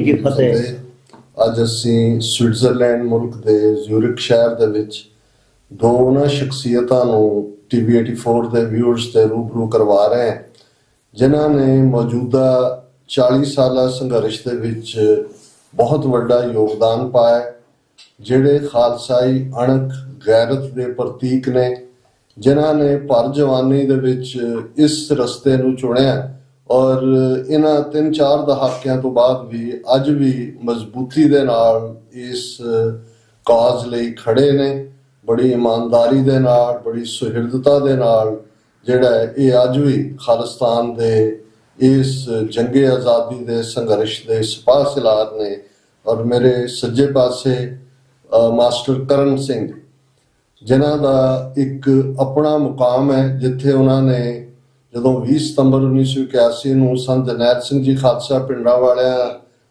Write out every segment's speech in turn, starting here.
ਜੀ ਫਤਿਹ। ਅੱਜ ਅਸੀਂ ਸਵਿਟਜ਼ਰਲੈਂਡ ਮੁਲਕ ਦੇ ਜ਼ੂਰਿਕ ਸ਼ਹਿਰ ਦੇ ਵਿੱਚ ਦੋ ਉਹਨਾਂ ਸ਼ਖਸੀਅਤਾਂ ਨੂੰ TV 84 ਦੇ ਵਿਊਅਰਸ ਤੇ ਰੂਬਰੂ ਕਰਵਾ ਰਹੇ ਹਾਂ ਜਿਨ੍ਹਾਂ ਨੇ ਮੌਜੂਦਾ 40 ਸਾਲਾ ਸੰਘਰਸ਼ ਦੇ ਵਿੱਚ ਬਹੁਤ ਵੱਡਾ ਯੋਗਦਾਨ ਪਾਇਆ, ਜਿਹੜੇ ਖਾਲਸਾਈ ਅਣਖ ਗੈਰਤ ਦੇ ਪ੍ਰਤੀਕ ਨੇ, ਜਿਨ੍ਹਾਂ ਨੇ ਭਰ ਜਵਾਨੀ ਦੇ ਵਿੱਚ ਇਸ ਰਸਤੇ ਨੂੰ ਚੁਣਿਆ ਔਰ ਇਹਨਾਂ 3-4 ਦਹਾਕਿਆਂ ਤੋਂ ਬਾਅਦ ਵੀ ਅੱਜ ਵੀ ਮਜ਼ਬੂਤੀ ਦੇ ਨਾਲ ਇਸ ਕਾਜ਼ ਲਈ ਖੜੇ ਨੇ। ਬੜੀ ਇਮਾਨਦਾਰੀ ਦੇ ਨਾਲ, ਬੜੀ ਸੁਹਿਰਦਤਾ ਦੇ ਨਾਲ ਜਿਹੜਾ ਇਹ ਅੱਜ ਵੀ ਖਾਲਿਸਤਾਨ ਦੇ ਇਸ ਜੰਗੇ ਆਜ਼ਾਦੀ ਦੇ ਸੰਘਰਸ਼ ਦੇ ਸਿਪਾਹ ਸਲਾਰ ਨੇ। ਔਰ ਮੇਰੇ ਸੱਜੇ ਪਾਸੇ ਮਾਸਟਰ ਕਰਨ ਸਿੰਘ, ਜਿਨ੍ਹਾਂ ਦਾ ਇੱਕ ਆਪਣਾ ਮੁਕਾਮ ਹੈ, ਜਿੱਥੇ ਉਹਨਾਂ ਨੇ ਜਦੋਂ 20 ਸਤੰਬਰ 1981 ਨੂੰ ਸੰਤ ਜਰਨੈਲ ਸਿੰਘ ਜੀ ਖਾਲਸਾ ਪਿੰਡਾਂ ਵਾਲਿਆਂ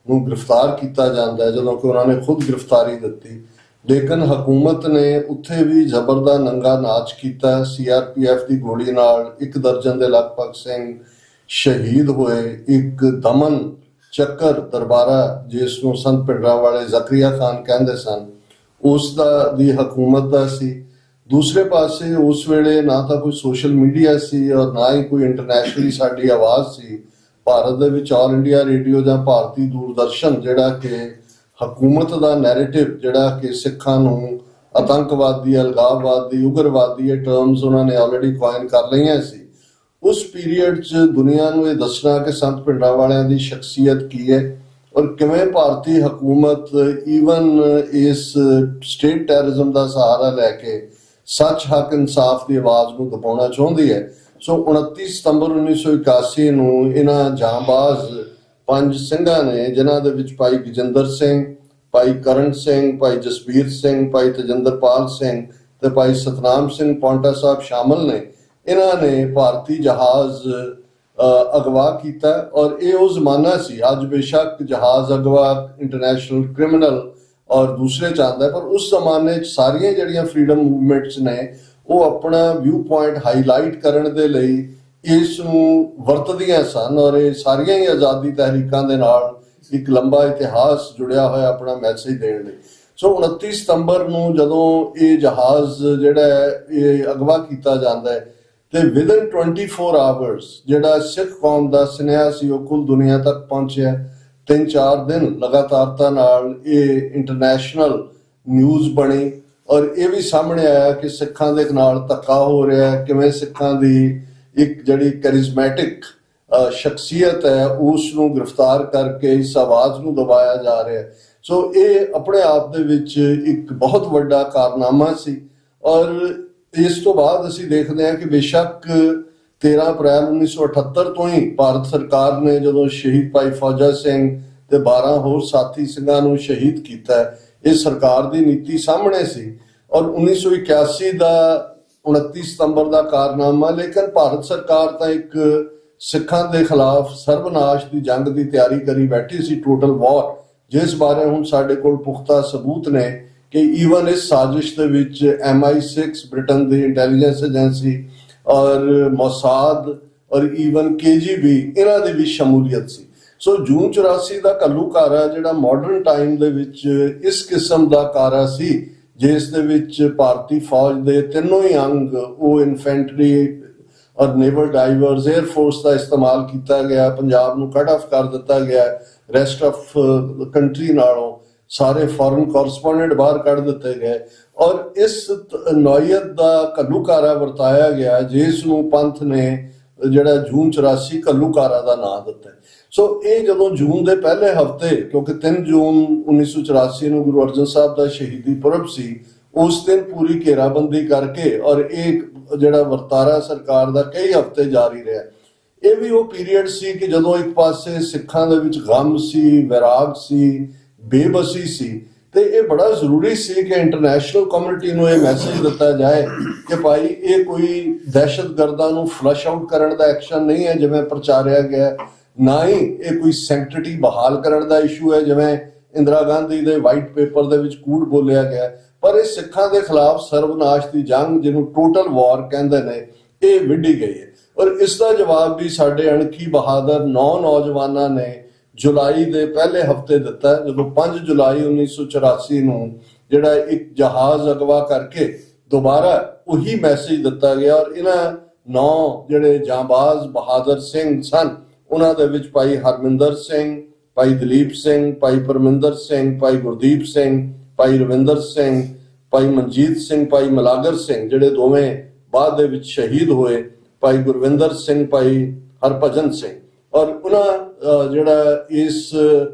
ਨੂੰ ਗ੍ਰਿਫਤਾਰ ਕੀਤਾ ਜਾਂਦਾ ਹੈ, ਜਦੋਂ ਕਿ ਉਹਨਾਂ ਨੇ ਖੁਦ ਗ੍ਰਿਫਤਾਰੀ ਦਿੱਤੀ, ਲੇਕਿਨ ਹਕੂਮਤ ਨੇ ਉੱਥੇ ਵੀ ਜ਼ਬਰ ਦਾ ਨੰਗਾ ਨਾਚ ਕੀਤਾ। CRPF ਦੀ ਗੋਲੀ ਨਾਲ 1 ਦਰਜਨ ਦੇ ਲਗਭਗ ਸਿੰਘ ਸ਼ਹੀਦ ਹੋਏ। ਇੱਕ ਦਮਨ ਚੱਕਰ ਦਰਬਾਰਾ, ਜਿਸ ਨੂੰ ਸੰਤ ਪਿੰਡਾਂ ਵਾਲੇ ਜ਼ਕਰੀਆ ਖਾਨ ਕਹਿੰਦੇ ਸਨ, ਉਸ ਦੀ ਹਕੂਮਤ ਦਾ ਸੀ। ਦੂਸਰੇ ਪਾਸੇ ਉਸ ਵੇਲੇ ਨਾ ਤਾਂ ਕੋਈ ਸੋਸ਼ਲ ਮੀਡੀਆ ਸੀ ਔਰ ਨਾ ਹੀ ਕੋਈ ਇੰਟਰਨੈਸ਼ਨਲੀ ਸਾਡੀ ਆਵਾਜ਼ ਸੀ। ਭਾਰਤ ਦੇ ਵਿੱਚ ਆਲ ਇੰਡੀਆ ਰੇਡੀਓ ਜਾਂ ਭਾਰਤੀ ਦੂਰਦਰਸ਼ਨ, ਜਿਹੜਾ ਕਿ ਹਕੂਮਤ ਦਾ ਨੈਰੇਟਿਵ, ਜਿਹੜਾ ਕਿ ਸਿੱਖਾਂ ਨੂੰ ਆਤੰਕਵਾਦੀ, ਅਲਗਾਵਵਾਦੀ, ਉਗਰਵਾਦੀ, ਇਹ ਟਰਮਸ ਉਹਨਾਂ ਨੇ ਆਲਰੇਡੀ ਕੁਆਇਨ ਕਰ ਲਈਆਂ ਸੀ। ਉਸ ਪੀਰੀਅਡ 'ਚ ਦੁਨੀਆ ਨੂੰ ਇਹ ਦੱਸਣਾ ਕਿ ਸੰਤ ਪਿੰਡਾਂ ਵਾਲਿਆਂ ਦੀ ਸ਼ਖਸੀਅਤ ਕੀ ਹੈ ਔਰ ਕਿਵੇਂ ਭਾਰਤੀ ਹਕੂਮਤ ਈਵਨ ਇਸ ਸਟੇਟ ਟੈਰਰਿਜ਼ਮ ਦਾ ਸਹਾਰਾ ਲੈ ਕੇ ਸੱਚ, ਹੱਕ, ਇਨਸਾਫ ਦੀ ਆਵਾਜ਼ ਨੂੰ ਦਬਾਉਣਾ ਚਾਹੁੰਦੀ ਹੈ। ਸੋ 29 ਸਤੰਬਰ 1981 ਨੂੰ ਇਹਨਾਂ ਜਾਂਬਾਜ਼ 5 ਸਿੰਘਾਂ ਨੇ, ਜਿਨ੍ਹਾਂ ਦੇ ਵਿੱਚ ਭਾਈ ਗਜਿੰਦਰ ਸਿੰਘ, ਭਾਈ ਕਰਨ ਸਿੰਘ, ਭਾਈ ਜਸਬੀਰ ਸਿੰਘ, ਭਾਈ ਤਜਿੰਦਰਪਾਲ ਸਿੰਘ ਤੇ ਭਾਈ ਸਤਨਾਮ ਸਿੰਘ ਪੌਂਟਾ ਸਾਹਿਬ ਸ਼ਾਮਲ ਨੇ, ਇਹਨਾਂ ਨੇ ਭਾਰਤੀ ਜਹਾਜ਼ ਅਗਵਾ ਕੀਤਾ। ਔਰ ਇਹ ਉਹ ਜ਼ਮਾਨਾ ਸੀ, ਅੱਜ ਬੇਸ਼ੱਕ ਜਹਾਜ਼ ਅਗਵਾ ਇੰਟਰਨੈਸ਼ਨਲ ਕ੍ਰਿਮੀਨਲ ਔਰ ਦੂਸਰੇ ਚਾਹੁੰਦਾ, ਪਰ ਉਸ ਜ਼ਮਾਨੇ 'ਚ ਸਾਰੀਆਂ ਜਿਹੜੀਆਂ ਫਰੀडम ਮੂਵਮੈਂਟਸ ਨੇ ਉਹ ਆਪਣਾ ਵਿਊ ਪੁਆਇੰਟ ਹਾਈਲਾਈਟ ਕਰਨ ਦੇ ਲਈ ਇਸ ਨੂੰ ਵਰਤਦੀਆਂ ਸਨ ਔਰ ਇਹ ਸਾਰੀਆਂ ਹੀ ਆਜ਼ਾਦੀ ਤਹਿਰੀਕਾਂ ਦੇ ਨਾਲ ਇੱਕ ਲੰਬਾ ਇਤਿਹਾਸ ਜੁੜਿਆ ਹੋਇਆ ਆਪਣਾ ਮੈਸੇਜ ਦੇਣ ਲਈ। ਸੋ 29 ਸਤੰਬਰ ਨੂੰ ਜਦੋਂ ਇਹ ਜਹਾਜ਼ ਜਿਹੜਾ ਇਹ ਅਗਵਾ ਕੀਤਾ ਜਾਂਦਾ ਹੈ ਤੇ ਵਿਦਨ 24 ਆਵਰਸ ਜਿਹੜਾ ਸਿੱਖ ਕੌਮ ਦਾ ਸੁਨੇਹਾ ਸੀ ਉਹ ਕੁੱਲ ਦੁਨੀਆ ਤੱਕ ਪਹੁੰਚਿਆ। 3-4 ਦਿਨ ਲਗਾਤਾਰਤਾ ਨਾਲ ਇਹ ਇੰਟਰਨੈਸ਼ਨਲ ਨਿਊਜ਼ ਬਣੀ ਔਰ ਇਹ ਵੀ ਸਾਹਮਣੇ ਆਇਆ ਕਿ ਸਿੱਖਾਂ ਦੇ ਨਾਲ ਧੱਕਾ ਹੋ ਰਿਹਾ ਹੈ, ਕਿਵੇਂ ਸਿੱਖਾਂ ਦੀ ਇੱਕ ਜਿਹੜੀ ਕੈਰਿਜ਼ਮੈਟਿਕ ਸ਼ਖਸੀਅਤ ਹੈ ਉਸ ਨੂੰ ਗ੍ਰਿਫਤਾਰ ਕਰਕੇ ਇਸ ਆਵਾਜ਼ ਨੂੰ ਦਬਾਇਆ ਜਾ ਰਿਹਾ ਹੈ। ਸੋ ਇਹ ਆਪਣੇ ਆਪ ਦੇ ਵਿੱਚ ਇੱਕ ਬਹੁਤ ਵੱਡਾ ਕਾਰਨਾਮਾ ਸੀ। ਔਰ ਇਸ ਤੋਂ ਬਾਅਦ ਅਸੀਂ ਦੇਖਦੇ ਹਾਂ ਕਿ ਬੇਸ਼ੱਕ 13 ਅਪ੍ਰੈਲ 1978 ਤੋਂ ਹੀ ਭਾਰਤ ਸਰਕਾਰ ਨੇ ਜਦੋਂ ਸ਼ਹੀਦ ਭਾਈ ਫੌਜਾ ਸਿੰਘ ਤੇ 12 ਹੋਰ ਸਾਥੀ ਸਿੰਘਾਂ ਨੂੰ ਸ਼ਹੀਦ ਕੀਤਾ, ਇਹ ਸਰਕਾਰ ਦੀ ਨੀਤੀ ਸਾਹਮਣੇ ਸੀ। ਔਰ 1981 ਦਾ 29 ਸਤੰਬਰ ਦਾ ਕਾਰਨਾਮਾ, ਲੇਕਿਨ ਭਾਰਤ ਸਰਕਾਰ ਤਾਂ ਇੱਕ ਸਿੱਖਾਂ ਦੇ ਖਿਲਾਫ ਸਰਬਨਾਸ਼ ਦੀ ਜੰਗ ਦੀ ਤਿਆਰੀ ਕਰੀ ਬੈਠੀ ਸੀ, ਟੋਟਲ ਵਾਰ, ਜਿਸ ਬਾਰੇ ਹੁਣ ਸਾਡੇ ਕੋਲ ਪੁਖਤਾ ਸਬੂਤ ਨੇ ਕਿ ਈਵਨ ਇਸ ਸਾਜ਼ਿਸ਼ ਦੇ ਵਿੱਚ MI6 ਬ੍ਰਿਟਨ ਦੀ ਇੰਟੈਲੀਜੈਂਸ ਏਜੰਸੀ ਔਰ ਮੋਸਾਦ ਔਰ ਈਵਨ KGB ਇਹਨਾਂ ਦੀ ਵੀ ਸ਼ਮੂਲੀਅਤ ਸੀ। ਸੋ ਜੂਨ 84 ਦਾ ਘੱਲੂਘਾਰਾ ਜਿਹੜਾ ਮਾਡਰਨ ਟਾਈਮ ਦੇ ਵਿੱਚ ਇਸ ਕਿਸਮ ਦਾ ਕਾਰਾ ਸੀ, ਜਿਸ ਦੇ ਵਿੱਚ ਭਾਰਤੀ ਫੌਜ ਦੇ ਤਿੰਨੋਂ ਹੀ ਅੰਗ, ਉਹ ਇਨਫੈਂਟਰੀ ਔਰ ਨੇਵਲ ਡਾਈਵਰਸ, 에ਅਰ ਫੋਰਸ ਦਾ ਇਸਤੇਮਾਲ ਕੀਤਾ ਗਿਆ। ਪੰਜਾਬ ਨੂੰ ਕੱਟ ਆਫ ਕਰ ਦਿੱਤਾ ਗਿਆ ਰੈਸਟ ਆਫ ਕੰਟਰੀ ਨਾਲੋਂ, ਸਾਰੇ ਫੋਰਨ ਕੋਰਸਪੋਂਡੈਂਟ ਬਾਹਰ ਕੱਢ ਦਿੱਤੇ ਗਏ ਔਰ ਇਸ ਨੌਈਅਤ ਦਾ ਘੱਲੂਘਾਰਾ ਵਰਤਾਇਆ ਗਿਆ, ਜਿਸ ਨੂੰ ਪੰਥ ਨੇ ਜਿਹੜਾ ਜੂਨ 84 ਘੱਲੂਘਾਰਾ ਦਾ ਨਾਂ ਦਿੱਤਾ। ਸੋ ਇਹ ਜਦੋਂ ਜੂਨ ਦੇ ਪਹਿਲੇ ਹਫਤੇ, ਕਿਉਂਕਿ 3 ਜੂਨ 1984 ਨੂੰ ਗੁਰੂ ਅਰਜਨ ਸਾਹਿਬ ਦਾ ਸ਼ਹੀਦੀ ਪੁਰਬ ਸੀ, ਉਸ ਦਿਨ ਪੂਰੀ ਘੇਰਾਬੰਦੀ ਕਰਕੇ ਔਰ ਇਹ ਜਿਹੜਾ ਵਰਤਾਰਾ ਸਰਕਾਰ ਦਾ ਕਈ ਹਫ਼ਤੇ ਜਾਰੀ ਰਿਹਾ। ਇਹ ਵੀ ਉਹ ਪੀਰੀਅਡ ਸੀ ਕਿ ਜਦੋਂ ਇੱਕ ਪਾਸੇ ਸਿੱਖਾਂ ਦੇ ਵਿੱਚ ਗਮ ਸੀ, ਵਿਰਾਗ ਸੀ, ਬੇਬਸੀ ਸੀ, ਤੇ ਇਹ ਬੜਾ ਜ਼ਰੂਰੀ ਸੀ ਕਿ ਇੰਟਰਨੈਸ਼ਨਲ ਕਮਿਊਨਿਟੀ ਨੂੰ ਇਹ ਮੈਸੇਜ ਦਿੱਤਾ ਜਾਏ ਕਿ ਭਾਈ ਇਹ ਕੋਈ ਦਹਿਸ਼ਤਗਰਦਾਂ ਨੂੰ ਫਲਸ਼ ਆਊਟ ਕਰਨ ਦਾ ਐਕਸ਼ਨ ਨਹੀਂ ਹੈ ਜਿਵੇਂ ਪ੍ਰਚਾਰਿਆ ਗਿਆ, ਨਾ ਹੀ ਇਹ ਕੋਈ ਸੈਂਕਟਿਟੀ ਬਹਾਲ ਕਰਨ ਦਾ ਇਸ਼ੂ ਹੈ ਜਿਵੇਂ ਇੰਦਰਾ ਗਾਂਧੀ ਦੇ ਵਾਈਟ ਪੇਪਰ ਦੇ ਵਿੱਚ ਕੂੜ ਬੋਲਿਆ ਗਿਆ, ਪਰ ਇਹ ਸਿੱਖਾਂ ਦੇ ਖਿਲਾਫ ਸਰਵਨਾਸ਼ ਦੀ ਜੰਗ, ਜਿਹਨੂੰ ਟੋਟਲ ਵਾਰ ਕਹਿੰਦੇ ਨੇ, ਇਹ ਵਿੱਢੀ ਗਈ ਹੈ। ਔਰ ਇਸ ਦਾ ਜਵਾਬ ਵੀ ਸਾਡੇ ਅਣਖੀ ਬਹਾਦਰ 9 ਨੌਜਵਾਨਾਂ ਨੇ ਜੁਲਾਈ ਦੇ ਪਹਿਲੇ ਹਫਤੇ ਦਿੱਤਾ, ਜਦੋਂ 5 ਜੁਲਾਈ 1984 ਨੂੰ ਜਿਹੜਾ ਇੱਕ ਜਹਾਜ਼ ਅਗਵਾ ਕਰਕੇ ਦੁਬਾਰਾ ਉਹੀ ਮੈਸੇਜ ਦਿੱਤਾ ਗਿਆ। ਔਰ ਇਹਨਾਂ 9 ਜਿਹੜੇ ਜਾਂਬਾਜ਼ ਬਹਾਦਰ ਸਿੰਘ ਸਨ, ਉਹਨਾਂ ਦੇ ਵਿੱਚ ਭਾਈ ਹਰਮਿੰਦਰ ਸਿੰਘ, ਭਾਈ ਦਲੀਪ ਸਿੰਘ, ਭਾਈ ਪਰਮਿੰਦਰ ਸਿੰਘ, ਭਾਈ ਗੁਰਦੀਪ ਸਿੰਘ, ਭਾਈ ਰਵਿੰਦਰ ਸਿੰਘ, ਭਾਈ ਮਨਜੀਤ ਸਿੰਘ, ਭਾਈ ਮਲਾਗਰ ਸਿੰਘ, ਜਿਹੜੇ ਦੋਵੇਂ ਬਾਅਦ ਦੇ ਵਿੱਚ ਸ਼ਹੀਦ ਹੋਏ, ਭਾਈ ਗੁਰਵਿੰਦਰ ਸਿੰਘ, ਭਾਈ ਹਰਭਜਨ ਸਿੰਘ। ਔਰ ਉਹਨਾਂ ਜਿਹੜਾ ਇਸ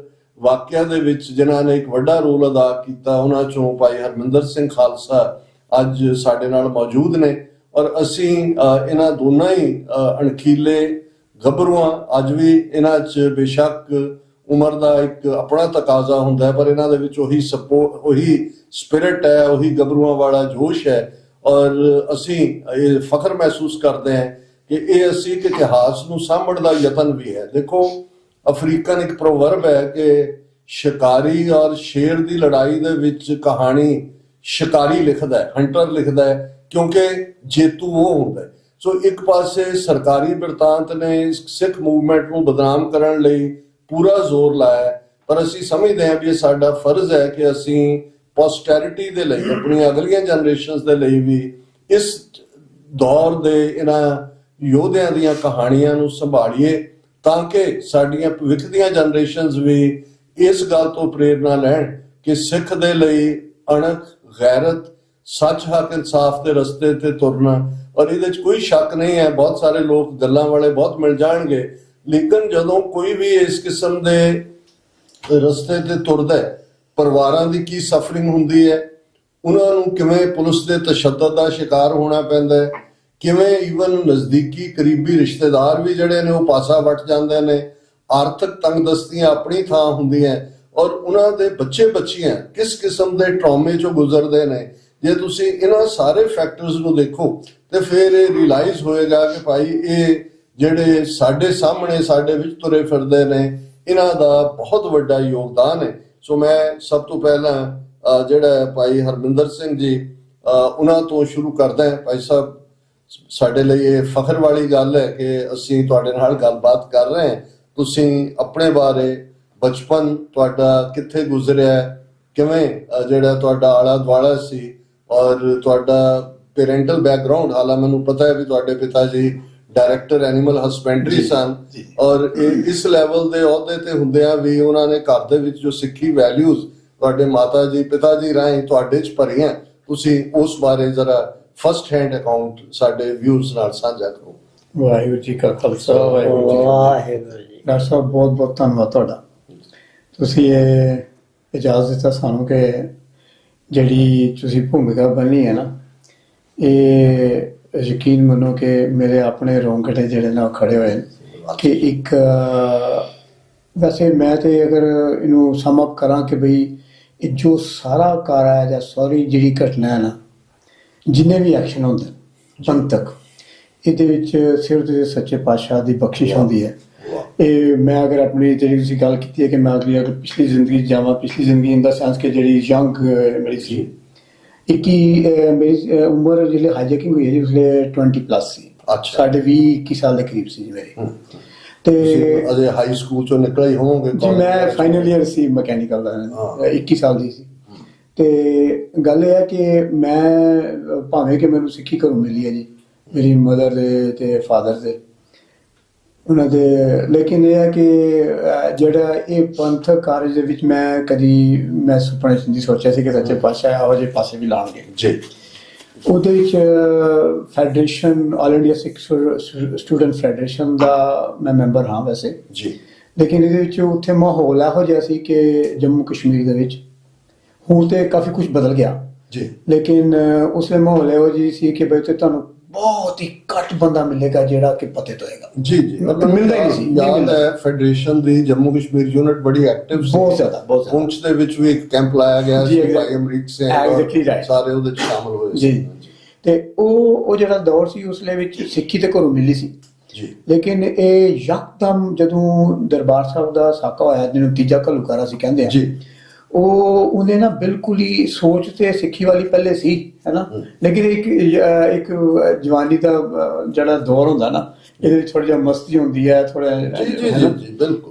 ਵਾਕਿਆ ਦੇ ਵਿੱਚ ਜਿਨ੍ਹਾਂ ਨੇ ਇੱਕ ਵੱਡਾ ਰੋਲ ਅਦਾ ਕੀਤਾ, ਉਹਨਾਂ ਚੋਂ ਭਾਈ ਹਰਮਿੰਦਰ ਸਿੰਘ ਖਾਲਸਾ ਅੱਜ ਸਾਡੇ ਨਾਲ ਮੌਜੂਦ ਨੇ। ਔਰ ਅਸੀਂ ਇਹਨਾਂ ਦੋਨਾਂ ਹੀ ਅਣਖੀਲੇ ਗੱਭਰੂਆਂ, ਅੱਜ ਵੀ ਇਹਨਾਂ 'ਚ ਬੇਸ਼ੱਕ ਉਮਰ ਦਾ ਇੱਕ ਆਪਣਾ ਤਕਾਜ਼ਾ ਹੁੰਦਾ ਹੈ, ਪਰ ਇਹਨਾਂ ਦੇ ਵਿੱਚ ਉਹੀ ਉਹੀ ਸਪਿਰਿਟ ਹੈ, ਉਹੀ ਗੱਭਰੂਆਂ ਵਾਲਾ ਜੋਸ਼ ਹੈ। ਔਰ ਅਸੀਂ ਇਹ ਫਖਰ ਮਹਿਸੂਸ ਕਰਦੇ ਹਾਂ ਕਿ ਇਹ ਅਸੀਂ ਇੱਕ ਇਤਿਹਾਸ ਨੂੰ ਸਾਂਭਣ ਦਾ ਯਤਨ ਵੀ ਹੈ। ਦੇਖੋ, ਅਫਰੀਕਨ ਇੱਕ ਪ੍ਰੋਵਰਬ ਹੈ ਕਿ ਸ਼ਿਕਾਰੀ ਔਰ ਸ਼ੇਰ ਦੀ ਲੜਾਈ ਦੇ ਵਿੱਚ ਕਹਾਣੀ ਸ਼ਿਕਾਰੀ ਲਿਖਦਾ ਹੈ, ਹੰਟਰ ਲਿਖਦਾ ਹੈ, ਕਿਉਂਕਿ ਜੇਤੂ ਉਹ ਹੁੰਦਾ ਹੈ। ਸੋ ਇੱਕ ਪਾਸੇ ਸਰਕਾਰੀ ਬਿਰਤਾਂਤ ਨੇ ਸਿੱਖ ਮੂਵਮੈਂਟ ਨੂੰ ਬਦਨਾਮ ਕਰਨ ਲਈ ਪੂਰਾ ਜ਼ੋਰ ਲਾਇਆ, ਪਰ ਅਸੀਂ ਸਮਝਦੇ ਹਾਂ ਵੀ ਇਹ ਸਾਡਾ ਫਰਜ਼ ਹੈ ਕਿ ਅਸੀਂ ਪੋਸਟੈਰਿਟੀ ਦੇ ਲਈ, ਆਪਣੀਆਂ ਅਗਲੀਆਂ ਜਨਰੇਸ਼ਨਸ ਦੇ ਲਈ ਵੀ ਇਸ ਦੌਰ ਦੇ ਇਹਨਾਂ ਯੋਧਿਆਂ ਦੀਆਂ ਕਹਾਣੀਆਂ ਨੂੰ ਸੰਭਾਲੀਏ, ਤਾਂ ਕਿ ਸਾਡੀਆਂ ਭਵਿੱਖ ਦੀਆਂ ਜਨਰੇਸ਼ਨਸ ਵੀ ਇਸ ਗੱਲ ਤੋਂ ਪ੍ਰੇਰਨਾ ਲੈਣ ਕਿ ਸਿੱਖ ਦੇ ਲਈ ਅਣਖ, ਗੈਰਤ, ਸੱਚ, ਹੱਕ, ਇਨਸਾਫ ਦੇ ਰਸਤੇ ਤੇ ਤੁਰਨਾ। ਔਰ ਇਹਦੇ 'ਚ ਕੋਈ ਸ਼ੱਕ ਨਹੀਂ ਹੈ, ਬਹੁਤ ਸਾਰੇ ਲੋਕ ਗੱਲਾਂ ਵਾਲੇ ਬਹੁਤ ਮਿਲ ਜਾਣਗੇ, ਲੇਕਿਨ ਜਦੋਂ ਕੋਈ ਵੀ ਇਸ ਕਿਸਮ ਦੇ ਰਸਤੇ ਤੇ ਤੁਰਦਾ ਹੈ, ਪਰਿਵਾਰਾਂ ਦੀ ਕੀ ਸਫਰਿੰਗ ਹੁੰਦੀ ਹੈ, ਉਹਨਾਂ ਨੂੰ ਕਿਵੇਂ ਪੁਲਿਸ ਦੇ ਤਸ਼ੱਦਦ ਦਾ ਸ਼ਿਕਾਰ ਹੋਣਾ ਪੈਂਦਾ ਹੈ, ਕਿਵੇਂ ਈਵਨ ਨਜ਼ਦੀਕੀ ਕਰੀਬੀ ਰਿਸ਼ਤੇਦਾਰ ਵੀ ਜਿਹੜੇ ਨੇ ਉਹ ਪਾਸਾ ਵੱਟ ਜਾਂਦੇ ਨੇ, ਆਰਥਿਕ ਤੰਗਦਸਤੀਆਂ ਆਪਣੀ ਥਾਂ ਹੁੰਦੀਆਂ, ਔਰ ਉਹਨਾਂ ਦੇ ਬੱਚੇ ਬੱਚੀਆਂ ਕਿਸ ਕਿਸਮ ਦੇ ਟਰਾਮੇ 'ਚੋਂ ਗੁਜ਼ਰਦੇ ਨੇ। ਜੇ ਤੁਸੀਂ ਇਹਨਾਂ ਸਾਰੇ ਫੈਕਟਰਸ ਨੂੰ ਦੇਖੋ ਤੇ ਫਿਰ ਇਹ ਰਿਅਲਾਈਜ਼ ਹੋਏਗਾ ਕਿ ਭਾਈ ਇਹ ਜਿਹੜੇ ਸਾਡੇ ਸਾਹਮਣੇ ਸਾਡੇ ਵਿੱਚ ਤੁਰੇ ਫਿਰਦੇ ਨੇ, ਇਹਨਾਂ ਦਾ ਬਹੁਤ ਵੱਡਾ ਯੋਗਦਾਨ ਹੈ। ਸੋ ਮੈਂ ਸਭ ਤੋਂ ਪਹਿਲਾਂ ਜਿਹੜਾ ਭਾਈ ਹਰਮਿੰਦਰ ਸਿੰਘ ਜੀ, ਉਹਨਾਂ ਤੋਂ ਸ਼ੁਰੂ ਕਰਦਾ ਹਾਂ। ਭਾਈ ਸਾਹਿਬ, ਸਾਡੇ ਲਈ ਇਹ ਫਖਰ ਵਾਲੀ ਗੱਲ ਹੈ ਕਿ ਅਸੀਂ ਤੁਹਾਡੇ ਨਾਲ ਗੱਲਬਾਤ ਕਰ ਰਹੇ ਹਾਂ। ਤੁਸੀਂ ਆਪਣੇ ਬਾਰੇ, ਬਚਪਨ ਤੁਹਾਡਾ ਕਿੱਥੇ ਗੁਜ਼ਰਿਆ, ਕਿਵੇਂ ਜਿਹੜਾ ਤੁਹਾਡਾ ਆਲਾ ਦੁਆਲਾ ਸੀ, ਔਰ ਤੁਹਾਡਾ ਪੇਰੈਂਟਲ ਬੈਕਗ੍ਰਾਉਂਡ, ਹਾਲਾਂਕਿ ਮੈਨੂੰ ਪਤਾ ਹੈ ਵੀ ਤੁਹਾਡੇ ਪਿਤਾ ਜੀ ਡਾਇਰੈਕਟਰ ਐਨੀਮਲ ਹਸਬੈਂਡਰੀ ਸਨ, ਔਰ ਇਸ ਲੈਵਲ ਦੇ ਅਹੁਦੇ ਤੇ ਹੁੰਦਿਆਂ ਵੀ ਉਹਨਾਂ ਨੇ ਘਰ ਦੇ ਵਿੱਚ ਜੋ ਸਿੱਖੀ ਵੈਲਿਊਜ਼ ਤੁਹਾਡੇ ਮਾਤਾ ਜੀ, ਪਿਤਾ ਜੀ ਰਾਹੀਂ ਤੁਹਾਡੇ 'ਚ ਭਰੀਆਂ, ਤੁਸੀਂ ਉਸ ਬਾਰੇ ਜ਼ਰਾ ਫਸਟ ਹੈਂਡ ਅਕਾਊਂਟ ਸਾਡੇ ਵਿਊਅਰਸ ਨਾਲ ਸਾਂਝਾ ਕਰੋ। ਵਾਹਿਗੁਰੂ ਜੀ ਕਾ ਖਾਲਸਾ, ਵਾਹਿਗੁਰੂ ਜੀ ਕੀ ਫਤਿਹ। ਡਾਕਟਰ ਸਾਹਿਬ, ਬਹੁਤ ਬਹੁਤ ਧੰਨਵਾਦ ਤੁਹਾਡਾ। ਤੁਸੀਂ ਇਹ ਇਜਾਜ਼ਤ ਦਿੱਤਾ ਸਾਨੂੰ ਕਿ ਜਿਹੜੀ ਤੁਸੀਂ ਭੂਮਿਕਾ ਬਣਨੀ ਹੈ ਨਾ, ਇਹ ਯਕੀਨ ਮੰਨੋ ਕਿ ਮੇਰੇ ਆਪਣੇ ਰੋਂਗਟੇ ਜਿਹੜੇ ਨਾ ਖੜੇ ਹੋਏ ਕਿ ਇੱਕ ਵੈਸੇ ਮੈਂ ਤੇ ਅਗਰ ਇਹਨੂੰ ਸਮ ਅਪ ਕਰਾਂ ਕਿ ਬਈ ਇਹ ਜੋ ਸਾਰਾ ਕਾਰਾ ਹੈ ਜਾਂ ਸੌਰੀ ਜਿਹੜੀ ਘਟਨਾ ਹੈ ਨਾ, ਜਿੰਨੇ ਵੀ ਐਕਸ਼ਨ ਹੁੰਦੇ ਹੁਣ ਤੱਕ, ਇਹਦੇ ਵਿੱਚ ਸਿਰਫ ਤੇ ਸੱਚੇ ਪਾਤਸ਼ਾਹ ਦੀ ਬਖਸ਼ਿਸ਼ ਹੁੰਦੀ ਹੈ। ਇਹ ਮੈਂ ਅਗਰ ਆਪਣੀ ਜਿਹੜੀ ਤੁਸੀਂ ਗੱਲ ਕੀਤੀ ਹੈ ਕਿ ਮੈਂ ਅਗਰ ਪਿਛਲੀ ਜ਼ਿੰਦਗੀ ਜਾਵਾਂ, ਪਿਛਲੀ ਜ਼ਿੰਦਗੀ ਇਨ ਦਾ ਸੈਂਸ ਕਿ ਜਿਹੜੀ ਯੰਗ ਮੇਰੀ ਸੀ, ਮੇਰੀ ਉਮਰ ਜਿਹੜੇ ਹਾਈਜੈਕਿੰਗ ਹੋਈ ਹੈ ਉਸਲੇ 20+ ਸੀ। ਅੱਛਾ, ਸਾਡੇ 20-21 ਸਾਲ ਦੇ ਕਰੀਬ ਸੀ ਜੀ ਮੇਰੀ। ਤੇ ਅਜੇ ਹਾਈ ਸਕੂਲ ਚੋਂ ਨਿਕਲੇ ਹੀ ਹੋਵੋਗੇ ਜੀ? ਮੈਂ ਫਾਈਨਲ ਈਅਰ ਸੀ ਮਕੈਨੀਕਲ ਦਾ, 21 ਸਾਲ ਦੀ ਸੀ। ਤੇ ਗੱਲ ਇਹ ਹੈ ਕਿ ਮੈਂ ਭਾਵੇਂ ਕਿ ਮੈਨੂੰ ਸਿੱਖੀ ਘਰੋਂ ਮਿਲੀ ਹੈ ਜੀ, ਮੇਰੀ ਮਦਰ ਦੇ ਤੇ ਫਾਦਰ ਦੇ, ਉਹਨਾਂ ਦੇ, ਲੇਕਿਨ ਇਹ ਹੈ ਕਿ ਜਿਹੜਾ ਇਹ ਪੰਥਕ ਕਾਰਜ ਦੇ ਵਿੱਚ ਮੈਂ ਕਦੀ ਮੈਂ ਸੁਪਨੇ 'ਚ ਨਹੀਂ ਸੋਚਿਆ ਸੀ ਕਿ ਸੱਚੇ ਪਾਤਸ਼ਾਹ ਇਹੋ ਜਿਹੇ ਪਾਸੇ ਵੀ ਲਾਉਣਗੇ ਜੀ। ਉਹਦੇ ਵਿੱਚ ਫੈਡਰੇਸ਼ਨ, ਆਲ ਇੰਡੀਆ ਸਿੱਖ ਸਟੂਡੈਂਟ ਫੈਡਰੇਸ਼ਨ ਦਾ ਮੈਂ ਮੈਂਬਰ ਹਾਂ ਵੈਸੇ ਜੀ, ਲੇਕਿਨ ਇਹਦੇ ਵਿੱਚ ਉੱਥੇ ਮਾਹੌਲ ਇਹੋ ਜਿਹਾ ਸੀ ਕਿ ਜੰਮੂ ਕਸ਼ਮੀਰ ਦੇ ਵਿੱਚ ਹੁਣ ਤੇ ਕਾਫੀ ਕੁਝ ਬਦਲ ਗਿਆ ਜੀ, ਲੇਕਿਨ ਉਸਲੇ ਮਾਹੌਲ ਇਹੋ ਜਿਹੀ ਸੀ ਕਿ ਬਈ ਤੁਹਾਨੂੰ ਬਹੁਤ ਹੀ ਘੱਟ ਬੰਦਾ ਮਿਲੇਗਾ ਜਿਹੜਾ ਕਿ ਪਤੇ ਤੋਂ ਹੋਏਗਾ ਜੀ ਜੀ, ਮਤਲਬ ਮਿਲਦਾ ਹੀ ਨਹੀਂ ਸੀ। ਯਾਦ ਹੈ ਫੈਡਰੇਸ਼ਨ ਦੀ ਜੰਮੂ ਕਸ਼ਮੀਰ ਯੂਨਿਟ ਬੜੀ ਐਕਟਿਵ ਸੀ, ਬਹੁਤ ਜ਼ਿਆਦਾ। ਪੁੰਛ ਦੇ ਵਿੱਚ ਵੀ ਇੱਕ ਕੈਂਪ ਲਾਇਆ ਗਿਆ ਸੀ, ਭਾਈ ਅਮਰੀਕ ਸਿੰਘ ਸਾਰੇ ਉਹਦੇ 'ਚ ਸ਼ਾਮਲ ਹੋਏ ਸੀ ਜੀ। ਤੇ ਉਹ ਜਿਹੜਾ ਦੌਰ ਸੀ ਉਸਲੇ ਵਿੱਚ ਸਿੱਖੀ ਤੇ ਘਰੋਂ ਮਿਲੀ ਸੀ ਜੀ, ਲੇਕਿਨ ਇਹ ਯਕਦਮ ਜਦੋਂ ਦਰਬਾਰ ਸਾਹਿਬ ਦਾ ਸਾਕਾ ਹੋਇਆ, ਜਿਹਨੂੰ ਤੀਜਾ ਘੱਲੂਘਾਰਾ ਸੀ ਕਹਿੰਦੇ ਆ ਜੀ, ਉਹਨੇ ਨਾ ਬਿਲਕੁਲ ਹੀ ਸੋਚ ਤੇ ਸਿੱਖੀ ਵਾਲੀ ਪਹਿਲੇ ਸੀ, ਹੈ ਨਾ, ਲੇਕਿਨ ਇੱਕ ਜਵਾਨੀ ਦਾ ਜਿਹੜਾ ਦੌਰ ਹੁੰਦਾ ਨਾ, ਇਹਦੇ ਵਿੱਚ ਥੋੜਾ ਜਿਹਾ ਮਸਤੀ ਹੁੰਦੀ ਹੈ, ਥੋੜਾ,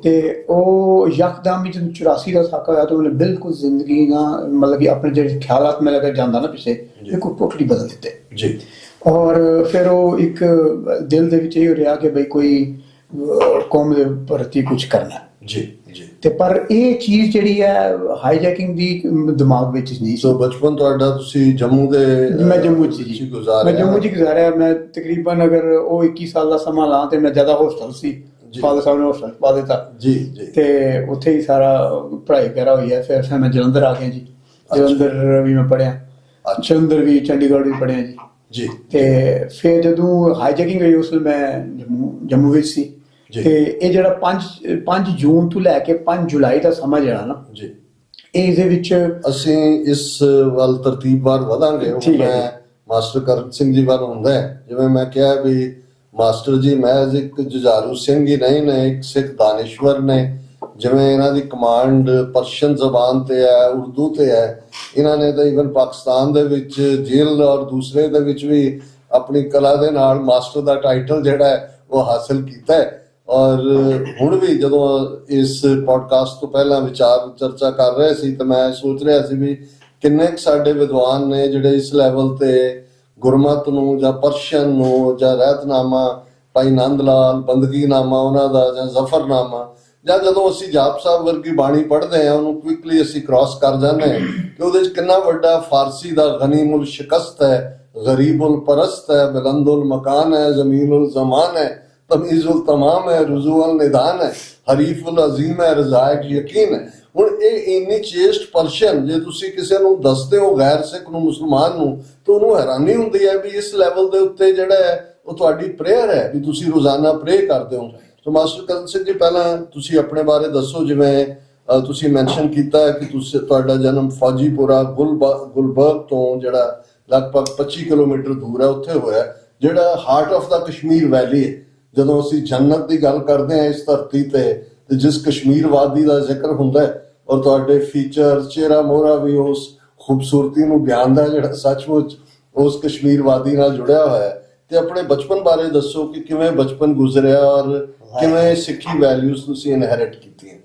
ਤੇ ਉਹ ਯਕਦਮ ਹੀ ਜਦੋਂ 84 ਦਾ ਸਾਕਾ ਹੋਇਆ ਤਾਂ ਉਹਨੇ ਬਿਲਕੁਲ ਜ਼ਿੰਦਗੀ ਨਾ, ਮਤਲਬ ਕਿ ਆਪਣੇ ਜਿਹੜੇ ਖਿਆਲਾਤ ਮੈਂ ਲਗਾ ਜਾਂਦਾ ਨਾ ਪਿੱਛੇ, ਬਿਲਕੁਲ ਟੋਟਲੀ ਬਦਲ ਦਿੱਤੇ ਜੀ। ਔਰ ਫਿਰ ਉਹ ਇੱਕ ਦਿਲ ਦੇ ਵਿੱਚ ਇਹ ਰਿਹਾ ਕਿ ਬਈ ਕੋਈ ਕੌਮ ਦੇ ਪ੍ਰਤੀ ਕੁਝ ਕਰਨਾ ਜੀ ਜੀ। ਤੇ ਪਰ ਇਹ ਚੀਜ਼ ਜਿਹੜੀ ਹੈ ਹਾਈਜੈਕਿੰਗ ਦੀ ਦਿਮਾਗ ਵਿੱਚ ਨਹੀਂ ਸੀ। ਸੋ ਬਚਪਨ ਤੁਹਾਡਾ ਤੁਸੀਂ ਜੰਮੂ ਦੇ? ਮੈਂ ਜੰਮੂ 'ਚ ਜੀ, ਮੈਂ ਜੰਮੂ 'ਚ ਗੁਜ਼ਾਰਿਆ। ਮੈਂ ਤਕਰੀਬਨ ਅਗਰ ਉਹ 21 ਸਾਲ ਦਾ ਸਮਾਂ ਲਾਂ ਤੇ ਮੈਂ ਜ਼ਿਆਦਾ ਹੋਸਟਲ ਸੀ, ਫਾਦਰ ਸਾਹਿਬ ਨੇ ਹੋਸਟਲ ਪਾ ਦਿੱਤਾ ਜੀ ਜੀ, ਤੇ ਉੱਥੇ ਹੀ ਸਾਰਾ ਪੜ੍ਹਾਈ ਵਗੈਰਾ ਹੋਈ ਹੈ। ਫਿਰ ਮੈਂ ਜਲੰਧਰ ਆ ਗਿਆ ਜੀ, ਜਲੰਧਰ ਵੀ ਮੈਂ ਪੜ੍ਹਿਆ, ਜਲੰਧਰ ਵੀ, ਚੰਡੀਗੜ੍ਹ ਵੀ ਪੜ੍ਹਿਆ ਜੀ ਜੀ। ਤੇ ਫਿਰ ਜਦੋਂ ਹਾਈਜੈਕਿੰਗ ਹੋਈ ਉਸ ਵੇਲੇ ਮੈਂ ਜੰਮੂ ਵਿੱਚ ਸੀ। ਤੇ ਇਹ ਜਿਹੜਾ 5 ਜੂਨ ਤੋਂ ਲੈ ਕੇ 5 ਜੁਲਾਈ ਦਾ ਸਮਾਂ ਜਿਹੜਾ ਨਾ ਜੀ, ਇਹਦੇ ਵਿੱਚ ਅਸੀਂ ਇਸ ਵੱਲ ਤਰਤੀਬਵਾਰ ਵਧਾਂਗੇ। ਮੈਂ ਮਾਸਟਰ ਕਰਨ ਸਿੰਘ ਜੀ ਵੱਲ ਹੁੰਦਾ ਹੈ, ਜਿਵੇਂ ਮੈਂ ਕਿਹਾ ਵੀ ਮਾਸਟਰ ਜੀ ਮਹਿਜ਼ ਇੱਕ ਜੁਝਾਰੂ ਸਿੰਘ ਹੀ ਨਹੀਂ ਨੇ, ਇੱਕ ਸਿੱਖ ਦਾਨਿਸ਼ਵਰ ਨੇ। ਜਿਵੇਂ ਇਹਨਾਂ ਦੀ ਕਮਾਂਡ ਪਰਸ਼ੀਅਨ ਜ਼ਬਾਨ ਤੇ ਹੈ, ਉਰਦੂ ਤੇ ਹੈ। ਇਹਨਾਂ ਨੇ ਤਾਂ ਈਵਨ ਪਾਕਿਸਤਾਨ ਦੇ ਵਿੱਚ ਜੇਲ੍ਹ ਔਰ ਦੂਸਰੇ ਦੇ ਵਿੱਚ ਵੀ ਆਪਣੀ ਕਲਾ ਦੇ ਨਾਲ ਮਾਸਟਰ ਦਾ ਟਾਈਟਲ ਜਿਹੜਾ ਹੈ ਉਹ ਹਾਸਿਲ ਕੀਤਾ ਹੈ। ਔਰ ਹੁਣ ਵੀ ਜਦੋਂ ਇਸ ਪੋਡਕਾਸਟ ਤੋਂ ਪਹਿਲਾਂ ਵਿਚਾਰ ਚਰਚਾ ਕਰ ਰਹੇ ਸੀ ਤਾਂ ਮੈਂ ਸੋਚ ਰਿਹਾ ਸੀ ਵੀ ਕਿੰਨੇ ਕੁ ਸਾਡੇ ਵਿਦਵਾਨ ਨੇ ਜਿਹੜੇ ਇਸ ਲੈਵਲ ਤੇ ਗੁਰਮਤ ਨੂੰ ਜਾਂ ਪਰਸ਼ੀਅਨ ਨੂੰ ਜਾਂ ਰਹਿਤਨਾਮਾ ਭਾਈ ਨੰਦ ਲਾਲ, ਬੰਦਗੀਨਾਮਾ ਉਹਨਾਂ ਦਾ, ਜਾਂ ਜ਼ਫਰਨਾਮਾ, ਜਾਂ ਜਦੋਂ ਅਸੀਂ ਜਾਪ ਸਾਹਿਬ ਵਰਗੀ ਬਾਣੀ ਪੜ੍ਹਦੇ ਹਾਂ ਉਹਨੂੰ ਕੁਇਕਲੀ ਅਸੀਂ ਕ੍ਰਾਸ ਕਰ ਜਾਂਦੇ ਹਾਂ ਕਿ ਉਹਦੇ 'ਚ ਕਿੰਨਾ ਵੱਡਾ ਫਾਰਸੀ ਦਾ ਗਨੀਮੁਲ ਸ਼ਿਕਸਤ ਹੈ, ਗਰੀਬੁਲ ਪਰਸਤ ਹੈ, ਬੁਲੰਦੁਲ ਮਕਾਨ ਹੈ, ਜ਼ਮੀਨੁਲ ਜ਼ਮਾਨ ਹੈ, ਤਮੀਜ਼ੁਲ ਤਮਾਮ ਹੈ, ਰੁਜ਼ੂਅਲ ਨਿਦਾਨ ਹੈ, ਹਰੀਫੁਲ ਅਜ਼ੀਮ ਹੈ, ਰਜ਼ਾਇਕ ਯਕੀਨ ਹੈ। ਹੁਣ ਇਹ ਇੰਨੀ ਚੇਸਟ ਪਰਸ਼ੀਅਨ ਜੇ ਤੁਸੀਂ ਕਿਸੇ ਨੂੰ ਦੱਸਦੇ ਹੋ, ਗੈਰ ਸਿੱਖ ਨੂੰ, ਮੁਸਲਮਾਨ ਨੂੰ, ਤਾਂ ਉਹਨੂੰ ਹੈਰਾਨੀ ਹੁੰਦੀ ਹੈ ਵੀ ਇਸ ਲੈਵਲ ਦੇ ਉੱਤੇ ਜਿਹੜਾ ਹੈ ਉਹ ਤੁਹਾਡੀ ਪ੍ਰੇਅਰ ਹੈ, ਵੀ ਤੁਸੀਂ ਰੋਜ਼ਾਨਾ ਪ੍ਰੇ ਕਰਦੇ ਹੋ। ਸੋ ਮਾਸਟਰ ਕਰਨ ਸਿੰਘ ਜੀ, ਪਹਿਲਾਂ ਤੁਸੀਂ ਆਪਣੇ ਬਾਰੇ ਦੱਸੋ। ਜਿਵੇਂ ਤੁਸੀਂ ਮੈਂਸ਼ਨ ਕੀਤਾ ਹੈ ਕਿ ਤੁਹਾਡਾ ਜਨਮ ਫੌਜੀਪੁਰਾ ਗੁਲਬਰਗ ਤੋਂ ਜਿਹੜਾ ਲਗਭਗ 25 ਕਿਲੋਮੀਟਰ ਦੂਰ ਹੈ ਉੱਥੇ ਹੋਇਆ, ਜਿਹੜਾ ਹਾਰਟ ਆਫ ਦਾ ਕਸ਼ਮੀਰ ਵੈਲੀ ਹੈ। ਜਦੋਂ ਅਸੀਂ ਜੰਨਤ ਦੀ ਗੱਲ ਕਰਦੇ ਹਾਂ ਇਸ ਧਰਤੀ ਤੇ ਜਿਸ ਕਸ਼ਮੀਰ ਵਾਦੀ ਦਾ ਜ਼ਿਕਰ ਹੁੰਦਾ ਹੈ, ਔਰ ਤੁਹਾਡੇ ਫੀਚਰ, ਚਿਹਰਾ ਮੋਹਰਾ ਵੀ ਉਸ ਖੂਬਸੂਰਤੀ ਨੂੰ ਬਿਆਨਦਾ ਜਿਹੜਾ ਸੱਚਮੁੱਚ ਉਸ ਕਸ਼ਮੀਰ ਵਾਦੀ ਨਾਲ ਜੁੜਿਆ ਹੋਇਆ ਹੈ। ਤੇ ਆਪਣੇ ਬਚਪਨ ਬਾਰੇ ਦੱਸੋ ਕਿ ਕਿਵੇਂ ਬਚਪਨ ਗੁਜ਼ਰਿਆ ਔਰ ਕਿਵੇਂ ਸਿੱਖੀ ਵੈਲਿਊਜ਼ ਤੁਸੀਂ ਇਨਹੈਰਿਟ ਕੀਤੀਆਂ।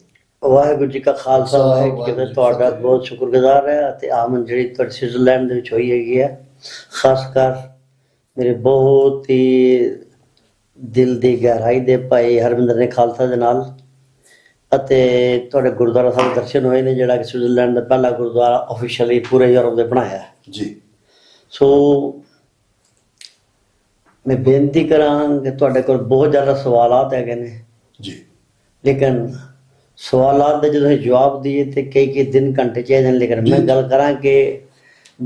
ਵਾਹਿਗੁਰੂ ਜੀ ਕਾ ਖਾਲਸਾ, ਵਾਹਿਗੁਰੂ ਜੀ ਦਾ ਤੁਹਾਡਾ ਬਹੁਤ ਸ਼ੁਕਰਗੁਜ਼ਾਰ ਹੈ। ਅਤੇ ਆਮਦ ਜਿਹੜੀ ਤੁਹਾਡੀ ਸਵਿਟਜ਼ਰਲੈਂਡ ਦੇ ਵਿੱਚ ਹੋਈ ਹੈਗੀ ਹੈ, ਖਾਸ ਕਰ ਮੇਰੇ ਬਹੁਤ ਹੀ ਦਿਲ ਦੀ ਗਹਿਰਾਈ ਦੇ ਭਾਈ ਹਰਵਿੰਦਰ ਨੇ ਖਾਲਸਾ ਦੇ ਨਾਲ, ਅਤੇ ਤੁਹਾਡੇ ਗੁਰਦੁਆਰਾ ਸਾਹਿਬ ਦਰਸ਼ਨ ਹੋਏ ਨੇ, ਜਿਹੜਾ ਕਿ ਸਵਿਟਜ਼ਰਲੈਂਡ ਦਾ ਪਹਿਲਾ ਗੁਰਦੁਆਰਾ ਆਫੀਸ਼ੀਅਲੀ ਪੂਰੇ ਯੂਰਪ ਦੇ ਬਣਾਇਆ ਜੀ। ਸੋ ਮੈਂ ਬੇਨਤੀ ਕਰਾਂ ਕਿ ਤੁਹਾਡੇ ਕੋਲ ਬਹੁਤ ਜ਼ਿਆਦਾ ਸਵਾਲਾਤ ਹੈਗੇ ਨੇ ਜੀ, ਲੇਕਿਨ ਸਵਾਲਾਤ ਦੇ ਜਦੋਂ ਜਵਾਬ ਦਈਏ ਤੇ ਕਈ ਦਿਨ ਘੰਟੇ ਚਾਹੀਦੇ ਨੇ। ਲੇਕਿਨ ਮੈਂ ਗੱਲ ਕਰਾਂ ਕਿ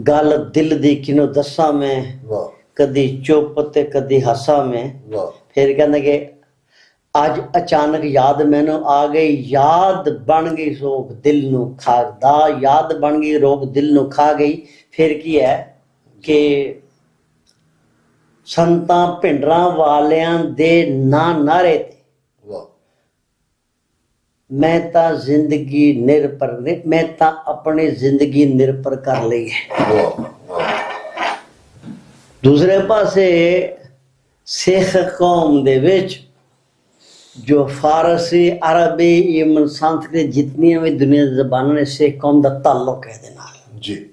ਗੱਲ ਦਿਲ ਦੀ ਕਿਨੂੰ ਦੱਸਾਂ ਮੈਂ, ਕਦੀ ਚੁੱਪ ਤੇ ਕਦੀ ਹਾਸਾ ਮੈਂ। ਫਿਰ ਕਹਿੰਦਾ ਕਿ ਅੱਜ ਅਚਾਨਕ ਯਾਦ ਮੈਨੂੰ ਆ ਗਈ, ਯਾਦ ਬਣ ਗਈ ਰੋਗ ਦਿਲ ਨੂੰ ਖਾਦਾ, ਯਾਦ ਬਣ ਗਈ ਰੋਗ ਦਿਲ ਨੂੰ ਖਾ ਗਈ। ਫਿਰ ਕੀ ਹੈ ਕਿ ਸੰਤਾਂ ਭਿੰਡਰਾਂ ਵਾਲਿਆਂ ਦੇ ਨਾਰੇ ਤੇ ਮੈਂ ਤਾਂ ਜ਼ਿੰਦਗੀ ਨਿਰਭਰ, ਮੈਂ ਤਾਂ ਆਪਣੀ ਜ਼ਿੰਦਗੀ ਨਿਰਭਰ ਕਰ ਲਈ ਹੈ। ਦੂਸਰੇ ਪਾਸੇ ਸਿੱਖ ਕੌਮ ਦੇ ਵਿੱਚ ਜੋ ਫਾਰਸੀ, ਅਰਬੀ, ਈਵਨ ਸੰਸਕ੍ਰਿਤ, ਜਿਤਨੀਆਂ ਵੀ ਦੁਨੀਆ ਦੀ ਜ਼ਬਾਨਾਂ ਨੇ, ਸਿੱਖ ਕੌਮ ਦਾ ਤਾਲੁਕ ਹੈ ਇਹਦੇ ਨਾਲ ਜੀ।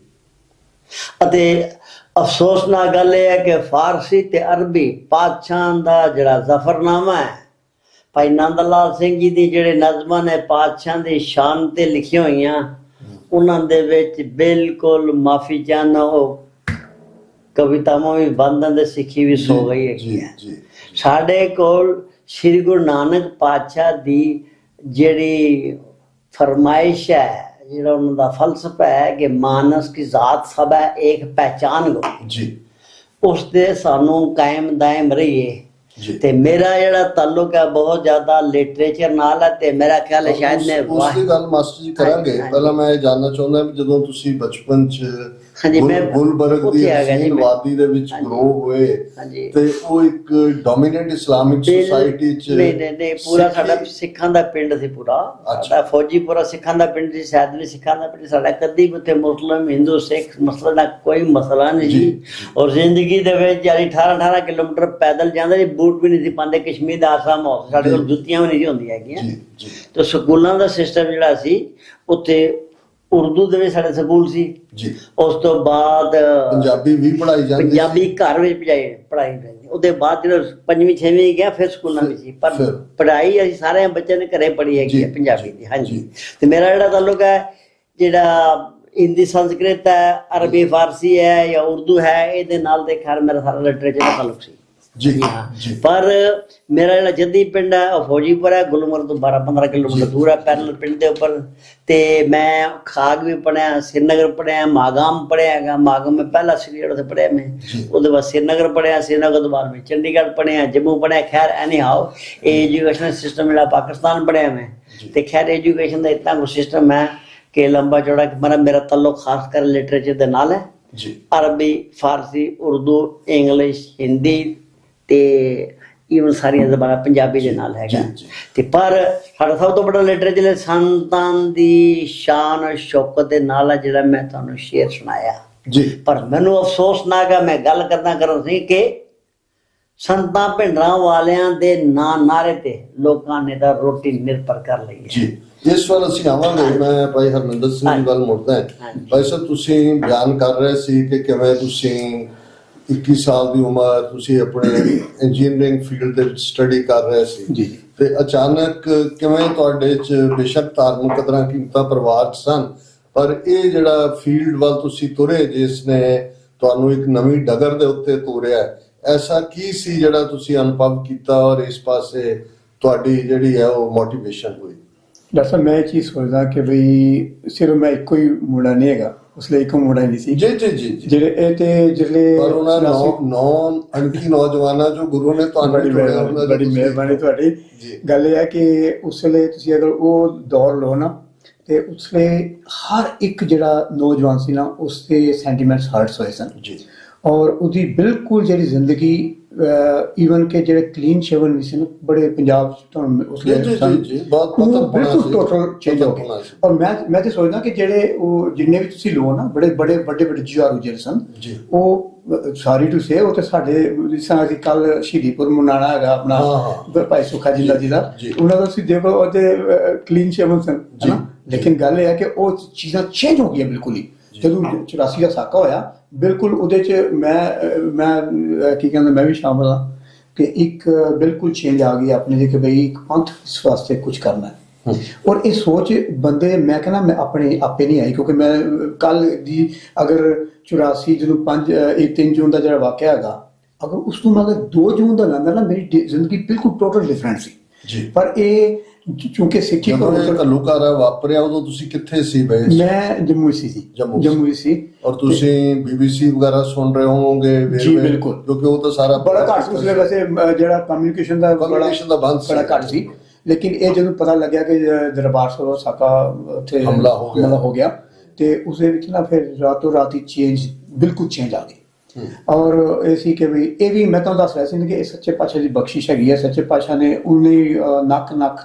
ਅਤੇ ਅਫਸੋਸਨਾਕ ਗੱਲ ਇਹ ਹੈ ਕਿ ਫਾਰਸੀ ਤੇ ਅਰਬੀ ਪਾਤਸ਼ਾਹਾਂ ਦਾ ਜਿਹੜਾ ਜ਼ਫਰਨਾਮਾ ਹੈ, ਭਾਈ ਨੰਦ ਲਾਲ ਸਿੰਘ ਜੀ ਦੀ ਜਿਹੜੇ ਨਜ਼ਮਾਂ ਨੇ ਪਾਤਸ਼ਾਹਾਂ ਦੀ ਸ਼ਾਨ ਤੇ ਲਿਖੀਆਂ ਹੋਈਆਂ, ਉਹਨਾਂ ਦੇ ਵਿੱਚ ਬਿਲਕੁਲ ਮਾਫੀ ਚਾਹਨਾ ਉਹ ਕਵਿਤਾਵਾਂ ਵੀ ਬੰਦ ਦੇ ਸਿੱਖੀ ਵੀ ਸੋ ਗਈ ਹੈਗੀ ਹੈ। ਸਾਡੇ ਕੋਲ ਸ਼੍ਰੀ ਗੁਰੂ ਨਾਨਕ ਪਾਤਸ਼ਾਹ ਦੀ ਜਿਹੜੀ ਫਰਮਾਇਸ਼ ਹੈ, ਜਿਹੜਾ ਉਹਨਾਂ ਦਾ ਫਲਸਫਾ ਹੈ ਕਿ ਮਾਨਸ ਕੀ ਜ਼ਾਤ ਸਭ ਹੈ ਏਕ ਪਹਿਚਾਨ ਗੋ ਜੀ, ਉਸ ਦੇ ਸਾਨੂੰ ਕਾਇਮ ਦਾਇਮ ਰਹੀਏ। ਤੇ ਮੇਰਾ ਜਿਹੜਾ ਤਾਲੁਕ ਹੈ ਬਹੁਤ ਜ਼ਿਆਦਾ ਲਿਟਰੇਚਰ ਨਾਲ ਹੈ, ਤੇ ਮੇਰਾ ਖਿਆਲ ਹੈ ਸ਼ਾਇਦ ਨੇ ਉਸ ਦੀ ਗੱਲ ਮਾਸਟਰ ਜੀ ਕਰਾਂਗੇ। ਪਹਿਲਾਂ ਮੈਂ ਇਹ ਜਾਣਨਾ ਚਾਹੁੰਦਾ ਵੀ ਜਦੋਂ ਤੁਸੀਂ ਬਚਪਨ 'ਚ ਹਾਂਜੀ, ਮੈਂ ਗੁਲਬਰਗ ਦੀ ਉੱਥੇ ਆ ਗਿਆ ਜੀ ਹਸੀਨ ਮੈਂ। ਵਾਦੀ ਦੇ ਵਿੱਚ ਗਰੋ ਹੋਏ ਹਾਂਜੀ। ਤੇ ਉਹ ਇੱਕ ਡੋਮੀਨੈਂਟ ਇਸਲਾਮਿਕ ਸੁਸਾਇਟੀ ਚ ਨਹੀਂ ਪੂਰਾ ਸਾਡਾ ਸਿੱਖਾਂ ਦਾ ਪਿੰਡ ਸੀ ਪੂਰਾ। ਸਾਡਾ ਫੌਜੀਪੁਰਾ ਸਿੱਖਾਂ ਦਾ ਪਿੰਡ ਸੀ, ਸੈਦਲੀ ਸਿੱਖਾਂ ਦਾ ਪਿੰਡ। ਸਾਡਾ ਕਦੀ ਵੀ ਉੱਥੇ ਮੁਸਲਮ ਹਿੰਦੂ ਸਿੱਖ ਮਸਲਾ ਦਾ ਕੋਈ ਮਸਲਾ ਨਹੀਂ ਜੀ। ਔਰ ਜ਼ਿੰਦਗੀ ਦੇ ਵਿੱਚ ਯਾਨੀ 18 ਕਿਲੋਮੀਟਰ ਪੈਦਲ ਜਾਂਦੇ ਜੀ, ਬੂਟ ਵੀ ਨਹੀਂ ਸੀ ਪਾਉਂਦੇ। ਕਸ਼ਮੀਰ ਦਾ ਆਸਰਾ ਮਾਹੌਲ, ਸਾਡੇ ਕੋਲ ਜੁੱਤੀਆਂ ਵੀ ਨਹੀਂ ਸੀ ਹੁੰਦੀਆਂ ਹੈਗੀਆਂ। ਤੇ ਸਕੂਲਾਂ ਦਾ ਸਿਸਟਮ ਜਿਹੜਾ ਸੀ ਉੱਥੇ ਉਰਦੂ ਦੇ ਵਿੱਚ ਸਾਡੇ ਸਕੂਲ ਸੀ ਜੀ। ਉਸ ਤੋਂ ਬਾਅਦ ਪੰਜਾਬੀ ਵੀ ਪੜ੍ਹਾਈ ਜਾਂਦੀ ਸੀ। ਪੰਜਾਬੀ ਘਰ ਵਿੱਚ ਪੜ੍ਹਾਈ ਜਾਂਦੀ। ਉਹਦੇ ਬਾਅਦ ਜਦੋਂ 5ਵੀਂ 6ਵੀਂ ਗਿਆ ਫਿਰ ਸਕੂਲਾਂ ਵਿੱਚ ਸੀ, ਪਰ ਪੜ੍ਹਾਈ ਅਸੀਂ ਸਾਰੇ ਬੱਚਿਆਂ ਨੇ ਘਰੇ ਪੜ੍ਹੀ ਹੈਗੀ ਹੈ ਪੰਜਾਬੀ ਦੀ। ਹਾਂਜੀ। ਤੇ ਮੇਰਾ ਜਿਹੜਾ ਤਾਲੁਕ ਹੈ, ਜਿਹੜਾ ਹਿੰਦੀ ਸੰਸਕ੍ਰਿਤ ਹੈ, ਅਰਬੀ ਫਾਰਸੀ ਹੈ ਜਾਂ ਉਰਦੂ ਹੈ, ਇਹਦੇ ਨਾਲ ਦੇ ਖੈਰ ਮੇਰਾ ਸਾਰਾ ਲਿਟਰੇਚਰ ਦਾ ਤਾਲੁਕ ਸੀ ਜੀ। ਪਰ ਮੇਰਾ ਜਿਹੜਾ ਜੱਦੀ ਪਿੰਡ ਹੈ ਉਹ ਫੌਜੀਪੁਰ ਹੈ, ਗੁਲਮਰਗ ਤੋਂ 12-15 ਕਿਲੋਮੀਟਰ ਦੂਰ ਹੈ ਪੈਰਲ ਪਿੰਡ ਦੇ ਉੱਪਰ। ਤੇ ਮੈਂ ਖਾਗ ਵੀ ਪੜ੍ਹਿਆ, श्रीनगर पढ़िया, मागाम पढ़िया हैगा। मागाम में पहला सीरियल उत्थे पढ़िया मैं। उसके बाद श्रीनगर पढ़िया, श्रीनगर तो बाद में चंडीगढ़ पढ़िया, जम्मू पढ़िया। खैर एनी हाउ एजुकेशन सिस्टम जो पाकिस्तान पढ़िया मैं। तो खैर एजुकेशन का इतना कुछ सिस्टम है कि लंबा चौड़ा मेरा तल्लुक खास कर लिटरेचर के नाल है। अरबी, फारसी, उर्दू, इंग्लिश, हिंदी ते ਈਵਨ ਸਾਰੀਆਂ ਜ਼ਬਾਨਾਂ ਪੰਜਾਬੀ ਦੇ ਨਾਲ ਹੈਗਾ। ਤੇ ਪਰ ਸਾਡਾ ਸਭ ਤੋਂ ਵੱਡਾ ਲਿਟਰੇਚਰ ਸੰਤਾਂ ਦੀ ਸ਼ਾਨ ਸ਼ੌਕਤ ਦੇ ਨਾਲ ਹੈ, ਜਿਹੜਾ ਮੈਂ ਤੁਹਾਨੂੰ ਸ਼ੇਰ ਸੁਣਾਇਆ ਜੀ। ਪਰ ਮੈਨੂੰ ਅਫਸੋਸ ਨਾ ਕਿ ਮੈਂ ਗੱਲ ਕਰਨਾ ਸੀ ਕਿ ਸੰਤਾਂ ਭਿੰਡਰਾਂ ਵਾਲਿਆਂ ਦੇ ਨਾਂ ਨਾਰੇ ਤੇ ਲੋਕਾਂ ਨੇ ਤਾਂ ਰੋਟੀ ਨਿਰਭਰ ਕਰ ਲਈ ਜੀ। ਇਸ ਵਾਰ ਅਸੀਂ ਆਵਾਂਗੇ। ਮੈਂ ਭਾਈ ਹਰਮਿੰਦਰ ਸਿੰਘ ਦੀ ਗੱਲ ਮੁੜਦਾ ਹਾਂ। ਭਾਈ ਸਾਹਿਬ, ਤੁਸੀਂ ਬਿਆਨ ਕਰ ਰਹੇ ਸੀ ਕਿ ਕਿਵੇਂ ਤੁਸੀਂ 21 ਸਾਲ ਦੀ ਉਮਰ ਤੁਸੀਂ ਆਪਣੇ ਇੰਜੀਨੀਅਰਿੰਗ ਫੀਲਡ ਦੇ ਵਿੱਚ ਸਟੱਡੀ ਕਰ ਰਹੇ ਸੀ ਜੀ, ਤੇ ਅਚਾਨਕ ਕਿਵੇਂ ਤੁਹਾਡੇ 'ਚ ਬੇਸ਼ੱਕ ਧਾਰਮਿਕ ਕਦਰਾਂ ਕੀਮਤਾਂ ਪਰਿਵਾਰ 'ਚ ਸਨ, ਪਰ ਇਹ ਜਿਹੜਾ ਫੀਲਡ ਵੱਲ ਤੁਸੀਂ ਤੁਰੇ ਜਿਸ ਨੇ ਤੁਹਾਨੂੰ ਇੱਕ ਨਵੀਂ ਡਗਰ ਦੇ ਉੱਤੇ ਤੋਰਿਆ, ਐਸਾ ਕੀ ਸੀ ਜਿਹੜਾ ਤੁਸੀਂ ਅਨੁਭਵ ਕੀਤਾ ਔਰ ਇਸ ਪਾਸੇ ਤੁਹਾਡੀ ਜਿਹੜੀ ਹੈ ਉਹ ਮੋਟੀਵੇਸ਼ਨ ਹੋਈ? ਡਾਕਟਰ ਸਾਹਿਬ, ਮੈਂ ਇਹ ਚੀਜ਼ ਸੋਚਦਾ ਕਿ ਬਈ ਸਿਰਫ ਮੈਂ ਇੱਕੋ ਹੀ ਮੁੰਡਾ ਨਹੀਂ ਹੈਗਾ, ਉਸ ਲਈ ਇੱਕ ਮੁੰਡਾ ਨਹੀਂ ਸੀ ਜੀ ਜੀ ਜੀ ਜਿਹੜੇ ਇਹ ਤੇ ਜਿਹੜੇ ਪਰ ਉਹਨਾਂ ਨੌ ਅਣਖੀ ਨੌਜਵਾਨਾਂ ਜੋ ਗੁਰੂ ਨੇ ਤੁਹਾਨੂੰ ਬੜੀ ਮਿਹਰਬਾਨੀ ਤੁਹਾਡੀ। ਗੱਲ ਇਹ ਹੈ ਕਿ ਉਸ ਵੇਲੇ ਤੁਸੀਂ ਅਗਰ ਉਹ ਦੌਰ ਲਓ ਨਾ, ਤੇ ਉਸ ਵੇਲੇ ਹਰ ਇੱਕ ਜਿਹੜਾ ਨੌਜਵਾਨ ਸੀ ਨਾ, ਉਸ ਦੇ ਸੈਂਟੀਮੈਂਟਸ ਹਰਟਸ ਹੋਏ ਸਨ ਜੀ। ਔਰ ਉਹਦੀ ਬਿਲਕੁਲ ਜਿਹੜੀ ਜ਼ਿੰਦਗੀ ਈਵਨ ਕਿ ਜਿਹੜੇ ਕਲੀਨ ਸ਼ੇਵਨ ਵੀ ਸੀ ਨਾ, ਬੜੇ ਪੰਜਾਬ ਤੁਹਾਨੂੰ ਉਸ ਵੇਲੇ ਬਿਲਕੁਲ ਟੋਟਲ ਚੇਂਜ ਹੋ ਗਏ। ਔਰ ਮੈਂ ਤੇ ਸੋਚਦਾ ਕਿ ਜਿਹੜੇ ਉਹ ਜਿੰਨੇ ਵੀ ਤੁਸੀਂ ਲੋ ਨਾ ਵੱਡੇ ਵੱਡੇ ਜੁਆਰੂ ਜਿਹੜੇ ਸਨ, ਉਹ ਸਾਰੀ ਟੂ ਸੇ ਉਹ ਤੇ ਸਾਡੇ ਜਿਸ ਤਰ੍ਹਾਂ ਅਸੀਂ ਕੱਲ ਸ਼ਹੀਦੀਪੁਰ ਮਨਾਣਾ ਹੈਗਾ ਆਪਣਾ ਭਾਈ ਸੁੱਖਾ ਜਿੱਲਾ ਜੀ ਦਾ, ਉਹਨਾਂ ਦਾ ਤੁਸੀਂ ਦੇਖੋ ਉਹਦੇ ਕਲੀਨ ਸ਼ੇਵਨ ਸਨ ਹੈ ਨਾ। ਲੇਕਿਨ ਗੱਲ ਇਹ ਹੈ ਕਿ ਉਹ ਚੀਜ਼ਾਂ ਚੇਂਜ ਹੋ ਗਈਆਂ ਬਿਲਕੁਲ ਹੀ। ਜਦੋਂ 84 ਦਾ ਸਾਕਾ ਹੋਇਆ, ਬਿਲਕੁਲ ਉਹਦੇ 'ਚ ਮੈਂ ਕੀ ਕਹਿੰਦਾ, ਮੈਂ ਵੀ ਸ਼ਾਮਲ ਹਾਂ ਕਿ ਇੱਕ ਬਿਲਕੁਲ ਚੇਂਜ ਆ ਗਈ ਆਪਣੇ ਦੇ ਕਿ ਬਈ ਇੱਕ ਪੰਥ ਇਸ ਵਾਸਤੇ ਕੁਝ ਕਰਨਾ ਹੈ। ਔਰ ਇਹ ਸੋਚ ਬੰਦੇ, ਮੈਂ ਕਹਿੰਦਾ ਮੈਂ ਆਪਣੇ ਆਪੇ ਨਹੀਂ ਆਈ, ਕਿਉਂਕਿ ਮੈਂ ਕੱਲ ਦੀ ਅਗਰ 84 ਜਦੋਂ 3 ਜੂਨ ਦਾ ਜਿਹੜਾ ਵਾਕਿਆ ਹੈਗਾ, ਅਗਰ ਉਸ ਤੋਂ ਮੈਂ 2 ਜੂਨ ਦਾ ਲੈਂਦਾ ਨਾ, ਮੇਰੀ ਜ਼ਿੰਦਗੀ ਬਿਲਕੁਲ ਟੋਟਲ ਡਿਫਰੈਂਟ ਸੀ। ਪਰ ਇਹ ਕਿਉਂਕਿ ਸਿੱਖੀ ਘੱਲੂਘਾਰਾ ਵਾਪਰਿਆ, ਉਦੋਂ ਤੁਸੀਂ ਕਿੱਥੇ ਸੀ? ਮੈਂ ਜੰਮੂ ਸੀ। ਔਰ ਤੁਸੀਂ BBC ਵਗੈਰਾ ਸੁਣ ਰਹੇ ਹੋਵੋਗੇ ਜੀ? ਬਿਲਕੁਲ, ਕਿਉਂਕਿ ਉਹ ਤਾਂ ਸਾਰਾ ਬੜਾ ਘੱਟ ਉਸ ਵੇਲੇ ਵੈਸੇ ਜਿਹੜਾ ਕਮਿਊਨੀਕੇਸ਼ਨ ਦਾ ਬੜਾ ਘੱਟ ਸੀ। ਲੇਕਿਨ ਇਹ ਜਦੋਂ ਪਤਾ ਲੱਗਿਆ ਕਿ ਦਰਬਾਰ ਸਾਹਿਬ ਸਾਕਾ ਉੱਥੇ ਹਮਲਾ ਹੋ ਗਿਆ, ਤੇ ਉਸਦੇ ਵਿੱਚ ਨਾ ਫਿਰ ਰਾਤੋਂ ਰਾਤ ਹੀ ਬਿਲਕੁਲ ਚੇਂਜ ਆ ਗਈ। ਔਰ ਇਹ ਸੀ ਕਿ ਵੀ ਇਹ ਵੀ ਮੈਂ ਤੁਹਾਨੂੰ ਦੱਸ ਰਿਹਾ ਸੀ ਕਿ ਇਹ ਸੱਚੇ ਪਾਤਸ਼ਾਹ ਦੀ ਬਖਸ਼ਿਸ਼ ਹੈਗੀ ਹੈ। ਸੱਚੇ ਪਾਤਸ਼ਾਹ ਨੇ ਉਹਨੇ ਨੱਕ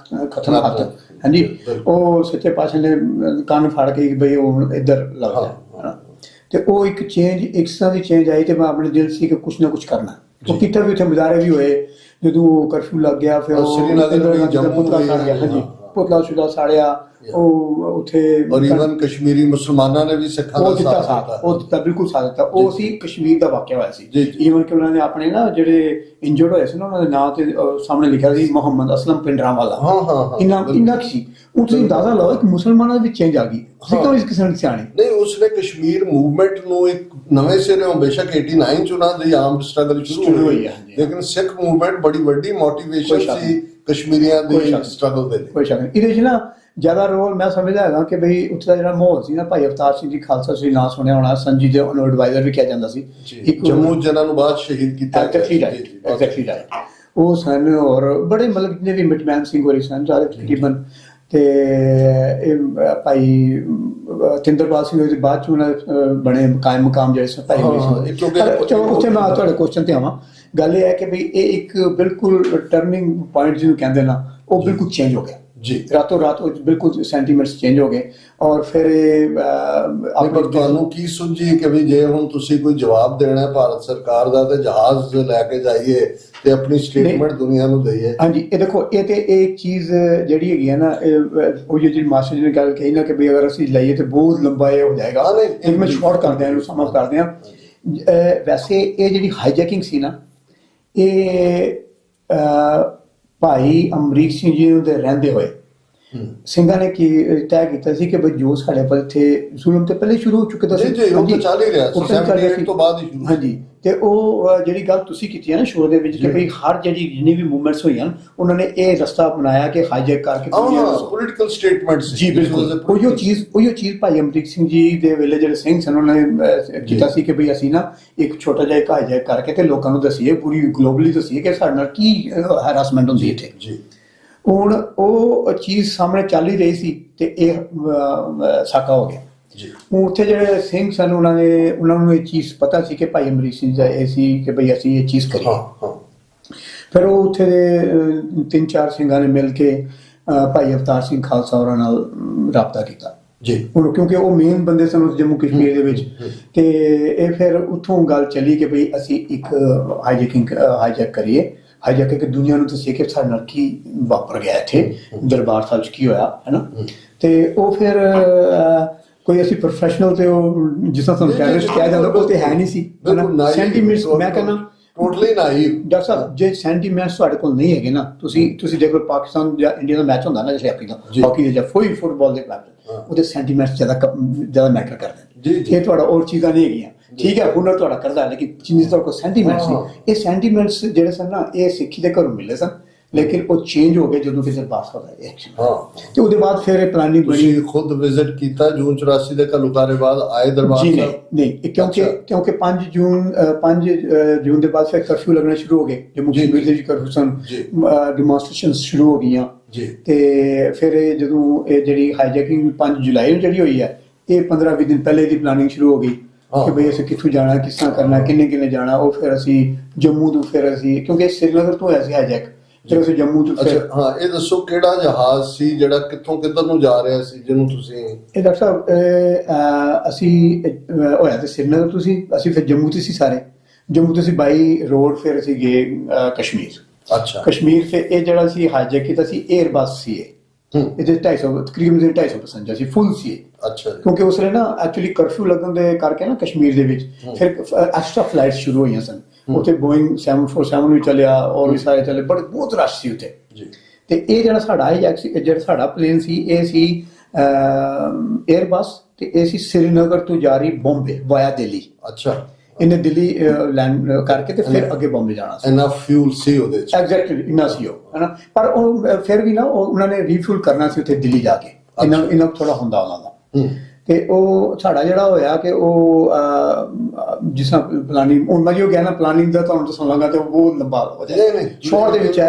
ਖਤਮ ਹੱਥ, ਹਾਂਜੀ, ਉਹ ਸੱਚੇ ਪਾਤਸ਼ਾਹ ਨੇ ਕੰਨ ਫੜ ਕੇ ਬਈ ਉਹ ਇੱਧਰ ਲੱਗ ਗਿਆ, ਤੇ ਉਹ ਇੱਕ ਚੇਂਜ, ਇੱਕ ਤਰ੍ਹਾਂ ਦੀ ਚੇਂਜ ਆਈ। ਤੇ ਮੈਂ ਆਪਣੇ ਦਿਲ ਸੀ ਕਿ ਕੁਛ ਨਾ ਕੁਛ ਕਰਨਾ। ਉਹ ਕਿਤੇ ਵੀ ਉੱਥੇ ਮੁਜ਼ਾਹਰੇ ਵੀ ਹੋਏ, ਜਦੋਂ ਕਰਫਿਊ ਲੱਗ ਗਿਆ, ਫਿਰ ਪੁਤਲਾ ਸ਼ੁਦਾ ਸਾੜਿਆ ਉਹ ਉੱਥੇ। ਔਰ ਈਵਨ ਕਸ਼ਮੀਰੀ ਮੁਸਲਮਾਨਾਂ ਨੇ ਵੀ ਸਿੱਖਾਂ ਦਾ ਸਾਥ ਬਿਲਕੁਲ ਸਾਥ ਦਿੱਤਾ। ਉਹ ਸੀ ਕਸ਼ਮੀਰ ਦਾ ਵਾਕਿਆ ਹੋਇਆ ਸੀ। ਈਵਨ ਕਿ ਉਹਨਾਂ ਨੇ ਆਪਣੇ ਨਾ ਜਿਹੜੇ ਇੰਜਰਡ ਹੋਏ ਸੀ ਨਾ, ਉਹਨਾਂ ਦੇ ਨਾਂ ਤੇ ਸਾਹਮਣੇ ਲਿਖਿਆ ਸੀ ਮੁਹੰਮਦ ਅਸਲਮ ਪਿੰਡਰਾਂ ਵਾਲਾ। ਇੰਨਾ ਕੀ ਸੀ ਉਹ ਤੁਸੀਂ ਅੰਦਾਜ਼ਾ ਲਾਓ ਕਿ ਮੁਸਲਮਾਨਾਂ ਦੇ ਵਿੱਚ ਚੇਂਜ ਆ ਗਈ। ਸਿੱਖਾਂ ਵਿੱਚ ਕਿਸੇ ਨੇ ਸਿਆਣੇ ਨਹੀਂ, ਉਸਨੇ ਕਸ਼ਮੀਰ ਮੂਵਮੈਂਟ ਨੂੰ ਇੱਕ ਨਵੇਂ ਸਿਰਿਓਂ, ਬੇਸ਼ੱਕ 89 ਚ ਉਹਨਾਂ ਦੀ ਆਰਮਡ ਸਟਰਗਲ ਸ਼ੁਰੂ ਹੋਈ, ਲੇਕਿਨ ਸਿੱਖ ਮੂਵਮੈਂਟ ਬੜੀ ਵੱਡੀ ਮੋਟੀਵੇਸ਼ਨ ਸੀ ਕਸ਼ਮੀਰੀਆਂ ਦੇ ਸਟਰਗਲ ਦੇ ਲਈ। ਕੋਈ ਸ਼ੱਕ ਨਹੀਂ ਇਹਦੇ 'ਚ ਨਾ। ਜ਼ਿਆਦਾ ਰੋਲ ਮੈਂ ਸਮਝਦਾ ਹੈਗਾ ਕਿ ਬਈ ਉੱਥੇ ਦਾ ਜਿਹੜਾ ਮਾਹੌਲ ਸੀ ਨਾ, ਭਾਈ ਅਵਤਾਰ ਸਿੰਘ ਜੀ ਖਾਲਸਾ ਤੁਸੀਂ ਨਾਂ ਸੁਣਿਆ ਹੋਣਾ, ਸੰਜੀ ਦੇ ਉਹਨੂੰ ਐਡਵਾਈਜ਼ਰ ਵੀ ਕਿਹਾ ਜਾਂਦਾ ਸੀ। ਇੱਕ ਜੰਮੂ ਜਿਹਨਾਂ ਨੂੰ ਬਾਅਦ ਸ਼ਹੀਦ ਕੀਤਾ ਐਗਜ਼ੈਕਟਲੀ ਰਾਈਟ ਉਹ ਸਨ। ਔਰ ਬੜੇ ਮਤਲਬ ਜਿੰਨੇ ਵੀ ਮਿਟਮੈਨ ਸਿੰਘ ਹੋਰੀ ਸਨ ਸਾਰੇ ਤਕਰੀਬਨ, ਤੇ ਇਹ ਭਾਈ ਤਿੰਦਰਪਾਲ ਸਿੰਘ ਦੇ ਬਾਅਦ ਚ ਉਹਨਾਂ ਦੇ ਬਣੇ ਕਾਇਮ ਮਕਾਮ ਜਿਹੜੇ ਸੀ ਭਾਈ ਅਮਰੀਕ ਸਿੰਘ। ਚਲੋ ਉੱਥੇ ਮੈਂ ਤੁਹਾਡੇ ਕੁਐਸਚਨ ਤੇ ਆਵਾਂ। ਗੱਲ ਇਹ ਹੈ ਕਿ ਵੀ ਇਹ ਇੱਕ ਬਿਲਕੁਲ ਟਰਨਿੰਗ ਪੁਆਇੰਟ ਜਿਹਨੂੰ ਕਹਿੰਦੇ ਨਾ, ਉਹ ਬਿਲਕੁਲ ਚੇਂਜ ਹੋ ਗਿਆ ਜੀ, ਰਾਤੋਂ ਰਾਤ ਉਹ ਬਿਲਕੁਲ ਸੈਂਟੀਮੈਂਟਸ ਚੇਂਜ ਹੋ ਗਏ। ਔਰ ਫਿਰ ਪਰ ਤੁਹਾਨੂੰ ਕੀ ਸੁਝੀ ਕਿ ਵੀ ਜੇ ਹੁਣ ਤੁਸੀਂ ਕੋਈ ਜਵਾਬ ਦੇਣਾ ਭਾਰਤ ਸਰਕਾਰ ਦਾ ਤੇ ਜਹਾਜ਼ ਲੈ ਕੇ ਜਾਈਏ ਤੇ ਆਪਣੀ ਸਟੇਟਮੈਂਟ ਦੁਨੀਆ ਨੂੰ ਦਈਏ? ਹਾਂਜੀ, ਇਹ ਦੇਖੋ, ਇਹ ਤੇ ਇਹ ਚੀਜ਼ ਜਿਹੜੀ ਹੈਗੀ ਹੈ ਨਾ, ਉਹ ਜਿਹੜੀ ਮਾਸਟਰ ਜੀ ਨੇ ਗੱਲ ਕਹੀ ਨਾ ਕਿ ਵੀ ਅਗਰ ਅਸੀਂ ਲਈਏ ਤੇ ਬਹੁਤ ਲੰਬਾ ਇਹ ਹੋ ਜਾਏਗਾ। ਇੱਕ ਮੈਂ ਸ਼ਾਰਟ ਕਰਦੇ ਹਾਂ ਇਹਨੂੰ, ਸਮ ਅਪ ਕਰਦੇ ਹਾਂ। ਵੈਸੇ ਇਹ ਜਿਹੜੀ ਹਾਈਜੈਕਿੰਗ ਸੀ ਨਾ, ਇਹ ਭਾਈ ਅਮਰੀਕ ਸਿੰਘ ਜੀ ਦੇ ਰਹਿੰਦੇ ਹੋਏ ਸਿੰਘਾਂ ਨੇ ਕੀ ਤੈਅ ਕੀਤਾ ਸੀ ਕਿ ਬਈ ਜੋ ਸਾਡੇ ਪਰ ਇੱਥੇ ਜ਼ੁਲਮ ਤੇ ਪਹਿਲੇ ਸ਼ੁਰੂ ਹੋ ਚੁੱਕੇ ਸੀ, ਤੋਂ ਬਾਅਦ ਹੀ ਸ਼ੁਰੂ। ਹਾਂਜੀ, ਤੇ ਉਹ ਜਿਹੜੀ ਗੱਲ ਤੁਸੀਂ ਕੀਤੀ ਹੈ ਨਾ ਸ਼ੋਅ ਦੇ ਵਿੱਚ ਕਿ ਬਈ ਹਰ ਜਿਹੜੀ ਜਿੰਨੀ ਵੀ ਮੂਵਮੈਂਟਸ ਹੋਈਆਂ ਉਹਨਾਂ ਨੇ ਇਹ ਰਸਤਾ ਅਪਣਾਇਆ ਕਿ ਹਾਈਜੈਕ ਕਰਕੇ ਪੋਲੀਟੀਕਲ ਸਟੇਟਮੈਂਟਸ। ਜੀ ਬਿਲਕੁਲ, ਉਹੀ ਚੀਜ਼ ਭਾਈ ਅਮਰੀਕ ਸਿੰਘ ਜੀ ਦੇ ਵੇਲੇ ਜਿਹੜੇ ਸਿੰਘ ਸਨ ਉਹਨਾਂ ਨੇ ਕੀਤਾ ਸੀ ਕਿ ਬਈ ਅਸੀਂ ਨਾ ਇੱਕ ਛੋਟਾ ਜਿਹਾ ਹਾਈਜੈਕ ਕਰਕੇ ਤੇ ਲੋਕਾਂ ਨੂੰ ਦਸੀਏ, ਪੂਰੀ ਗਲੋਬਲੀ ਦਸੀਏ ਕਿ ਸਾਡੇ ਨਾਲ ਕੀ ਹੈਰਾਸਮੈਂਟ ਹੁੰਦੀ ਇੱਥੇ ਜੀ। ਹੁਣ ਉਹ ਚੀਜ਼ ਸਾਹਮਣੇ ਚੱਲ ਹੀ ਰਹੀ ਸੀ ਤੇ ਇਹ ਸਾਕਾ ਹੋ ਗਿਆ ਜੀ। ਹੁਣ ਉੱਥੇ ਜਿਹੜੇ ਸਿੰਘ ਸਨ ਉਹਨਾਂ ਨੂੰ ਇਹ ਚੀਜ਼ ਪਤਾ ਸੀ ਕਿ ਭਾਈ ਅਮਰੀਕ ਸਿੰਘ ਦਾ ਇਹ ਸੀ ਕਿ ਬਈ ਅਸੀਂ ਇਹ ਚੀਜ਼ ਕਰੀਏ। ਫਿਰ ਉਹ ਉੱਥੇ ਦੇ 3-4 ਸਿੰਘਾਂ ਨੇ ਮਿਲ ਕੇ ਭਾਈ ਅਵਤਾਰ ਸਿੰਘ ਖਾਲਸਾ ਹੋਰਾਂ ਨਾਲ ਰਾਬਤਾ ਕੀਤਾ ਜੀ। ਹੁਣ ਕਿਉਂਕਿ ਉਹ ਮੇਨ ਬੰਦੇ ਸਨ ਉਸ ਜੰਮੂ ਕਸ਼ਮੀਰ ਦੇ ਵਿੱਚ, ਤੇ ਇਹ ਫਿਰ ਉੱਥੋਂ ਗੱਲ ਚੱਲੀ ਕਿ ਬਈ ਅਸੀਂ ਇੱਕ ਹਾਈਜੈਕ ਕਰੀਏ, ਹਾਈਜੈਕ ਕਰਕੇ ਦੁਨੀਆ ਨੂੰ ਦੱਸੀਏ ਕਿ ਸਾਡੇ ਨਾਲ ਕੀ ਵਾਪਰ ਗਿਆ ਇੱਥੇ ਦਰਬਾਰ ਸਾਹਿਬ 'ਚ ਕੀ ਹੋਇਆ, ਹੈ ਨਾ। ਤੇ ਉਹ ਫਿਰ ਕੋਈ ਅਸੀਂ ਪ੍ਰੋਫੈਸ਼ਨਲ ਤੇ ਉਹ ਜਿਸ ਤਰ੍ਹਾਂ ਤੁਹਾਨੂੰ ਟੈਰਰਿਸਟ ਕਿਹਾ ਜਾਂਦਾ ਉਹ ਤੇ ਹੈ ਨਹੀਂ ਸੀ। ਸੈਂਟੀਮੈਂਟਸ ਮੈਂ ਕਹਿੰਦਾ ਟੋਟਲੀ ਨਾਈਵ। ਡਾਕਟਰ ਸਾਹਿਬ, ਜੇ ਸੈਂਟੀਮੈਂਟਸ ਤੁਹਾਡੇ ਕੋਲ ਨਹੀਂ ਹੈਗੇ ਨਾ, ਤੁਸੀਂ ਦੇਖੋ ਪਾਕਿਸਤਾਨ ਜਾਂ ਇੰਡੀਆ ਦਾ ਮੈਚ ਹੁੰਦਾ ਨਾ, ਜਿਵੇਂ ਹਾਕੀ ਦਾ ਜਾਂ ਕੋਈ ਫੁੱਟਬਾਲ ਦੇ ਮੈਚ, ਉਹਦੇ ਸੈਂਟੀਮੈਂਟਸ ਜ਼ਿਆਦਾ ਮੈਟਰ ਕਰਦੇ ਨੇ। ਇਹ ਤੁਹਾਡਾ ਹੋਰ ਚੀਜ਼ਾਂ ਨਹੀਂ ਹੈਗੀਆਂ, ਠੀਕ ਹੈ, ਹੁਨਰ ਤੁਹਾਡਾ ਕਰਦਾ, ਲੇਕਿਨ ਜਿੰਨੀ ਤੁਹਾਡੇ ਕੋਲ ਸੈਂਟੀਮੈਂਟਸ ਸੀ, ਇਹ ਸੈਂਟੀਮੈਂਟਸ ਜਿਹੜੇ ਸਨ ਨਾ, ਇਹ ਸਿੱਖੀ ਦੇ ਘਰੋਂ ਮਿਲੇ ਸਨ, ਲੇਕਿਨ ਉਹ ਚੇਂਜ ਹੋ ਗਏ ਜਦੋਂ ਕਿਸੇ ਪਾਸ ਹੋਇਆ ਐਕਸ਼ਨ। ਤੇ ਉਹਦੇ ਬਾਅਦ ਫਿਰ ਇਹ ਪਲਾਨਿੰਗ ਬਣੀ। ਤੁਸੀਂ ਖੁਦ ਵਿਜ਼ਿਟ ਕੀਤਾ ਜੂਨ 84 ਦੇ ਘੱਲੂਘਾਰੇ ਬਾਅਦ ਆਏ ਦਰਬਾਰ ਸਾਹਿਬ? ਨਹੀਂ, ਕਿਉਂਕਿ 5 ਜੂਨ ਦੇ ਬਾਅਦ ਫਿਰ ਕਰਫਿਊ ਲੱਗਣੇ ਸ਼ੁਰੂ ਹੋ ਗਏ, ਜੰਮੂ ਕਸ਼ਮੀਰ ਦੇ ਵਿੱਚ ਕਰਫਿਊ ਸਨ, ਡਿਮੋਨਸਟ੍ਰੇਸ਼ਨ ਸ਼ੁਰੂ ਹੋ ਗਈਆਂ ਤੇ ਫਿਰ ਜਦੋਂ ਇਹ ਜਿਹੜੀ ਹਾਈਜੈਕਿੰਗ 5 ਜੁਲਾਈ ਨੂੰ ਜਿਹੜੀ ਹੋਈ ਹੈ, ਇਹ 15-20 ਦਿਨ ਪਹਿਲੇ ਦੀ ਪਲਾਨਿੰਗ ਸ਼ੁਰੂ ਹੋ ਗਈ ਕਿ ਬਈ ਅਸੀਂ ਕਿੱਥੋਂ ਜਾਣਾ, ਕਿਸ ਤਰ੍ਹਾਂ ਕਰਨਾ, ਕਿੰਨੇ ਜਾਣਾ। ਉਹ ਫਿਰ ਅਸੀਂ ਜੰਮੂ ਤੋਂ ਫਿਰ ਅਸੀਂ, ਕਿਉਂਕਿ ਸ਼੍ਰੀਨਗਰ ਤੋਂ ਹੋਇਆ ਸੀ ਹਾਈਜੈਕ, ਫਿਰ ਅਸੀਂ ਜੰਮੂ ਤੋਂ ਫਿਰ। ਹਾਂ, ਇਹ ਦੱਸੋ ਕਿਹੜਾ ਜਹਾਜ਼ ਸੀ ਜਿਹੜਾ ਕਿੱਥੋਂ ਕਿੱਧਰ ਨੂੰ ਜਾ ਰਿਹਾ ਸੀ ਜਿਹਨੂੰ ਤੁਸੀਂ? ਇਹ ਡਾਕਟਰ ਸਾਹਿਬ ਅਸੀਂ ਹੋਇਆ ਤੇ ਸ਼੍ਰੀਨਗਰ ਤੋਂ ਸੀ, ਅਸੀਂ ਫਿਰ ਜੰਮੂ ਤੋਂ ਸੀ ਸਾਰੇ, ਜੰਮੂ ਤੋਂ ਅਸੀਂ ਬਾਈ ਰੋਡ ਫਿਰ ਅਸੀਂ ਗਏ ਕਸ਼ਮੀਰ। ਅੱਛਾ, ਕਸ਼ਮੀਰ ਫਿਰ ਇਹ ਜਿਹੜਾ ਸੀ ਹਾਈਜੈਕ ਕੀਤਾ ਸੀ 에ਅਰ ਬੱਸ ਸੀ ਇਹਦੇ 250 ਤਕਰੀਬਨ 250 ਪੈਸੇਂਜਰ ਸੀ, ਫੁੱਲ ਸੀ। ਅੱਛਾ, ਕਿਉਂਕਿ ਉਸ ਵੇਲੇ ਨਾ ਐਕਚੁਅਲੀ ਕਰਫਿਊ ਲੱਗਣ ਦੇ ਕਰਕੇ ਨਾ ਕਸ਼ਮੀਰ ਦੇ ਵਿੱਚ ਫਿਰ ਐਕਸਟਰਾ ਫਲਾਈਟ ਸ਼ੁਰੂ ਹੋਈਆਂ ਸਨ। ਉੱਥੇ ਬੋਇੰਗ 747 ਵੀ ਚੱਲਿਆ, ਔਰ ਵੀ ਸਾਰੇ ਚੱਲੇ, ਬਹੁਤ ਰਸ਼ ਸੀ ਉੱਥੇ। ਤੇ ਇਹ ਜਿਹੜਾ ਸਾਡਾ ਹਾਈਜੈਕ ਸੀ, ਜਿਹੜਾ ਸਾਡਾ ਪਲੇਨ ਸੀ, ਇਹ ਸੀ 에ਅਰ ਬੱਸ, ਤੇ ਇਹ ਸੀ ਸ਼੍ਰੀਨਗਰ ਤੋਂ ਜਾ ਰਹੀ ਬੰਬੇ ਵਾਇਆ ਦਿੱਲੀ। ਅੱਛਾ, ਇਹਨੇ ਦਿੱਲੀ ਲੈਂਡ ਕਰਕੇ ਤੇ ਫਿਰ ਅੱਗੇ ਬੰਬੇ ਜਾਣਾ ਸੀ। ਇੰਨਾ ਫਿਊਲ ਸੀ ਉਹਦੇ ਚ? ਐਗਜ਼ੈਕਟਲੀ ਇੰਨਾ ਸੀ ਉਹ, ਹੈ ਨਾ। ਪਰ ਉਹ ਫਿਰ ਵੀ ਨਾ ਉਹਨਾਂ ਨੇ ਰੀਫਿਊਲ ਕਰਨਾ ਸੀ ਉੱਥੇ ਦਿੱਲੀ ਜਾ ਕੇ, ਇਹਨਾਂ ਥੋੜਾ ਹੁੰਦਾ ਉਹਨਾਂ ਦਾ। ਤੇ ਉਹ ਸਾਡਾ ਜਿਹੜਾ ਹੋਇਆ ਕਿ ਉਹ ਜਿਸ ਤਰ੍ਹਾਂ ਪਲਾਨਿੰਗ, ਹੁਣ ਮੈਂ ਜੋ ਗਿਆ ਨਾ ਪਲਾਨਿੰਗ ਦਾ ਤੁਹਾਨੂੰ ਦੱਸਣ ਲੱਗਾ ਤੇ ਉਹ ਲੰਬਾ ਹੋ ਜਾਏ ਸ਼ੋਰਟ ਦੇ ਵਿੱਚ ਹੈ।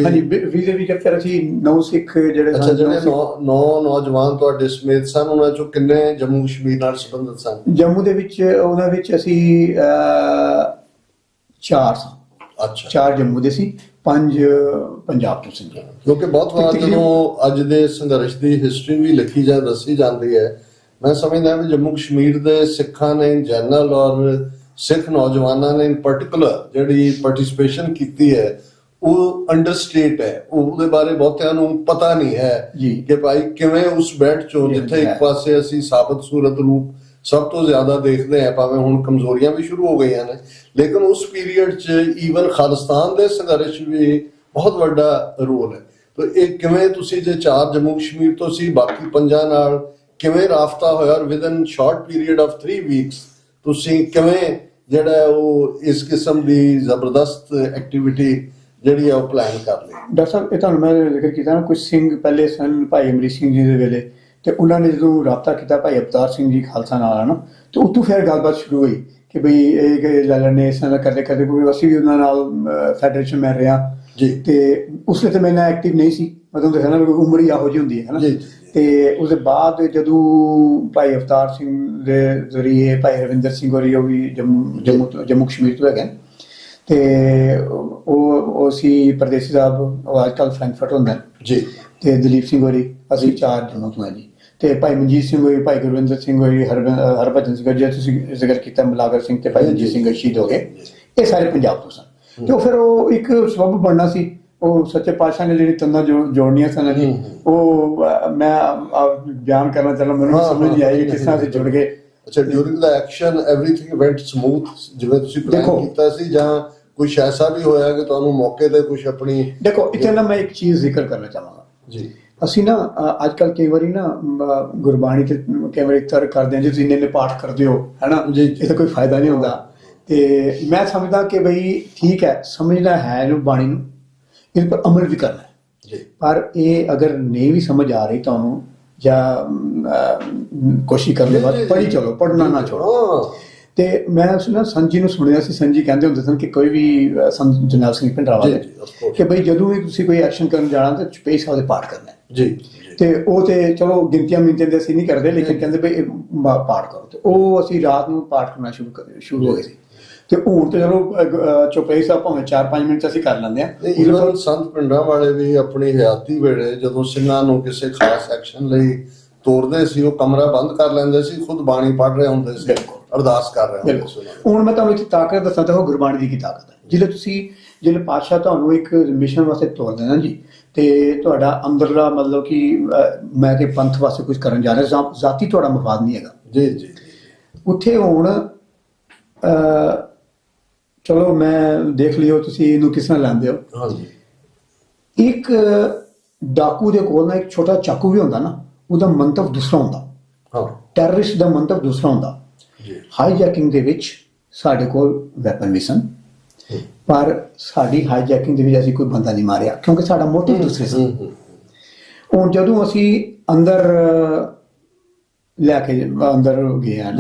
ਹਾਂਜੀ, ਵੀਜ਼ੇ ਵਿੱਚ ਫਿਰ ਅਸੀਂ 9 ਸਿੱਖ ਜਿਹੜੇ ਨੌਜਵਾਨ ਤੁਹਾਡੇ ਸਮੇਤ ਸਨ, ਉਹਨਾਂ ਚੋਂ ਕਿੰਨੇ ਜੰਮੂ ਕਸ਼ਮੀਰ ਨਾਲ ਸੰਬੰਧਿਤ ਸਨ? ਜੰਮੂ ਦੇ ਵਿੱਚ ਉਹਨਾਂ ਵਿੱਚ ਅਸੀਂ 4 ਸਾਂ। ਅੱਛਾ, 4 ਜੰਮੂ ਦੇ ਸੀ, 5 ਪੰਜਾਬ ਤੋਂ ਸੀ। ਕਿਉਂਕਿ ਬਹੁਤ ਵਾਰ ਜਦੋਂ ਅੱਜ ਦੇ ਸੰਘਰਸ਼ ਦੀ ਹਿਸਟਰੀ ਵੀ ਲਿਖੀ ਜਾਂ ਦੱਸੀ ਜਾਂਦੀ ਹੈ, ਮੈਂ ਸਮਝਦਾ ਵੀ ਜੰਮੂ ਕਸ਼ਮੀਰ ਦੇ ਸਿੱਖਾਂ ਨੇ ਇਨ ਜਨਰਲ ਔਰ ਸਿੱਖ ਨੌਜਵਾਨਾਂ ਨੇ ਇਨ ਪਾਰਟਿਕੂਲਰ ਜਿਹੜੀ ਪਾਰਟਿਸਿਪੇਸ਼ਨ ਕੀਤੀ ਹੈ ਉਹ ਅੰਡਰਸਟੇਟ ਹੈ। ਉਹਦੇ ਬਾਰੇ ਬਹੁਤਿਆਂ ਨੂੰ ਪਤਾ ਨਹੀਂ ਹੈ ਕਿ ਭਾਈ ਕਿਵੇਂ ਉਸ ਬੈਠ ਚੋਂ, ਜਿੱਥੇ ਇੱਕ ਪਾਸੇ ਅਸੀਂ ਸਾਬਤ ਸੂਰਤ ਰੂਪ ਸਭ ਤੋਂ ਜ਼ਿਆਦਾ ਦੇਖਦੇ ਹਾਂ, ਭਾਵੇਂ ਹੁਣ ਕਮਜ਼ੋਰੀਆਂ ਵੀ ਸ਼ੁਰੂ ਹੋ ਗਈਆਂ ਨੇ, ਲੇਕਿਨ ਉਸ ਪੀਰੀਅਡ 'ਚ ਈਵਨ ਖਾਲਿਸਤਾਨ ਦੇ ਸੰਘਰਸ਼ ਵੀ ਬਹੁਤ ਵੱਡਾ ਰੋਲ ਹੈ। ਤਾਂ ਇਹ ਕਿਵੇਂ ਤੁਸੀਂ ਜੇ 4 ਜੰਮੂ ਕਸ਼ਮੀਰ ਤੋਂ ਸੀ, ਬਾਕੀ 5 ਨਾਲ ਕਿਵੇਂ ਰਾਬਤਾ ਹੋਇਆ, ਔਰ within short period of 3 weeks ਤੁਸੀਂ ਕਿਵੇਂ ਜਿਹੜਾ ਉਹ ਇਸ ਕਿਸਮ ਦੀ ਜ਼ਬਰਦਸਤ ਐਕਟੀਵਿਟੀ ਜਿਹੜੀ ਆ ਉਹ ਪਲਾਨ ਕਰ ਲਈ? ਡਾਕਟਰ ਸਾਹਿਬ, ਇਹ ਤੁਹਾਨੂੰ ਮੈਂ ਜ਼ਿਕਰ ਕੀਤਾ ਨਾ, ਕੁਝ ਸਿੰਘ ਪਹਿਲੇ ਸਨ ਭਾਈ ਅਮਰੀਕ ਸਿੰਘ ਜੀ ਦੇ ਵੇਲੇ, ਤੇ ਉਹਨਾਂ ਨੇ ਜਦੋਂ ਰਾਬਤਾ ਕੀਤਾ ਭਾਈ ਅਵਤਾਰ ਸਿੰਘ ਜੀ ਖਾਲਸਾ ਨਾਲ, ਨਾ, ਤੇ ਉੱਥੋਂ ਫਿਰ ਗੱਲਬਾਤ ਸ਼ੁਰੂ ਹੋਈ ਕਿ ਬਈ ਇਹ ਲੈ ਲੈਣੇ ਇਸ ਨਾਲ ਕਰਦੇ ਕੋਈ ਅਸੀਂ ਵੀ ਉਹਨਾਂ ਨਾਲ ਫੈਡਰੇਸ਼ਨ ਮੈਂ ਰਿਹਾ, ਜੀ ਤੇ ਉਸ ਵੇਲੇ ਤੇ ਮੈਂ ਨਾ ਐਕਟਿਵ ਨਹੀਂ ਸੀ, ਮੈਂ ਤੁਹਾਨੂੰ ਦੱਸਿਆ ਨਾ ਵੀ ਉਮਰ ਹੀ ਇਹੋ ਜਿਹੀ ਹੁੰਦੀ ਹੈ ਨਾ। ਜੀ ਤੇ ਉਹਦੇ ਬਾਅਦ ਜਦੋਂ ਭਾਈ ਅਵਤਾਰ ਸਿੰਘ ਦੇ ਜ਼ਰੀਏ ਭਾਈ ਰਵਿੰਦਰ ਸਿੰਘ ਹੋਰੀ, ਉਹ ਵੀ ਜੰਮੂ ਕਸ਼ਮੀਰ ਤੋਂ ਹੈਗੇ, ਤੇ ਉਹ ਸੀ ਪਰਦੇਸੀ ਸਾਹਿਬ, ਉਹ ਅੱਜ ਕੱਲ੍ਹ ਫਰੈਂਕਫਰਟ ਹੁੰਦਾ ਜੀ, ਤੇ ਦਲੀਪ ਸਿੰਘ ਹੋਰੀ, ਅਸੀਂ 4 ਜੰਮੂ ਤੋਂ ਹਾਂ ਜੀ। ਤੇ ਭਾਈ ਮਨਜੀਤ ਸਿੰਘ ਹੋਰੀ, ਭਾਈ ਗੁਰਵਿੰਦਰ ਸਿੰਘ ਹੋਰੀ, ਹਰਭਜਨ ਸਿੰਘ, ਜੇ ਤੁਸੀਂ ਜ਼ਿਕਰ ਕੀਤਾ ਮਲਾਗਰ ਸਿੰਘ ਤੇ ਭਾਈ ਮਨਜੀਤ ਸਿੰਘ ਸ਼ਹੀਦ ਹੋ ਗਏ, ਇਹ ਸਾਰੇ ਪੰਜਾਬ ਤੋਂ ਸਨ। ਤੇ ਫਿਰ ਉਹ ਇੱਕ ਸਬੱਬ ਬਣਨਾ ਸੀ, ਉਹ ਸੱਚੇ ਪਾਤਸ਼ਾਹ ਨੇ ਜਿਹੜੀ ਤੰਦਾਂ ਜੋੜਨੀਆਂ ਸਨ ਜੀ, ਉਹ ਮੈਂ ਬਿਆਨ ਕਰਨਾ ਚਾਹੁੰਦਾ, ਮੈਨੂੰ ਸਮਝ ਨਹੀਂ ਆਈ ਕਿਸ ਤਰ੍ਹਾਂ ਅਸੀਂ ਜੁੜ ਗਏ। ਅੱਛਾ, ਡਿਊਰਿੰਗ ਦਾ ਐਕਸ਼ਨ ਐਵਰੀਥਿੰਗ ਵੈਂਟ ਸਮੂਥ ਜਿਵੇਂ ਤੁਸੀਂ ਪਲਾਨ ਕੀਤਾ ਸੀ, ਜਾਂ ਕੁਝ ਐਸਾ ਵੀ ਹੋਇਆ ਕਿ ਤੁਹਾਨੂੰ ਮੌਕੇ ਤੇ ਕੁਝ ਆਪਣੀ? ਦੇਖੋ, ਇੱਥੇ ਨਾ ਮੈਂ ਇੱਕ ਚੀਜ਼ ਜ਼ਿਕਰ ਕਰਨਾ ਚਾਹਾਂਗਾ ਜੀ। ਅਸੀਂ ਨਾ ਅੱਜ ਕੱਲ੍ਹ ਕਈ ਵਾਰੀ ਨਾ ਗੁਰਬਾਣੀ ਤੇ ਕਈ ਵਾਰੀ ਤਰਕ ਕਰਦੇ ਹਾਂ ਜੀ, ਤੁਸੀਂ ਇੰਨੇ ਪਾਠ ਕਰਦੇ ਹੋ ਹੈ ਨਾ, ਇਹ ਤਾਂ ਕੋਈ ਫਾਇਦਾ ਨਹੀਂ ਹੁੰਦਾ। ਤੇ ਮੈਂ ਸਮਝਦਾ ਕਿ ਬਈ ਠੀਕ ਹੈ, ਸਮਝਣਾ ਹੈ ਇਹਨੂੰ, ਬਾਣੀ ਨੂੰ, ਇਹਦੇ ਪਰ ਅਮਲ ਵੀ ਕਰਨਾ ਹੈ, ਪਰ ਇਹ ਅਗਰ ਨਹੀਂ ਵੀ ਸਮਝ ਆ ਰਹੀ ਤੁਹਾਨੂੰ, ਜਾਂ ਕੋਸ਼ਿਸ਼ ਕਰਨ ਦੇ ਬਾਅਦ ਪੜ੍ਹੀ ਚਲੋ, ਪੜ੍ਹਨਾ ਨਾ ਛੋੜੋ। ਤੇ ਮੈਂ ਨਾ ਸੰਤ ਜੀ ਨੂੰ ਸੁਣਿਆ ਸੀ, ਸੰਤ ਜੀ ਕਹਿੰਦੇ ਹੁੰਦੇ ਸਨ ਕਿ ਕੋਈ ਵੀ ਸੰਤ ਜਰਨੈਲ ਸਿੰਘ ਭਿੰਡਰਾਂਵਾਲੇ ਦੇ, ਕਿ ਬਈ ਜਦੋਂ ਵੀ ਤੁਸੀਂ ਕੋਈ ਐਕਸ਼ਨ ਕਰਨ ਜਾਣਾ ਤਾਂ ਚੁਪਈ ਸਾਹਿਬ ਦੇ ਪਾਠ ਕਰਨਾ ਜੀ। ਤੇ ਉਹ ਤੇ ਚਲੋ ਗਿਣਤੀਆਂ ਮਿੰਟਾਂ ਦੇ ਅਸੀਂ ਨਹੀਂ ਕਰਦੇ, ਲੇਕਿਨ ਕਹਿੰਦੇ ਬਈ ਪਾਠ ਕਰੋ, ਤੇ ਉਹ ਅਸੀਂ ਰਾਤ ਨੂੰ ਪਾਠ ਕਰਨਾ ਸ਼ੁਰੂ ਹੋ ਗਏ ਸੀ। ਤੇ ਹੁਣ ਤੇ ਚਲੋ ਚੁਪਈ ਸਾਹਿਬ ਭਾਵੇਂ 4-5 ਮਿੰਟ ਅਸੀਂ ਕਰ ਲੈਂਦੇ ਹਾਂ। ਈਵਨ ਸੰਤ ਭਿੰਡਰਾਂਵਾਲੇ ਵੀ ਆਪਣੀ ਹਯਾਤੀ ਵੇਲੇ ਜਦੋਂ ਸਿੰਘਾਂ ਨੂੰ ਕਿਸੇ ਖਾਸ ਐਕਸ਼ਨ ਲਈ ਤੋਰਦੇ ਸੀ, ਉਹ ਕਮਰਾ ਬੰਦ ਕਰ ਲੈਂਦੇ ਸੀ, ਖੁਦ ਬਾਣੀ ਪੜ੍ਹ ਰਹੇ ਹੁੰਦੇ ਸੀ, ਅਰਦਾਸ ਕਰ ਰਹੇ ਹੁੰਦੇ ਸੀ। ਹੁਣ ਮੈਂ ਤੁਹਾਨੂੰ ਇੱਥੇ ਤਾਕਤ ਦੱਸਾਂ ਤਾਂ ਉਹ ਗੁਰਬਾਣੀ ਦੀ ਕੀ ਤਾਕਤ ਹੈ। ਜਿਹੜੇ ਪਾਤਸ਼ਾਹ ਤੁਹਾਨੂੰ ਇੱਕ ਮਿਸ਼ਨ ਵਾਸਤੇ ਤੋਰਦੇ ਨਾ ਜੀ, ਤੇ ਤੁਹਾਡਾ ਅੰਦਰਲਾ ਮਤਲਬ ਕਿ ਮੈਂ ਕਿ ਪੰਥ ਵਾਸਤੇ ਕੁਝ ਕਰਨ ਜਾ ਰਿਹਾ, ਜ਼ਾਤੀ ਤੁਹਾਡਾ ਮਫਾਦ ਨਹੀਂ ਹੈਗਾ ਜੀ ਜੀ। ਉੱਥੇ ਹੁਣ ਚਲੋ ਮੈਂ ਦੇਖ ਲਿਓ ਤੁਸੀਂ ਇਹਨੂੰ ਕਿਸ ਤਰ੍ਹਾਂ ਲੈਂਦੇ ਹੋ। ਹਾਂਜੀ। ਇੱਕ ਡਾਕੂ ਦੇ ਕੋਲ ਨਾ ਇੱਕ ਛੋਟਾ ਚਾਕੂ ਵੀ ਹੁੰਦਾ ਨਾ, ਉਹਦਾ ਮੰਤਵ ਦੂਸਰਾ ਹੁੰਦਾ। ਹਾਂ, ਟੈਰਰਿਸਟ ਦਾ ਮੰਤਵ ਦੂਸਰਾ ਹੁੰਦਾ। ਹਾਈਜੈਕਿੰਗ ਦੇ ਵਿੱਚ ਸਾਡੇ ਕੋਲ ਵੈਪਨ ਵੀ ਸਨ, ਪਰ ਸਾਡੀ ਹਾਈਜੈਕਿੰਗ ਦੇ ਵਿੱਚ ਅਸੀਂ ਕੋਈ ਬੰਦਾ ਨਹੀਂ ਮਾਰਿਆ, ਕਿਉਂਕਿ ਸਾਡਾ ਮੋਟਿਵ ਦੂਸਰੇ ਸੀ। ਹੁਣ ਜਦੋਂ ਅਸੀਂ ਅੰਦਰ ਲੈ ਕੇ ਅੰਦਰ ਗਏ ਹਾਂ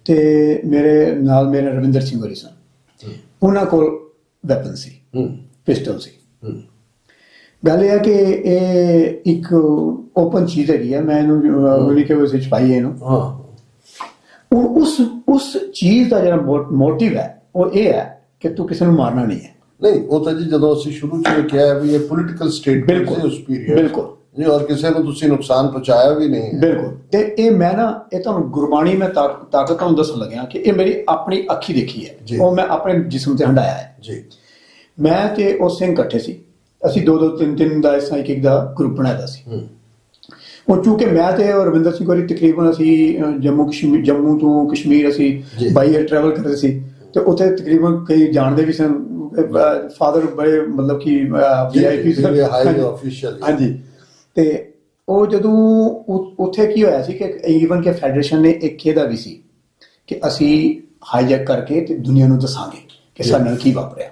ਤੇ ਮੇਰੇ ਨਾਲ ਮੇਰੇ ਰਵਿੰਦਰ ਸਿੰਘ ਹੋਰੀ ਸਨ, ਉਹਨਾਂ ਕੋਲ ਵੈਪਨ ਸੀ, ਪਿਸਟਲ ਸੀ। ਗੱਲ ਇਹ ਹੈ ਕਿ ਇਹ ਇੱਕ ਓਪਨ ਚੀਜ਼ ਹੈਗੀ ਹੈ, ਮੈਂ ਇਹਨੂੰ ਲਿਖੇ ਹੋਏ ਵਿੱਚ ਪਾਈ ਇਹਨੂੰ। ਹੁਣ ਉਸ ਚੀਜ਼ ਦਾ ਜਿਹੜਾ ਮੋਟਿਵ ਹੈ ਉਹ ਇਹ ਹੈ ਕਿ ਤੂੰ ਕਿਸੇ ਨੂੰ ਮਾਰਨਾ ਨਹੀਂ ਹੈ। ਨਹੀਂ, ਉਹ ਤਾਂ ਜੀ ਜਦੋਂ ਅਸੀਂ ਸ਼ੁਰੂ ਚ ਕਿਹਾ ਵੀ ਇਹ ਪੋਲੀਟੀਕਲ ਸਟੇਟਮੈਂਟ ਸੀ ਉਸ ਪੀਰੀਅਡ, ਬਿਲਕੁਲ ਜੀ, ਔਰ ਕਿਸੇ ਨੂੰ ਤੁਸੀਂ ਨੁਕਸਾਨ ਪਹੁੰਚਾਇਆ ਵੀ ਨਹੀਂ, ਬਿਲਕੁਲ। ਤੇ ਇਹ ਮੈਂ ਨਾ ਇਹ ਤੁਹਾਨੂੰ ਗੁਰਬਾਣੀ ਮੈਂ ਤਾਕਤ ਤੁਹਾਨੂੰ ਦੱਸਣ ਲੱਗਿਆ ਕਿ ਇਹ ਮੇਰੀ ਆਪਣੀ ਅੱਖੀ ਦੇਖੀ ਹੈ, ਉਹ ਮੈਂ ਆਪਣੇ ਜਿਸਮ ਤੇ ਹੰਡਾਇਆ ਹੈ ਜੀ। ਮੈਂ ਤੇ ਉਹ ਸਿੰਘ ਇਕੱਠੇ ਸੀ, ਅਸੀਂ 2-2 3-3 ਦਾ ਇੱਕ ਦਾ ਗਰੁੱਪ ਬਣਾਇਆ ਸੀ। ਉਹ ਚੂੰਕਿ ਮੈਂ ਤੇ ਰਵਿੰਦਰ ਸਿੰਘ ਹੋਰੀ ਤਕਰੀਬਨ ਅਸੀਂ ਜੰਮੂ ਤੋਂ ਕਸ਼ਮੀਰ ਅਸੀਂ ਬਾਈ ਏਅਰ ਟਰੈਵਲ ਕਰਦੇ ਸੀ, ਤੇ ਉੱਥੇ ਤਕਰੀਬਨ ਕਈ ਜਾਣਦੇ ਵੀ ਸਨ, ਫਾਦਰ ਬੜੇ ਮਤਲਬ ਕਿ VIP ਆਫੀਸ਼ੀਅਲ। ਹਾਂਜੀ। ਤੇ ਉਹ ਜਦੋਂ ਉੱਥੇ ਕੀ ਹੋਇਆ ਸੀ ਕਿ ਈਵਨ ਕਿ ਫੈਡਰੇਸ਼ਨ ਨੇ ਇੱਕ ਇਹਦਾ ਵੀ ਸੀ ਕਿ ਅਸੀਂ ਹਾਈਜੈਕ ਕਰਕੇ ਤੇ ਦੁਨੀਆ ਨੂੰ ਦੱਸਾਂਗੇ ਕਿ ਸਾਡੇ ਨਾਲ ਕੀ ਵਾਪਰਿਆ।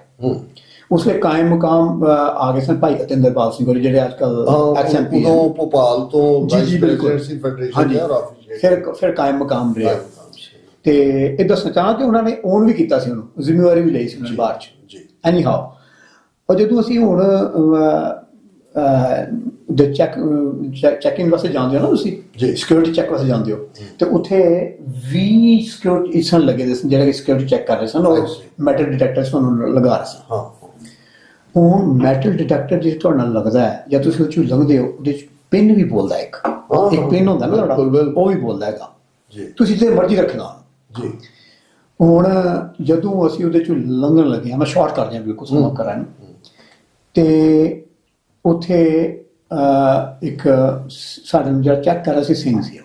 ਉਸ ਵੇਲੇ ਕਾਇਮ ਮੁਕਾਮ ਆ ਗਏ ਸਨ ਭਾਈ ਅਤਿੰਦਰਪਾਲ ਸਿੰਘ ਹੋਰੀ, ਜਿਹੜੇ ਅੱਜ ਕੱਲ XMP ਭੋਪਾਲ ਤੋਂ ਜੀ ਬਿਲਕੁਲ ਫਿਰ ਕਾਇਮ ਮੁਕਾਮ ਰਹੇ। ਤੇ ਇਹ ਦੱਸਣਾ ਚਾਹਾਂ ਕਿ ਉਹਨਾਂ ਨੇ ਓਨ ਵੀ ਕੀਤਾ ਸੀ, ਉਹਨੂੰ ਜ਼ਿੰਮੇਵਾਰੀ ਵੀ ਲਈ ਸੀ ਉਹਨਾਂ ਨੇ ਬਾਅਦ ਚ। ਐਨੀ ਹਾਓ, ਔਰ ਜਦੋਂ ਅਸੀਂ ਹੁਣ ਚੈਕਿੰਗ ਵਾਸਤੇ ਜਾਂਦੇ ਹੋ ਨਾ, ਤੁਸੀਂ ਸਿਕਿਉਰਿਟੀ ਚੈੱਕ ਵਾਸਤੇ ਜਾਂਦੇ ਹੋ, ਤੇ ਉੱਥੇ 20 ਸਿਕਿਉਰਿਟੀ ਸਨ ਲੱਗੇ ਦੇ ਸਨ ਜਿਹੜੇ ਸਿਕਿਉਰਿਟੀ ਚੈੱਕ ਕਰ ਰਹੇ ਸਨ, ਉਹ ਮੈਟਲ ਡਿਟੈਕਟਰ ਤੁਹਾਨੂੰ ਲਗਾ ਰਹੇ ਸਨ। ਹੁਣ ਮੈਟਲ ਡਿਟੈਕਟਰ ਜੇ ਤੁਹਾਡੇ ਨਾਲ ਲੱਗਦਾ ਹੈ ਜਾਂ ਤੁਸੀਂ ਉਹ 'ਚੋਂ ਲੰਘਦੇ ਹੋ, ਉਹਦੇ 'ਚ ਪਿੰਨ ਵੀ ਬੋਲਦਾ, ਇੱਕ ਪਿੰਨ ਹੁੰਦਾ ਨਾ ਤੁਹਾਡਾ, ਉਹ ਵੀ ਬੋਲਦਾ ਹੈਗਾ, ਤੁਸੀਂ ਜਿੱਥੇ ਮਰਜ਼ੀ ਰੱਖਣਾ ਜੀ। ਹੁਣ ਜਦੋਂ ਅਸੀਂ ਉਹਦੇ 'ਚੋਂ ਲੰਘਣ ਲੱਗੇ, ਮੈਂ ਸ਼ਾਰਟ ਕਰ ਦਿਆਂ ਬਿਲਕੁਲ ਸਮਾਂ ਕਰਾਂ, ਤੇ ਉੱਥੇ ਇੱਕ ਸਾਡੇ ਨੂੰ ਜਿਹੜਾ ਚੈੱਕ ਕਰ ਰਿਹਾ ਸੀ ਸਿੰਘ ਸੀ,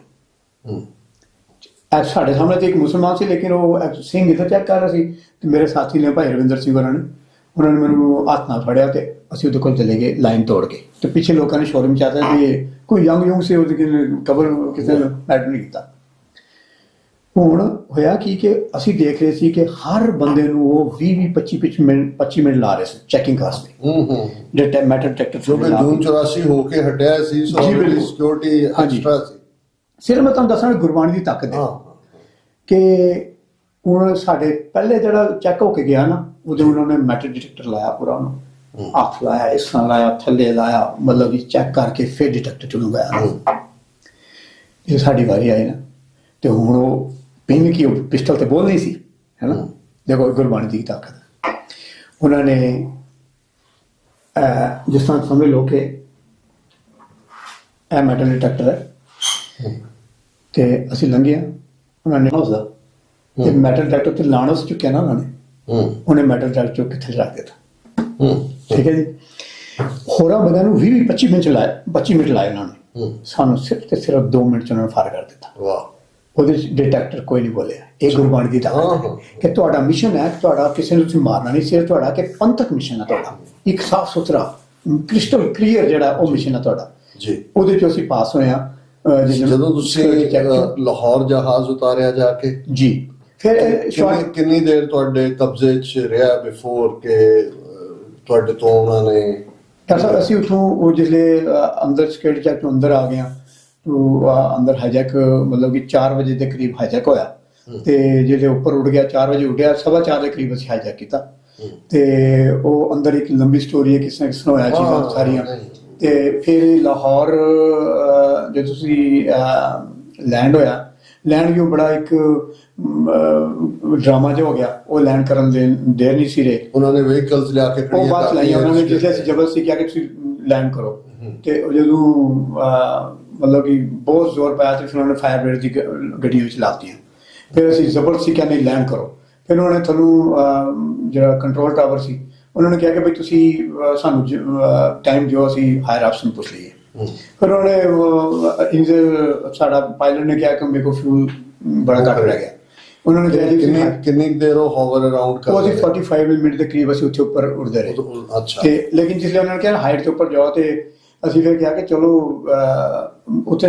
ਸਾਡੇ ਸਾਹਮਣੇ ਤੇ ਇੱਕ ਮੁਸਲਮਾਨ ਸੀ, ਲੇਕਿਨ ਉਹ ਸਿੰਘ ਇੱਧਰ ਚੈੱਕ ਕਰ ਰਿਹਾ ਸੀ, ਤੇ ਮੇਰੇ ਸਾਥੀ ਨੇ ਭਾਈ ਰਵਿੰਦਰ ਸਿੰਘ ਉਹਨਾਂ ਨੇ ਮੈਨੂੰ ਹੱਥ ਨਾਲ ਫੜਿਆ, ਤੇ ਅਸੀਂ ਉਹਦੇ ਕੋਲ ਚਲੇ ਗਏ ਲਾਈਨ ਤੋੜ ਕੇ। ਤੇ ਪਿੱਛੇ ਲੋਕਾਂ ਨੇ ਸ਼ੋਰੂਮ ਚਾਹਤਾ ਵੀ ਕੋਈ ਯੰਗ ਸੀ, ਉਹਦੇ ਕਵਰ ਕਿਸੇ ਨੇ ਮੈਟਰ ਨਹੀਂ ਕੀਤਾ। ਹੁਣ ਹੋਇਆ ਕੀ ਕਿ ਅਸੀਂ ਦੇਖ ਰਹੇ ਸੀ ਕਿ ਹਰ ਬੰਦੇ ਨੂੰ ਉਹ 20-25 ਮਿੰਟ ਲਾ ਰਹੇ ਸੀ ਚੈਕਿੰਗ ਵਾਸਤੇ, ਜਿਹੜੇ ਮੈਟਲ ਡਿਟੈਕਟਰ ਜੂਨ 84 ਹੋ ਕੇ ਹਟਿਆ ਸੀ, ਸਿਕਿਉਰਿਟੀ ਐਕਸਟਰਾ ਸੀ। ਸਿਰਫ ਮੈਂ ਤੁਹਾਨੂੰ ਦੱਸਣਾ ਗੁਰਬਾਣੀ ਦੀ ਤਾਕਤ ਹੈ ਕਿ ਹੁਣ ਸਾਡੇ ਪਹਿਲੇ ਜਿਹੜਾ ਚੈੱਕ ਹੋ ਕੇ ਗਿਆ ਨਾ, ਉਦੋਂ ਉਹਨਾਂ ਨੇ ਮੈਟਲ ਡਿਟੈਕਟਰ ਲਾਇਆ ਪੂਰਾ ਉਹਨੂੰ, ਹੱਥ ਲਾਇਆ, ਇਸ ਤਰ੍ਹਾਂ ਲਾਇਆ, ਥੱਲੇ ਲਾਇਆ, ਮਤਲਬ ਕਿ ਚੈੱਕ ਕਰਕੇ ਫਿਰ ਡਿਟੈਕਟਰ ਚ ਲਗਾਇਆ। ਜੇ ਸਾਡੀ ਵਾਰੀ ਆਈ ਨਾ ਤੇ ਹੁਣ ਉਹ ਪਿੰਨ ਕੀ ਉਹ ਪਿਸਟਲ ਤੇ ਬੋਲ ਨਹੀਂ ਸੀ, ਹੈ ਨਾ। ਦੇਖੋ ਗੁਰਬਾਣੀ ਦੀ ਤਾਕਤ। ਉਹਨਾਂ ਨੇ ਜਿਸ ਤਰ੍ਹਾਂ ਸਮਝ ਲਓ ਕਿ ਇਹ ਮੈਟਲ ਡਿਟੈਕਟਰ ਹੈ ਤੇ ਅਸੀਂ ਲੰਘੇ, ਉਹਨਾਂ ਨੇ ਹੌਸਲਾ ਤੇ ਮੈਟਲ ਡਿਟੈਕਟਰ ਤੇ ਲਾਣਾ ਸੀ ਚੁੱਕਿਆ ਨਾ ਉਹਨਾਂ ਨੇ, ਉਹਨੇ ਮੈਟਲ ਡਿਟੈਕਟਰ ਚੁੱਕ ਕਿੱਥੇ ਰੱਖ ਦਿੱਤਾ। ਠੀਕ ਹੈ ਜੀ। ਹੋਰਾਂ ਬੰਦਿਆਂ ਨੂੰ 20-25 ਮਿੰਟ ਲਾਏ, 25 ਮਿੰਟ ਲਾਏ ਉਹਨਾਂ ਨੇ, ਸਾਨੂੰ ਸਿਰਫ ਤੇ ਸਿਰਫ 2 ਮਿੰਟ ਚ ਉਹਨਾਂ ਨੇ ਫਾਇਰ ਕਰ ਦਿੱਤਾ। ਵਾਹ। ਉਹਦੇ ਚ ਡਿਟੈਕਟਰ ਕੋਈ ਨਹੀਂ ਬੋਲਿਆ। ਇਹ ਗੁਰਬਾਣੀ ਦੀ ਤਾਕਤ ਹੈ ਕਿ ਤੁਹਾਡਾ ਮਿਸ਼ਨ ਹੈ, ਤੁਹਾਡਾ ਕਿਸੇ ਨੂੰ ਤੁਸੀਂ ਮਾਰਨਾ ਨਹੀਂ, ਸਿਰਫ ਤੁਹਾਡਾ ਕਿ ਪੰਥਕ ਮਿਸ਼ਨ ਹੈ ਤੁਹਾਡਾ, ਇੱਕ ਸਾਫ ਸੁਥਰਾ ਕ੍ਰਿਸਟਲ ਕਲੀਅਰ ਜਿਹੜਾ ਉਹ ਮਿਸ਼ਨ ਹੈ ਤੁਹਾਡਾ ਜੀ। ਉਹਦੇ ਚ ਅਸੀਂ ਪਾਸ ਹੋਏ ਹਾਂ। ਜਦੋਂ ਤੁਸੀਂ ਲਾਹੌਰ ਜਹਾਜ਼ ਉਤਾਰਿਆ ਜਾ ਕੇ ਜੀ, ਫਿਰ ਕਿੰਨੀ ਦੇਰ ਤੁਹਾਡੇ ਕਬਜ਼ੇ 'ਚ ਰਿਹਾ ਬਿਫੋਰ ਕਿ ਤੁਹਾਡੇ ਤੋਂ ਉਹਨਾਂ ਨੇ? ਸਰ ਅਸੀਂ ਉੱਥੋਂ ਉਹ ਜਿਸਲੇ ਅੰਦਰ ਸਿਕਿਉਰਿਟੀ ਚੈੱਕ ਤੋਂ ਅੰਦਰ ਆ ਗਿਆ, ਅੰਦਰ ਹਾਈਜੈਕ ਮਤਲਬ ਕਿ 4 ਵਜੇ ਦੇ ਕਰੀਬ ਹਾਈਜੈਕ ਹੋਇਆ ਤੇ ਜਿਹੜੇ ਉੱਪਰ ਉੱਡ ਗਿਆ 4 ਵਜੇ ਉੱਡਿਆ, 4:15 ਦੇ ਕਰੀਬ ਅਸੀਂ ਹਾਈਜੈਕ ਕੀਤਾ ਤੇ ਉਹ ਅੰਦਰ ਇੱਕ ਲੰਬੀ ਸਟੋਰੀ ਹੈ ਕਿਸ ਤਰ੍ਹਾਂ ਹੋਇਆ ਚੀਜ਼ਾਂ ਸਾਰੀਆਂ। ਤੇ ਫਿਰ ਲਾਹੌਰ ਜੇ ਤੁਸੀਂ ਲੈਂਡ ਹੋਇਆ, ਲੈਂਡ ਵੀ ਬੜਾ ਇੱਕ ਡਰਾਮਾ ਜਿਹਾ ਹੋ ਗਿਆ। ਉਹ ਲੈਂਡ ਕਰਨ ਦੇ ਦੇਰ ਨਹੀਂ ਸੀ ਰਹੇ, ਉਹਨਾਂ ਨੇ ਵਹੀਕਲਸ ਲਿਆ ਕੇ ਉਹ ਬਾਤ ਲਾਈਆਂ ਉਹਨਾਂ ਨੇ, ਜਿਸੇ ਅਸੀਂ ਜ਼ਬਰਦਸਤੀ ਕਿਹਾ ਕਿ ਤੁਸੀਂ ਲੈਂਡ ਕਰੋ। ਤੇ ਜਦੋਂ ਮਤਲਬ ਕਿ ਬਹੁਤ ਜ਼ੋਰ ਪਾਇਆ ਤੇ ਫਿਰ ਉਹਨਾਂ ਨੇ ਫਾਇਰ ਬ੍ਰਿਗੇਡ ਦੀ ਗੱਡੀਆਂ ਵਿੱਚ ਲਾਤੀਆਂ। ਫਿਰ ਅਸੀਂ ਜ਼ਬਰਦਸਤੀ ਕਿਹਾ ਨਹੀਂ ਲੈਂਡ ਕਰੋ। ਫਿਰ ਉਹਨਾਂ ਨੇ ਤੁਹਾਨੂੰ ਜਿਹੜਾ ਕੰਟਰੋਲ ਟਾਵਰ ਸੀ ਉਹਨਾਂ ਨੇ ਕਿਹਾ ਕਿ ਬਈ ਤੁਸੀਂ ਸਾਨੂੰ ਟਾਈਮ ਦਿਓ, ਅਸੀਂ ਹਾਇਰ ਅਫਸਰ ਨੂੰ ਪੁੱਛ ਲਈਏ। ਫਿਰ ਉਹਨੇ ਸਾਡਾ ਪਾਇਲਟ ਨੇ ਕਿਹਾ ਕਿ ਮੇਰੇ ਕੋਲ ਫਿਊਲ ਬੜਾ ਘੱਟ ਰਹਿ ਗਿਆ। ਉਹਨਾਂ ਨੇ ਕਿਹਾ ਕਿੰਨੀ ਦੇਰ ਉਹ ਹੋਵਰ ਅਰਾਊਂਡ ਕਰ ਰਹੇ? 45 ਮਿੰਟ ਦੇ ਕਰੀਬ ਅਸੀਂ ਉੱਥੇ ਉੱਪਰ ਉੱਡਦੇ ਰਹੇ। ਅੱਛਾ। ਤੇ ਲੇਕਿਨ ਜਿਸਲੇ ਉਹਨਾਂ ਨੇ ਕਿਹਾ ਹਾਈਟ ਦੇ ਉੱਪਰ ਜਾਓ ਤੇ ਅਸੀਂ ਫਿਰ ਕਿਹਾ ਕਿ ਚਲੋ ਉੱਥੇ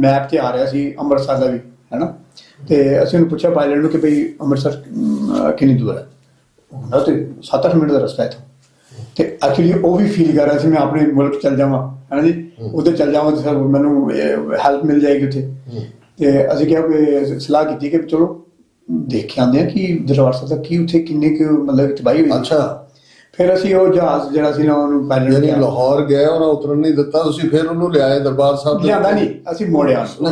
ਮੈਪ ਤੇ ਆ ਰਿਹਾ ਸੀ ਅੰਮ੍ਰਿਤਸਰ ਦਾ ਵੀ, ਹੈ ਨਾ। ਤੇ ਅਸੀਂ ਉਹਨੂੰ ਪੁੱਛਿਆ ਪਾਇਲਟ ਨੂੰ ਕਿ ਭਈ ਅੰਮ੍ਰਿਤਸਰ ਕਿੰਨੀ ਦੂਰ ਹੈ? ਹੁੰਦਾ ਤੇ 7-8 ਮਿੰਟ ਦਾ ਰਸਤਾ ਹੈ। ਤੇ ਐਕਚੁਅਲੀ ਉਹ ਵੀ ਫੀਲ ਕਰ ਰਿਹਾ ਸੀ ਮੈਂ ਆਪਣੇ ਮੁਲਕ ਚੱਲ ਜਾਵਾਂ, ਹੈ ਨਾ ਜੀ, ਉੱਧਰ ਚੱਲ ਜਾਵਾਂ ਤੇ ਮੈਨੂੰ ਹੈਲਪ ਮਿਲ ਜਾਏਗੀ ਉੱਥੇ। ਤੇ ਅਸੀਂ ਕਿਹਾ ਕਿ ਸਲਾਹ ਕੀਤੀ ਕਿ ਚਲੋ ਦੇਖ ਕੇ ਆਉਂਦੇ ਹਾਂ ਕਿ ਦਰਬਾਰ ਸਾਹਿਬ ਦਾ ਕੀ ਉੱਥੇ ਕਿੰਨੀ ਕੁ ਮਤਲਬ ਤਬਾਹੀ ਹੋਈ। ਅੱਛਾ। ਫਿਰ ਅਸੀਂ ਉਹ ਜਹਾਜ਼ ਜਿਹੜਾ ਸੀ ਨਾ ਉਹਨੂੰ ਪਾਇਲਟ ਨੇ ਲਾਹੌਰ ਗਿਆ, ਉਹਨਾਂ ਉਤਰਨ ਨਹੀਂ ਦਿੱਤਾ, ਤੁਸੀਂ ਫਿਰ ਉਹਨੂੰ ਲਿਆਏ ਦਰਬਾਰ ਸਾਹਿਬ? ਲਿਆਂਦਾ ਨਹੀਂ, ਅਸੀਂ ਮੋੜਿਆ ਅਸੀਂ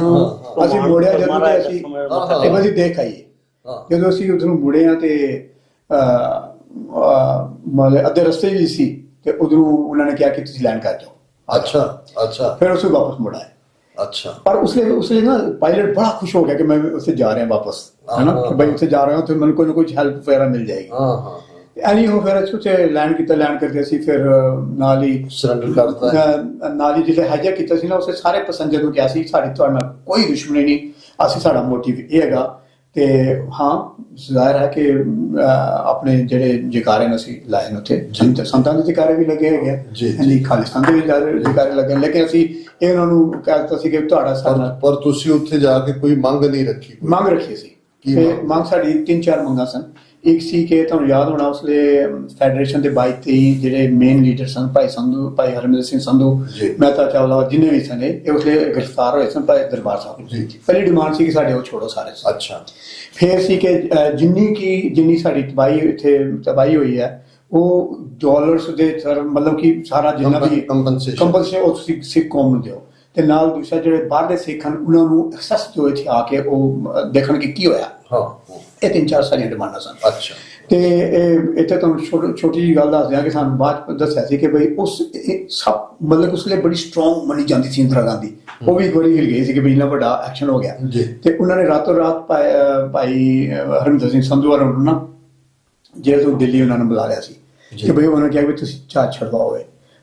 ਜਦੋਂ ਅਸੀਂ ਦੇਖ ਆਈਏ। ਜਦੋਂ ਅਸੀਂ ਉੱਧਰੋਂ ਮੁੜੇ ਹਾਂ ਤੇ ਮਤਲਬ ਅੱਧੇ ਰਸਤੇ ਹੀ ਸੀ ਤੇ ਉਧਰੋਂ ਉਹਨਾਂ ਨੇ ਕਿਹਾ ਕਿ ਤੁਸੀਂ ਲੈਂਡ ਕਰ ਜਾਓ। ਅੱਛਾ। ਫਿਰ ਅਸੀਂ ਵਾਪਸ ਮੁੜ ਆਏ। ਅੱਛਾ। ਪਰ ਉਸਲੇ ਨਾ ਪਾਇਲਟ ਬੜਾ ਖੁਸ਼ ਹੋ ਗਿਆ ਕਿ ਮੈਂ ਉੱਥੇ ਜਾ ਰਿਹਾ ਵਾਪਸ, ਹੈ ਨਾ, ਕਿ ਭਾਈ ਉੱਥੇ ਜਾ ਰਿਹਾ ਹਾਂ ਤੇ ਮੈਨੂੰ ਕੋਈ ਨਾ ਕੋਈ ਹੈਲਪ ਵਗੈਰਾ ਮਿਲ ਜਾਏਗੀ। ਐਨੀ ਹੋ ਫਿਰ ਅਸੀਂ ਉੱਥੇ ਲੈਂਡ ਕੀਤਾ। ਲੈਂਡ ਕਰਕੇ ਅਸੀਂ ਫਿਰ ਨਾਲ ਹੀ ਸਰੈਂਡਰ ਕਰਤਾ। ਨਾਲ ਹੀ ਜਿਹੜੇ ਹਾਈਜੈਕ ਕੀਤਾ ਸੀ ਨਾ ਉਸੇ ਸਾਰੇ ਪੈਸੇਂਜਰ ਨੂੰ ਕਿਹਾ ਸੀ ਸਾਡੀ ਤੁਹਾਡੇ ਨਾਲ ਕੋਈ ਦੁਸ਼ਮਣੀ ਨਹੀਂ, ਅਸੀਂ ਸਾਡਾ ਮੋਟਿਵ ਇਹ ਹੈਗਾ। ਤੇ ਹਾਂ ਜ਼ਾਹਿਰ ਹੈ ਕਿ ਆਪਣੇ ਜਿਹੜੇ ਜਕਾਰੇ ਨੇ ਅਸੀਂ ਲਾਏ ਨੇ ਉੱਥੇ, ਸੰਤਾਂ ਦੇ ਜਕਾਰੇ ਵੀ ਲੱਗੇ ਹੈਗੇ ਆ, ਖਾਲਿਸਤਾਨ ਦੇ ਵੀ ਜਕਾਰੇ ਲੱਗੇ, ਲੇਕਿਨ ਅਸੀਂ ਇਹ ਉਹਨਾਂ ਨੂੰ ਕਹਿ ਦਿੱਤਾ ਸੀ ਕਿ ਤੁਹਾਡਾ ਸਾਡਾ। ਪਰ ਤੁਸੀਂ ਉੱਥੇ ਜਾ ਕੇ ਕੋਈ ਮੰਗ ਨਹੀਂ ਰੱਖੀ? ਮੰਗ ਰੱਖੀ ਸੀ। ਮੰਗ ਸਾਡੀ 3-4 ਮੰਗਾਂ ਸਨ। ਇੱਕ ਸੀ ਕਿ ਤੁਹਾਨੂੰ ਯਾਦ ਹੋਣਾ ਉਸਲੇ ਫੈਡਰੇਸ਼ਨ ਦੇ 22-23 ਜਿਹੜੇ ਮੇਨ ਲੀਡਰ ਸਨ, ਭਾਈ ਸੰਧੂ, ਭਾਈ ਹਰਮਿੰਦਰ ਸਿੰਘ ਸੰਧੂ, ਮਹਿਤਾ ਚਾਵਲਾ, ਜਿੰਨੇ ਵੀ ਸਨ ਇਹ ਉਸਲੇ ਗ੍ਰਿਫਤਾਰ ਹੋਏ ਸਨ ਭਾਈ ਦਰਬਾਰ ਸਾਹਿਬ। ਪਹਿਲੀ ਡਿਮਾਂਡ ਸੀ ਕਿ ਸਾਡੇ ਉਹ ਛੋੜੋ ਸਾਰੇ। ਅੱਛਾ। ਫਿਰ ਸੀ ਕਿ ਜਿੰਨੀ ਸਾਡੀ ਤਬਾਹੀ ਹੋਈ ਹੈ ਉਹ ਡਾਲਰਸ ਦੇ ਮਤਲਬ ਕਿ ਸਾਰਾ ਜਿੰਨਾ ਵੀ ਕੰਪਨਸੇਸ਼ਨ ਉਹ ਸਿੱਖ ਕੌਮ ਨੂੰ ਦਿਓ। ਤੇ ਨਾਲ ਦੂਸਰਾ ਜਿਹੜੇ ਬਾਹਰਲੇ ਸਿੱਖ ਹਨ ਉਹਨਾਂ ਨੂੰ ਐਕਸੈਸ ਦਿਓ ਇੱਥੇ ਆ ਕੇ ਉਹ ਦੇਖਣ ਕਿ ਕੀ ਹੋਇਆ। ਇਹ 3-4 ਸਾਰੀਆਂ ਡਿਮਾਂਡਾਂ ਸਨ। ਅੱਛਾ। ਤੇ ਇੱਥੇ ਤੁਹਾਨੂੰ ਛੋਟੀ ਜਿਹੀ ਗੱਲ ਦੱਸ ਦਿਆਂ ਕਿ ਸਾਨੂੰ ਬਾਅਦ ਦੱਸਿਆ ਸੀ ਕਿ ਬਈ ਉਸ ਸਭ ਮਤਲਬ ਉਸ ਲਈ ਬੜੀ ਸਟਰੋਂਗ ਮੰਨੀ ਜਾਂਦੀ ਸੀ ਇੰਦਰਾ ਗਾਂਧੀ। ਉਹ ਵੀ ਇੱਕ ਵਾਰੀ ਹਿਲ ਗਈ ਸੀ ਕਿ ਬਈ ਇੰਨਾ ਵੱਡਾ ਐਕਸ਼ਨ ਹੋ ਗਿਆ। ਤੇ ਉਹਨਾਂ ਨੇ ਰਾਤੋਂ ਰਾਤ ਭਾਈ ਹਰਮਿੰਦਰ ਸਿੰਘ ਸੰਧੂ ਵਾਲਾ ਨੂੰ ਨਾ ਜੇਲ੍ਹ ਤੋਂ ਦਿੱਲੀ ਉਹਨਾਂ ਨੂੰ ਬੁਲਾ ਲਿਆ ਸੀ ਕਿ ਬਈ ਉਹਨਾਂ ਨੇ ਕਿਹਾ ਵੀ ਤੁਸੀਂ ਚਾਰਜ ਛਡਵਾਓ।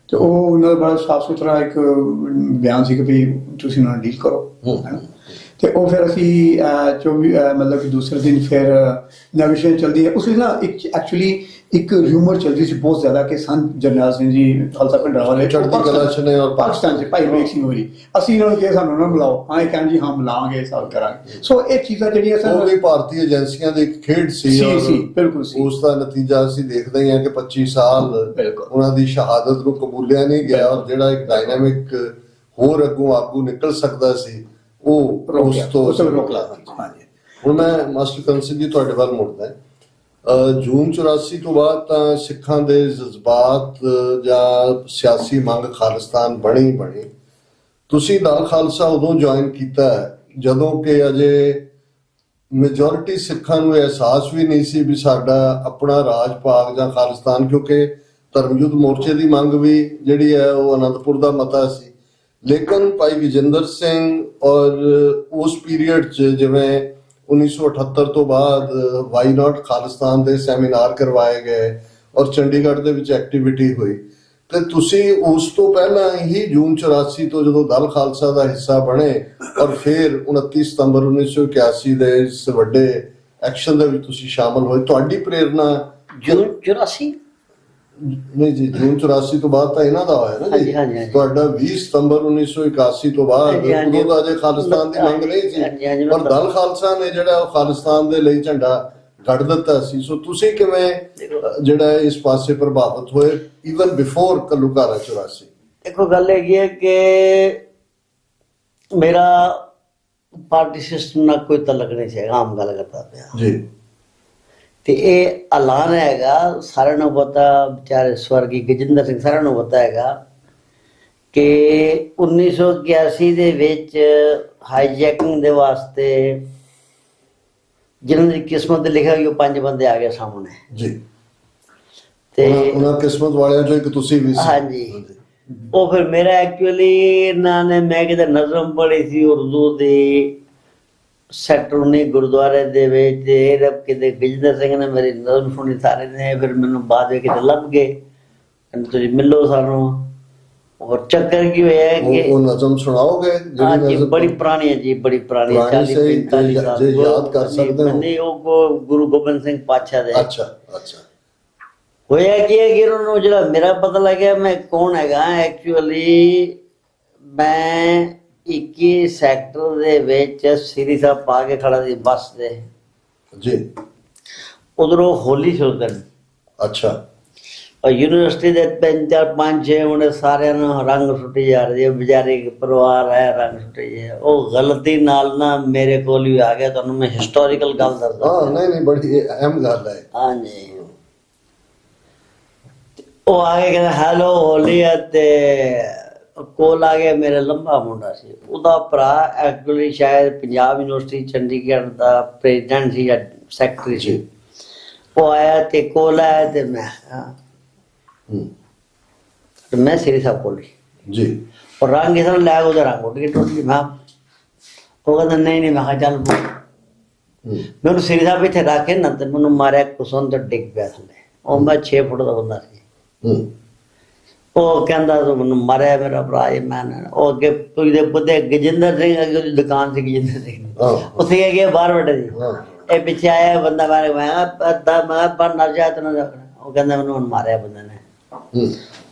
ਤੇ ਉਹ ਉਹਨਾਂ ਦਾ ਬੜਾ ਸਾਫ ਸੁਥਰਾ ਇੱਕ ਬਿਆਨ ਸੀ ਕਿ ਵੀ ਤੁਸੀਂ ਉਹਨਾਂ ਨਾਲ ਡੀਲ ਕਰੋ, ਹੈ ਨਾ। ਤੇ ਉਹ ਫਿਰ ਅਸੀਂ ਮਤਲਬ ਕਿ ਦੂਸਰੇ ਦਿਨ ਫਿਰ ਨੈਗੋਸ਼ੀਏਸ਼ਨ ਚੱਲਦੀ ਹੈ। ਉਸ ਵਿੱਚ ਨਾ ਐਕਚੁਅਲੀ ਇੱਕ ਰਿਊਮਰ ਚੱਲਦੀ ਸੀ ਬਹੁਤ ਜ਼ਿਆਦਾ ਕਿ ਸੰਤ ਜਰਨੈਲ ਸਿੰਘ ਜੀ ਖਾਲਸਾ ਭਿੰਡਰਾਂ ਵਾਲੇ ਪਾਕਿਸਤਾਨ 'ਚ ਭਾਈ ਮੇਕ ਸਿੰਘ ਹੋਰੀ, ਅਸੀਂ ਇਹਨਾਂ ਨੂੰ ਕਿਹਾ ਸਾਨੂੰ ਨਾ ਬੁਲਾਓ। ਹਾਂ ਇਹ ਕਹਿੰਦੇ ਜੀ ਹਾਂ ਬੁਲਾਵਾਂਗੇ, ਸਭ ਕਰਾਂਗੇ। ਸੋ ਇਹ ਚੀਜ਼ਾਂ ਜਿਹੜੀਆਂ ਉਹ ਵੀ ਭਾਰਤੀ ਏਜੰਸੀਆਂ ਦੀ ਇੱਕ ਖੇਡ ਸੀ। ਬਿਲਕੁਲ। ਉਸ ਦਾ ਨਤੀਜਾ ਅਸੀਂ ਦੇਖਦੇ ਹੀ ਹਾਂ ਕਿ 25 ਸਾਲ ਉਹਨਾਂ ਦੀ ਸ਼ਹਾਦਤ ਨੂੰ ਕਬੂਲਿਆ ਨਹੀਂ ਗਿਆ ਔਰ ਜਿਹੜਾ ਇੱਕ ਡਾਇਨਾਮਿਕ ਹੋਰ ਅੱਗੋਂ ਆਗੂ ਨਿਕਲ ਸਕਦਾ ਸੀ ਉਹ ਉਸ ਤੋਂ ਰੋਕ ਲਾ। ਹੁਣ ਮੈਂ ਮਾਸਟਰ ਕੰਸਲ ਜੀ ਤੁਹਾਡੇ ਵੱਲ ਮੁੜਦਾ। ਜੂਨ 84 ਤੋਂ ਬਾਅਦ ਤਾਂ ਸਿੱਖਾਂ ਦੇ ਜਜ਼ਬਾਤ ਜਾਂ ਸਿਆਸੀ ਮੰਗ ਖਾਲਿਸਤਾਨ ਬਣੀ। ਤੁਸੀਂ ਦਲ ਖਾਲਸਾ ਉਦੋਂ ਜੁਆਇਨ ਕੀਤਾ ਜਦੋਂ ਕਿ ਅਜੇ ਮੈਜੋਰਿਟੀ ਸਿੱਖਾਂ ਨੂੰ ਅਹਿਸਾਸ ਵੀ ਨਹੀਂ ਸੀ ਵੀ ਸਾਡਾ ਆਪਣਾ ਰਾਜ ਭਾਗ ਜਾਂ ਖਾਲਿਸਤਾਨ, ਕਿਉਂਕਿ ਧਰਮਯੁੱਧ ਮੋਰਚੇ ਦੀ ਮੰਗ ਵੀ ਜਿਹੜੀ ਹੈ ਉਹ ਅਨੰਦਪੁਰ ਦਾ ਮਤਾ ਸੀ। ਲੇਕਿਨ ਭਾਈ ਵਿਜੇਂਦਰ ਸਿੰਘ ਔਰ ਉਸ ਪੀਰੀਅਡ 'ਚ ਜਿਵੇਂ 1978 ਤੋਂ ਬਾਅਦ ਵਾਈ ਨਾਟ ਖਾਲਿਸਤਾਨ ਦੇ ਸੈਮੀਨਾਰ ਕਰਵਾਏ ਗਏ ਔਰ ਚੰਡੀਗੜ੍ਹ ਦੇ ਵਿੱਚ ਐਕਟੀਵਿਟੀ ਹੋਈ, ਤੇ ਤੁਸੀਂ ਉਸ ਤੋਂ ਪਹਿਲਾਂ ਹੀ ਜੂਨ 84 ਤੋਂ ਜਦੋਂ ਦਲ ਖਾਲਸਾ ਦਾ ਹਿੱਸਾ ਬਣੇ ਔਰ ਫਿਰ 29 ਸਤੰਬਰ 1981 ਦੇ ਇਸ ਵੱਡੇ ਐਕਸ਼ਨ ਦੇ ਵਿੱਚ ਤੁਸੀਂ ਸ਼ਾਮਲ ਹੋਏ, ਤੁਹਾਡੀ ਪ੍ਰੇਰਨਾ? ਜੂਨ 84 ਨਹੀਂ ਜੀ, ਜੂਨ 84 ਤੋਂ ਬਾਅਦ ਤਾਂ ਇਹਨਾਂ ਦਾ ਹੋਇਆ ਨਾ ਜੀ। ਤੁਹਾਡਾ 20 ਸਤੰਬਰ 1981 ਤੋਂ ਬਾਅਦ ਉਦੋਂ ਤਾਂ ਅਜੇ ਖਾਲਿਸਤਾਨ ਦੀ ਮੰਗ ਨਹੀਂ ਸੀ, ਪਰ ਦਲ ਖਾਲਸਾ ਨੇ ਜਿਹੜਾ ਉਹ ਖਾਲਿਸਤਾਨ ਦੇ ਲਈ ਝੰਡਾ ਕੱਢ ਦਿੱਤਾ ਸੀ। ਸੋ ਤੁਸੀਂ ਕਿਵੇਂ ਜਿਹੜਾ ਇਸ ਪਾਸੇ ਪ੍ਰਭਾਵਿਤ ਹੋਏ ਈਵਨ ਬਿਫੋਰ ਘੱਲੂਘਾਰਾ 84? ਦੇਖੋ, ਗੱਲ ਹੈਗੀ ਹੈ ਕਿ ਮੇਰਾ ਪਾਰਟੀ ਸਿਸਟਮ ਨਾਲ ਕੋਈ ਤਲਕ ਨਹੀਂ ਸੀ, ਆਮ ਗੱਲ ਕਰਦਾ ਪਿਆ ਜੀ। ਤੇ ਇਹ ਐਲਾਨ ਹੈਗਾ, ਸਾਰਿਆਂ ਨੂੰ ਪਤਾ, ਵਿਚਾਰੇ ਸਵਰਗੀ ਗਜਿੰਦਰ ਸਿੰਘ ਸਾਰਿਆਂ ਨੂੰ ਪਤਾ ਹੈਗਾ ਕਿ 1981 ਦੇ ਵਿੱਚ ਹਾਈਜੈਕਿੰਗ ਦੇ ਵਾਸਤੇ ਜਿਨ੍ਹਾਂ ਦੀ ਕਿਸਮਤ ਲਿਖਿਆ ਹੋਈ ਉਹ 5 ਬੰਦੇ ਆ ਗਏ ਸਾਹਮਣੇ ਜੀ, ਤੇ ਉਹਨਾਂ ਕਿਸਮਤ ਵਾਲਿਆਂ ਚੋਂ ਇੱਕ ਤੁਸੀਂ ਵੀ ਸੀ। ਹਾਂਜੀ। ਉਹ ਫਿਰ ਮੇਰਾ ਐਕਚੁਅਲੀ ਇਹਨਾਂ ਨੇ, ਮੈਂ ਕਿਤੇ ਨਜ਼ਮ ਪੜ੍ਹੀ ਸੀ ਉਰਦੂ ਦੀ ਸੈਕਟਰ 19 ਗੁਰਦੁਆਰੇ ਦੇ ਵਿੱਚ, ਤੇ ਕਿਤੇ ਗਜਿੰਦਰ ਸਿੰਘ ਨੇ ਮੇਰੀ ਨਜ਼ਮ ਸੁਣੀ ਸਾਰੇ ਨੇ, ਫਿਰ ਮੈਨੂੰ ਬਾਅਦ ਵਿੱਚ ਕਿਤੇ ਲੱਭ ਗਏ, ਕਹਿੰਦੇ ਤੁਸੀਂ ਮਿਲੋ ਸਾਨੂੰ। और चक्कर की है कि वो नज़म सुनाओगे? हाँ जी, बड़ी पुरानी है जी, बड़ी पुरानी, 40-45 साल याद कर सकते हो? नहीं, वो गुरु गोबिंद सिंह पातशाह दे। अच्छा अच्छा। होया कि उन्होंने जो मेरा पता लगा मैं कौन हैगा, एक्चुअली मैं 21 सैक्टर दे विच श्री साहब पा के खड़ा सी बस दे जी, उधरों होली से उधर। अच्छा। और यूनिवर्सिटी दे 3-4-5-6 उन्हें सारे रंग सुटी जा रही है, बेचारे परिवार है रंग सुटी है। वो गलती नाल ना मेरे कोल भी आ गया, तो मैं हिस्टोरिकल गल दसदा। हां, नहीं बड़ी अहम गल है। हां जी। वो आगे कहता हेलो होली है, ते कोल आ गया मेरे लंबा मुंडा सी, उदा भरा एक्चुअली शायद पंजाब यूनिवर्सिटी चंडीगढ़ दा प्रेजिडेंट सी या सैकटरी सी। वो आया ते कोल आया ते मैं श्री साहब कोल जी, और रंग इस तरह लैग उधर रंग उठ के टोटली मैं वो कहता नहीं मैं चल मैं श्री साहब इतने रखे ना, तो मैंने मारे कुसन तो डिग पिया थले, और मैं 6 फुट का बंदा सी। वो कहता तो मैंने मारे मेरा भरा ये मैंने वो अगे पुछदे पुछदे गजिंदर सिंह अगे दुकान से गजिंदर सिंह उसे गए बाहर बैठे जी, ए पीछे आया बंदा मारे मैं पर ना जाए तो ना जाना, वो कहता मैंने मारे बंदे ने।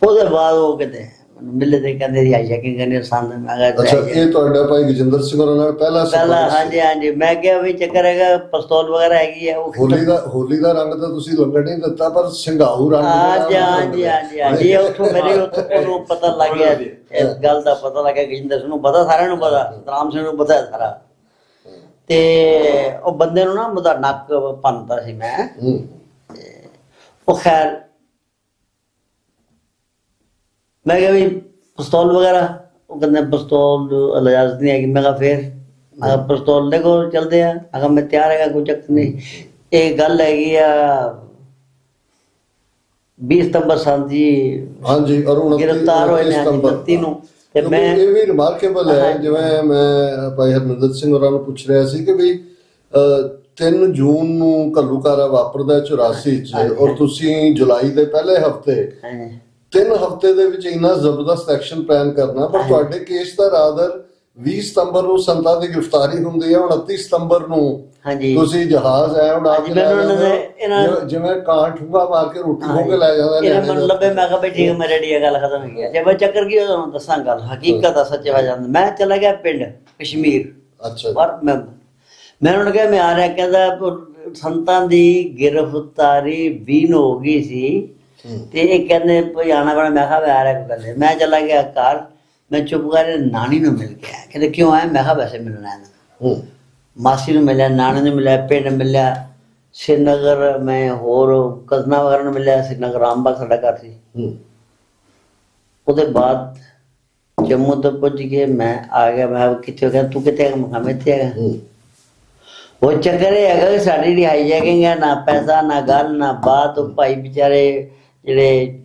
ਉਹਦੇ ਬਾਅਦ ਉਹ ਕਿਤੇ ਮਿਲੇ ਤੇ ਕਹਿੰਦੇ ਸੀ ਚੈਕਿੰਗ ਕਰਨੀ ਸੰਦ। ਮੈਂ ਕਿਹਾ ਅੱਛਾ, ਇਹ ਤੁਹਾਡਾ ਭਾਈ ਗਜਿੰਦਰ ਸਿੰਘ ਹੋਰਾਂ ਨਾਲ ਪਹਿਲਾ? ਹਾਂਜੀ ਹਾਂਜੀ। ਮੈਂ ਕਿਹਾ ਵੀ ਚੱਕਰ ਹੈਗਾ, ਪਿਸਤੌਲ ਵਗੈਰਾ ਹੈਗੀ ਆ। ਹੋਲੀ ਦਾ ਰੰਗ ਤਾਂ ਤੁਸੀਂ ਲੰਗੜ ਨਹੀਂ ਦਿੱਤਾ, ਪਰ ਸਿੰਗਾਊ ਰੰਗ। ਹਾਂਜੀ ਹਾਂਜੀ ਹਾਂਜੀ ਹਾਂਜੀ। ਉੱਥੋਂ ਮੇਰੇ ਉਹਨੂੰ ਪਤਾ ਲੱਗ ਗਿਆ, ਇਸ ਗੱਲ ਦਾ ਪਤਾ ਲੱਗ ਗਿਆ, ਗਜਿੰਦਰ ਸਿੰਘ ਨੂੰ ਪਤਾ, ਸਾਰਿਆਂ ਨੂੰ ਪਤਾ, ਰਾਮ ਸਿੰਘ ਨੂੰ ਪਤਾ ਸਾਰਾ। ਤੇ ਉਹ ਬੰਦੇ ਨੂੰ ਨਾ ਉਹਦਾ ਨੱਕ ਭੰਨਤਾ ਸੀ ਮੈਂ। ਉਹ ਖੈਰ मैं क्या भी पिस्तौल वगैरह, वो कहते पिस्तौल इजाजत नहीं आएगी। मैं कहा फिर मैं पिस्तौल देखो चलते हैं, अगर मैं तैयार है, कोई चक्कर नहीं। एक गल हैगी 20 सितंबर सन जी, हाँ जी, और गिरफ्तार होए ने 29 ਨੂੰ। ਤੇ ਮੈਂ ਇਹ ਵੀ ਰਿਮਾਰਕੇਬਲ ਹੈ, ਜਿਵੇਂ ਮੈਂ ਭਾਈ ਹਰਮਿੰਦਰ ਸਿੰਘ ਹੋਰਾਂ ਨੂੰ ਪੁੱਛ ਰਿਹਾ ਸੀ ਕਿ ਵੀ 3 ਜੂਨ ਨੂੰ ਘੱਲੂਘਾਰਾ ਵਾਪਰਦਾ 84 ਚ, ਔਰ ਤੁਸੀਂ ਜੁਲਾਈ ਦੇ ਪਹਿਲੇ ਹਫਤੇ 3 ਹਫ਼ਤੇ ਦੇ ਵਿੱਚ ਇੰਨਾ ਜ਼ਬਰਦਸਤ ਐਕਸ਼ਨ ਪਲਾਨ ਕਰਨਾ, ਪਰ ਤੁਹਾਡੇ ਕੇਸ ਦਾ ਰਾਦਰ 20 ਸਤੰਬਰ ਨੂੰ ਸੰਤਾਂ ਦੀ ਗ੍ਰਿਫਤਾਰੀ ਹੁੰਦੀ ਹੈ, 29 ਸਤੰਬਰ ਨੂੰ ਤੁਸੀਂ ਜਹਾਜ਼ ਐ ਉਡਾ ਕੇ ਲੈ ਜਾਂਦੇ, ਜਿਵੇਂ ਕਾਂ ਠੁੰਗਾ ਮਾਰ ਕੇ ਰੋਟੀ ਖੋ ਕੇ ਲੈ ਜਾਂਦੇ ਨੇ। ਮੈਨੂੰ ਲੱਭੇ, ਮੈਂ ਕਿਹਾ ਬਈ ਠੀਕ ਹੈ, ਮੈਂ ਰੈਡੀ ਹੈ, ਗੱਲ ਖਤਮ ਹੋ ਗਈ। ਜੇ ਮੈਂ ਚੱਕਰ ਕੀ ਹੋਇਆ ਦੱਸਾਂ ਗੱਲ, ਹਕੀਕਤ ਆ, ਸੱਚੇ ਹੋ ਜਾਂਦਾ। ਮੈਂ ਚਲਾ ਗਿਆ ਪਿੰਡ ਕਸ਼ਮੀਰ। ਅੱਛਾ। ਪਰ ਮੈਂ ਉਹਨੂੰ ਕਿਹਾ ਮੈਂ ਆ ਰਿਹਾ, ਕਹਿੰਦਾ ਸੰਤਾਂ ਦੀ ਗ੍ਰਿਫਤਾਰੀ 20 ਨੂੰ ਹੋ ਗਈ ਸੀ ਤੇ ਇਹ ਕਹਿੰਦੇ ਕੋਈ ਆਣਾ ਪੈਣਾ। ਮੈਂ ਕਿਹਾ ਆ ਰਿਹਾ ਕੋਈ ਗੱਲ। ਮੈਂ ਚਲਾ ਗਿਆ ਘਰ, ਮੈਂ ਚੁੱਪ ਕਰ ਨਾਨੀ ਨੂੰ ਮਿਲ ਕੇ ਆਇਆ। ਕਹਿੰਦੇ ਕਿਉਂ ਆਇਆ? ਮੈਂ ਕਿਹਾ ਵੈਸੇ ਮਿਲਣਾ ਹੈ। ਮਾਸੀ ਨੂੰ ਮਿਲਿਆ, ਨਾਨੀ ਨੂੰ ਮਿਲਿਆ, ਪਿੰਡ ਮਿਲਿਆ, श्रीनगर मैं होर कजना वगैरह ਨੂੰ ਮਿਲਿਆ। श्रीनगर ਰਾਮਬਾਗ ਸਾਡਾ ਘਰ ਸੀ। ਉਹਦੇ ਬਾਅਦ ਜੰਮੂ ਤੋਂ ਪੁੱਜ ਕੇ ਮੈਂ ਆ ਗਿਆ। ਮੈਂ ਕਿੱਥੇ ਗਿਆ, ਤੂੰ ਕਿੱਥੇ ਹੈਗਾ? ਮੈਂ ਕਿਹਾ ਮੈਂ ਇੱਥੇ ਹੈਗਾ। ਉਹ ਚੱਕਰ ਇਹ ਹੈਗਾ ਕਿ ਸਾਡੀ ਜਿਹੜੀ ਹਾਈਜੈਕਿੰਗ ਹੈ, ਨਾ ਪੈਸਾ ਨਾ ਗੱਲ ਨਾ ਬਾਤ। ਉਹ ਭਾਈ ਵਿਚਾਰੇ ਜਿਹੜੇ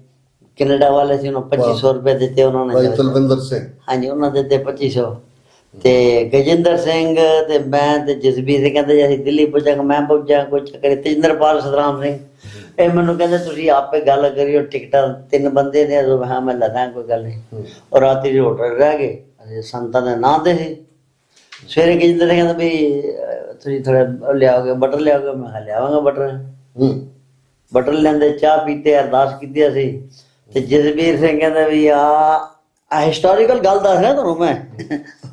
ਕੈਨੇਡਾ ਵਾਲੇ ਸੀ ਉਹਨਾਂ 2500 ਰੁਪਏ ਦਿੱਤੇ ਉਹਨਾਂ ਨੇ। ਭਾਈ ਤਲਵਿੰਦਰ ਸਿੰਘ, ਹਾਂਜੀ, ਉਹਨਾਂ ਦੇ ਦਿੱਤੇ 2500। ਤੇ ਗਜਿੰਦਰ ਸਿੰਘ ਤੇ ਮੈਂ ਤੇ ਜਸਬੀਰ ਸਿੰਘ ਕਹਿੰਦੇ ਜੇ ਅਸੀਂ ਦਿੱਲੀ ਪਹੁੰਚਾਂਗੇ। ਮੈਂ ਪਹੁੰਚਾ, ਕੋਈ ਚੱਕਰ। ਤੇਜਿੰਦਰਪਾਲ ਸਤਰਾਮ ਸਿੰਘ ਇਹ ਮੈਨੂੰ ਕਹਿੰਦੇ ਤੁਸੀਂ ਆਪੇ ਗੱਲ ਕਰਿਓ, ਟਿਕਟਾਂ 3 ਬੰਦੇ ਨੇ। ਹਾਂ ਮੈਂ ਲੱਗਾ, ਕੋਈ ਗੱਲ ਨਹੀਂ। ਔਰ ਰਾਤੀ ਹੋਟਲ ਰਹਿ ਗਏ, ਅਸੀਂ ਸੰਤਾਂ ਦੇ ਨਾਂ ਤੇ ਸੀ। ਸਵੇਰੇ ਗਜਿੰਦਰ ਸਿੰਘ ਕਹਿੰਦਾ ਵੀ ਤੁਸੀਂ ਥੋੜਾ ਲਿਆਓਗੇ, ਬਟਰ ਲਿਆਓਗੇ? ਮੈਂ ਕਿਹਾ ਲਿਆਵਾਂਗਾ ਬਟਰ। ਬਟਰ ਲੈਂਦੇ, ਚਾਹ ਪੀਤੇ, ਅਰਦਾਸ ਕੀਤੀ ਅਸੀਂ। ਤੇ ਜਸਬੀਰ ਸਿੰਘ ਕਹਿੰਦਾ ਵੀ ਆ ਹਿਸਟੋਰੀਕਲ ਗੱਲ ਦੱਸ ਰਿਹਾ ਤੁਹਾਨੂੰ ਮੈਂ।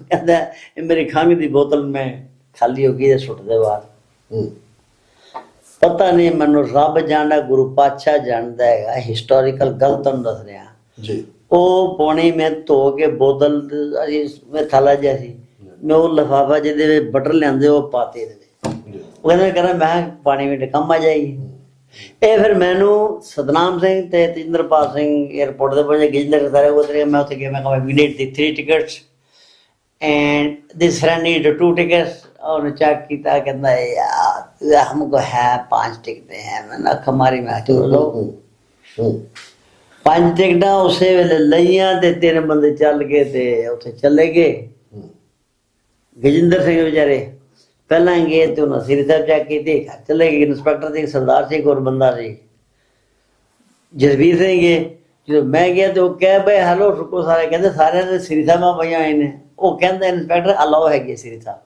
ਕਹਿੰਦਾ ਇਹ ਮੇਰੀ ਖੰਘ ਦੀ ਬੋਤਲ ਮੈਂ ਖਾਲੀ ਹੋ ਗਈ, ਸੁੱਟ ਦੇ ਬਾਹਰ। ਪਤਾ ਨਹੀਂ, ਮੈਨੂੰ ਰੱਬ ਜਾਣਦਾ, ਗੁਰੂ ਪਾਤਸ਼ਾਹ ਜਾਣਦਾ ਹੈਗਾ। ਹਿਸਟੋਰੀਕਲ ਗੱਲ ਤੁਹਾਨੂੰ ਦੱਸ ਰਿਹਾ ਜੀ। ਉਹ ਪਾਣੀ ਮੈਂ ਧੋ ਕੇ ਬੋਤਲ ਮੈਂ ਥਾਲਾ ਜਿਹਾ ਸੀ, ਮੈਂ ਉਹ ਲਿਫਾਫਾ ਜਿਹਦੇ ਵਿੱਚ ਬਟਰ ਲਿਆਂਦੇ ਉਹ ਪਾਤੇ ਇਹਦੇ ਵਿੱਚ। ਉਹ ਕਹਿੰਦਾ ਕਰਾਂ ਮੈਂ ਪਾਣੀ ਵਿੱਚ ਕੰਮ ਆ ਜਾਏਗੀ। ਇਹ ਫਿਰ ਮੈਨੂੰ ਸਤਨਾਮ ਸਿੰਘ ਤੇ ਤੇਜਿੰਦਰਪਾਲ ਸਿੰਘ ਏਅਰਪੋਰਟ ਦੇ ਪਹੁੰਚੇ। ਗਜਿੰਦਰ ਸਾਰੇ ਉਤਰੇ, ਮੈਂ ਉੱਥੇ ਗਿਆ। ਮੈਂ ਕਿਹਾ ਵੀ need the 3 tickets and this friend need 2 tickets। ਉਹਨੇ ਚੈੱਕ ਕੀਤਾ, ਕਹਿੰਦਾ ਯਾਰ ਹਮਕੋ ਹੈ 5 ਟਿਕਟੇ ਹੈ। ਮੈਂ ਅੱਖ ਮਾਰੀ, ਮੈਂ ਚਲੋ ਲਓ। 5 ਟਿਕਟਾਂ ਉਸੇ ਵੇਲੇ ਲਈਆਂ ਤੇ 3 ਬੰਦੇ ਚੱਲ ਗਏ ਤੇ ਉੱਥੇ ਚਲੇ ਗਏ। ਗਜਿੰਦਰ ਸਿੰਘ ਵਿਚਾਰੇ ਪਹਿਲਾਂ ਗਏ ਤੇ ਉਹਨਾਂ ਸ੍ਰੀ ਸਾਹਿਬ ਚੈੱਕ ਕੀਤੀ, ਚਲੇ ਗਏ। ਇੰਸਪੈਕਟਰ ਸੀ, ਸਰਦਾਰ ਸਿੰਘ ਹੋਰ ਬੰਦਾ ਸੀ। ਜਸਬੀਰ ਸਿੰਘ ਗਏ। ਜਦੋਂ ਮੈਂ ਗਿਆ ਤੇ ਉਹ ਕਹਿ ਬਈ ਹੈਲੋ ਰੁਕੋ ਸਾਰੇ। ਕਹਿੰਦੇ ਸਾਰਿਆਂ ਦੇ ਸ੍ਰੀ ਸਾਹਿਬਾਂ ਪਈਆਂ ਹੋਏ ਨੇ। ਉਹ ਕਹਿੰਦਾ ਇੰਸਪੈਕਟਰ ਅਲਾਓ ਹੈਗੀ ਸ੍ਰੀ ਸਾਹਿਬ।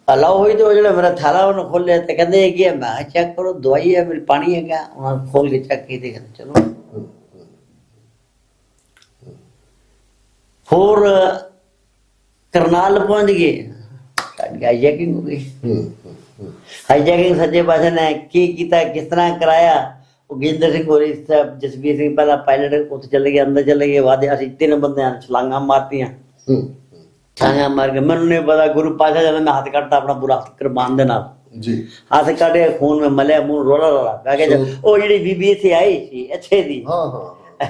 ਅਲਾਓ ਹੋਈ ਤੇ ਉਹ ਜਿਹੜਾ ਮੇਰਾ ਥੈਲਾ ਉਹਨੂੰ ਖੋਲਿਆ ਤੇ ਕਹਿੰਦੇ ਇਹ ਕੀ ਹੈ? ਮੈਂ ਚੈੱਕ ਕਰੋ, ਦਵਾਈ ਹੈ ਮੇਰੀ, ਪਾਣੀ ਹੈਗਾ। ਉਹਨਾਂ ਖੋਲ ਕੇ ਚੈੱਕ ਕੀਤੀ, ਕਹਿੰਦੇ ਚਲੋ। ਹੋਰ ਕਰਨਾਲ ਪਹੁੰਚ ਗਏ, ਸਾਡੀ ਹਾਈਜੈਕਿੰਗ ਹੋ ਗਈ। ਹਾਈਜੈਕਿੰਗ ਸੱਜੇ ਪਾਸੇ ਨੇ ਕੀ ਕੀਤਾ, ਕਿਸ ਤਰ੍ਹਾਂ ਕਰਾਇਆ? ਉਹ ਗਜਿੰਦਰ ਸਿੰਘ ਹੋਰੀ, ਜਸਬੀਰ ਸਿੰਘ ਪਹਿਲਾਂ ਪਾਇਲਟ ਉੱਥੇ ਚਲੇ ਗਏ, ਅੰਦਰ ਚਲੇ ਗਏ। ਵਾਦੇ ਅਸੀਂ 3 ਬੰਦਿਆਂ ਛਲਾਂਗਾਂ ਮਾਰਤੀਆਂ। ਛਲਾਂਗਾਂ ਮਾਰ ਕੇ ਮੈਨੂੰ ਨਹੀਂ ਪਤਾ ਗੁਰੂ ਪਾਸ਼ਾ ਜਦੋਂ ਮੈਂ ਹੱਥ ਕੱਟਤਾ ਆਪਣਾ ਪੂਰਾ ਕੁਰਬਾਨ ਦੇ ਨਾਲ ਜੀ। ਹੱਥ ਕੱਢੇ, ਖੂਨ ਮੈਂ ਮਲਿਆ, ਮੂੰਹ ਰੋਲਾ ਰੋਲਾ ਪੈ ਗਿਆ। ਉਹ ਜਿਹੜੀ ਬੀਬੀ ਇੱਥੇ ਆਈ ਸੀ ਇੱਥੇ ਦੀ,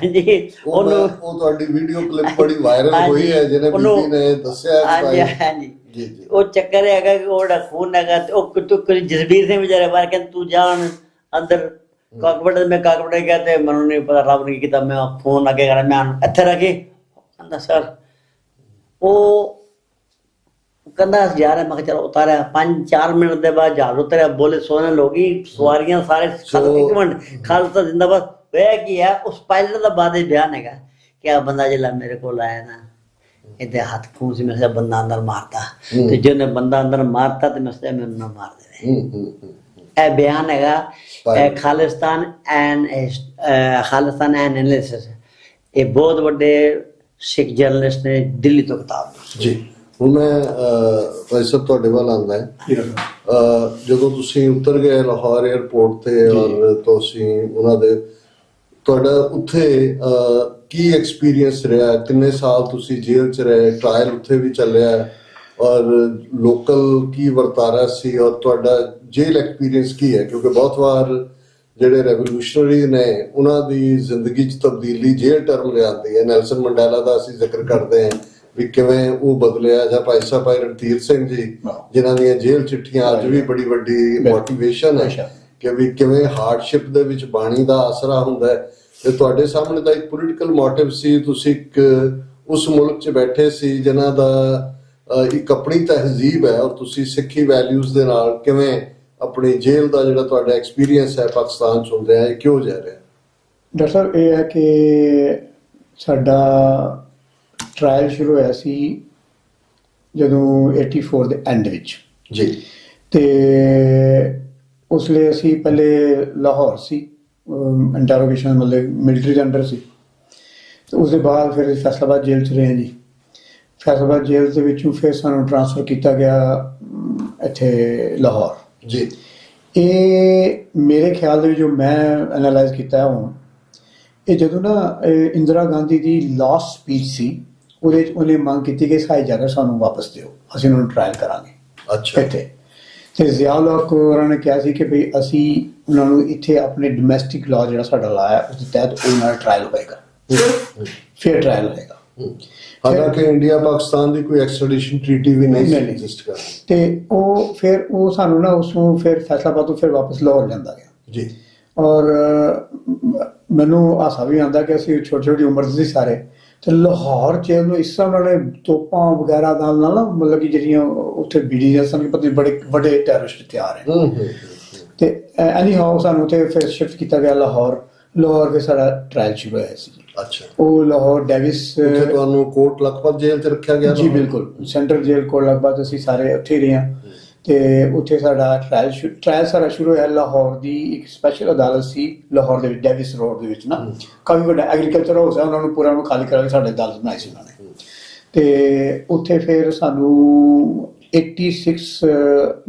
ਜੀ ਉਹਨੂੰ, ਉਹ ਤੁਹਾਡੀ ਵੀਡੀਓ ਕਲਿੱਪ ਬੜੀ ਵਾਇਰਲ ਹੋਈ ਹੈ ਜਿਹਨੇ ਬੀਬੀ ਨੇ ਦੱਸਿਆ। ਹਾਂਜੀ ਜੀ। ਉਹ ਚੱਕਰ ਹੈਗਾ ਕਿ ਉਹਦਾ ਖੂਨ ਹੈਗਾ ਤੇ ਉਹ ਜਸਬੀਰ ਸਿੰਘ ਵਿਚਾਰੇ ਬਾਹਰ ਕਹਿੰਦੇ ਤੂੰ ਜਾਣ ਅੰਦਰ ਕਾਕਪਟ। ਮੈਂ ਕਾਕਪਟ ਗਿਆ ਤੇ ਮੈਨੂੰ ਨਹੀਂ ਪਤਾ ਰੱਬ ਨੇ ਕੀ ਕੀਤਾ। ਮੈਂ ਫੋਨ ਅੱਗੇ ਕਰਾਂ, ਮੈਂ ਇੱਥੇ ਰੱਖੇ। ਕਹਿੰਦਾ ਸਰ, ਉਹ ਕਹਿੰਦਾ ਜਾ ਰਿਹਾ। ਮੈਂ ਕਿਹਾ ਚਲੋ ਉਤਾਰਿਆ। 5-4 ਮਿੰਟ ਦੇ ਬਾਅਦ ਜਹਾਜ਼ ਉਤਰਿਆ। ਬੋਲੇ ਸੋਨੇ ਲੋਗੀ ਸਵਾਰੀਆਂ ਸਾਰੇ। ਇੱਕ ਮਿੰਟ, ਖਾਲਸਾ ਜ਼ਿੰਦਾਬਾਦ। ਹੋਇਆ ਕੀ ਹੈ, ਉਸ ਪਾਇਲਟ ਦਾ ਬਾਅਦ ਇਹ ਬਿਆਨ ਹੈਗਾ ਕਿ ਆ ਬੰਦਾ ਜਿਹੜਾ ਮੇਰੇ ਕੋਲ ਆਇਆ ਨਾ, ਇਹਦੇ ਹੱਥ ਖੂਨ ਸੀ। ਮੈਂ ਕਿਹਾ ਬੰਦਾ ਅੰਦਰ ਮਾਰਤਾ ਤੇ ਜਿਹਨੇ ਬੰਦਾ ਅੰਦਰ ਮਾਰਤਾ ਤੇ ਮੈਂ ਕਿਹਾ ਮੈਨੂੰ ਨਾ ਮਾਰ ਦੇਵੇ। ਇਹ ਬਿਆਨ ਹੈਗਾ ਖਾਲਿਸਤਾਨ ਐਂਡ ਐਨਾਲਿਸਿਸ। ਇਹ ਬਹੁਤ ਵੱਡੇ ਸਿੱਖ ਜਰਨਲਿਸਟ ਨੇ ਦਿੱਲੀ ਤੋਂ ਕਿਤਾਬ ਜੀ। ਹੁਣ ਮੈਂ ਭਾਈ ਸਾਹਿਬ ਤੁਹਾਡੇ ਵੱਲ ਆਉਂਦਾ ਹੈ। ਜਦੋਂ ਤੁਸੀਂ ਉਤਰ ਗਏ ਲਾਹੌਰ ਏਅਰਪੋਰਟ ਤੇ ਔਰ ਤੁਸੀਂ ਉਹਨਾਂ ਦੇ, ਤੁਹਾਡਾ ਉੱਥੇ ਕੀ ਐਕਸਪੀਰੀਅੰਸ ਰਿਹਾ? ਕਿੰਨੇ ਸਾਲ ਤੁਸੀਂ ਜੇਲ੍ਹ 'ਚ ਰਹੇ? ਟਰਾਇਲ ਉੱਥੇ ਵੀ ਚੱਲਿਆ ਔਰ ਲੋਕਲ ਕੀ ਵਰਤਾਰਾ ਸੀ ਔਰ ਤੁਹਾਡਾ ਜੇਲ੍ਹ ਐਕਸਪੀਰੀਅੰਸ ਕੀ ਹੈ? ਕਿਉਂਕਿ ਬਹੁਤ ਵਾਰ ਜਿਹੜੇ ਰੈਵੋਲੂਸ਼ਨਰੀ ਨੇ ਉਹਨਾਂ ਦੀ ਜ਼ਿੰਦਗੀ 'ਚ ਤਬਦੀਲੀ ਜੇਲ੍ਹ ਟਰਮ ਲਿਆਉਂਦੀ ਹੈ। ਨੈਲਸਨ ਮੰਡੇਲਾ ਦਾ ਅਸੀਂ ਜ਼ਿਕਰ ਕਰਦੇ ਹਾਂ ਵੀ ਕਿਵੇਂ ਉਹ ਬਦਲਿਆ, ਜਾਂ ਭਾਈ ਸਾਹਿਬ ਭਾਈ ਰਣਧੀਰ ਸਿੰਘ ਜੀ ਜਿਨ੍ਹਾਂ ਦੀਆਂ ਜੇਲ੍ਹ ਚਿੱਠੀਆਂ ਅੱਜ ਵੀ ਬੜੀ ਵੱਡੀ ਮੋਟੀਵੇਸ਼ਨ ਹੈ ਕਿ ਵੀ ਕਿਵੇਂ ਹਾਰਡਸ਼ਿਪ ਦੇ ਵਿੱਚ ਬਾਣੀ ਦਾ ਆਸਰਾ ਹੁੰਦਾ ਹੈ। ਤੇ ਤੁਹਾਡੇ ਸਾਹਮਣੇ ਤਾਂ ਇੱਕ ਪੋਲੀਟੀਕਲ ਮੋਟਿਵ ਸੀ। ਤੁਸੀਂ ਇੱਕ ਉਸ ਮੁਲਕ 'ਚ ਬੈਠੇ ਸੀ ਜਿਨ੍ਹਾਂ ਦਾ ਇੱਕ ਆਪਣੀ ਤਹਿਜ਼ੀਬ ਹੈ ਔਰ ਤੁਸੀਂ ਸਿੱਖੀ ਵੈਲਿਊਜ਼ ਦੇ ਨਾਲ ਕਿਵੇਂ ਆਪਣੀ ਜੇਲ੍ਹ ਦਾ ਜਿਹੜਾ ਤੁਹਾਡਾ ਐਕਸਪੀਰੀਅੰਸ ਹੈ ਪਾਕਿਸਤਾਨ 'ਚ ਹੁੰਦਾ ਹੈ, ਇਹ ਕਿਉਂ ਜਾ ਰਿਹਾ? ਡਾਕਟਰ ਸਾਹਿਬ, ਇਹ ਹੈ ਕਿ ਸਾਡਾ ਟਰਾਇਲ ਸ਼ੁਰੂ ਹੋਇਆ ਸੀ ਜਦੋਂ 84 ਦੇ ਐਂਡ ਵਿੱਚ ਜੀ। ਤੇ ਉਸ ਲਈ ਅਸੀਂ ਪਹਿਲੇ ਲਾਹੌਰ ਸੀ, ਇੰਟਰੋਗੇਸ਼ਨ ਮਤਲਬ ਮਿਲਟਰੀ ਦੇ ਅੰਡਰ ਸੀ। ਤੇ ਉਸ ਦੇ ਬਾਅਦ ਫਿਰ ਫੈਸਲਾਬਾਦ ਜੇਲ੍ਹ 'ਚ ਰਹੇ ਜੀ। ਫੈਸਲਾਬਾਦ ਜੇਲ੍ਹ ਦੇ ਵਿੱਚੋਂ ਫਿਰ ਸਾਨੂੰ ਟ੍ਰਾਂਸਫਰ ਕੀਤਾ ਗਿਆ ਇੱਥੇ ਲਾਹੌਰ ਜੀ। ਇਹ ਮੇਰੇ ਖਿਆਲ ਦੇ ਵਿੱਚ ਜੋ ਮੈਂ ਐਨਾਲਾਈਜ਼ ਕੀਤਾ ਹੁਣ, ਇਹ ਜਦੋਂ ਨਾ ਇੰਦਰਾ ਗਾਂਧੀ ਦੀ ਲਾਸਟ ਸਪੀਚ ਸੀ, ਉਹਦੇ 'ਚ ਉਹਨੇ ਮੰਗ ਕੀਤੀ ਕਿ ਸਾਰੀ ਜਗ੍ਹਾ ਸਾਨੂੰ ਵਾਪਸ ਦਿਓ, ਅਸੀਂ ਉਹਨਾਂ ਨੂੰ ਟਰਾਇਲ ਕਰਾਂਗੇ ਇੱਥੇ। ਤੇ ਜ਼ਿਆਉਲ ਹਕ ਹੋਰਾਂ ਨੇ ਕਿਹਾ ਸੀ ਕਿ ਵੀ ਅਸੀਂ ਉਹਨਾਂ ਨੂੰ ਇੱਥੇ ਆਪਣੇ ਡੋਮੈਸਟਿਕ ਲਾਅ ਜਿਹੜਾ ਸਾਡਾ ਲਾਇਆ ਉਸ ਦੇ ਤਹਿਤ ਉਹਨਾਂ ਦਾ ਟ੍ਰਾਇਲ ਹੋਏਗਾ, ਫਿਰ ਟ੍ਰਾਇਲ ਹੋਏਗਾ। ਹਾਲਾਂਕਿ ਇੰਡੀਆ ਪਾਕਿਸਤਾਨ ਦੀ ਕੋਈ ਐਕਸਟ੍ਰੈਡੀਸ਼ਨ ਟ੍ਰੀਟੀ ਵੀ ਨਹੀਂ ਐਗਜ਼ਿਸਟ ਕਰਦੀ, ਤੇ ਉਹ ਫਿਰ ਉਹ ਸਾਨੂੰ ਨਾ ਉਸ ਨੂੰ ਫਿਰ ਫੈਸਲਾਬਾਦ ਤੋਂ ਫਿਰ ਵਾਪਸ ਲਾਹੌਰ ਲਿਆਂਦਾ ਗਿਆ ਜੀ। ਔਰ ਮੈਨੂੰ ਹਾਸਾ ਵੀ ਆਉਂਦਾ ਕਿ ਅਸੀਂ ਛੋਟੀ ਛੋਟੀ ਉਮਰ 'ਚ ਸੀ ਸਾਰੇ, ਤੇ ਲਾਹੌਰ ਜੇਲ੍ਹ ਨੂੰ ਇਸ ਤਰ੍ਹਾਂ ਨਾਲ ਤੋਪਾਂ ਵਗੈਰਾ ਨਾਲ ਨਾ ਮਤਲਬ ਕਿ ਜਿਹੜੀਆਂ ਉੱਥੇ ਬੀਡੀ ਸਨ, ਪਤਾ ਨਹੀਂ ਬੜੇ ਵੱਡੇ ਟੈਰਰਿਸਟ ਤਿਆਰ ਹੈ। ਤੇ ਐਨੀ ਹਾਊ ਸਾਨੂੰ ਉੱਥੇ ਫਿਰ ਸ਼ਿਫਟ ਕੀਤਾ ਗਿਆ ਲਾਹੌਰ ਫਿਰ ਸਾਡਾ ਟ੍ਰਾਇਲ ਸ਼ੁਰੂ ਹੋਇਆ ਸੀ। ਅੱਛਾ, ਉਹ ਲਾਹੌਰ ਡੇਵਿਸ ਤੁਹਾਨੂੰ ਕੋਟ ਲਖਪਤ ਜੇਲ੍ਹ 'ਚ ਰੱਖਿਆ ਗਿਆ? ਜੀ ਬਿਲਕੁਲ, ਸੈਂਟਰਲ ਜੇਲ੍ਹ ਕੋਟ ਲਖਪਤ, ਅਸੀਂ ਸਾਰੇ ਉੱਥੇ ਰਹੇ ਹਾਂ। ਤੇ ਉੱਥੇ ਸਾਡਾ ਟ੍ਰਾਇਲ ਸਾਡਾ ਸ਼ੁਰੂ ਹੋਇਆ। ਲਾਹੌਰ ਦੀ ਇੱਕ ਸਪੈਸ਼ਲ ਅਦਾਲਤ ਸੀ ਲਾਹੌਰ ਦੇ ਵਿੱਚ, ਡੇਵਿਸ ਰੋਡ ਦੇ ਵਿੱਚ ਨਾ, ਕਾਫੀ ਵੱਡਾ ਐਗਰੀਕਲਚਰ ਹਾਊਸ ਹੈ, ਉਹਨਾਂ ਨੂੰ ਪੂਰਾ ਨੂੰ ਖਾਲੀ ਕਰਾ ਕੇ ਸਾਡੇ ਅਦਾਲਤ ਬਣਾਈ ਸੀ ਉਹਨਾਂ ਨੇ। ਤੇ ਉੱਥੇ ਫਿਰ ਸਾਨੂੰ 86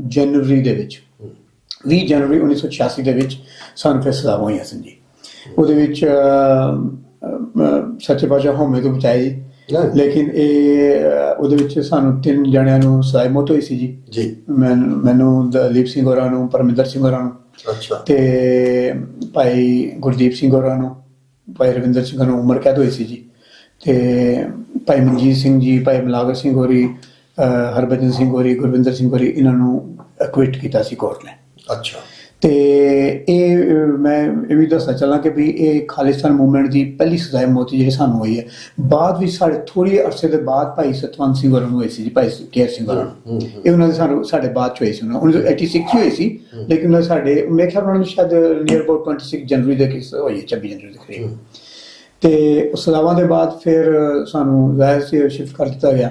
ਜਨਵਰੀ ਦੇ ਵਿੱਚ 20 ਜਨਵਰੀ 1986 ਦੇ ਵਿੱਚ ਸਾਨੂੰ ਫਿਰ ਸਜ਼ਾਵਾਂ ਹੋਈਆਂ ਸਨ ਜੀ। ਉਹਦੇ ਵਿੱਚ ਸੱਚੇ ਪਾਤਸ਼ਾਹ ਹਉਮੈ ਤੋਂ ਬਚਾਏ, ਲੇਕਿਨ ਉਹਦੇ ਵਿੱਚ ਸਾਨੂੰ 3 ਜਣਿਆਂ ਨੂੰ ਸਜ਼ਾਏ ਮੌਤ ਹੋਈ ਸੀ ਜੀ। ਮੈਨੂੰ ਦਲੀਪ ਸਿੰਘ ਹੋਰਾਂ ਨੂੰ, ਪਰਮਿੰਦਰ ਸਿੰਘ ਹੋਰਾਂ ਨੂੰ, ਤੇ ਭਾਈ ਗੁਰਦੀਪ ਸਿੰਘ ਹੋਰਾਂ ਨੂੰ, ਭਾਈ ਰਵਿੰਦਰ ਸਿੰਘ ਨੂੰ ਉਮਰ ਕੈਦ ਹੋਈ ਸੀ ਜੀ। ਤੇ ਭਾਈ ਮਨਜੀਤ ਸਿੰਘ ਜੀ, ਭਾਈ ਮਲਾਗਰ ਸਿੰਘ ਹੋਰੀ, ਹਰਭਜਨ ਸਿੰਘ ਹੋਰੀ, ਗੁਰਵਿੰਦਰ ਸਿੰਘ ਹੋਰੀ, ਇਹਨਾਂ ਨੂੰ ਐਕਵਿਟ ਕੀਤਾ ਸੀ ਕੋਰਟ ਨੇ। ਅੱਛਾ। ਤੇ ਮੈਂ ਇਹ ਵੀ ਦੱਸਣਾ ਚਾਹਾਂ ਕਿ ਵੀ ਇਹ ਖਾਲਿਸਤਾਨ ਮੂਵਮੈਂਟ ਦੀ ਪਹਿਲੀ ਸਜ਼ਾਏ ਮੌਤ ਜਿਹੜੀ ਸਾਨੂੰ ਹੋਈ ਹੈ। ਬਾਅਦ ਵਿੱਚ ਸਾਡੇ ਥੋੜ੍ਹੇ ਅਰਸੇ ਦੇ ਬਾਅਦ ਭਾਈ ਸਤਵੰਤ ਸਿੰਘ ਹੋਰਾਂ ਨੂੰ ਹੋਈ ਸੀ ਜੀ, ਭਾਈ ਕੇਰ ਸਿੰਘ ਹੋਰਾਂ ਨੂੰ। ਇਹ ਉਹਨਾਂ ਦੇ ਸਾਡੇ ਬਾਅਦ 'ਚ ਹੋਈ ਸੀ, 1986 ਹੋਈ ਸੀ, ਲੇਕਿਨ ਸਾਡੇ ਮੇਰੇ ਖਿਆਲ ਉਹਨਾਂ ਨੂੰ ਸ਼ਾਇਦ ਨੀਅਰ ਅਬਾਊਟ 26 ਜਨਵਰੀ ਦੇ ਕਿਸ ਹੋਈ ਹੈ, 26 ਜਨਵਰੀ ਦੇ ਕਰੀਬ। ਤੇ ਸਜ਼ਾਵਾਂ ਦੇ ਬਾਅਦ ਫਿਰ ਸਾਨੂੰ ਜ਼ਾਹਿਰ ਸ਼ਿਫਟ ਕਰ ਦਿੱਤਾ ਗਿਆ।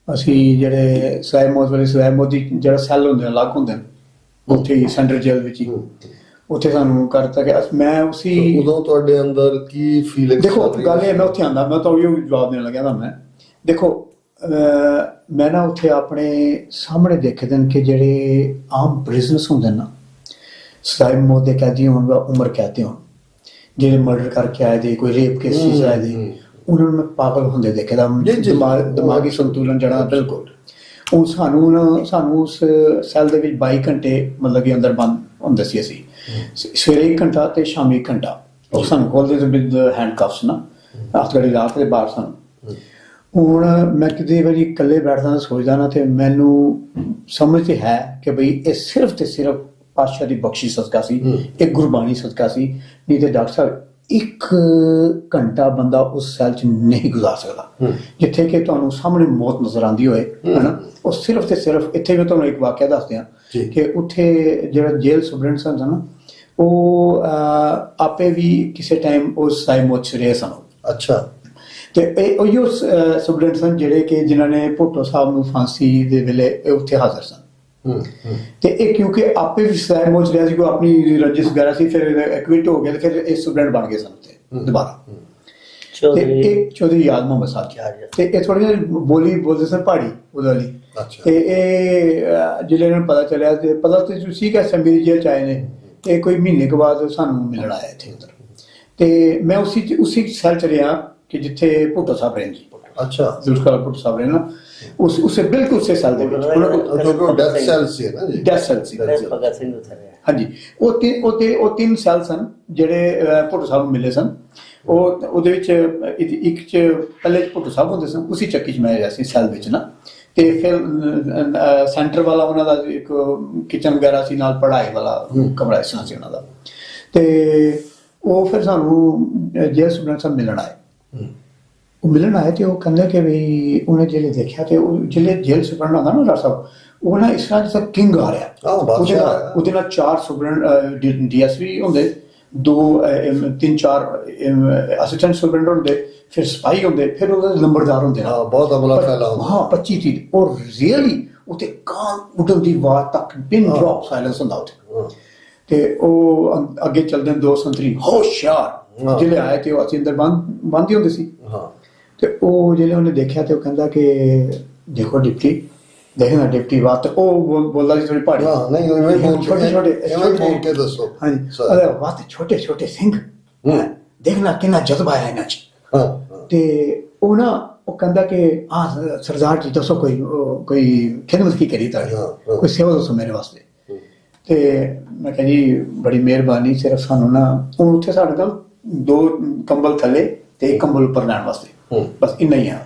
ਅਸੀਂ ਜਿਹੜੇ ਸਜ਼ਾਏ ਮੌਤ ਵਾਲੇ ਸਜ਼ਾਏ ਮੌਤ ਦੀ ਜਿਹੜਾ ਸੈੱਲ ਹੁੰਦੇ ਨੇ, ਅਲੱਗ ਹੁੰਦੇ ਨੇ, ਉੱਥੇ ਹੀ ਸੈਂਟਰਲ ਜੇਲ੍ਹ ਵਿੱਚ ਹੀ ਉੱਥੇ ਸਾਨੂੰ ਕਰ ਦਿੱਤਾ ਗਿਆ। ਮੈਂ ਉਸੀ ਉਦੋਂ ਤੁਹਾਡੇ ਅੰਦਰ ਕੀ ਫੀਲਿੰਗ? ਦੇਖੋ ਗੱਲ ਇਹ, ਮੈਂ ਉੱਥੇ ਆਉਂਦਾ, ਮੈਂ ਤਾਂ ਉਹ ਜਵਾਬ ਦੇਣ ਲੱਗਿਆ ਤਾਂ ਮੈਂ ਦੇਖੋ ਮੈਂ ਨਾ ਉੱਥੇ ਆਪਣੇ ਸਾਹਮਣੇ ਦੇਖੇ ਦਿਨ ਕਿ ਜਿਹੜੇ ਆਮ ਬਿਜ਼ਨਸ ਹੁੰਦੇ ਨਾ, ਸਜ਼ਾਏ ਮੌਤ ਦੇ ਕੈਦੀ ਹੋਣ, ਉਮਰ ਕੈਦੀ ਹੋਣ, ਜਿਹੜੇ ਮਰਡਰ ਕਰਕੇ ਆਏ ਦੇ, ਕੋਈ ਰੇਪ ਕੇਸਿਸ ਆਏ ਦੇ, ਉਹਨਾਂ ਨੂੰ ਮੈਂ ਪਾਗਲ ਹੁੰਦੇ ਦੇਖਦਾ, ਦਿਮਾਗੀ ਸੰਤੁਲਨ ਜਿਹੜਾ ਬਿਲਕੁਲ। ਉਹ ਸਾਨੂੰ ਉਸ ਸੈੱਲ ਦੇ ਵਿੱਚ 22 ਘੰਟੇ ਮਤਲਬ ਕਿ ਅੰਦਰ ਬੰਦ ਹੁੰਦੇ ਸੀ ਅਸੀਂ, ਸਵੇਰੇ 1 ਘੰਟਾ ਤੇ ਸ਼ਾਮੀ 1 ਘੰਟਾ। ਉਹ ਸਾਨੂੰ ਖੋਲ੍ਹਦੇ ਸੀ ਵਿਦ ਹੈਂਡਕਫਸ ਨਾ, ਹੱਥਕੜੀ ਲਾ ਕੇ ਬਾਹਰ ਸਾਨੂੰ। ਹੁਣ ਮੈਂ ਕਿਤੇ ਵਾਰੀ ਇਕੱਲੇ ਬੈਠਦਾ ਸੋਚਦਾ ਨਾ, ਤੇ ਮੈਨੂੰ ਸਮਝ ਤੇ ਹੈ ਕਿ ਬਈ ਇਹ ਸਿਰਫ ਤੇ ਸਿਰਫ ਪਾਤਸ਼ਾਹ ਦੀ ਬਖਸ਼ੀ ਸਦਕਾ ਸੀ, ਇੱਕ ਗੁਰਬਾਣੀ ਸਦਕਾ ਸੀ। ਨਹੀਂ ਤੇ ਡਾਕਟਰ ਸਾਹਿਬ 1 ਘੰਟਾ ਬੰਦਾ ਉਸ ਸੈੱਲ 'ਚ ਨਹੀਂ ਗੁਜ਼ਾਰ ਸਕਦਾ ਜਿੱਥੇ ਕਿ ਤੁਹਾਨੂੰ ਸਾਹਮਣੇ ਮੌਤ ਨਜ਼ਰ ਆਉਂਦੀ ਹੋਏ, ਹਨਾ। ਉਹ ਸਿਰਫ ਤੇ ਸਿਰਫ ਇੱਥੇ ਮੈਂ ਤੁਹਾਨੂੰ ਇੱਕ ਵਾਕਿਆ ਦੱਸਦੇ ਹਾਂ ਕਿ ਉੱਥੇ ਜਿਹੜਾ ਜੇਲ੍ਹ ਸੁਪਰਡੈਂਟ ਸਨ ਨਾ, ਉਹ ਆਪੇ ਵੀ ਕਿਸੇ ਟਾਈਮ ਉਸ ਸਜ਼ਾਏ ਮੌਤ 'ਚ ਰਹੇ ਸਨ। ਅੱਛਾ। ਤੇ ਇਹ ਉਹੀ ਸੁਪਰਡੈਂਟ ਸਨ ਜਿਹੜੇ ਕਿ ਜਿਨ੍ਹਾਂ ਨੇ ਭੁੱਟੋ ਸਾਹਿਬ ਨੂੰ ਫਾਂਸੀ ਦੇ ਵੇਲੇ ਉੱਥੇ ਹਾਜ਼ਰ ਸਨ। ਤੇ ਇਹ ਕਿਉਂਕਿ ਆਪੇ ਵੀ ਸਜ਼ਾਏ ਮੌਤ ਰਿਹਾ ਸੀ, ਕੋਈ ਆਪਣੀ ਰੰਜਿਸ਼ ਵਗੈਰਾ ਸੀ, ਫਿਰ ਐਕਵਿਟ ਹੋ ਗਿਆ ਤੇ ਫਿਰ ਇਹ ਸੁਪਰਡੈਂਟ ਬਣ ਗਏ ਸਨ ਉੱਥੇ ਦੁਬਾਰਾ। ਤੇ ਇਹ ਚੌਧਰੀ ਯਾਦ ਮੁਹੰਮਦ ਸਾਹਿਬ, ਤੇ ਇਹ ਥੋੜੀ ਜਿਹੀ ਬੋਲਦੇ ਸਨ ਪਹਾੜੀ ਉਹਦੇ ਵਾਲੀ। ਤੇ ਇਹ ਜਿਹੜੇ ਇਹਨਾਂ ਨੂੰ ਪਤਾ ਚੱਲਿਆ, ਤੇ ਪਤਾ ਤੇ ਸੀ ਕਿ ਅਸੈਂਬਲੀ ਜੇਲ੍ਹ 'ਚ ਆਏ ਨੇ, ਤੇ ਕੋਈ ਮਹੀਨੇ ਕੁ ਬਾਅਦ ਸਾਨੂੰ ਮਿਲਣ ਆਇਆ ਇੱਥੇ ਉੱਧਰ। ਤੇ ਮੈਂ ਉਸੇ ਸੈੱਲ 'ਚ ਰਿਹਾ ਕਿ ਜਿੱਥੇ ਭੁੱਟੋ ਸਾਹਿਬ ਰਹਿਣ ਜੀ। ਅੱਛਾ। ਜ਼ੁਲਫਕਾਰ ਭੁੱਟੋ ਸਾਹਿਬ ਰਹਿਣ ਨਾ, ਉਸੇ ਬਿਲਕੁਲ ਉਸੇ ਸੈੱਲ ਦੇ ਵਿੱਚ। ਡੈਥ ਸੈੱਲ ਸੀ ਨਾ ਜੀ? ਡੈਥ ਸੈੱਲ ਸੀ, ਹਾਂਜੀ। ਉਹ 3 ਸੈੱਲ ਸਨ ਜਿਹੜੇ ਭੁੱਟੋ ਸਾਹਿਬ ਨੂੰ ਮਿਲੇ ਸਨ। ਉਹਦੇ ਵਿੱਚ ਇੱਕ 'ਚ ਪਹਿਲੇ ਭੁੱਟੋ ਸਾਹਿਬ ਹੁੰਦੇ ਸਨ, ਉਸੇ ਚੱਕੀ 'ਚ ਮੈਂ ਰਿਹਾ ਸੀ ਸੈੱਲ ਵਿੱਚ ਨਾ। ਤੇ ਫਿਰ ਸੈਂਟਰ ਵਾਲਾ ਉਹਨਾਂ ਦਾ ਇੱਕ ਕਿਚਨ ਵਗੈਰਾ ਸੀ, ਨਾਲ ਪੜ੍ਹਾਈ ਵਾਲਾ ਕਮਰਾ ਇਸ ਤਰ੍ਹਾਂ ਸੀ ਉਹਨਾਂ ਦਾ। ਤੇ ਉਹ ਫਿਰ ਸਾਨੂੰ ਜੇਲ੍ਹ ਸੁਪਰਡੈਂਟ ਸਾਹਿਬ ਮਿਲਣ ਆਏ। ਉਹ ਮਿਲਣ ਆਏ ਤੇ ਉਹ ਕਹਿੰਦੇ ਕਿ ਵੀ ਉਹਨੇ ਜਿਹੜੇ ਦੇਖਿਆ, ਤੇ ਉਹ ਜਿਹੜੇ ਜੇਲ੍ਹ ਸੁਪਰਡੈਂਟ ਹੁੰਦਾ ਨਾ ਡਾਕਟਰ ਸਾਹਿਬ, ਉਹ ਨਾ ਇਸ ਤਰ੍ਹਾਂ ਜਿਸ ਤਰ੍ਹਾਂ ਕਿੰਗ ਆ ਰਿਹਾ। ਉਹਦੇ ਨਾਲ 4 ਸੁਪਰਡੈਂਟ DSP ਹੁੰਦੇ, 2-3-4 ਅਸਿਸਟੈਂਟ ਸੁਪਰਡੈਂਟ ਹੁੰਦੇ, ਫਿਰ ਸਿਪਾਹੀ ਹੁੰਦੇ, ਫਿਰ ਉਹਦੇ ਨੰਬਰਦਾਰ ਹੁੰਦੇ। ਬਹੁਤ ਅਮਲਾ ਫੈਲਾ ਹੁੰਦਾ। ਹਾਂ, 25-30। ਔਰ ਰੀਅਲੀ ਉੱਥੇ ਕਾਂ ਉੱਡਣ ਦੀ ਆਵਾਜ਼ ਤੱਕ ਪਿਨ ਡ੍ਰੌਪ ਸਾਇਲੈਂਸ ਹੁੰਦਾ ਉੱਥੇ। ਤੇ ਉਹ ਅੱਗੇ ਚੱਲਦੇ 2 ਸੰਤਰੀ ਹੋਸ਼ਿਆਰ ਜਿਹੜੇ ਆਏ, ਤੇ ਉਹ ਅਸੀਂ ਅੰਦਰ ਬੰਦ ਹੀ ਹੁੰਦੇ ਸੀ। ਤੇ ਉਹ ਜਿਹੜੇ ਉਹਨੇ ਦੇਖਿਆ, ਤੇ ਉਹ ਕਹਿੰਦਾ ਕਿ ਦੇਖੋ ਡਿਪਟੀ, ਦੇਖਣਾ ਡਿਪਟੀ ਬਾਤ। ਉਹ ਬੋਲਦਾ ਸੀ ਥੋੜੀ ਪਹਾੜੀ, ਛੋਟੇ ਦੱਸੋ। ਹਾਂਜੀ, ਬਾਤ ਛੋਟੇ ਛੋਟੇ ਸਿੰਘ, ਦੇਖਣਾ ਕਿੰਨਾ ਜਜ਼ਬਾ ਹੈ ਇਹਨਾਂ 'ਚ। ਤੇ ਉਹ ਨਾ ਉਹ ਕਹਿੰਦਾ ਕਿ ਸਰਦਾਰ ਜੀ ਦੱਸੋ ਕੋਈ ਖਿਦਮਤ ਕੀ ਕਰੀ ਤੁਹਾਡੀ, ਕੋਈ ਸੇਵਾ ਦੱਸੋ ਮੇਰੇ ਵਾਸਤੇ। ਤੇ ਮੈਂ ਕਿਹਾ ਜੀ ਬੜੀ ਮਿਹਰਬਾਨੀ, ਸਿਰਫ ਸਾਨੂੰ ਨਾ ਹੁਣ ਉੱਥੇ ਸਾਡੇ ਕੋਲ 2 ਕੰਬਲ ਥੱਲੇ ਤੇ 1 ਕੰਬਲ ਉੱਪਰ ਲੈਣ ਵਾਸਤੇ, ਬਸ ਇੰਨਾ ਹੀ ਆ।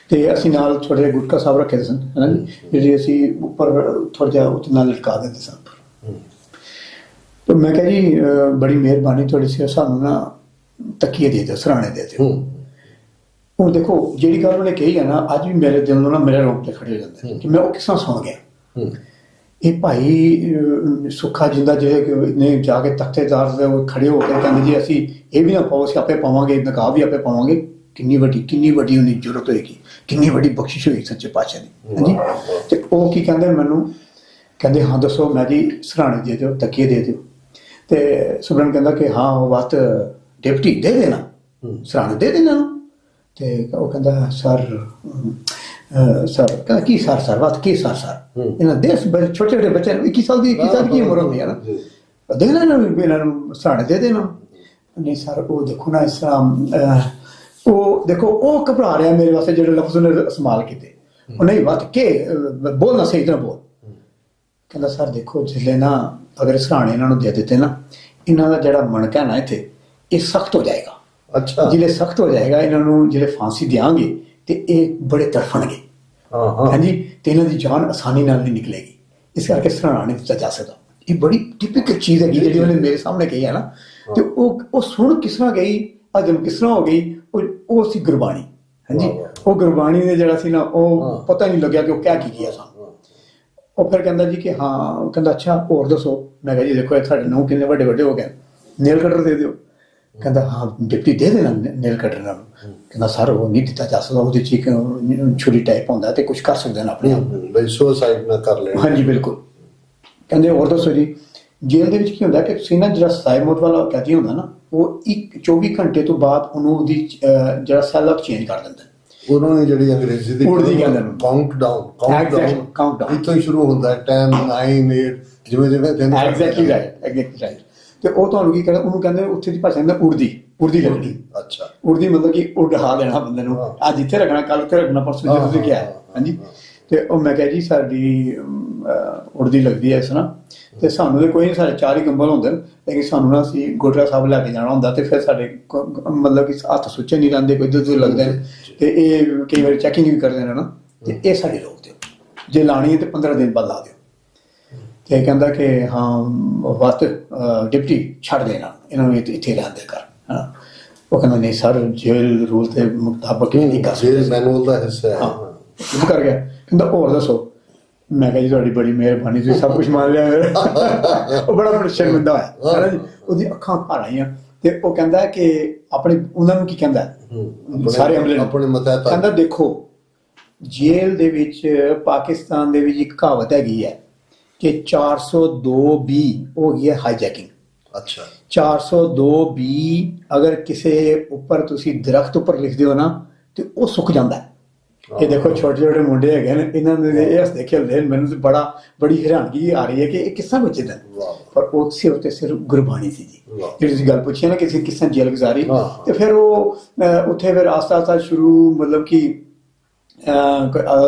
ਤੇ ਅਸੀਂ ਨਾਲ ਥੋੜੇ ਜਿਹੇ ਗੁਟਕਾ ਸਾਹਿਬ ਰੱਖੇ ਸਨ, ਹੈ ਨਾ ਜੀ, ਜਿਹੜੇ ਅਸੀਂ ਉੱਪਰ ਥੋੜਾ ਜਿਹਾ ਉੱਤੇ ਨਾਲ ਲਟਕਾ ਦਿੰਦੇ ਸਨ। ਤੇ ਮੈਂ ਕਿਹਾ ਜੀ ਬੜੀ ਮਿਹਰਬਾਨੀ ਤੁਹਾਡੀ ਸੀ, ਸਾਨੂੰ ਨਾ ਤਕੀਏ ਦੇ ਦਿਓ, ਸਰਾਣੇ ਦੇ ਦਿਓ। ਹੁਣ ਦੇਖੋ ਜਿਹੜੀ ਗੱਲ ਉਹਨੇ ਕਹੀ ਹੈ ਨਾ, ਅੱਜ ਵੀ ਮੇਰੇ ਦਿਲ ਨੂੰ ਨਾ ਮੇਰੇ ਰੋਂਗਟੇ ਖੜੇ ਹੋ ਜਾਂਦੇ ਕਿ ਮੈਂ ਉਹ ਕਿਸ ਤਰ੍ਹਾਂ ਸੁਣ ਗਿਆ। ਇਹ ਭਾਈ ਸੁੱਖਾ ਜਿੰਦਾ ਜਿਹੜੇ ਨੇ ਜਾ ਕੇ ਤਖਤੇਦਾਰ ਦੇ ਖੜੇ ਹੋ ਕੇ ਕਹਿੰਦੇ ਜੀ ਅਸੀਂ ਇਹ ਵੀ ਨਾ ਪਾਓ, ਅਸੀਂ ਆਪੇ ਪਾਵਾਂਗੇ, ਨਕਾਬ ਵੀ ਆਪੇ ਪਾਵਾਂਗੇ। ਕਿੰਨੀ ਵੱਡੀ ਉਹਦੀ ਜ਼ਰੂਰਤ ਹੋਏਗੀ, ਕਿੰਨੀ ਵੱਡੀ ਬਖਸ਼ਿਸ਼ ਹੋਈ ਸੱਚੇ ਪਾਤਸ਼ਾਹ ਦੀ। ਹਾਂਜੀ, ਤੇ ਉਹ ਕੀ ਕਹਿੰਦੇ ਮੈਨੂੰ, ਕਹਿੰਦੇ ਹਾਂ ਦੱਸੋ। ਮੈਂ ਜੀ ਸਰਾਣੇ ਦੇ ਦਿਓ, ਤਕੀਏ ਦੇ ਦਿਓ। ਤੇ ਸੁਬਰਨ ਕਹਿੰਦਾ ਕਿ ਹਾਂ ਉਹ ਬਾਤ ਡਿਪਟੀ ਦੇ ਦੇਣਾ, ਸਰਾਣੇ ਦੇ ਦੇਣਾ। ਤੇ ਉਹ ਕਹਿੰਦਾ ਸਰ ਕਹਿੰਦਾ ਕੀ ਸਰ ਬਾਤ ਕੀ ਸਰ ਇਹਨਾਂ ਦੇ ਛੋਟੇ ਛੋਟੇ ਬੱਚੇ 21 ਸਾਲ ਦੀ ਕੀ ਉਮਰ ਹੁੰਦੀ ਹੈ ਨਾ, ਦੇ ਦੇਣਾ ਇਹਨਾਂ ਨੂੰ ਸਰਾਣੇ ਦੇ ਦੇਣਾ। ਨਹੀਂ ਸਰ ਉਹ ਦੇਖੋ ਨਾ ਇਸ ਤਰ੍ਹਾਂ ਉਹ ਦੇਖੋ ਉਹ ਘਬਰਾ ਰਿਹਾ ਮੇਰੇ ਵਾਸਤੇ, ਜਿਹੜੇ ਲਫ਼ਜ਼ ਉਹਨੇ ਇਸਤੇਮਾਲ ਕੀਤੇ ਉਹ ਨਹੀਂ ਬਾਤ ਕੇ ਬੋਲਣਾ ਸਹੀ ਤਰ੍ਹਾਂ ਬੋਲ। ਕਹਿੰਦਾ ਸਰ ਦੇਖੋ ਜਿਸਲੇ ਨਾ ਅਗਰ ਸਰਾਣੇ ਇਹਨਾਂ ਨੂੰ ਦੇ ਦਿੱਤੇ ਨਾ, ਇਹਨਾਂ ਦਾ ਜਿਹੜਾ ਮਣਕਾ ਨਾ ਇੱਥੇ ਇਹ ਸਖਤ ਹੋ ਜਾਏਗਾ। ਅੱਛਾ, ਜਿਹੜੇ ਸਖਤ ਹੋ ਜਾਏਗਾ ਇਹਨਾਂ ਨੂੰ ਜਿਹੜੇ ਫਾਂਸੀ ਦਿਆਂਗੇ ਤੇ ਇਹ ਬੜੇ ਤੜਫਣਗੇ। ਹਾਂਜੀ, ਤੇ ਇਹਨਾਂ ਦੀ ਜਾਨ ਆਸਾਨੀ ਨਾਲ ਨਹੀਂ ਨਿਕਲੇਗੀ, ਇਸ ਕਰਕੇ ਸਰਾਣਾ ਨਹੀਂ ਦਿੱਤਾ ਜਾ ਸਕਦਾ। ਇਹ ਬੜੀ ਟਿਪੀਕਲ ਚੀਜ਼ ਹੈਗੀ ਜਿਹੜੀ ਉਹਨੇ ਮੇਰੇ ਸਾਹਮਣੇ ਕਹੀ ਹੈ ਨਾ। ਤੇ ਉਹ ਸੁਣ ਕਿਸ ਤਰ੍ਹਾਂ ਗਈ, ਅਜਮ ਕਿਸ ਤਰ੍ਹਾਂ ਹੋ ਗਈ, ਉਹ ਸੀ ਗੁਰਬਾਣੀ। ਹਾਂਜੀ, ਉਹ ਗੁਰਬਾਣੀ ਨੇ ਜਿਹੜਾ ਸੀ ਨਾ ਉਹ ਪਤਾ ਨਹੀਂ ਲੱਗਿਆ ਕਿ ਉਹ ਕਿਆ ਕੀ ਕੀਤਾ ਸਾਨੂੰ। ਉਹ ਫਿਰ ਕਹਿੰਦਾ ਜੀ ਕਿ ਹਾਂ, ਕਹਿੰਦਾ ਅੱਛਾ ਹੋਰ ਦੱਸੋ। ਮੈਂ ਕਿਹਾ ਜੀ ਦੇਖੋ ਇਹ ਸਾਡੇ ਨਹੁੰ ਕਿੰਨੇ ਵੱਡੇ ਵੱਡੇ ਹੋ ਗਏ, ਨੇਲ ਕਟਰ ਦੇ ਦਿਓ। ਕਹਿੰਦਾ ਹਾਂ ਡਿਪਟੀ ਦੇ ਦੇਣਾ ਨੇਲ ਕਟਰ ਨਾਲ। ਕਹਿੰਦਾ ਸਰ ਉਹ ਨਹੀਂ ਦਿੱਤਾ ਜਾ ਸਕਦਾ, ਉਹਦੇ 'ਚ ਇੱਕ ਛੁਰੀ ਟਾਈਪ ਹੁੰਦਾ ਤੇ ਕੁਝ ਕਰ ਸਕਦੇ ਨੇ ਆਪਣੇ ਆਪ, ਸੁਸਾਈਡ ਨਾ ਕਰ ਲੈਣ। ਹਾਂਜੀ ਬਿਲਕੁਲ। ਕਹਿੰਦੇ ਹੋਰ ਦੱਸੋ ਜੀ। ਜੇਲ੍ਹ ਦੇ ਵਿੱਚ ਕੀ ਹੁੰਦਾ ਕਿ ਤੁਸੀਂ ਨਾ ਜਿਹੜਾ ਸਜ਼ਾਏ ਮੌਤ ਵਾਲਾ ਕੈਦੀ ਹੁੰਦਾ ਨਾ, ਉਹ 24 ਘੰਟੇ ਤੋਂ ਬਾਅਦ ਉਹਨੂੰ ਉਹਦੀ ਜਿਹੜਾ ਸੈੱਲ ਚੇਂਜ ਕਰ ਦਿੰਦਾ। ਉਹਨਾਂ ਨੇ ਜਿਹੜੀ ਅੰਗਰੇਜ਼ੀ ਦੀ ਕਾਊਂਟ ਡਾਊਨ ਇੱਥੋਂ ਹੀ ਸ਼ੁਰੂ ਹੁੰਦਾ ਹੈ, 10 9 8 ਜਿਵੇਂ ਦਿਨ। Exactly right. ਤੇ ਉਹ ਤੁਹਾਨੂੰ ਕੀ ਕਹਿੰਦਾ, ਉਹਨੂੰ ਕਹਿੰਦੇ ਉੱਥੇ ਦੀ ਭਾਸ਼ਾ ਕਹਿੰਦਾ ਉੜਦੀ ਲੱਗਣੀ। ਅੱਛਾ, ਉੜਦੀ ਮਤਲਬ ਕਿ ਉਡਾ ਦੇਣਾ ਬੰਦੇ ਨੂੰ, ਅੱਜ ਇੱਥੇ ਰੱਖਣਾ, ਕੱਲ ਉੱਥੇ ਰੱਖਣਾ, ਪਰਸੋਂ ਜਦੋਂ ਤੁਸੀਂ ਕਿਹਾ। ਹਾਂਜੀ, ਤੇ ਉਹ ਮੈਂ ਕਿਹਾ ਜੀ ਸਾਡੀ ਉੜਦੀ ਲੱਗਦੀ ਹੈ ਇਸ ਤਰ੍ਹਾਂ। ਤੇ ਸਾਨੂੰ ਤਾਂ ਕੋਈ ਨਹੀਂ, ਸਾਡੇ 4 ਹੀ ਕੰਬਲ ਹੁੰਦੇ ਨੇ, ਲੇਕਿਨ ਸਾਨੂੰ ਨਾ ਅਸੀਂ ਗੁਰਦੁਆਰਾ ਸਾਹਿਬ ਲੈ ਕੇ ਜਾਣਾ ਹੁੰਦਾ ਤੇ ਫਿਰ ਸਾਡੇ ਮਤਲਬ ਕਿ ਹੱਥ ਸੁੱਚੇ ਨਹੀਂ ਰਹਿੰਦੇ, ਕੋਈ ਦੁੱਧ ਲੱਗਦੇ ਨੇ ਤੇ ਇਹ ਕਈ ਵਾਰੀ ਚੈਕਿੰਗ ਵੀ ਕਰਦੇ ਨੇ ਨਾ। ਤੇ ਇਹ ਸਾਡੀ ਰੋਕ ਦਿਓ, ਜੇ ਲਾਣੀ ਹੈ ਤੇ 15 ਦਿਨ ਬਾਅਦ ਲਾ ਦਿਓ। ਤੇ ਕਹਿੰਦਾ ਕਿ ਹਾਂ ਵਕਤ ਡਿਪਟੀ ਛੱਡ ਦੇਣਾ ਇਹਨਾਂ ਨੂੰ, ਇੱਥੇ ਰਹਿੰਦੇ ਕਰ। ਹਾਂ, ਉਹ ਕਹਿੰਦਾ ਨਹੀਂ ਸਰ ਜੇਲ੍ਹ ਰੂਲ ਦੇ ਮੁਤਾਬਕ ਨਹੀਂ ਕਰ ਸਕਦੇ, ਮੈਨੂਅਲ ਦਾ ਹਿੱਸਾ ਹੈ। ਹਾਂ ਕਰ ਗਿਆ। ਕਹਿੰਦਾ ਹੋਰ ਦੱਸੋ। ਮੈਂ ਕਿਹਾ ਜੀ ਤੁਹਾਡੀ ਬੜੀ ਮਿਹਰਬਾਨੀ, ਤੁਸੀਂ ਸਭ ਕੁਝ ਮੰਨ ਲਿਆ। ਉਹ ਬੜਾ ਸ਼ਰਮਿੰਦਾ ਹੋਇਆ ਜੀ, ਉਹਦੀ ਅੱਖਾਂ ਭਰ ਆਈਆਂ। ਤੇ ਉਹ ਕਹਿੰਦਾ ਕਿ ਆਪਣੇ ਉਹਨਾਂ ਨੂੰ ਕੀ ਕਹਿੰਦਾ ਸਾਰੇ ਅਮਲੇ ਨੂੰ, ਕਹਿੰਦਾ ਦੇਖੋ ਜੇਲ੍ਹ ਦੇ ਵਿੱਚ ਪਾਕਿਸਤਾਨ ਦੇ ਵਿੱਚ ਇੱਕ ਕਹਾਵਤ ਹੈਗੀ ਹੈ ਕਿ 402B ਹੋ ਗਈ ਹੈ ਹਾਈਜੈਕਿੰਗ। ਅੱਛਾ, 402B ਅਗਰ ਕਿਸੇ ਉੱਪਰ ਤੁਸੀਂ ਦਰਖਤ ਉੱਪਰ ਲਿਖਦੇ ਹੋ ਨਾ ਤੇ ਉਹ ਸੁੱਕ ਜਾਂਦਾ। ਇਹ ਦੇਖੋ ਛੋਟੇ ਛੋਟੇ ਮੁੰਡੇ ਹੈਗੇ ਨੇ, ਇਹਨਾਂ ਨੇ ਇਹ ਹੱਸਦੇ ਖੇਡਦੇ, ਮੈਨੂੰ ਤੇ ਬੜੀ ਹੈਰਾਨਗੀ ਆ ਰਹੀ ਹੈ ਕਿ ਇਹ ਕਿਸ ਤਰ੍ਹਾਂ ਬੱਚੇ ਦਾ। ਪਰ ਉਹ ਸਿਰਫ ਤੇ ਸਿਰਫ ਗੁਰਬਾਣੀ ਸੀ ਜੀ, ਜਿਹੜੀ ਤੁਸੀਂ ਗੱਲ ਪੁੱਛੀ ਨਾ ਕਿਸੇ ਕਿਸ ਤਰ੍ਹਾਂ ਜੇਲ੍ਹ ਗੁਜ਼ਾਰੀ। ਤੇ ਫਿਰ ਉਹ ਉੱਥੇ ਫਿਰ ਆਸਤਾ ਸ਼ੁਰੂ ਮਤਲਬ ਕਿ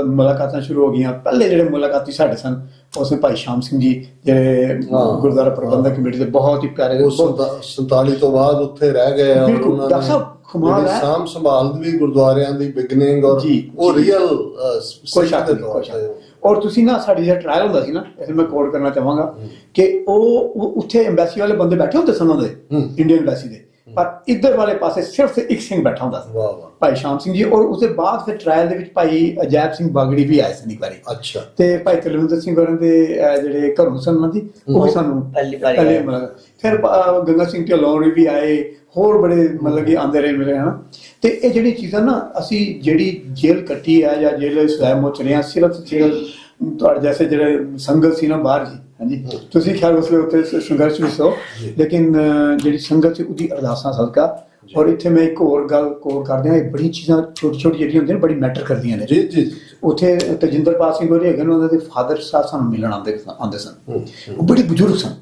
ਮੁਲਾਕਾਤਾਂ ਸ਼ੁਰੂ ਹੋ ਗਈਆਂ। ਪਹਿਲੇ ਜਿਹੜੇ ਮੁਲਾਕਾਤੀ ਸਾਡੇ ਸਨ ਉਸ ਭਾਈ ਸ਼ਾਮ ਸਿੰਘ ਜੀ, ਜਿਹੜੇ ਗੁਰਦੁਆਰਾ ਪ੍ਰਬੰਧਕ ਕਮੇਟੀ ਦੇ ਬਹੁਤ ਹੀ ਪਿਆਰੇ। 47 ਤੋਂ ਬਾਅਦ ਉੱਥੇ ਰਹਿ ਗਏ। ਬਿਲਕੁਲ ਡਾਕਟਰ ਸਾਹਿਬ ਕਮਾਲ ਹੈ, ਸਾਂਭ ਸੰਭਾਲ ਵੀ ਗੁਰਦੁਆਰਿਆਂ ਦੀ ਬਿਗਨਿੰਗ ਔਰ ਉਹ ਰੀਅਲ ਕੋਈ ਸ਼ੱਕ ਨਹੀਂ। ਔਰ ਤੁਸੀਂ ਨਾ ਸਾਡੀ ਜਿਹੜਾ ਟ੍ਰਾਇਲ ਹੁੰਦਾ ਸੀ ਨਾ, ਇਹ ਮੈਂ ਕੋਡ ਕਰਨਾ ਚਾਹਾਂਗਾ ਕਿ ਉਹ ਉੱਥੇ ਐਮਬੈਸੀ ਵਾਲੇ ਬੰਦੇ ਬੈਠੇ ਹੁੰਦੇ ਸਨ ਉਹਦੇ, ਇੰਡੀਅਨ ਐਮਬੈਸੀ ਦੇ, ਪਰ ਇੱਧਰ ਵਾਲੇ ਪਾਸੇ ਸਿਰਫ ਇੱਕ ਸਿੰਘ ਬੈਠਾ ਹੁੰਦਾ ਸੀ, ਭਾਈ ਸ਼ਾਮ ਸਿੰਘ ਜੀ। ਔਰ ਉਸਦੇ ਬਾਅਦ ਫਿਰ ਟ੍ਰਾਇਲ ਦੇ ਵਿੱਚ ਭਾਈ ਅਜੈਬ ਸਿੰਘ ਬਾਗੜੀ ਵੀ ਆਏ ਸਨ ਇੱਕ ਵਾਰੀ। ਅੱਛਾ, ਤੇ ਭਾਈ ਤਲਵਿੰਦਰ ਸਿੰਘ ਵਰਨ ਦੇ ਜਿਹੜੇ ਘਰੋਂ ਸਨ ਉਹਨਾਂ ਦੀ, ਉਹ ਵੀ ਸਾਨੂੰ ਪਹਿਲੇ ਫਿਰ ਗੰਗਾ ਸਿੰਘ ਢਿੱਲੋਂ ਵੀ ਆਏ, ਹੋਰ ਬੜੇ ਮਤਲਬ ਕਿ ਆਉਂਦੇ ਰਹੇ ਮਿਲੇ ਹਨ। ਤੇ ਇਹ ਜਿਹੜੀ ਚੀਜ਼ਾਂ ਨਾ ਅਸੀਂ ਜਿਹੜੀ ਜੇਲ੍ਹ ਕੱਟੀ ਹੈ ਜਾਂ ਜੇਲ੍ਹ ਸਜ਼ਾਏ ਮੁੱਚ ਰਹੇ ਹਾਂ, ਸਿਰਫ ਤੁਹਾਡੇ ਜੈਸੇ ਜਿਹੜੇ ਸੰਗਤ ਸੀ ਨਾ ਬਾਹਰ ਜੀ। ਹਾਂਜੀ, ਤੁਸੀਂ ਖਿਆਲ ਉਸ ਵੇਲੇ ਉੱਥੇ ਸੰਘਰਸ਼ ਵੀ ਸੋ, ਲੇਕਿਨ ਜਿਹੜੀ ਸੰਗਤ ਸੀ ਉਹਦੀ ਅਰਦਾਸਾਂ ਸਦਕਾ। ਔਰ ਇੱਥੇ ਮੈਂ ਇੱਕ ਹੋਰ ਗੱਲ ਕੋਰ ਕਰਦੇ ਹਾਂ, ਇਹ ਬੜੀ ਚੀਜ਼ਾਂ ਛੋਟੀ ਛੋਟੀ ਜਿਹੜੀਆਂ ਹੁੰਦੀਆਂ ਨੇ ਬੜੀ ਮੈਟਰ ਕਰਦੀਆਂ ਨੇ। ਜੀ ਜੀ, ਉੱਥੇ ਤਜਿੰਦਰਪਾਲ ਸਿੰਘ ਹੋਰੀ ਹੈਗੇ ਨੇ, ਉਹਨਾਂ ਦੇ ਫਾਦਰ ਸਾਹਿਬ ਸਾਨੂੰ ਮਿਲਣ ਆਉਂਦੇ ਸਨ। ਉਹ ਬੜੇ ਬਜ਼ੁਰਗ ਸਨ,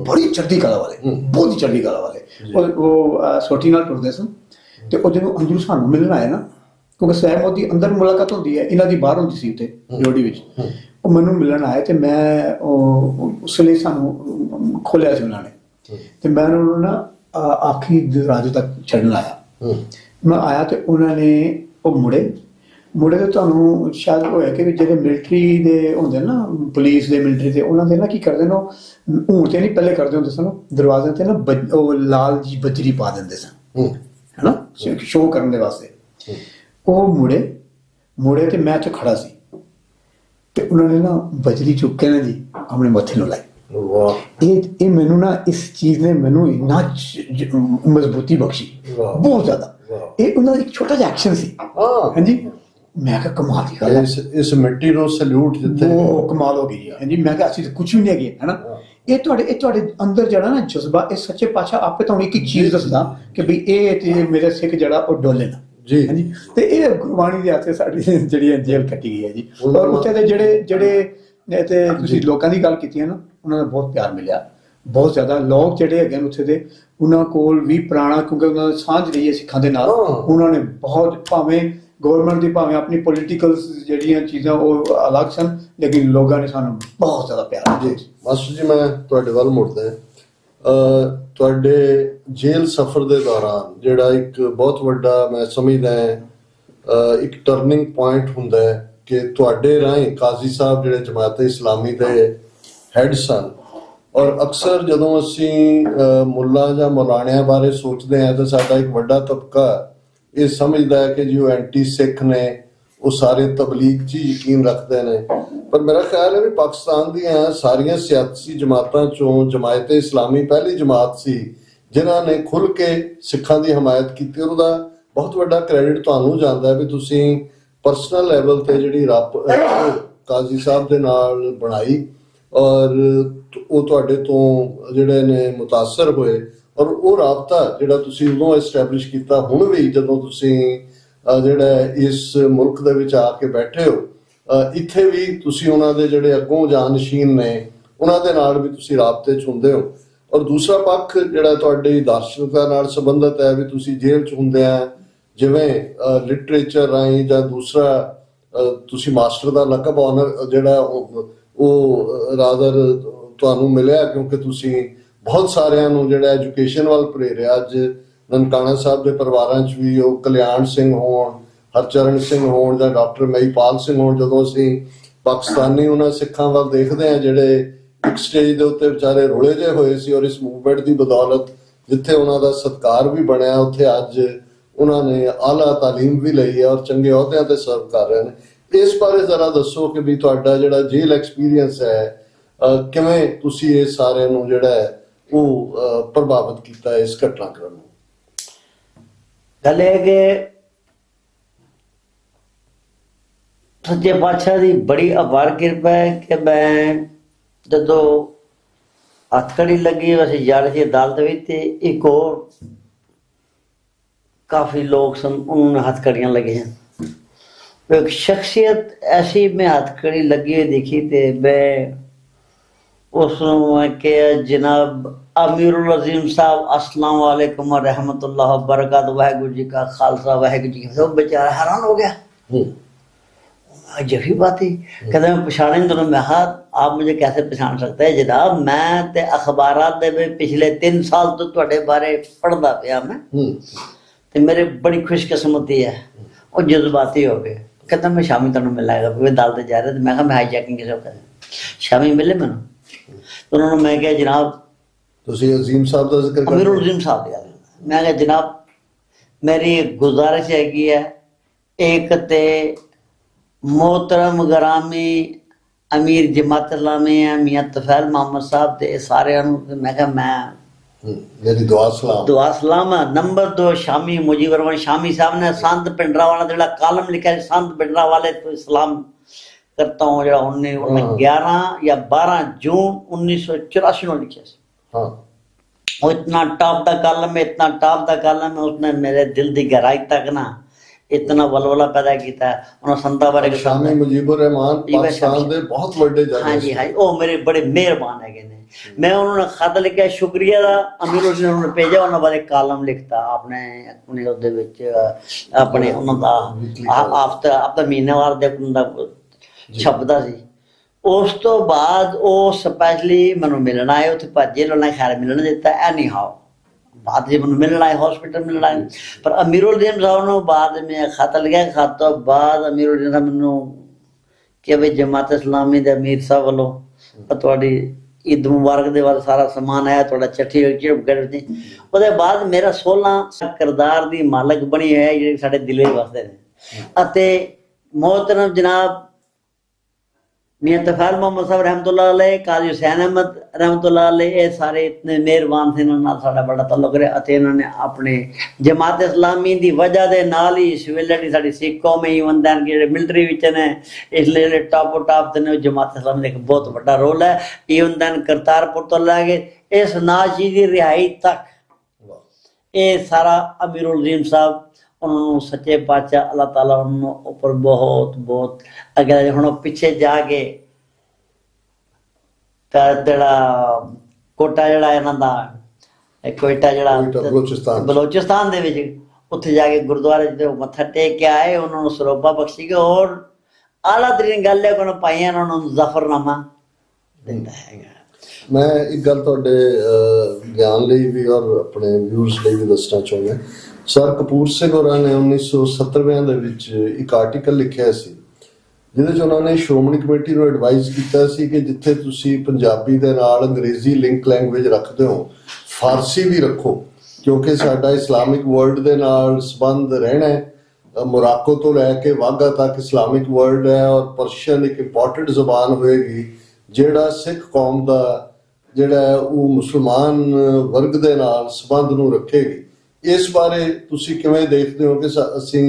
ਬੜੀ ਚੜ੍ਹਦੀ ਕਲਾ ਵਾਲੇ, ਬਹੁਤ ਹੀ ਚੜ੍ਹਦੀ ਕਲਾ ਵਾਲੇ। ਉਹ ਸੋਟੀ ਨਾਲ ਟੁਰਦੇ ਸਨ। ਤੇ ਉਹ ਜਦੋਂ ਅੰਦਰੋਂ ਸਾਨੂੰ ਮਿਲਣ ਆਏ ਨਾ, ਕਿਉਂਕਿ ਸਜ਼ਾਏ ਮੌਤ ਦੀ ਅੰਦਰ ਮੁਲਾਕਾਤ ਹੁੰਦੀ ਹੈ, ਇਹਨਾਂ ਦੀ ਬਾਹਰ ਹੁੰਦੀ ਸੀ ਉੱਥੇ ਜੋੜੀ ਵਿੱਚ। ਉਹ ਮੈਨੂੰ ਮਿਲਣ ਆਏ ਤੇ ਮੈਂ ਉਸ ਲਈ ਸਾਨੂੰ ਖੋਲਿਆ ਸੀ ਉਹਨਾਂ ਨੇ ਤੇ ਮੈਂ ਉਹਨਾਂ ਨੂੰ ਨਾ ਆਖਰੀ ਰਾਜ ਤੱਕ ਛੱਡਣ ਆਇਆ। ਮੈਂ ਆਇਆ ਤੇ ਉਹਨਾਂ ਨੇ ਉਹ ਮੁੜੇ ਤੇ ਤੁਹਾਨੂੰ ਸ਼ਾਇਦ ਹੋਇਆ ਕਿ ਜਿਹੜੇ ਮਿਲਟਰੀ ਦੇ ਹੁੰਦੇ ਨਾ, ਪੁਲਿਸ ਦੇ ਮਿਲਟਰੀ ਦੇ, ਉਹਨਾਂ ਦੇ ਨਾ ਕੀ ਕਰਦੇ ਨੇ, ਹੁਣ ਤੇ ਨਹੀਂ ਪਹਿਲੇ ਕਰਦੇ ਹੁੰਦੇ ਸਨ, ਦਰਵਾਜ਼ਿਆਂ ਤੇ ਨਾ ਉਹ ਲਾਲ ਜੀ ਬਜਰੀ ਪਾ ਦਿੰਦੇ ਸਨ ਹੈ ਨਾ, ਸ਼ੋਅ ਕਰਨ ਦੇ ਵਾਸਤੇ। ਉਹ ਮੁੜੇ ਤੇ ਮੈਂ ਤੇ ਖੜਾ ਸੀ ਤੇ ਉਹਨਾਂ ਨੇ ਨਾ ਬਜਰੀ ਚੁੱਕ ਕੇ ਨਾ ਜੀ ਆਪਣੇ ਮੱਥੇ ਨੂੰ ਲਾਈ। ਇਹ ਮੈਨੂੰ ਨਾ ਇਸ ਚੀਜ਼ ਨੇ ਮੈਨੂੰ ਇੰਨਾ ਮਜ਼ਬੂਤੀ ਬਖਸ਼ੀ, ਬਹੁਤ ਜ਼ਿਆਦਾ। ਇਹ ਉਹਨਾਂ ਦਾ ਇੱਕ ਛੋਟਾ ਜਿਹਾ ਐਕਸ਼ਨ ਸੀ। ਹਾਂਜੀ, ਮੈਂ ਕਿਹਾ ਕਮਾਲ ਦੀ ਗੱਲ ਹੈ, ਇਸ ਮਿੱਟੀ ਨੂੰ ਸਲੂਟ ਦਿੱਤੇ, ਉਹ ਕਮਾਲ ਹੋ ਗਈ। ਹਾਂਜੀ, ਮੈਂ ਕਿਹਾ ਅਸੀਂ ਤਾਂ ਕੁਝ ਵੀ ਨਹੀਂ ਹੈਗੇ ਹੈ ਨਾ। ਇਹ ਤੁਹਾਡੇ ਅੰਦਰ ਜਿਹੜਾ ਨਾ ਜਜ਼ਬਾ, ਇਹ ਸੱਚੇ ਪਾਤਸ਼ਾਹ ਆਪੇ ਤੁਹਾਨੂੰ ਇੱਕ ਚੀਜ਼ ਦੱਸਦਾ ਕਿ ਵੀ ਇਹ ਤੇ ਮੇਰੇ ਸਿੱਖ ਜਿਹੜਾ ਉਹ ਡੋਲੇ ਨਾ ਜੀ। ਹਾਂਜੀ, ਤੇ ਇਹ ਗੁਰਬਾਣੀ ਦੇ ਹੱਥੇ ਸਾਡੀ ਜਿਹੜੀ ਜੇਲ੍ਹ ਕੱਟੀ ਗਈ ਹੈ ਜੀ। ਔਰ ਉੱਥੇ ਦੇ ਜਿਹੜੇ ਤੇ ਤੁਸੀਂ ਲੋਕਾਂ ਦੀ ਗੱਲ ਕੀਤੀ ਹੈ ਨਾ, ਉਹਨਾਂ ਦਾ ਬਹੁਤ ਪਿਆਰ ਮਿਲਿਆ, ਬਹੁਤ ਜ਼ਿਆਦਾ। ਲੋਕ ਜਿਹੜੇ ਹੈਗੇ ਨੇ ਉੱਥੇ ਦੇ, ਉਹਨਾਂ ਕੋਲ ਵੀ ਪੁਰਾਣਾ, ਕਿਉਂਕਿ ਉਹਨਾਂ ਦੀ ਸਾਂਝ ਰਹੀ ਹੈ ਸਿੱਖਾਂ ਦੇ ਨਾਲ, ਉਹਨਾਂ ਨੇ ਬਹੁਤ, ਭਾਵੇਂ ਗੌਰਮੈਂਟ ਦੀ ਭਾਵੇਂ ਆਪਣੀ ਪੋਲੀਟੀਕਲ ਜਿਹੜੀਆਂ ਚੀਜ਼ਾਂ ਉਹ ਅਲੱਗ ਸਨ, ਲੇਕਿਨ ਲੋਕਾਂ ਨੇ ਸਾਨੂੰ ਬਹੁਤ ਜ਼ਿਆਦਾ ਪਿਆਰ ਜੀ। ਮਾਸਟਰ ਜੀ, ਮੈਂ ਤੁਹਾਡੇ ਵੱਲ ਮੁੜਦਾ, ਤੁਹਾਡੇ ਜੇਲ੍ਹ ਸਫ਼ਰ ਦੇ ਦੌਰਾਨ ਜਿਹੜਾ ਇੱਕ ਬਹੁਤ ਵੱਡਾ, ਮੈਂ ਸਮਝਦਾ ਇੱਕ ਟਰਨਿੰਗ ਪੁਆਇੰਟ ਹੁੰਦਾ ਹੈ ਕਿ ਤੁਹਾਡੇ ਰਾਹੀਂ ਕਾਜ਼ੀ ਸਾਹਿਬ ਜਿਹੜੇ ਜਮਾਤ ਇਸਲਾਮੀ ਦੇ ਹੈਡ ਸਨ, ਔਰ ਅਕਸਰ ਜਦੋਂ ਅਸੀਂ ਮੁੱਲਾ ਜਾਂ ਮੌਲਾਣਿਆਂ ਬਾਰੇ ਸੋਚਦੇ ਹਾਂ ਤਾਂ ਸਾਡਾ ਇੱਕ ਵੱਡਾ ਤਬਕਾ ਇਹ ਸਮਝਦਾ ਹੈ ਕਿ ਜੀ ਉਹ ਐਂਟੀ ਸਿੱਖ ਨੇ, ਉਹ ਸਾਰੇ ਤਬਲੀਗ 'ਚ ਯਕੀਨ ਰੱਖਦੇ ਨੇ। ਪਰ ਮੇਰਾ ਖਿਆਲ ਹੈ ਵੀ ਪਾਕਿਸਤਾਨ ਦੀਆਂ ਸਾਰੀਆਂ ਸਿਆਸੀ ਜਮਾਤਾਂ 'ਚੋਂ ਜਮਾਇਤ ਇਸਲਾਮੀ ਪਹਿਲੀ ਜਮਾਤ ਸੀ ਜਿਨ੍ਹਾਂ ਨੇ ਖੁੱਲ੍ਹ ਕੇ ਸਿੱਖਾਂ ਦੀ ਹਮਾਇਤ ਕੀਤੀ, ਔਰ ਉਹਦਾ ਬਹੁਤ ਵੱਡਾ ਕ੍ਰੈਡਿਟ ਤੁਹਾਨੂੰ ਜਾਂਦਾ ਹੈ ਵੀ ਤੁਸੀਂ ਪਰਸਨਲ ਲੈਵਲ ਤੇ ਜਿਹੜੀ ਕਾਜ਼ੀ ਸਾਹਿਬ ਦੇ ਨਾਲ ਬਣਾਈ, ਔਰ ਉਹ ਤੁਹਾਡੇ ਤੋਂ ਜਿਹੜੇ ਨੇ ਮੁਤਾਸਰ ਹੋਏ, ਔਰ ਉਹ ਰਾਬਤਾ ਜਿਹੜਾ ਤੁਸੀਂ ਉਦੋਂ ਐਸਟੈਬਲਿਸ਼ ਕੀਤਾ, ਹੁਣ ਵੀ ਜਦੋਂ ਤੁਸੀਂ ਜਿਹੜਾ ਇਸ ਮੁਲਕ ਦੇ ਵਿੱਚ ਆ ਕੇ ਬੈਠੇ ਹੋ, ਇੱਥੇ ਵੀ ਤੁਸੀਂ ਉਹਨਾਂ ਦੇ ਜਿਹੜੇ ਅੱਗੋਂ ਜਾਨਸ਼ੀਨ ਨੇ ਉਹਨਾਂ ਦੇ ਨਾਲ ਵੀ ਤੁਸੀਂ ਰਾਬਤੇ 'ਚ ਹੁੰਦੇ ਹੋ। ਔਰ ਦੂਸਰਾ ਪੱਖ ਜਿਹੜਾ ਤੁਹਾਡੀ ਦਾਰਸ਼ਨਿਕਤਾ ਨਾਲ ਸੰਬੰਧਿਤ ਹੈ ਵੀ ਤੁਸੀਂ ਜੇਲ੍ਹ 'ਚ ਹੁੰਦੇ ਆ, ਜਿਵੇਂ ਲਿਟਰੇਚਰ ਰਾਹੀਂ ਜਾਂ ਦੂਸਰਾ ਤੁਸੀਂ ਮਾਸਟਰ ਦਾ ਲਕਬ ਆਨਰ ਜਿਹੜਾ ਉਹ ਰਾਦਰ ਤੁਹਾਨੂੰ ਮਿਲਿਆ, ਕਿਉਂਕਿ ਤੁਸੀਂ ਬਹੁਤ ਸਾਰਿਆਂ ਨੂੰ ਜਿਹੜਾ ਐਜੂਕੇਸ਼ਨ ਵੱਲ ਪ੍ਰੇਰਿਆ। ਅੱਜ ਨਨਕਾਣਾ ਸਾਹਿਬ ਦੇ ਪਰਿਵਾਰਾਂ 'ਚ ਵੀ ਉਹ ਕਲਿਆਣ ਸਿੰਘ ਹੋਣ, ਹਰਚਰਨ ਸਿੰਘ ਹੋਣ ਜਾਂ ਡਾਕਟਰ ਮਹੀਪਾਲ ਸਿੰਘ ਹੋਣ, ਜਦੋਂ ਅਸੀਂ ਪਾਕਿਸਤਾਨੀ ਉਹਨਾਂ ਸਿੱਖਾਂ ਵੱਲ ਦੇਖਦੇ ਹਾਂ ਜਿਹੜੇ ਇੱਕ ਸਟੇਜ ਦੇ ਉੱਤੇ ਵਿਚਾਰੇ ਰੋਲੇ ਜਿਹੇ ਹੋਏ ਸੀ, ਔਰ ਇਸ ਮੂਵਮੈਂਟ ਦੀ ਬਦੌਲਤ ਜਿੱਥੇ ਉਹਨਾਂ ਦਾ ਸਤਿਕਾਰ ਵੀ ਬਣਿਆ, ਉੱਥੇ ਅੱਜ ਉਹਨਾਂ ਨੇ ਆਲਾ ਤਾਲੀਮ ਵੀ ਲਈ ਹੈ ਔਰ ਚੰਗੇ ਅਹੁਦਿਆਂ ਤੇ ਸਰਵ ਕਰ ਰਹੇ ਨੇ। ਇਸ ਬਾਰੇ ਜ਼ਰਾ ਦੱਸੋ ਕਿ ਵੀ ਤੁਹਾਡਾ ਜਿਹੜਾ ਜੇਲ੍ਹ ਐਕਸਪੀਰੀਅੰਸ ਹੈ, ਕਿਵੇਂ ਤੁਸੀਂ ਇਹ ਸਾਰਿਆਂ ਨੂੰ ਜਿਹੜਾ ਹੈ ਉਹ ਪ੍ਰਭਾਵਿਤ ਕੀਤਾ ਹੈ ਇਸ ਘਟਨਾਕ੍ਰਮ ਨੂੰ? ਗੱਲ ਇਹ ਕਿ ਸੱਚੇ ਪਾਤਸ਼ਾਹ ਦੀ ਬੜੀ ਅਪਾਰ ਕਿਰਪਾ ਹੈ ਕਿ ਮੈਂ ਜਦੋਂ ਹੱਥਕੜੀ ਲੱਗੀ, ਵੈਸੇ ਜੜ ਸੀ ਅਦਾਲਤ ਵਿੱਚ, ਤੇ ਇੱਕ ਹੋਰ ਕਾਫੀ ਲੋग सन, उन्होंने हथकड़ियाँ लगे हैं। तो एक शख्सियत ऐसी मैं हथकड़ी लगी हुई देखी तो मैं उसमें के जनाब अमीरुल अजीम साहब अस्सलाम वालेकुम रहमतुल्लाह बरकत, वाहिगुरू जी का खालसा वाहिगुरू जी, सब बेचारा हैरान हो गया। जफी बात ही कहते मैं पछाड़े नहीं, तो मैं हाथ आप मुझे कैसे पछाण सकते हैं जनाब, मैं ते अखबारात दे पिछले 3 साल तो ਤੁਹਾਡੇ बारे पढ़दा पिया मैं, ਤੇ मेरे बड़ी खुशकिस्मती है। और जज्बाती हो गए, कहता मैं शामी तुम मिलाएगा, फिर अदालत जा रहे थे, मैं कहा मैं हाई चैकिंग किसे करें, शामी मिले मैनू, तो उन्होंने मैं कहा जनाब ਤੁਸੀਂ अजीम साहब ਦਾ ਜ਼ਿਕਰ अमीर अजीम साहब की गल, मैं कहा जनाब मेरी गुजारिश हैगी है, एक ते मोहतरम गरामी अमीर जमात इस्लामी है मियाँ तफैल मोहम्मद साहब, ते सारे मैं कहा मैं मेरी दुआ सलाम है। नंबर 2 शामी मुजीबर रहमान शामी साहब ने संत पिंडरा वाला जो कालम लिखा है, संत पिंडरा वाले तो इस्लाम करता हूँ, जो 11 या 12 जून 1984 में लिखा है। हाँ, वो इतना टॉप दा कालम है, इतना टॉप दा कालम है, उसने मेरे दिल की गहराई तक ना इतना वलवला पैदा किया। उन्होंने संता बारे के शामी मुजीबुर रहमान पाकिस्तान दे बहुत बड़े जज, हाँ जी हाँ, वो मेरे बड़े मेहरबान है। मैं उन्होंने खत लिखा शुक्रिया दा, अमीर ने उन्होंने भेजा, उन्होंने बारे कालम लिखता अपने अपने ਉਹਦੇ ਵਿੱਚ ਆਪਣੇ ਉਹਨਾਂ ਦਾ ਹਫ਼ਤਾ ਮਹੀਨਾਵਾਰ ਦੇ ਛਪਦਾ ਸੀ। ਉਸ ਤੋਂ ਬਾਅਦ ਉਹ ਸਪੈਸ਼ਲੀ ਮੈਨੂੰ ਮਿਲਣ ਆਏ, ਉੱਥੇ ਭੱਜੇ ਉਹਨਾਂ ਨੇ ਖੈਰ ਮਿਲਣ ਦਿੱਤਾ ਐਨੀ ਹਾਓ ਬਾਅਦ ਜੇ ਮੈਨੂੰ ਮਿਲਣ ਆਏ ਹਸਪੀਟਲ ਮਿਲਣ ਆਏ। ਪਰ ਅਮੀਰੁੱਦੀਨ ਸਾਹਿਬ ਨੂੰ ਬਾਅਦ ਮੈਂ ਖਤ ਲਿਖਿਆ, ਖਤ ਤੋਂ ਬਾਅਦ ਅਮੀਰੁੱਦੀਨ ਸਾਹਿਬ ਮੈਨੂੰ ਕਿ ਵੀ ਜਮਾਤ ਇਸਲਾਮੀ ਦੇ ਅਮੀਰ ਸਾਹਿਬ ਵੱਲੋਂ ਤੁਹਾਡੀ ਈਦ ਮੁਬਾਰਕ ਦੇ ਵੱਲ ਸਾਰਾ ਸਮਾਨ ਆਇਆ, ਤੁਹਾਡਾ ਚੱਠੀ ਕਰਦੀ। ਉਹਦੇ ਬਾਅਦ ਮੇਰਾ 16 ਕਿਰਦਾਰ ਦੀ ਮਾਲਕ ਬਣੀ ਹੈ ਜਿਹੜੇ ਸਾਡੇ ਦਿਲੇ ਵਸਦੇ ਨੇ। ਅਤੇ मोहतरम जनाब मियाँ तफैल मोहम्मद साहब रहमतुल्लाह अलैह, काजी हुसैन अहमद रहमतुल्लाह अलैह, ये सारे इतने मेहरबान थे, इन्होंने साड़ा बड़ा तल्लुक रहा। इन्होंने अपने जमात इस्लामी की वजह के नाल ही इस वेले साड़ी सिख कौम ही बंद जो मिलटरी ने इसलिए टॉप टॉप ने जमात इस्लामी का एक बहुत बड़ा रोल है। ये होंगे करतारपुर तो लैके इस नाची की रिहाई तक ये सारा अमीरुल साहब उन्होंने सच्चे पातशाह अल्लाह ताला उन्होंने ऊपर बहुत बहुत अगे हम पिछे जाके जड़ा कोटा जड़ा इन्हों का कोयटा जड़ा बलोचिस्तान दे विच उत्थे जाके गुरुद्वारे जो मत्था टेक के आए, उन्होंने सरोपा बख्शी के और आला तरीन गल है उन्होंने पाइया उन्होंने जफरनामा दिता है। मैं एक गल तुहाडे ज्ञान लई भी और अपने व्यूअर्स लई भी दसना चाहुंदा। सर कपूर सिंह होरां ने 1970 ਦੇ ਵਿੱਚ ਇੱਕ ਆਰਟੀਕਲ ਲਿਖਿਆ ਸੀ ਜਿਹਦੇ 'ਚ ਉਹਨਾਂ ਨੇ ਸ਼੍ਰੋਮਣੀ ਕਮੇਟੀ ਨੂੰ ਐਡਵਾਈਜ਼ ਕੀਤਾ ਸੀ ਕਿ ਜਿੱਥੇ ਤੁਸੀਂ ਪੰਜਾਬੀ ਦੇ ਨਾਲ ਅੰਗਰੇਜ਼ੀ ਲਿੰਕ ਲੈਂਗੁਏਜ ਰੱਖਦੇ ਹੋ, ਫਾਰਸੀ ਵੀ ਰੱਖੋ, ਕਿਉਂਕਿ ਸਾਡਾ ਇਸਲਾਮਿਕ ਵਰਲਡ ਦੇ ਨਾਲ ਸੰਬੰਧ ਰਹਿਣਾ ਹੈ। ਮੋਰਾਕੋ ਤੋਂ ਲੈ ਕੇ ਵਾਘਾ ਤੱਕ ਇਸਲਾਮਿਕ ਵਰਲਡ ਹੈ ਔਰ ਪਰਸ਼ੀਅਨ ਇੱਕ ਇੰਪੋਰਟੈਂਟ ਜ਼ਬਾਨ ਹੋਏਗੀ ਜਿਹੜਾ ਸਿੱਖ ਕੌਮ ਦਾ ਜਿਹੜਾ ਉਹ ਮੁਸਲਮਾਨ ਵਰਗ ਦੇ ਨਾਲ ਸੰਬੰਧ ਨੂੰ ਰੱਖੇਗੀ। ਇਸ ਬਾਰੇ ਤੁਸੀਂ ਕਿਵੇਂ ਦੇਖਦੇ ਹੋ ਕਿ ਅਸੀਂ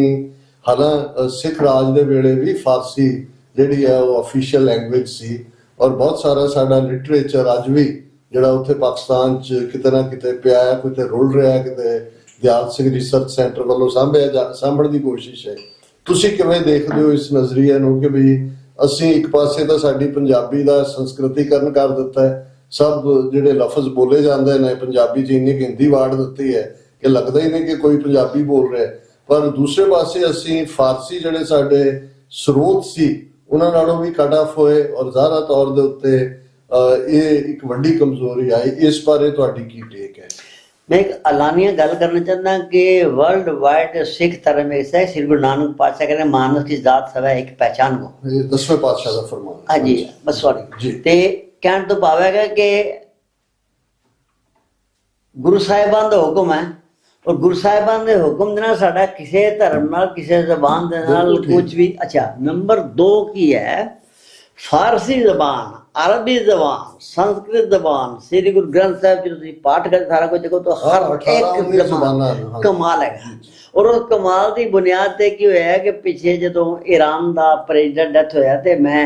ਹਾਲਾਂ ਸਿੱਖ ਰਾਜ ਦੇ ਵੇਲੇ ਵੀ ਫਾਰਸੀ ਜਿਹੜੀ ਹੈ ਉਹ ਅਫੀਸ਼ੀਅਲ ਲੈਂਗੁਏਜ ਸੀ ਔਰ ਬਹੁਤ ਸਾਰਾ ਸਾਡਾ ਲਿਟਰੇਚਰ ਅੱਜ ਵੀ ਜਿਹੜਾ ਉੱਥੇ ਪਾਕਿਸਤਾਨ 'ਚ ਕਿਤੇ ਨਾ ਕਿਤੇ ਪਿਆ ਹੈ, ਕਿਤੇ ਰੁਲ ਰਿਹਾ, ਕਿਤੇ ਦਿਆਲ ਸਿੰਘ ਰਿਸਰਚ ਸੈਂਟਰ ਵੱਲੋਂ ਸਾਂਭਣ ਦੀ ਕੋਸ਼ਿਸ਼ ਹੈ। ਤੁਸੀਂ ਕਿਵੇਂ ਦੇਖਦੇ ਹੋ ਇਸ ਨਜ਼ਰੀਏ ਨੂੰ ਕਿ ਵੀ ਅਸੀਂ ਇੱਕ ਪਾਸੇ ਤਾਂ ਸਾਡੀ ਪੰਜਾਬੀ ਦਾ ਸੰਸਕ੍ਰਿਤੀਕਰਨ ਕਰ ਦਿੱਤਾ ਹੈ, ਸਭ ਜਿਹੜੇ ਲਫ਼ਜ਼ ਬੋਲੇ ਜਾਂਦੇ ਨੇ ਪੰਜਾਬੀ 'ਚ ਇੰਨੀ ਹਿੰਦੀ ਵਾੜ ਦਿੱਤੀ ਹੈ ਕਿ ਲੱਗਦਾ ਹੀ ਨਹੀਂ ਕਿ ਕੋਈ ਪੰਜਾਬੀ ਬੋਲ ਰਿਹਾ, ਪਰ ਦੂਸਰੇ ਪਾਸੇ ਅਸੀਂ ਫਾਰਸੀ ਜਿਹੜੇ ਸਾਡੇ ਸਰੋਤ ਸੀ ਉਹਨਾਂ ਨਾਲੋਂ ਵੀ ਕੱਟ ਆਫ ਹੋਏ ਔਰ ਜ਼ਾਹਰਾ ਤੌਰ ਦੇ ਉੱਤੇ ਇਹ ਇੱਕ ਵੱਡੀ ਕਮਜ਼ੋਰੀ ਆਈ। ਇਸ ਬਾਰੇ ਤੁਹਾਡੀ ਕੀ ਟੇਕ ਹੈ? मैं एक अलानिया गल करना चाहता कि वर्ल्ड वाइड सिख धर्म में से श्री गुरु नानक पातशाह कहते मानस की जात सब है एक पहचान को, 10वें पातशाह का फरमान। हाँ जी बस सॉरी ते कहने तो पावेगा कि गुरु साहिबान का हुक्म है और गुरु साहिबान के हुक्म दे नाल साडा किसी धर्म नाल किसी जबान दे नाल कुछ भी। अच्छा नंबर 2 की है फारसी जबान, अरबी जबान, संस्कृत जबान, श्री गुरु ग्रंथ साहब जी पाठ कर सारा कुछ देखो तो हर एक जबान कमाल है। और उस कमाल की बुनियाद ते की होया कि पिछे जो ईरान का प्रेजिडेंट डेथ होया ते मैं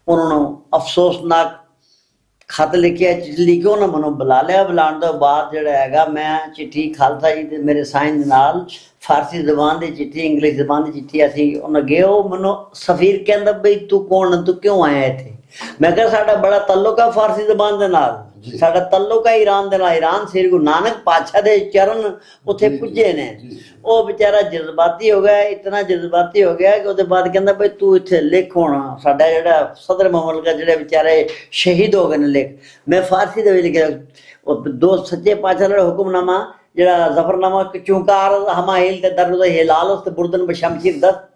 उन्होंने अफसोसनाक खत लिखिया, चिट्ठी लिखी, उन्होंने मैनू बुला लिया। बुलाने तो बाद जोड़ा है मैं चिट्ठी खालसा जी के मेरे साइन नाल फारसी जबान की चिट्ठी, इंग्लिश जबान की चिट्ठी असी उन्हें गए। मैनू सफीर कहता बई तू कौन, तू क्यों आया इत्थे? मैं कहा साडा बड़ा तल्लुक है फारसी जबान के नाल, साडा तल्लुक है ईरान दे नाल। ईरान श्री गुरु नानक पातशाह दे चरण उत्थे पुजे ने। वो बेचारा जज्बाती हो गया, इतना जज्बाती हो गया कि उसके बाद कहता भाई तू इत्थे लिख होना साडा जिहड़ा सदर मुमलका जिहड़े बेचारे शहीद हो गए ने लिख। मैं फारसी दे लिखिया दो सच्चे पातशाह दा हुक्मनामा जिहड़ा जफरनामा चूंकार हमाइल ते दर्द हिलाल उस बुर्दन बशमशीर दस्त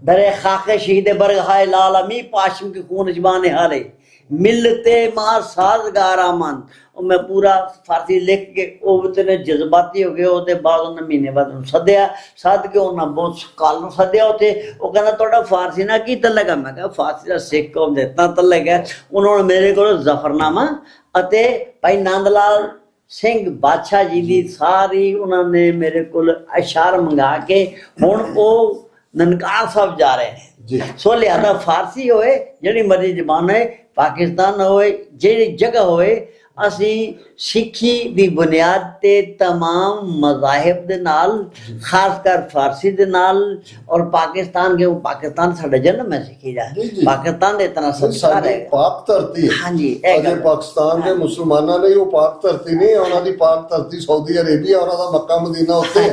दरे खाके शहीद बरग हाय लाल अमी पाशम के खून जबान हाले मिलते मां साजगार आमन। और मैं पूरा फारसी लिख के उतने जज्बाती हो गए। उसके बाद उन्हें महीने बाद सद्या, सद के उन्हें बहुत कल सद्या उत्थे। वो कहना तुहाडा फारसी ना की तलक है? मैं कहा फारसी का सिख कौम दे इतना तलक है। उन्होंने मेरे को जफरनामा अते भाई नंदलाल सिंह बादशाह जी की सारी उन्होंने मेरे को अशार मंगा के हुण वो ननकाना साहब जा रहे हैं। सो लिहाजा फारसी होए जिहड़ी मर्जी जबान है, पाकिस्तान होए जिहड़ी जगह होए, असी सिखी दी बुनियाद ते तमाम मज़ाहिब दे नाल खासकर फारसी दे नाल और पाकिस्तान के पाकिस्तान साडा जन्म है सिखी दा, पाकिस्तान दे इतना संस्कार है, पाक धरती है। हाँ जी अजे पाकिस्तान के मुसलमानां लई वो पाक धरती नहीं, उन्हां दी पाक धरती सऊदी अरेबिया, उन्हां दा मक्का मदीना उत्ते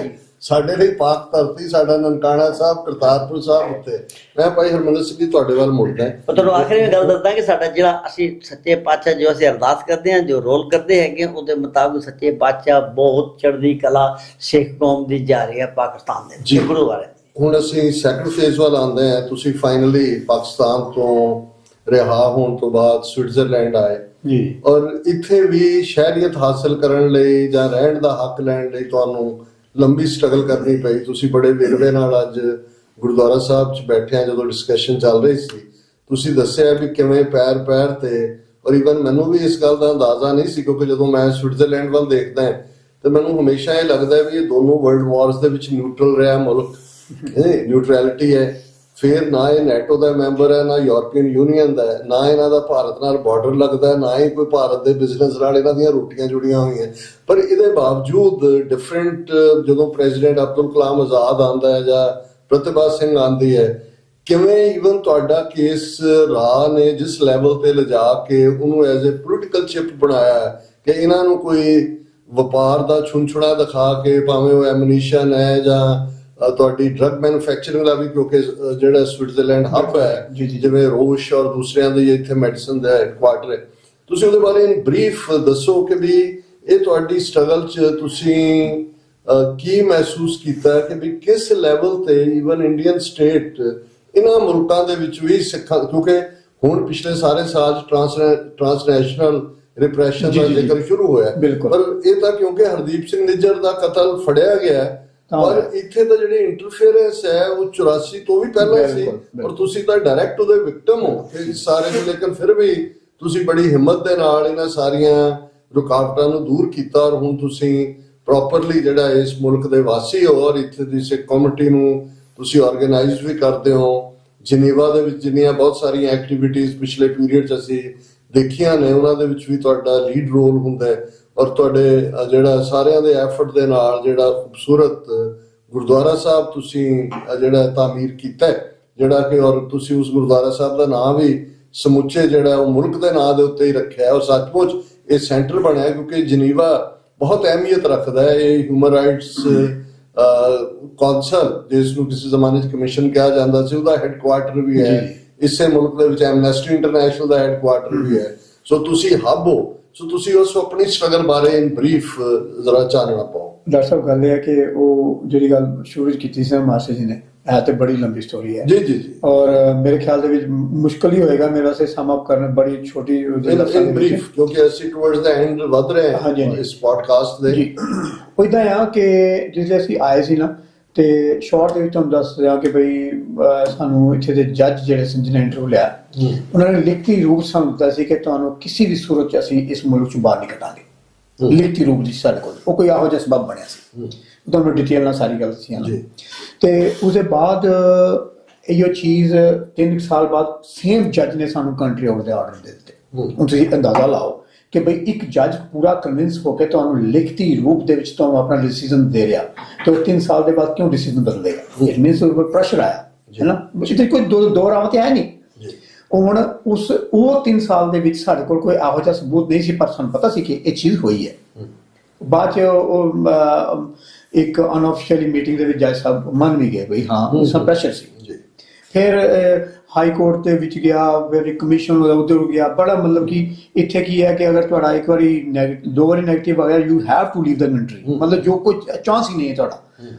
ਸਾਡੇ ਲਈ ਪਾਕ ਧਰਤੀ, ਸਾਡਾ ਨਨਕਾਣਾ ਸਾਹਿਬ, ਕਰਤਾਰਪੁਰ ਸਾਹਿਬ ਉੱਤੇ। ਮੈਂ ਭਾਈ ਹਰਮੰਦਰ ਸਿੰਘ ਜੀ ਤੁਹਾਡੇ ਵੱਲ ਮੁੜਦਾ। ਮੈਂ ਤੁਹਾਨੂੰ ਆਖਰੀ ਵਿੱਚ ਗੱਲ ਦੱਸਦਾ ਕਿ ਸਾਡਾ ਜਿਹੜਾ ਅਸੀਂ ਸੱਚੇ ਪਾਤਸ਼ਾਹ ਜੋ ਅਸੀਂ ਅਰਦਾਸ ਕਰਦੇ ਹਾਂ, ਜੋ ਰੋਲ ਕਰਦੇ ਹੈਗੇ, ਉਹਦੇ ਮੁਤਾਬਿਕ ਸੱਚੇ ਪਾਤਸ਼ਾਹ ਬਹੁਤ ਚੜ੍ਹਦੀ ਕਲਾ ਸਿੱਖ ਕੌਮ ਦੀ ਜਾ ਰਹੀ ਹੈ ਪਾਕਿਸਤਾਨ ਦੇ ਜੀ। ਗੁਰੂਵਾਰੇ। ਹੁਣ ਅਸੀਂ ਸੈਕੰਡ ਫੇਜ਼ ਵੱਲ ਆਉਂਦੇ ਹਾਂ। ਤੁਸੀਂ ਫਾਈਨਲੀ ਪਾਕਿਸਤਾਨ ਤੋਂ ਰਿਹਾ ਹੋਣ ਤੋਂ ਬਾਅਦ ਸਵਿਟਜ਼ਰਲੈਂਡ ਆਏ ਜੀ, ਔਰ ਇੱਥੇ ਵੀ ਸ਼ਹਿਰੀਅਤ ਹਾਸਲ ਕਰਨ ਲਈ ਜਾਂ ਰਹਿਣ ਦਾ ਹੱਕ ਲੈਣ ਲਈ ਤੁਹਾਨੂੰ ਲੰਬੀ ਸਟਰਗਲ ਕਰਨੀ ਪਈ। ਤੁਸੀਂ ਬੜੇ ਵੇਰਵੇ ਨਾਲ ਅੱਜ ਗੁਰਦੁਆਰਾ ਸਾਹਿਬ 'ਚ ਬੈਠੇ ਜਦੋਂ ਡਿਸਕਸ਼ਨ ਚੱਲ ਰਹੀ ਸੀ, ਤੁਸੀਂ ਦੱਸਿਆ ਵੀ ਕਿਵੇਂ ਪੈਰ ਪੈਰ ਤੇ, ਔਰ ਈਵਨ ਮੈਨੂੰ ਵੀ ਇਸ ਗੱਲ ਦਾ ਅੰਦਾਜ਼ਾ ਨਹੀਂ ਸੀ, ਕਿਉਂਕਿ ਜਦੋਂ ਮੈਂ ਸਵਿਟਜ਼ਰਲੈਂਡ ਵੱਲ ਦੇਖਦਾ ਹਾਂ ਤੇ ਮੈਨੂੰ ਹਮੇਸ਼ਾ ਇਹ ਲੱਗਦਾ ਵੀ ਇਹ ਦੋਨੋਂ ਵਰਲਡ ਵਾਰਸ ਦੇ ਵਿੱਚ ਨਿਊਟਰਲ ਰਿਹਾ ਮੁਲਕ, ਨਿਊਟਰੈਲਿਟੀ ਹੈ। ਫਿਰ ਨਾ ਇਹ ਨੈਟੋ ਦਾ ਮੈਂਬਰ ਹੈ, ਨਾ ਯੂਰਪੀਅਨ ਯੂਨੀਅਨ ਦਾ ਹੈ, ਨਾ ਇਹਨਾਂ ਦਾ ਭਾਰਤ ਨਾਲ ਬਾਰਡਰ ਲੱਗਦਾ, ਨਾ ਹੀ ਕੋਈ ਭਾਰਤ ਦੇ ਬਿਜ਼ਨਸ ਨਾਲ ਇਹਨਾਂ ਦੀਆਂ ਰੋਟੀਆਂ ਜੁੜੀਆਂ ਹੋਈਆਂ। ਪਰ ਇਹਦੇ ਬਾਵਜੂਦ ਡਿਫਰੈਂਟ, ਜਦੋਂ ਪ੍ਰੈਜ਼ੀਡੈਂਟ ਅਬਦੁਲ ਕਲਾਮ ਆਜ਼ਾਦ ਆਉਂਦਾ ਹੈ ਜਾਂ ਪ੍ਰਤਿਭਾ ਸਿੰਘ ਆਉਂਦੀ ਹੈ, ਕਿਵੇਂ ਈਵਨ ਤੁਹਾਡਾ ਕੇਸ ਰਾਹ ਨੇ ਜਿਸ ਲੈਵਲ ਤੇ ਲਿਜਾ ਕੇ ਉਹਨੂੰ ਐਜ਼ ਏ ਪੋਲੀਟੀਕਲ ਚਿਪ ਬਣਾਇਆ ਕਿ ਇਹਨਾਂ ਨੂੰ ਕੋਈ ਵਪਾਰ ਦਾ ਛੁੰਛੜਾ ਦਿਖਾ ਕੇ, ਭਾਵੇਂ ਉਹ ਐਮਨੀਸ਼ਨ ਹੈ ਜਾਂ ਤੁਹਾਡੀ ਡਰੱਗ ਮੈਨੂਫੈਕਚਰਿੰਗ ਦਾ ਵੀ, ਕਿਉਂਕਿ ਜਿਹੜਾ ਸਵਿਟਜ਼ਰਲੈਂਡ ਹੱਬ ਹੈ, ਜਿਵੇਂ ਰੋਸ਼ ਔਰ ਦੂਸਰਿਆਂ ਦੇ ਇੱਥੇ ਮੈਡੀਸਨ ਦਾ ਹੈਡਕੁਆਟਰ ਹੈ, ਤੁਸੀਂ ਉਹਦੇ ਬਾਰੇ ਇਨ ਬਰੀਫ ਦੱਸੋ ਕਿ ਵੀ ਇਹ ਤੁਹਾਡੀ ਸਟਰਗਲ 'ਚ ਤੁਸੀਂ ਕੀ ਮਹਿਸੂਸ ਕੀਤਾ ਕਿ ਵੀ ਕਿਸ ਲੈਵਲ ਤੇ ਈਵਨ ਇੰਡੀਅਨ ਸਟੇਟ ਇਹਨਾਂ ਮੁਲਕਾਂ ਦੇ ਵਿੱਚ ਵੀ ਸਿੱਖਾਂ, ਕਿਉਂਕਿ ਹੁਣ ਪਿਛਲੇ ਸਾਰੇ ਸਾਲ ਟ੍ਰਾਂਸਨੈਸ਼ਨਲ ਰਿਪਰੈਸ਼ਨ ਦਾ ਜ਼ਿਕਰ ਸ਼ੁਰੂ ਹੋਇਆ, ਪਰ ਇਹ ਤਾਂ ਕਿਉਂਕਿ ਹਰਦੀਪ ਸਿੰਘ ਨਿੱਜਰ ਦਾ ਕਤਲ ਫੜਿਆ ਗਿਆ, ਪਰ ਇੱਥੇ ਤਾਂ ਜਿਹੜੀ ਇੰਟਰਫੇਰੈਂਸ ਹੈ ਉਹ 84 ਤੋਂ ਵੀ ਪਹਿਲਾਂ ਸੀ, ਔਰ ਤੁਸੀਂ ਤਾਂ ਡਾਇਰੈਕਟ ਉਹਦੇ ਵਿਕਟਮ ਹੋ ਇਸ ਸਾਰੇ ਦੇ। ਲੇਕਿਨ ਫਿਰ ਵੀ ਤੁਸੀਂ ਬੜੀ ਹਿੰਮਤ ਦੇ ਨਾਲ ਇਹਨਾਂ ਸਾਰੀਆਂ ਰੁਕਾਵਟਾਂ ਨੂੰ ਦੂਰ ਕੀਤਾ, ਔਰ ਹੁਣ ਤੁਸੀਂ ਪ੍ਰੋਪਰਲੀ ਜਿਹੜਾ ਇਸ ਮੁਲਕ ਦੇ ਵਾਸੀ ਹੋ, ਔਰ ਇੱਥੇ ਦੀ ਸਿੱਖ ਕਮਿਊਨਿਟੀ ਨੂੰ ਤੁਸੀਂ ਆਰਗੇਨਾਈਜ਼ ਵੀ ਕਰਦੇ ਹੋ। ਜਨੀਵਾ ਦੇ ਵਿੱਚ ਜਿੰਨੀਆਂ ਬਹੁਤ ਸਾਰੀਆਂ ਐਕਟੀਵਿਟੀਜ਼ ਪਿਛਲੇ ਪੀਰੀਅਡ 'ਚ ਅਸੀਂ ਦੇਖੀਆਂ ਨੇ, ਉਹਨਾਂ ਦੇ ਵਿੱਚ ਵੀ ਤੁਹਾਡਾ ਲੀਡ ਰੋਲ ਹੁੰਦਾ ਹੈ, ਔਰ ਤੁਹਾਡੇ ਜਿਹੜਾ ਸਾਰਿਆਂ ਦੇ ਐਫਰਟ ਦੇ ਨਾਲ ਜਿਹੜਾ ਖੂਬਸੂਰਤ ਗੁਰਦੁਆਰਾ ਸਾਹਿਬ ਤੁਸੀਂ ਜਿਹੜਾ ਤਾਮੀਰ ਕੀਤਾ, ਜਿਹੜਾ ਕਿ ਔਰ ਤੁਸੀਂ ਉਸ ਗੁਰਦੁਆਰਾ ਸਾਹਿਬ ਦਾ ਨਾਂ ਵੀ ਸਮੁੱਚੇ ਜਿਹੜਾ ਉਹ ਮੁਲਕ ਦੇ ਨਾਂ ਦੇ ਉੱਤੇ ਹੀ ਰੱਖਿਆ, ਔਰ ਸੱਚਮੁੱਚ ਇਹ ਸੈਂਟਰ ਬਣਿਆ, ਕਿਉਂਕਿ ਜਨੀਵਾ ਬਹੁਤ ਅਹਿਮੀਅਤ ਰੱਖਦਾ ਹੈ। ਇਹ ਹਿਊਮਨ ਰਾਈਟਸ ਕੌਂਸਲ, ਜਿਸ ਨੂੰ ਕਿਸੇ ਜ਼ਮਾਨੇ 'ਚ ਕਮਿਸ਼ਨ ਕਿਹਾ ਜਾਂਦਾ ਸੀ, ਉਹਦਾ ਹੈਡਕੁਆਟਰ ਵੀ ਹੈ ਇਸੇ ਮੁਲਕ ਦੇ ਵਿੱਚ। ਐਮਨੈਸਟੀ ਇੰਟਰਨੈਸ਼ਨਲ ਦਾ ਹੈਡਕੁਆਟਰ ਵੀ ਹੈ। ਸੋ ਤੁਸੀਂ ਹੱਬ ਹੋ, ਸੋ ਤੁਸੀਂ ਉਸ ਆਪਣੀ ਸਟਰਗਲ ਬਾਰੇ ਇਨ ਬਰੀਫ ਜ਼ਰਾ ਚਾਨਣਾ ਪਾਓ। ਡਾਕਟਰ ਸਾਹਿਬ, ਗੱਲ ਇਹ ਹੈ ਕਿ ਉਹ ਜਿਹੜੀ ਗੱਲ ਸ਼ੁਰੂ ਕੀਤੀ ਸੀ ਮਾਸਟਰ ਜੀ ਨੇ, ਹੈ ਤੇ ਬੜੀ ਲੰਬੀ ਸਟੋਰੀ ਹੈ ਜੀ ਜੀ ਜੀ, ਔਰ ਮੇਰੇ ਖਿਆਲ ਦੇ ਵਿੱਚ ਮੁਸ਼ਕਲ ਹੀ ਹੋਏਗਾ ਮੇਰੇ ਵਾਸਤੇ ਸਮ ਅਪ ਕਰਨਾ, ਬੜੀ ਛੋਟੀ ਇਨ ਬਰੀਫ, ਕਿਉਂਕਿ ਅਸੀਂ ਟੁਵਰਡਸ ਦਾ ਐਂਡ ਵਧ ਰਹੇ ਹਾਂ ਇਸ ਪੋਡਕਾਸਟ ਦੇ। ਜੀ ਉਹ ਇਦਾਂ ਆ ਕਿ ਜਿਸ ਅਸੀਂ ਆਏ ਸੀ ਨਾ, ਤੇ ਸ਼ਾਰਟ ਦੇ ਵਿੱਚ ਤੁਹਾਨੂੰ ਦੱਸ ਰਿਹਾ ਕਿ ਬਈ ਸਾਨੂੰ ਇੱਥੇ ਦੇ ਜੱਜ ਜਿਹੜੇ ਸੀ ਜਿਹਨੇ ਇੰਟਰਵਿਊ ਲਿਆ, ਉਹਨਾਂ ਨੇ ਲਿਖਤੀ ਰੂਪ ਸਾਨੂੰ ਦਿੱਤਾ ਸੀ ਕਿ ਤੁਹਾਨੂੰ ਕਿਸੇ ਵੀ ਸੂਰਤ 'ਚ ਅਸੀਂ ਇਸ ਮੁਲਕ 'ਚ ਬਾਹਰ ਨਹੀਂ ਕੱਢਾਂਗੇ। ਲਿਖਤੀ ਰੂਪ ਦੀ ਸਾਡੇ ਕੋਲ ਉਹ ਕੋਈ ਇਹੋ ਜਿਹਾ ਸਬਬ ਬਣਿਆ ਸੀ, ਤੁਹਾਨੂੰ ਡਿਟੇਲ ਨਾਲ ਸਾਰੀ ਗੱਲ ਦੱਸੀ ਨਾ। ਤੇ ਉਸਦੇ ਬਾਅਦ ਇਹੋ ਚੀਜ਼ 3 ਸਾਲ ਬਾਅਦ ਸੇਮ ਜੱਜ ਨੇ ਸਾਨੂੰ ਕੰਟਰੀ ਆਊਟ ਦੇ ਆਰਡਰ ਦੇ ਦਿੱਤੇ। ਹੁਣ ਤੁਸੀਂ ਅੰਦਾਜ਼ਾ ਲਾਓ ਕਿ ਬਈ ਇੱਕ ਜੱਜ ਪੂਰਾ ਕਨਵਿੰਸ ਹੋ ਕੇ ਤੁਹਾਨੂੰ ਲਿਖਤੀ ਰੂਪ ਦੇ ਵਿੱਚ ਤੁਹਾਨੂੰ ਆਪਣਾ ਡਿਸੀਜ਼ਨ ਦੇ ਰਿਹਾ, ਤੇ 3 ਸਾਲ ਦੇ ਬਾਅਦ ਕਿਉਂ ਡਿਸੀਜ਼ਨ ਬਦਲੇਗਾ? ਇਟ ਮੀਨਸ ਉਹ ਪ੍ਰੈਸ਼ਰ ਆਇਆ ਹੈ ਨਾ, ਇੱਥੇ ਕੋਈ ਦੋ ਰਾਹ ਤੇ ਆਇਆ ਨਹੀਂ। ਹੁਣ ਉਹ 3 ਸਾਲ ਦੇ ਵਿੱਚ ਸਾਡੇ ਕੋਲ ਕੋਈ ਇਹੋ ਜਿਹਾ ਸਬੂਤ ਨਹੀਂ ਸੀ, ਪਰ ਸਾਨੂੰ ਪਤਾ ਸੀ ਕਿ ਇਹ ਚੀਜ਼ ਹੋਈ ਹੈ। ਬਾਅਦ 'ਚ ਉਹ ਇੱਕ ਅਨਆਫੀਸ਼ੀਅਲੀ ਮੀਟਿੰਗ ਦੇ ਵਿੱਚ ਜੱਜ ਸਾਹਿਬ ਮੰਨ ਵੀ ਗਏ ਬਈ ਹਾਂ ਉਸ ਦਾ ਪ੍ਰੈਸ਼ਰ ਸੀ। ਫਿਰ ਹਾਈ ਕੋਰਟ ਦੇ ਵਿੱਚ ਗਿਆ, ਫਿਰ ਕਮਿਸ਼ਨ ਉਧਰ ਗਿਆ, ਬੜਾ ਮਤਲਬ ਕਿ ਇੱਥੇ ਕੀ ਹੈ ਕਿ ਅਗਰ ਤੁਹਾਡਾ ਇੱਕ ਵਾਰੀ 2 ਵਾਰੀ ਨੈਗੇਟਿਵ ਆ ਗਿਆ, you have to leave the country, ਮਤਲਬ ਜੋ ਕੋਈ ਚਾਂਸ ਹੀ ਨਹੀਂ ਹੈ ਤੁਹਾਡਾ।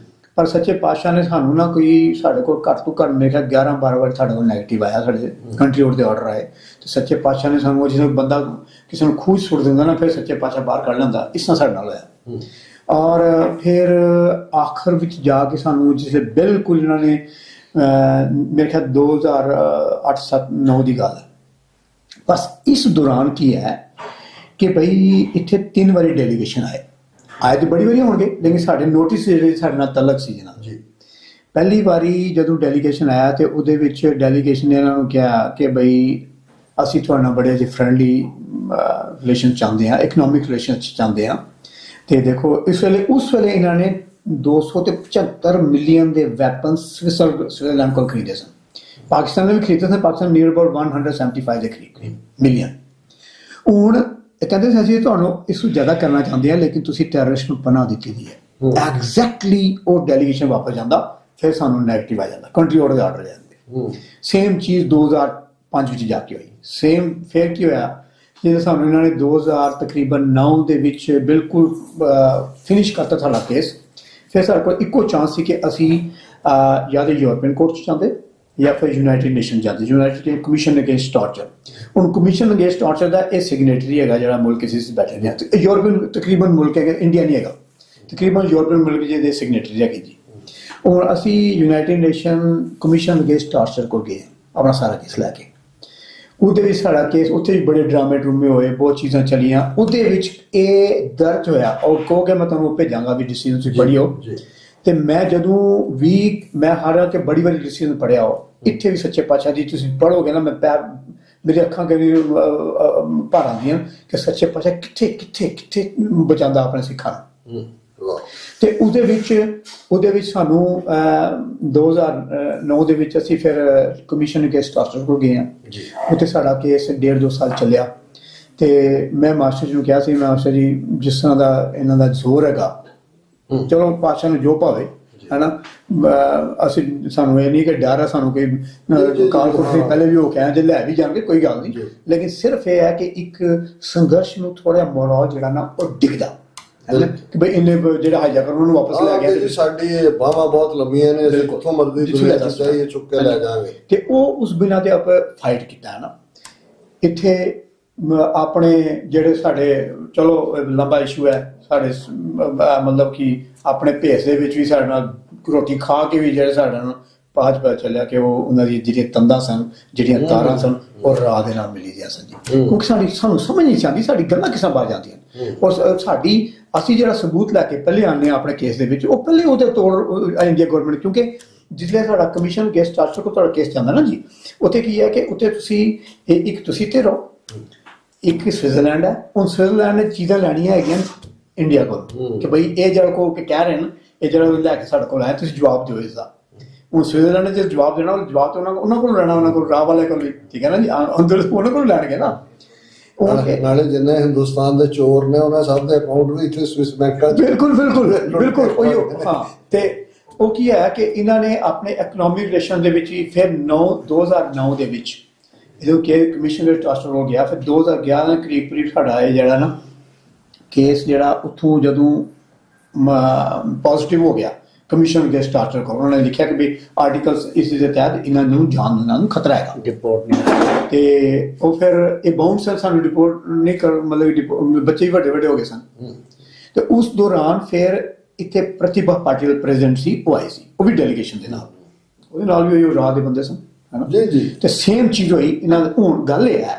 ਪਰ ਸੱਚੇ ਪਾਤਸ਼ਾਹ ਨੇ ਸਾਨੂੰ ਨਾ ਕੋਈ, ਸਾਡੇ ਕੋਲ ਘੱਟ ਤੋਂ ਘੱਟ ਮੇਰੇ ਖਿਆਲ 11-12 ਵਾਰ ਸਾਡੇ ਕੋਲ ਨੈਗੇਟਿਵ ਆਇਆ, ਸਾਡੇ ਕੰਟਰੀ ਆਊਟ ਦੇ ਆਰਡਰ ਆਏ, ਤੇ ਸੱਚੇ ਪਾਤਸ਼ਾਹ ਨੇ ਸਾਨੂੰ, ਜਿਵੇਂ ਬੰਦਾ ਕਿਸੇ ਨੂੰ ਖੂਜ ਸੁੱਟ ਦਿੰਦਾ ਨਾ, ਫਿਰ ਸੱਚੇ ਪਾਤਸ਼ਾਹ ਬਾਹਰ ਕੱਢ ਲੈਂਦਾ, ਇਸ ਤਰ੍ਹਾਂ ਸਾਡੇ ਨਾਲ ਹੋਇਆ। ਔਰ ਫਿਰ ਆਖਰ ਵਿੱਚ ਜਾ ਕੇ ਸਾਨੂੰ ਜਿਸੇ ਬਿਲਕੁਲ ਇਹਨਾਂ ਨੇ, ਮੇਰੇ ਖਿਆਲ 2008-09 ਦੀ ਗੱਲ ਹੈ, ਬਸ ਇਸ ਦੌਰਾਨ ਕੀ ਹੈ ਕਿ ਬਈ ਇੱਥੇ 3 ਵਾਰੀ ਡੈਲੀਗੇਸ਼ਨ ਆਏ ਤੇ ਬੜੀ ਵਾਰੀ ਹੋਣਗੇ, ਲੇਕਿਨ ਸਾਡੇ ਨੋਟਿਸ ਜਿਹੜੇ ਸਾਡੇ ਨਾਲ ਤਲਕ ਸੀ ਜਨਾਬ ਜੀ। ਪਹਿਲੀ ਵਾਰੀ ਜਦੋਂ ਡੈਲੀਗੇਸ਼ਨ ਆਇਆ ਤੇ ਉਹਦੇ ਵਿੱਚ ਡੈਲੀਗੇਸ਼ਨ ਨੇ ਇਹਨਾਂ ਨੂੰ ਕਿਹਾ ਕਿ ਬਈ ਅਸੀਂ ਤੁਹਾਡੇ ਨਾਲ ਬੜੇ ਜਿਹੇ ਫਰੈਂਡਲੀ ਰਿਲੇਸ਼ਨ ਚਾਹੁੰਦੇ ਹਾਂ, ਇਕਨੋਮਿਕ ਰਿਲੇਸ਼ਨ ਚਾਹੁੰਦੇ ਹਾਂ। ਤੇ ਦੇਖੋ ਉਸ ਵੇਲੇ ਇਹਨਾਂ ਨੇ 275 ਮਿਲੀਅਨ ਦੇ ਵੈਪਨਸ ਸਵਿਟਜ਼ਰਲੈਂਡ ਕੋਲ ਖਰੀਦੇ ਸਨ। ਪਾਕਿਸਤਾਨ ਨੇ ਵੀ ਖਰੀਦੇ ਸਨ, ਪਾਕਿਸਤਾਨ ਨੀਅਰ ਅਬਾਊਟ 175 ਦੇ ਖਰੀਦ ਮਿਲੀਅਨ। ਹੁਣ ਕਹਿੰਦੇ ਸੀ ਅਸੀਂ ਤੁਹਾਨੂੰ ਇਸ ਤੋਂ ਜ਼ਿਆਦਾ ਕਰਨਾ ਚਾਹੁੰਦੇ ਹਾਂ, ਲੇਕਿਨ ਤੁਸੀਂ ਟੈਰਰਿਸਟ ਨੂੰ ਪਨਾਹ ਦਿੱਤੀ ਦੀ ਹੈ। ਐਗਜ਼ੈਕਟਲੀ ਉਹ ਡੈਲੀਗੇਸ਼ਨ ਵਾਪਸ ਜਾਂਦਾ, ਫਿਰ ਸਾਨੂੰ ਨੈਗੇਟਿਵ ਆ ਜਾਂਦਾ, ਕੰਟਰੀ ਆਰਡਰ ਦੇ ਆਰਡਰ ਜਾਂਦੇ। ਸੇਮ ਚੀਜ਼ 2005 ਵਿੱਚ ਜਾ ਕੇ ਹੋਈ। ਸੇਮ ਫਿਰ ਕੀ ਹੋਇਆ, ਜਦੋਂ ਸਾਨੂੰ ਇਹਨਾਂ ਨੇ 2000 ਤਕਰੀਬਨ 9 ਦੇ ਵਿੱਚ ਬਿਲਕੁਲ ਫਿਨਿਸ਼ ਕਰਤਾ ਸਾਡਾ ਕੇਸ, ਫਿਰ ਸਾਡੇ ਕੋਲ ਇੱਕੋ ਚਾਂਸ ਸੀ ਕਿ ਅਸੀਂ ਜਾਂ ਤਾਂ ਯੂਰਪੀਅਨ ਕੋਰਟ 'ਚ ਜਾਂਦੇ ਜਾਂ ਫਿਰ ਯੂਨਾਈਟਿਡ ਨੇਸ਼ਨ ਜਾਂਦੇ, ਯੂਨਾਈਟਿਡ ਕਮਿਸ਼ਨ ਅਗੇਂਸਟ ਟਾਰਚਰ। ਹੁਣ ਕਮਿਸ਼ਨ ਅਗੇਂਸਟ ਟਾਰਚਰ ਦਾ ਇਹ ਸਿਗਨੇਟਰੀ ਹੈਗਾ ਜਿਹੜਾ ਮੁਲਕ ਅਸੀਂ ਬੈਠੇ ਨੇ, ਯੂਰਪੀਅਨ ਤਕਰੀਬਨ ਮੁਲਕ ਹੈਗਾ, ਇੰਡੀਆ ਨਹੀਂ ਹੈਗਾ, ਤਕਰੀਬਨ ਯੂਰਪੀਅਨ ਮੁਲਕ ਜਿਹਦੇ ਸਿਗਨੇਟਰੀ ਹੈਗੇ ਜੀ। ਹੁਣ ਅਸੀਂ United nation commission against torture ਕੋਲ ਗਏ ਆਪਣਾ ਸਾਰਾ ਕੇਸ ਲੈ ਕੇ। ਉਹਦੇ ਵਿੱਚ ਸਾਡਾ ਕੇਸ, ਉੱਥੇ ਵੀ ਬੜੇ ਡਰਾਮੇ ਡਰੂਮੇ ਹੋਏ, ਬਹੁਤ ਚੀਜ਼ਾਂ ਚੱਲੀਆਂ। ਉਹਦੇ ਵਿੱਚ ਇਹ ਦਰਜ ਹੋਇਆ, ਔਰ ਕਹੋਗੇ ਮੈਂ ਤੁਹਾਨੂੰ ਭੇਜਾਂਗਾ ਵੀ ਡਿਸੀਜ਼ਨ ਤੁਸੀਂ ਪੜ੍ਹਿਓ। ਤੇ ਮੈਂ ਜਦੋਂ ਵੀ ਮੈਂ ਹਾਲਾਂਕਿ ਬੜੀ ਵਾਰੀ ਡਿਸੀਜ਼ਨ ਪੜ੍ਹਿਆ ਹੋ, ਇੱਥੇ ਵੀ ਸੱਚੇ ਪਾਤਸ਼ਾਹ ਦੀ ਤੁਸੀਂ ਪੜ੍ਹੋਗੇ ਨਾ, ਮੈਂ ਮੇਰੀ ਅੱਖਾਂ ਕਦੇ ਭਰ ਆਉਂਦੀਆਂ ਕਿ ਸੱਚੇ ਪਾਤਸ਼ਾਹ ਕਿੱਥੇ ਕਿੱਥੇ ਕਿੱਥੇ ਬਚਾਉਂਦਾ ਆਪਣੇ ਸਿੱਖਾਂ ਨੂੰ। ਤੇ ਉਹਦੇ ਵਿੱਚ ਸਾਨੂੰ 2009 ਦੇ ਵਿੱਚ ਅਸੀਂ ਫਿਰ ਕਮਿਸ਼ਨ ਅਗੇਂਸਟ ਟਾਰਚਰ ਕੋਲ ਗਏ ਹਾਂ। ਉੱਥੇ ਸਾਡਾ ਕੇਸ 1.5-2 ਸਾਲ ਚੱਲਿਆ। ਤੇ ਮੈਂ ਮਾਸਟਰ ਜੀ ਨੂੰ ਕਿਹਾ ਸੀ, ਮਾਸਟਰ ਜੀ ਜਿਸ ਤਰ੍ਹਾਂ ਦਾ ਇਹਨਾਂ ਦਾ ਜ਼ੋਰ ਹੈਗਾ, ਚਲੋ ਪਾਤਸ਼ਾਹ ਨੂੰ ਜੋ ਭਾਵੇ ਹੈ ਨਾ, ਅਸੀਂ ਸਾਨੂੰ ਇਹ ਨਹੀਂ ਕਿ ਡਰ ਹੈ ਸਾਨੂੰ ਕੋਈ ਕਾਲ ਕੋਠੀ ਪਹਿਲੇ ਵੀ ਉਹ ਕਹਿ ਜੇ ਲੈ ਵੀ ਜਾਣਗੇ ਕੋਈ ਗੱਲ ਨਹੀਂ, ਲੇਕਿਨ ਸਿਰਫ ਇਹ ਹੈ ਕਿ ਇੱਕ ਸੰਘਰਸ਼ ਨੂੰ ਥੋੜਾ ਮੋਰਲ ਜਿਹੜਾ ਨਾ ਉਹ ਡਿੱਗਦਾ ਕਿ ਬਈ ਇਹਨੇ ਜਿਹੜਾ ਹਾਈਜੈਕਰ ਉਹਨੂੰ ਵਾਪਸ ਲੈ ਗਿਆ। ਸਾਡੀ ਬਾਹਾਂ ਬਹੁਤ ਲੰਮੀਆਂ ਨੇ, ਅਸੀਂ ਕਿੱਥੋਂ ਮਰਜ਼ੀ ਦੁਨੀਆ ਚ ਚਾਹੀਏ ਚੁੱਕ ਕੇ ਲੈ ਜਾਵਾਂਗੇ। ਤੇ ਉਹ ਉਸ ਬਿਨਾਂ ਤੇ ਆਪਾਂ ਫਾਈਟ ਕੀਤਾ ਨਾ। ਇੱਥੇ ਆਪਣੇ ਜਿਹੜੇ ਸਾਡੇ ਚਲੋ ਲੰਬਾ ਇਸ਼ੂ ਹੈ ਸਾਡੇ, ਮਤਲਬ ਕਿ ਆਪਣੇ ਭੇਸ ਦੇ ਵਿੱਚ ਵੀ ਸਾਡੇ ਨਾਲ ਰੋਟੀ ਖਾ ਕੇ ਵੀ ਜਿਹੜੇ ਸਾਡੇ ਨਾਲ ਪਤਾ ਚੱਲਿਆ ਕਿ ਉਹ ਉਹਨਾਂ ਦੀ ਜਿਹੜੀਆਂ ਤੰਦਾਂ ਸਨ, ਜਿਹੜੀਆਂ ਤਾਰਾਂ ਸਨ, ਉਹ ਰਾਹ ਦੇ ਨਾਲ ਮਿਲੀ ਦੀਆਂ ਸਨ ਜੀ। ਕਿਉਂਕਿ ਸਾਨੂੰ ਸਮਝ ਨਹੀਂ ਆਉਂਦੀ ਸਾਡੀ ਗੱਲਾਂ ਕਿਸ ਤਰ੍ਹਾਂ ਬਾਹਰ ਜਾਂਦੀਆਂ। ਔਰ ਅਸੀਂ ਜਿਹੜਾ ਸਬੂਤ ਲੈ ਕੇ ਪਹਿਲੇ ਆਉਂਦੇ ਹਾਂ ਆਪਣੇ ਕੇਸ ਦੇ ਵਿੱਚ, ਉਹ ਪਹਿਲੇ ਉਹਦੇ ਤੋੜ ਇੰਡੀਆ ਗੌਰਮੈਂਟ, ਕਿਉਂਕਿ ਜਿਸਲੇ ਸਾਡਾ ਕਮਿਸ਼ਨ ਅਗੇਂਸਟ ਟਾਰਚਰ ਕੋਲ ਤੁਹਾਡਾ ਕੇਸ ਜਾਂਦਾ ਨਾ ਜੀ, ਉੱਥੇ ਕੀ ਹੈ ਕਿ ਉੱਥੇ ਤੁਸੀਂ ਤੇ ਰਹੋ, ਇੱਕ ਸਵਿਟਜ਼ਰਲੈਂਡ ਹੈ। ਹੁਣ ਸਵਿਟਜ਼ਰਲੈਂਡ ਨੇ ਚੀਜ਼ਾਂ ਲੈਣੀਆਂ ਹੈਗੀਆਂ ਇੰਡੀਆ ਕੋਲ ਕਿ ਬਈ ਇਹ ਜਿਹੜਾ ਕੋ ਕਹਿ ਰਹੇ ਨੇ, ਇਹ ਜਿਹੜਾ ਲੈ ਕੇ ਸਾਡੇ ਕੋਲ ਆਇਆ, ਤੁਸੀਂ ਜਵਾਬ ਦਿਓ ਇਸਦਾ। ਹੁਣ ਸਵਿਟਜ਼ਰਲੈਂਡ ਨੇ ਜੇ ਜਵਾਬ ਦੇਣਾ, ਜਵਾਬ ਤਾਂ ਉਹਨਾਂ ਕੋਲ ਲੈਣਾ, ਉਹਨਾਂ ਕੋਲ ਰਾਹ ਵਾਲੇ ਕੋਲ, ਠੀਕ ਹੈ ਨਾ ਜੀ, ਅੰਦਰ ਉਹਨਾਂ ਕੋਲ ਲੈਣਗੇ ਨਾ। ਨਾਲੇ ਜਿੰਨੇ ਹਿੰਦੁਸਤਾਨ ਦੇ ਚੋਰ ਨੇ ਉਹਨਾਂ ਸਭ ਦੇ ਅਕਾਊਂਟ ਵੀ ਇੱਥੇ ਸਵਿਸ ਬੈਂਕਾਂ 'ਚ। ਬਿਲਕੁਲ ਹਾਂ। ਤੇ ਉਹ ਕੀ ਹੈ ਕਿ ਇਹਨਾਂ ਨੇ ਆਪਣੇ ਇਕਨੋਮਿਕ ਰਿਲੇਸ਼ਨ ਦੇ ਵਿੱਚ ਹੀ ਫਿਰ 2009 ਦੇ ਵਿੱਚ ਜਦੋਂ ਕਿ ਕਮਿਸ਼ਨ ਟਾਰਚਰ ਹੋ ਗਿਆ, ਫਿਰ 2011 ਦੇ ਕਰੀਬ ਸਾਡਾ ਇਹ ਜਿਹੜਾ ਨਾ ਕੇਸ ਜਿਹੜਾ ਉੱਥੋਂ ਜਦੋਂ ਪੋਜ਼ਿਟਿਵ ਹੋ ਗਿਆ ਕਮਿਸ਼ਨ ਅਗੇਂਸਟ ਟਾਰਚਰ ਕੋਲ, ਉਹਨਾਂ ਨੇ ਲਿਖਿਆ ਕਿ ਵੀ ਆਰਟੀਕਲਸ ਇਸ ਦੇ ਤਹਿਤ ਇਹਨਾਂ ਨੂੰ ਖਤਰਾ ਹੈਗਾ, ਰਿਪੋਰਟ ਨਹੀਂ। ਤੇ ਉਹ ਫਿਰ ਇਹ ਬਾਉਂਡ ਸਨ, ਸਾਨੂੰ ਰਿਪੋਰਟ ਨਹੀਂ ਮਤਲਬ ਬੱਚੇ ਵੀ ਵੱਡੇ ਹੋ ਗਏ ਸਨ। ਤੇ ਉਸ ਦੌਰਾਨ ਫਿਰ ਇੱਥੇ ਪ੍ਰਤਿਭਾ ਪਾਟਿਲ ਪ੍ਰੈਜ਼ੀਡੈਂਟ ਸੀ, ਉਹ ਆਏ ਸੀ, ਉਹ ਵੀ ਡੈਲੀਗੇਸ਼ਨ ਦੇ ਨਾਲ, ਉਹਦੇ ਨਾਲ ਵੀ ਉਹ ਰਾਹ ਦੇ ਬੰਦੇ ਸਨ, ਹੈ ਨਾ ਜੀ। ਤੇ ਸੇਮ ਚੀਜ਼ ਹੋਈ ਇਹਨਾਂ ਦੀ। ਹੁਣ ਗੱਲ ਇਹ ਹੈ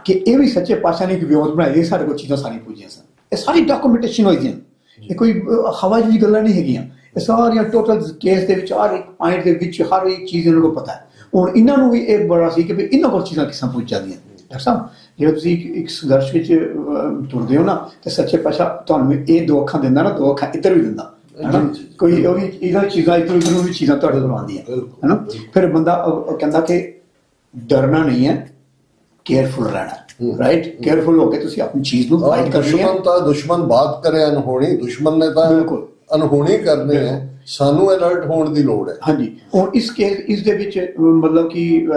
ਕਿ ਇਹ ਵੀ ਸੱਚੇ ਪਾਤਸ਼ਾਹ ਨੇ ਇੱਕ ਵਿਉਂਤ ਬਣਾਈ, ਸਾਡੇ ਕੋਲ ਚੀਜ਼ਾਂ ਸਾਰੀਆਂ ਪੁੱਜੀਆਂ ਸਨ, ਇਹ ਸਾਰੀ ਡਾਕੂਮੈਂਟੇਸ਼ਨ ਹੋਈ ਦੀਆਂ, ਇਹ ਕੋਈ ਹਵਾ ਦੀ ਗੱਲਾਂ ਨਹੀਂ ਹੈਗੀਆਂ, ਇਹ ਸਾਰੀਆਂ ਟੋਟਲ ਕੇਸ ਦੇ ਵਿੱਚ ਹਰ ਇੱਕ ਪੁਆਇੰਟ ਦੇ ਵਿੱਚ ਹਰ ਇੱਕ ਚੀਜ਼ ਇਹਨਾਂ ਨੂੰ ਪਤਾ ਹੈ। ਹੁਣ ਇਹਨਾਂ ਨੂੰ ਵੀ ਇਹ ਬੜਾ ਸੀ ਕਿ ਵੀ ਇਹਨਾਂ ਕੋਲ ਚੀਜ਼ਾਂ ਕਿਸ ਤਰ੍ਹਾਂ ਪੁੱਜ ਜਾਂਦੀਆਂ। ਡਾਕਟਰ ਸਾਹਿਬ ਜਦੋਂ ਤੁਸੀਂ ਇੱਕ ਸੰਘਰਸ਼ ਵਿੱਚ ਤੁਰਦੇ ਹੋ ਨਾ, ਤੇ ਸੱਚੇ ਪਾਤਸ਼ਾਹ ਤੁਹਾਨੂੰ ਇਹ 2 ਅੱਖਾਂ ਦਿੰਦਾ ਨਾ, 2 ਅੱਖਾਂ ਇੱਧਰ ਵੀ ਦਿੰਦਾ, ਹੈ ਨਾ, ਕੋਈ ਉਹ ਵੀ ਇਹਨਾਂ ਚੀਜ਼ਾਂ ਇੱਧਰ ਉੱਧਰ ਵੀ ਚੀਜ਼ਾਂ ਤੁਹਾਡੇ ਕੋਲ ਆਉਂਦੀਆਂ, ਹੈ ਨਾ। ਫਿਰ ਬੰਦਾ ਕਹਿੰਦਾ ਕਿ ਡਰਨਾ ਨਹੀਂ ਹੈ, ਕੇਅਰਫੁਲ ਰਹਿਣਾ, ਰਾਈਟ, ਕੇਅਰਫੁਲ ਹੋ ਕੇ ਤੁਸੀਂ ਆਪਣੀ ਚੀਜ਼ ਨੂੰ ਫਾਈਟ ਕਰਨੀ ਹੈ। ਦੁਸ਼ਮਣ ਬਾਤ ਕਰੇ ਅਨਹੋਣੀ, ਦੁਸ਼ਮਣ ਨੇ ਤਾਂ ਬਿਲਕੁਲ ਅਨਹੋਣੀ ਕਰਨੀ ਹੈ, ਸਾਨੂੰ ਅਲਰਟ ਹੋਣ ਦੀ ਲੋੜ ਹੈ। ਹਾਂਜੀ, ਹੁਣ ਇਸ ਦੇ ਵਿੱਚ ਮਤਲਬ ਕਿ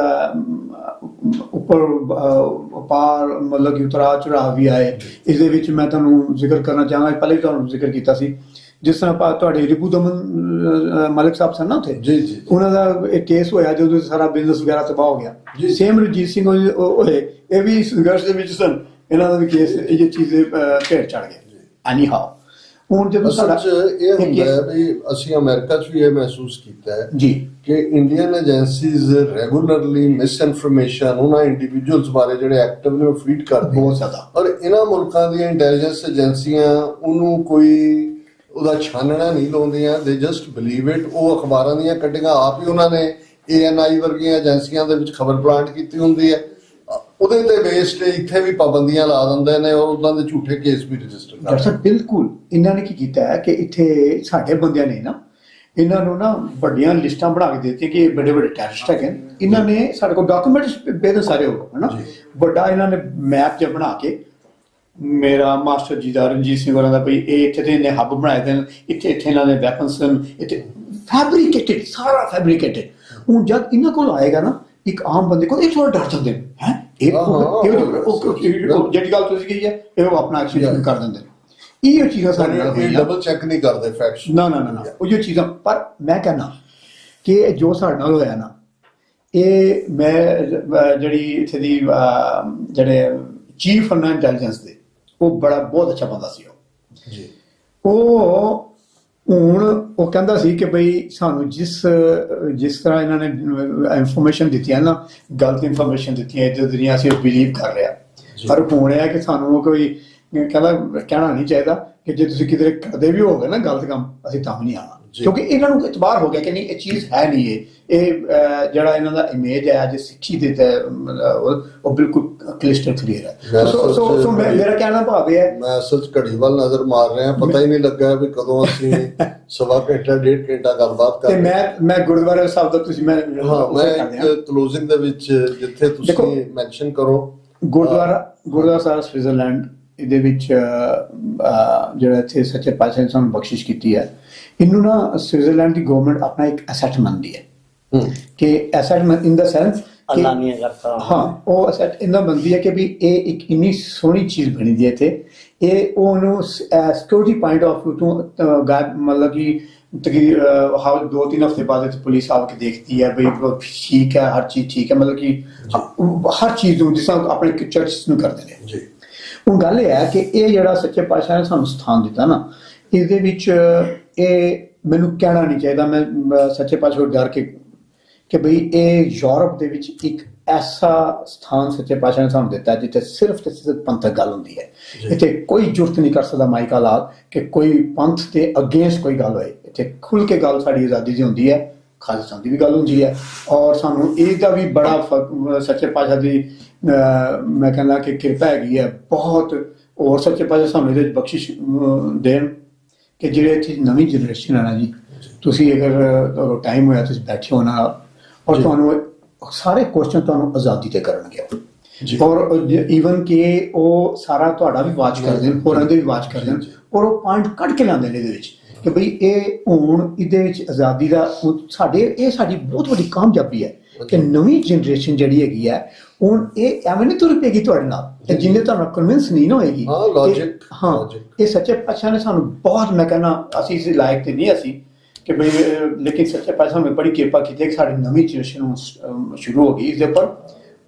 ਉੱਪਰ ਪਾਰ ਮਤਲਬ ਕਿ ਉਤਰਾਅ ਚੜਾਅ ਵੀ ਆਏ। ਇਸ ਦੇ ਵਿੱਚ ਮੈਂ ਤੁਹਾਨੂੰ ਜ਼ਿਕਰ ਕਰਨਾ ਚਾਹਾਂਗਾ, ਪਹਿਲੇ ਵੀ ਤੁਹਾਨੂੰ ਜ਼ਿਕਰ ਕੀਤਾ ਸੀ, ਜਿਸ ਤਰ੍ਹਾਂ ਤੁਹਾਡੇ ਰਿਪੂ ਦਮਨ ਮਲਿਕ ਸਾਹਿਬ ਸਨ ਨਾ ਉੱਥੇ, ਉਹਨਾਂ ਦਾ ਇੱਕ ਕੇਸ ਹੋਇਆ ਜਦੋਂ ਸਾਰਾ ਬਿਜ਼ਨਸ ਵਗੈਰਾ ਤਬਾਹ ਹੋ ਗਿਆ। ਸੇਮ ਰਣਜੀਤ ਸਿੰਘ ਹੋਏ, ਇਹ ਵੀ ਸੰਘਰਸ਼ ਦੇ ਵਿੱਚ ਸਨ, ਇਹਨਾਂ ਦਾ ਵੀ ਕੇਸ ਇਹ ਚੀਜ਼ ਢੇਰ ਚੜ ਗਿਆ। ਐਨੀ ਹਾਓ ਹੁਣ ਜਦੋਂ ਸਾਡਾ ਇਹ ਹੁੰਦਾ ਵੀ ਅਸੀਂ ਅਮਰੀਕਾ 'ਚ ਵੀ ਇਹ ਮਹਿਸੂਸ ਕੀਤਾ ਹੈ ਜੀ ਕਿ Indian agencies regularly miss information ਉਹਨਾਂ ਇੰਡੀਵਿਜੂਅਲਸ ਬਾਰੇ ਜਿਹੜੇ ਐਕਟਿਵ ਨੇ ਉਹ ਫੀਡ ਕਰਦੇ ਬਹੁਤ ਜ਼ਿਆਦਾ, ਔਰ ਇਹਨਾਂ ਮੁਲਕਾਂ ਦੀਆਂ ਇੰਟੈਲੀਜੈਂਸ ਏਜੰਸੀਆਂ ਉਹਨੂੰ ਕੋਈ ਉਹਦਾ ਛਾਨਣਾ ਨਹੀਂ ਲਾਉਂਦੀਆਂ, ਦੇ ਜਸਟ ਬਿਲੀਵ ਇਟ। ਉਹ ਅਖਬਾਰਾਂ ਦੀਆਂ ਕੱਢੀਆਂ ਆਪ ਹੀ ਉਹਨਾਂ ਨੇ ANI ਵਰਗੀਆਂ ਏਜੰਸੀਆਂ ਦੇ ਵਿੱਚ ਖਬਰ ਪਲਾਂਟ ਕੀਤੀ ਹੁੰਦੀ ਹੈ, ਉਹਦੇ ਤੇ ਬੇਸਡ ਇੱਥੇ ਵੀ ਪਾਬੰਦੀਆਂ ਲਾ ਦਿੰਦੇ ਨੇ ਔਰ ਉਹਨਾਂ ਦੇ ਝੂਠੇ ਕੇਸ ਵੀ ਰਜਿਸਟਰ ਕਰਦੇ ਨੇ। ਬਿਲਕੁਲ, ਇਹਨਾਂ ਨੇ ਕੀ ਕੀਤਾ ਹੈ ਕਿ ਇੱਥੇ ਸਾਡੇ ਬੰਦਿਆਂ ਨੇ ਨਾ ਇਹਨਾਂ ਨੂੰ ਨਾ ਵੱਡੀਆਂ ਲਿਸਟਾਂ ਬਣਾ ਕੇ ਦਿੱਤੀਆਂ ਕਿ ਇਹ ਬੜੇ ਟੈਰਰਿਸਟ ਹੈਗੇ। ਇਹਨਾਂ ਨੇ ਸਾਡੇ ਕੋਲ ਡਾਕੂਮੈਂਟਸ ਬੇਦ ਸਾਰੇ ਹੋ, ਹੈ ਨਾ, ਵੱਡਾ ਇਹਨਾਂ ਨੇ ਮੈਪ ਜਿਹਾ ਬਣਾ ਕੇ ਮੇਰਾ ਮਾਸਟਰ ਜੀ ਦਾ ਰਣਜੀਤ ਸਿੰਘ ਹੋਰਾਂ ਦਾ ਵੀ ਇਹ ਇੱਥੇ ਦੇ ਇਹਨੇ ਹੱਬ ਬਣਾਏ ਦੇ ਨੇ, ਇੱਥੇ ਇਹਨਾਂ ਦੇ ਵੈਪਨਸ ਹਨ, ਇੱਥੇ ਫੈਬਰੀਕੇਟਡ, ਸਾਰਾ ਫੈਬਰੀਕੇਟਡ। ਹੁਣ ਜਦ ਇਹਨਾਂ ਕੋਲ ਆਏਗਾ ਨਾ ਇੱਕ ਆਮ ਬੰਦੇ ਕੋਲ, ਇਹ ਥੋੜਾ ਡਰ ਜਾਂਦੇ ਨੇ ਹੈ ਜਿਹੜੀ ਗੱਲ ਤੁਸੀਂ ਕਹੀ ਹੈ ਇਹ ਉਹ ਆਪਣਾ ਐਕਸ਼ਨ ਕਰ ਦਿੰਦੇ ਨੇ। ਇਹ ਚੀਜ਼ਾਂ ਸਾਡੇ ਨਾਲ ਹੋਈਆਂ, ਡਬਲ ਚੈੱਕ ਨਹੀਂ ਕਰਦੇ ਫੈਕਟਸ। ਨਾ ਉਹ ਜੋ ਚੀਜ਼ਾਂ, ਪਰ ਮੈਂ ਕਹਿੰਦਾ ਕਿ ਜੋ ਸਾਡੇ ਨਾਲ ਹੋਇਆ ਨਾ, ਇਹ ਮੈਂ ਜਿਹੜੀ ਇੱਥੇ ਦੀ ਜਿਹੜੇ ਚੀਫ ਹਨ ਇੰਟੈਲੀਜੈਂਸ ਦੇ, ਉਹ ਬਹੁਤ ਅੱਛਾ ਬੰਦਾ ਸੀ ਉਹ ਜੀ। ਉਹ ਹੁਣ ਉਹ ਕਹਿੰਦਾ ਸੀ ਕਿ ਬਈ ਸਾਨੂੰ ਜਿਸ ਤਰ੍ਹਾਂ ਇਹਨਾਂ ਨੇ ਇਨਫੋਰਮੇਸ਼ਨ ਦਿੱਤੀਆਂ ਨਾ, ਗਲਤ ਇਨਫੋਰਮੇਸ਼ਨ ਦਿੱਤੀਆਂ ਇਹਦੇ ਦੁਨੀਆ ਅਸੀਂ ਬਿਲੀਵ ਕਰ ਰਿਹਾ, ਪਰ ਹੁਣ ਇਹ ਕਿ ਸਾਨੂੰ ਕੋਈ ਕਹਿੰਦਾ ਕਹਿਣਾ ਨਹੀਂ ਚਾਹੀਦਾ ਕਿ ਜੇ ਤੁਸੀਂ ਕਿਧਰੇ ਕਰਦੇ ਵੀ ਹੋਗੇ ਨਾ ਗਲਤ ਕੰਮ, ਅਸੀਂ ਤਾਂ ਵੀ ਨਹੀਂ ਆਉਣਾ, ਕਿਉਂਕਿ ਇਹਨਾਂ ਨੂੰ ਇਤਬਾਰ ਹੋ ਗਿਆ ਕਿ ਨਹੀਂ ਇਹ ਚੀਜ਼ ਹੈ ਨਹੀਂ, ਇਹ ਜਿਹੜਾ ਇਹਨਾਂ ਦਾ ਇਮੇਜ ਹੈ ਅੱਜ ਸਿੱਖੀ ਦੇ ਉਹ ਬਿਲਕੁਲ ਕਲਿਸਟਰ ਕਲੀਅਰ ਹੈ। ਸੋ ਮੇਰਾ ਕਹਿਣਾ ਭਾਵ ਇਹ ਹੈ, ਮੈਂ ਅਸਲ 'ਚ ਘੜੀ ਵੱਲ ਨਜ਼ਰ ਮਾਰ ਰਿਹਾ, ਪਤਾ ਹੀ ਨਹੀਂ ਲੱਗਾ ਵੀ ਕਦੋਂ ਅਸੀਂ ਸਵਾ ਘੰਟਾ 1.5 ਘੰਟਾ ਗੱਲਬਾਤ ਕਰ ਰਹੇ। ਮੈਂ ਗੁਰਦੁਆਰਾ ਸਾਹਿਬ ਦਾ ਤੁਸੀਂ ਮੈਂ ਕਲੋਜ਼ਿੰਗ ਦੇ ਵਿੱਚ ਜਿੱਥੇ ਤੁਸੀਂ ਮੈਂਸ਼ਨ ਕਰੋ ਗੁਰਦੁਆਰਾ ਸਾਹਿਬ ਸਵਿਟਜ਼ਰਲੈਂਡ, ਇਹਦੇ ਵਿੱਚ ਜਿਹੜਾ ਇੱਥੇ ਸੱਚੇ ਪਾਤਸ਼ਾਹ ਨੇ ਸਾਨੂੰ ਬਖਸ਼ਿਸ਼ ਕੀਤੀ ਹੈ, ਇਹਨੂੰ ਨਾ ਸਵਿਟਜ਼ਰਲੈਂਡ ਦੀ ਗਵਰਨਮੈਂਟ ਆਪਣਾ ਇੱਕ ਐਸੈਟ ਮੰਨਦੀ ਹੈ ਕਿ ਐਸੈਟ ਇਨ ਦਾ ਸੈਂਸ ਹਾਂ ਉਹ ਐਸੈਟ ਇਹਨਾਂ ਮੰਨਦੀ ਹੈ ਕਿ ਵੀ ਇਹ ਇੱਕ ਇੰਨੀ ਸੋਹਣੀ ਚੀਜ਼ ਬਣੀ ਦੀ ਹੈ ਇੱਥੇ, ਇਹ ਉਹਨੂੰ ਸਿਕਿਉਰਿਟੀ ਪੁਆਇੰਟ ਆਫ ਵਿਊ ਤੋਂ ਮਤਲਬ ਕਿ ਹਰ 2-3 ਹਫ਼ਤੇ ਬਾਅਦ ਇੱਥੇ ਪੁਲਿਸ ਆ ਕੇ ਦੇਖਦੀ ਹੈ ਬਈ ਠੀਕ ਹੈ, ਹਰ ਚੀਜ਼ ਠੀਕ ਹੈ, ਮਤਲਬ ਕਿ ਹਰ ਚੀਜ਼ ਨੂੰ ਜਿਸ ਤਰ੍ਹਾਂ ਆਪਣੇ ਚਰਚ ਨੂੰ ਕਰਦੇ ਨੇ ਜੀ। ਹੁਣ ਗੱਲ ਇਹ ਹੈ ਕਿ ਇਹ ਜਿਹੜਾ ਸੱਚੇ ਪਾਤਸ਼ਾਹ ਨੇ ਸਾਨੂੰ ਸਥਾਨ ਦਿੱਤਾ ਨਾ, ਇਹਦੇ ਵਿੱਚ ਇਹ ਮੈਨੂੰ ਕਹਿਣਾ ਨਹੀਂ ਚਾਹੀਦਾ, ਮੈਂ ਸੱਚੇ ਪਾਤਸ਼ਾਹ ਤੋਂ ਡਰ ਕੇ ਕਿ ਬਈ ਇਹ ਯੂਰਪ ਦੇ ਵਿੱਚ ਇੱਕ ਐਸਾ ਸਥਾਨ ਸੱਚੇ ਪਾਤਸ਼ਾਹ ਨੇ ਸਾਨੂੰ ਦਿੱਤਾ ਜਿੱਥੇ ਸਿਰਫ ਤੇ ਸਿਰਫ ਪੰਥਕ ਗੱਲ ਹੁੰਦੀ ਹੈ। ਇੱਥੇ ਕੋਈ ਜ਼ਰੂਰਤ ਨਹੀਂ ਕਰ ਸਕਦਾ ਮਾਈਕਾ ਲਾਲ ਕਿ ਕੋਈ ਪੰਥ ਦੇ ਅਗੇਂਸਟ ਕੋਈ ਗੱਲ ਹੋਏ, ਇੱਥੇ ਖੁੱਲ੍ਹ ਕੇ ਗੱਲ ਸਾਡੀ ਆਜ਼ਾਦੀ ਦੀ ਹੁੰਦੀ ਹੈ, ਖਾਲਿਸਤਾਨ ਦੀ ਵੀ ਗੱਲ ਹੁੰਦੀ ਹੈ, ਔਰ ਸਾਨੂੰ ਇਹਦਾ ਵੀ ਬੜਾ ਸੱਚੇ ਪਾਤਸ਼ਾਹ ਦੀ ਮੈਂ ਕਹਿੰਦਾ ਕਿ ਕਿਰਪਾ ਹੈਗੀ ਹੈ ਬਹੁਤ, ਔਰ ਸੱਚੇ ਪਾਤਸ਼ਾਹ ਸਾਨੂੰ ਇਹਦੇ ਵਿੱਚ ਬਖਸ਼ਿਸ਼ ਦੇਣ ਕਿ ਜਿਹੜੇ ਇੱਥੇ ਨਵੀਂ ਜਨਰੇਸ਼ਨ ਹੈ ਨਾ ਜੀ, ਤੁਸੀਂ ਅਗਰ ਟਾਈਮ ਹੋਇਆ ਤੁਸੀਂ ਬੈਠੇ ਹੋ ਨਾਲ, ਔਰ ਤੁਹਾਨੂੰ ਸਾਰੇ ਕੁਐਸਚਨ ਤੁਹਾਨੂੰ ਆਜ਼ਾਦੀ ਤੇ ਕਰਨਗੇ, ਔਰ ਈਵਨ ਕਿ ਉਹ ਸਾਰਾ ਤੁਹਾਡਾ ਵੀ ਵਾਚ ਕਰਦੇ ਨੇ, ਹੋਰਾਂ ਦੇ ਵੀ ਵਾਚ ਕਰਦੇ ਨੇ, ਔਰ ਉਹ ਪੁਆਇੰਟ ਕੱਢ ਕੇ ਲਾਉਂਦੇ ਨੇ ਇਹਦੇ ਵਿੱਚ ਕਿ ਬਈ ਇਹ ਹੁਣ ਇਹਦੇ ਵਿੱਚ ਆਜ਼ਾਦੀ ਦਾ ਸਾਡੀ ਬਹੁਤ ਵੱਡੀ ਕਾਮਯਾਬੀ ਹੈ ਕਿ ਨਵੀਂ ਜਨਰੇਸ਼ਨ ਜਿਹੜੀ ਹੈਗੀ ਹੈ ਹੁਣ ਇਹ ਐਵੇਂ ਨਹੀਂ ਤੁਰ ਪਏਗੀ ਤੁਹਾਡੇ ਨਾਲ, ਤੇ ਜਿੰਨੇ ਤੁਹਾਨੂੰ ਕਨਵਿੰਸ ਨਹੀਂ ਨਾ ਹੋਏਗੀ। ਹਾਂ ਇਹ ਸੱਚੇ ਪਾਤਸ਼ਾਹ ਨੇ ਸਾਨੂੰ ਬਹੁਤ, ਮੈਂ ਕਹਿੰਦਾ ਅਸੀਂ ਇਸ ਲਾਇਕ ਤੇ ਨਹੀਂ ਅਸੀਂ ਕਿ ਬਈ, ਲੇਕਿਨ ਸੱਚੇ ਪਾਤਸ਼ਾਹ ਨੇ ਬੜੀ ਕਿਰਪਾ ਕੀਤੀ ਕਿ ਸਾਡੀ ਨਵੀਂ ਜਨਰੇਸ਼ਨ ਸ਼ੁਰੂ ਹੋ ਗਈ ਇਸਦੇ ਉੱਪਰ।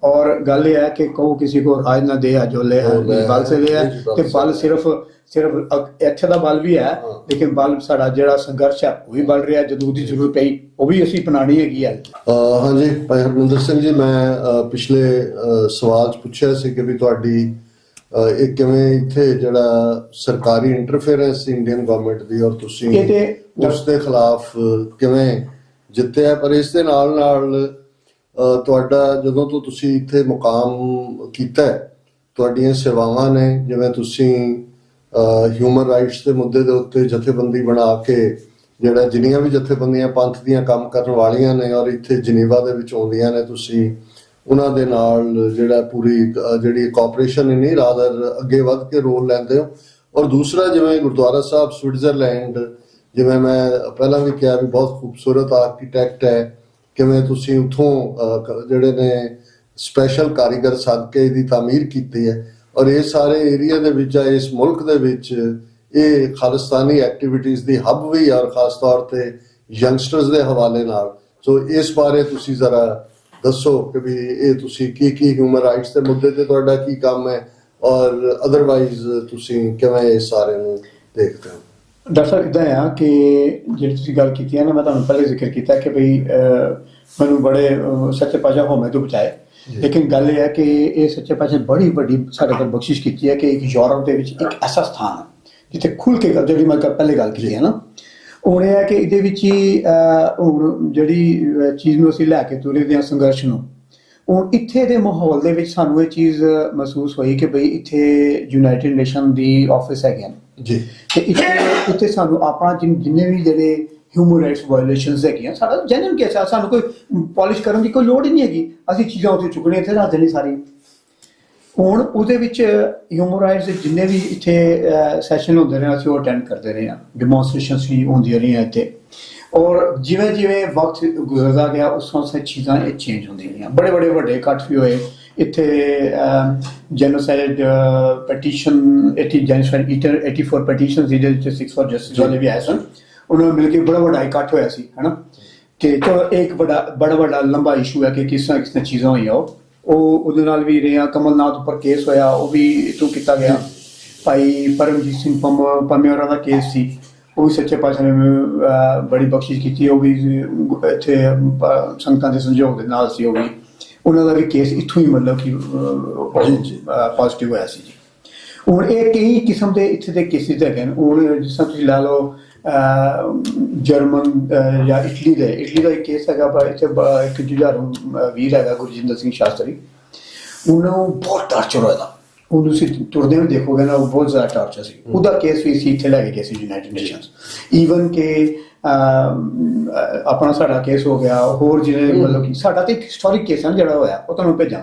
ਔਰ ਗੱਲ ਇਹ ਹੈ ਕਿ ਕਹੋ ਕਿਸੇ को राज ना दे जो ले है बल से ले है, ਤੇ ਬਲ ਸਿਰਫ ਇੱਥੇ ਦਾ ਬਲ ਵੀ ਹੈ, ਲੇਕਿਨ ਬਲ ਸਾਡਾ ਜਿਹੜਾ ਸੰਘਰਸ਼ ਹੈ ਉਹ ਵੀ ਬਲ ਰਿਹਾ, ਜਦੋਂ ਉਹਦੀ ਜ਼ਰੂਰਤ ਪਈ ਉਹ ਵੀ ਅਸੀਂ ਅਪਣਾਉਣੀ ਹੈਗੀ ਹੈ। ਹਾਂਜੀ ਭਾਈ ਹਰਮਿੰਦਰ ਸਿੰਘ ਜੀ, ਮੈਂ ਪਿਛਲੇ ਸਵਾਲ 'ਚ ਪੁੱਛਿਆ ਸੀ ਕਿ ਵੀ ਤੁਹਾਡੀ ਇਹ ਕਿਵੇਂ ਇੱਥੇ ਜਿਹੜਾ ਸਰਕਾਰੀ ਇੰਟਰਫੇਰੈਂਸ ਸੀ ਇੰਡੀਅਨ ਗਵਰਨਮੈਂਟ ਦੀ, ਔਰ ਤੁਸੀਂ ਉਸ ਦੇ ਖਿਲਾਫ ਕਿਵੇਂ ਜਿੱਤਿਆ, ਪਰ ਇਸ ਦੇ ਨਾਲ ਤੁਹਾਡਾ ਜਦੋਂ ਤੋਂ ਤੁਸੀਂ ਇੱਥੇ ਮੁਕਾਮ ਕੀਤਾ, ਤੁਹਾਡੀਆਂ ਸੇਵਾਵਾਂ ਨੇ, ਜਿਵੇਂ ਤੁਸੀਂ ਹਿਊਮਨ ਰਾਈਟਸ ਦੇ ਮੁੱਦੇ ਦੇ ਉੱਤੇ ਜਥੇਬੰਦੀ ਬਣਾ ਕੇ ਜਿਹੜਾ ਜਿੰਨੀਆਂ ਵੀ ਜਥੇਬੰਦੀਆਂ ਪੰਥ ਦੀਆਂ ਕੰਮ ਕਰਨ ਵਾਲੀਆਂ ਨੇ ਔਰ ਇੱਥੇ ਜਨੀਵਾ ਦੇ ਵਿੱਚ ਆਉਂਦੀਆਂ ਨੇ, ਤੁਸੀਂ ਉਹਨਾਂ ਦੇ ਨਾਲ ਜਿਹੜਾ ਪੂਰੀ ਜਿਹੜੀ ਕੋਆਪਰੇਸ਼ਨ ਨਹੀਂ ਰਾਦਰ ਅੱਗੇ ਵੱਧ ਕੇ ਰੋਲ ਲੈਂਦੇ ਹੋ। ਔਰ ਦੂਸਰਾ ਜਿਵੇਂ ਗੁਰਦੁਆਰਾ ਸਾਹਿਬ ਸਵਿਟਜ਼ਰਲੈਂਡ, ਜਿਵੇਂ ਮੈਂ ਪਹਿਲਾਂ ਵੀ ਕਿਹਾ ਵੀ ਬਹੁਤ ਖੂਬਸੂਰਤ ਆਰਕੀਟੈਕਟ ਹੈ, ਕਿਵੇਂ ਤੁਸੀਂ ਉੱਥੋਂ ਜਿਹੜੇ ਨੇ ਸਪੈਸ਼ਲ ਕਾਰੀਗਰ ਸੱਦ ਕੇ ਇਹਦੀ ਤਾਮੀਰ ਕੀਤੀ ਹੈ, ਔਰ ਇਹ ਸਾਰੇ ਏਰੀਆ ਦੇ ਵਿੱਚ ਇਸ ਮੁਲਕ ਦੇ ਵਿੱਚ ਇਹ ਖਾਲਿਸਤਾਨੀ ਐਕਟੀਵਿਟੀਜ਼ ਦੀ ਹੱਬ ਵੀ, ਔਰ ਖਾਸ ਤੌਰ ਤੇ ਯੰਗਸਟਰਸ ਦੇ ਹਵਾਲੇ ਨਾਲ। ਸੋ ਇਸ ਬਾਰੇ ਤੁਸੀਂ ਜ਼ਰਾ ਦੱਸੋ ਕਿ ਵੀ ਇਹ ਤੁਸੀਂ ਕੀ ਹਿਊਮਨ ਰਾਈਟਸ ਦੇ ਮੁੱਦੇ ਤੇ ਤੁਹਾਡਾ ਕੀ ਕੰਮ ਹੈ, ਔਰ ਅਦਰਵਾਈਜ਼ ਤੁਸੀਂ ਕਿਵੇਂ ਇਸ ਸਾਰੇ ਨੂੰ ਦੇਖਦੇ ਹੋ। ਡਾਕਟਰ ਸਾਹਿਬ ਇੱਦਾਂ ਆ ਕਿ ਜਿਹੜੀ ਤੁਸੀਂ ਗੱਲ ਕੀਤੀ ਹੈ ਨਾ, ਮੈਂ ਤੁਹਾਨੂੰ ਪਹਿਲੇ ਜ਼ਿਕਰ ਕੀਤਾ ਕਿ ਬਈ ਮੈਨੂੰ ਬੜੇ ਸੱਚੇ ਪਾਤਸ਼ਾਹ ਹੋਮੇ ਤੋਂ ਬਚਾਏ, ਲੇਕਿਨ ਗੱਲ ਇਹ ਹੈ ਕਿ ਇਹ ਸੱਚੇ ਪਾਤਸ਼ਾਹ ਬੜੀ ਵੱਡੀ ਸਾਡੇ ਕੋਲ ਬਖਸ਼ਿਸ਼ ਕੀਤੀ ਹੈ ਕਿ ਇੱਕ ਯੂਰਪ ਦੇ ਵਿੱਚ ਇੱਕ ਐਸਾ ਸਥਾਨ ਹੈ ਜਿੱਥੇ ਖੁੱਲ੍ਹ ਕੇ ਜਿਹੜੀ ਮੈਂ ਪਹਿਲੇ ਗੱਲ ਕੀਤੀ ਹੈ ਨਾ, ਹੁਣ ਇਹ ਹੈ ਕਿ ਇਹਦੇ ਵਿੱਚ ਹੀ ਹੁਣ ਜਿਹੜੀ ਚੀਜ਼ ਨੂੰ ਅਸੀਂ ਲੈ ਕੇ ਤੁਰੇ ਹਾਂ ਸੰਘਰਸ਼ ਨੂੰ, ਹੁਣ ਇੱਥੇ ਦੇ ਮਾਹੌਲ ਦੇ ਵਿੱਚ ਸਾਨੂੰ ਇਹ ਚੀਜ਼ ਮਹਿਸੂਸ ਹੋਈ ਕਿ ਬਈ ਇੱਥੇ ਯੂਨਾਈਟਿਡ ਨੇਸ਼ਨ ਦੀ ਆਫਿਸ ਹੈਗੇ ਜੀ, ਤੇ ਇੱਥੇ ਸਾਨੂੰ ਆਪਣਾ ਜਿੰਨੇ ਵੀ ਜਿਹੜੇ ਹਿਊਮਨ ਰਾਈਟਸ ਵਾਇਓਲੇਸ਼ਨਸ ਹੈਗੀਆਂ, ਸਾਡਾ ਜੈਨੂਇਨ ਕੇਸ ਆ, ਸਾਨੂੰ ਕੋਈ ਪਾਲਿਸ਼ ਕਰਨ ਦੀ ਕੋਈ ਲੋੜ ਹੀ ਨਹੀਂ ਹੈਗੀ, ਅਸੀਂ ਚੀਜ਼ਾਂ ਉੱਥੇ ਚੁੱਕਣੀਆਂ ਇੱਥੇ ਰੱਖ ਦੇਣੀ ਸਾਰੀ। ਹੁਣ ਉਹਦੇ ਵਿੱਚ ਹਿਊਮਨ ਰਾਈਟਸ ਦੇ ਜਿੰਨੇ ਵੀ ਇੱਥੇ ਸੈਸ਼ਨ ਹੁੰਦੇ ਨੇ ਅਸੀਂ ਉਹ ਅਟੈਂਡ ਕਰਦੇ ਰਹੇ ਹਾਂ, ਡੈਮੋਨਸਟ੍ਰੇਸ਼ਨਸ ਵੀ ਹੁੰਦੀਆਂ ਰਹੀਆਂ ਇੱਥੇ। ਔਰ ਜਿਵੇਂ ਜਿਵੇਂ ਵਕਤ ਗੁਜ਼ਰਦਾ ਗਿਆ ਉਸ ਤਰ੍ਹਾਂ ਚੀਜ਼ਾਂ ਇਹ ਚੇਂਜ ਹੁੰਦੀਆਂ ਗਈਆਂ। ਬੜੇ ਬੜੇ ਵੱਡੇ ਇਕੱਠ ਵੀ ਹੋਏ ਇੱਥੇ। ਜੈਨੋਸਾਈਡ ਪੈਟੀਸ਼ਨ 84 ਪੈਟੀਸ਼ਨ ਜਿਹਦੇ ਵਿੱਚ 6 ਫॉर ਜਸਟਿਸ ਵਾਲੇ ਵੀ ਆਏ ਸਨ, ਉਹਨਾਂ ਨੂੰ ਮਿਲ ਕੇ ਬੜਾ ਵੱਡਾ ਇਕੱਠ ਹੋਇਆ ਸੀ, ਹੈ ਨਾ। ਕਿ ਚਲੋ ਇੱਕ ਬੜਾ ਵੱਡਾ ਲੰਬਾ ਇਸ਼ੂ ਹੈ ਕਿ ਕਿਸ ਤਰ੍ਹਾਂ ਚੀਜ਼ਾਂ ਹੋਈਆਂ। ਉਹ ਉਹਦੇ ਨਾਲ ਵੀ ਰਿਹਾ। ਕਮਲਨਾਥ ਉੱਪਰ ਕੇਸ ਹੋਇਆ, ਉਹ ਵੀ ਇਥੋਂ ਕੀਤਾ ਗਿਆ। ਭਾਈ ਪਰਮਜੀਤ ਸਿੰਘ ਪੰਮੇ ਹੋਰਾਂ ਦਾ ਕੇਸ ਸੀ, ਉਹ ਵੀ ਸੱਚੇ ਪਾਤਸ਼ਾਹ ਨੇ ਬੜੀ ਬਖਸ਼ਿਸ਼ ਕੀਤੀ। ਉਹ ਵੀ ਇੱਥੇ ਸੰਗਤਾਂ ਦੇ ਸੰਯੋਗ ਦੇ ਨਾਲ ਸੀ। ਉਹ ਵੀ ਉਹਨਾਂ ਦਾ ਵੀ ਕੇਸ ਇੱਥੋਂ ਹੀ ਮਤਲਬ ਕਿ ਪੋਜ਼ਿਟਿਵ ਹੋਇਆ ਸੀ ਜੀ। ਹੁਣ ਇਹ ਕਈ ਕਿਸਮ ਦੇ ਇੱਥੇ ਦੇ ਕੇਸਿਸ ਹੈਗੇ ਨੇ। ਹੁਣ ਜਿਸ ਤਰ੍ਹਾਂ ਤੁਸੀਂ ਲਾ ਲਓ ਜਰਮਨ ਜਾਂ ਇਟਲੀ ਦਾ ਇੱਕ ਕੇਸ ਹੈਗਾ। ਇੱਥੇ ਇੱਕ ਜੁਝਾਰੂ ਵੀਰ ਹੈਗਾ ਗੁਰਜਿੰਦਰ ਸਿੰਘ ਸ਼ਾਸਤਰੀ, ਉਹਨੂੰ ਬਹੁਤ ਟਾਰਚਰ ਹੋਇਆ। ਉਹਨੂੰ ਤੁਸੀਂ ਤੁਰਦੇ ਵੀ ਦੇਖੋਗੇ ਨਾ, ਉਹ ਬਹੁਤ ਜ਼ਿਆਦਾ ਟਾਰਚਰ ਸੀ। ਉਹਦਾ ਕੇਸ ਵੀ ਅਸੀਂ ਇੱਥੇ ਲੈ ਕੇ ਗਏ ਸੀ ਯੂਨਾਈਟਿਡ ਨੇਸ਼ਨਸ। ਈਵਨ ਕਿ ਆਪਣਾ ਸਾਡਾ ਕੇਸ ਹੋ ਗਿਆ, ਹੋਰ ਜਿਹੜੇ ਮਤਲਬ ਕਿ ਸਾਡਾ ਤਾਂ ਇੱਕ ਹਿਸਟੋਰਿਕ ਕੇਸ ਹੈ ਜਿਹੜਾ ਹੋਇਆ, ਉਹ ਤੁਹਾਨੂੰ ਭੇਜਾਂ।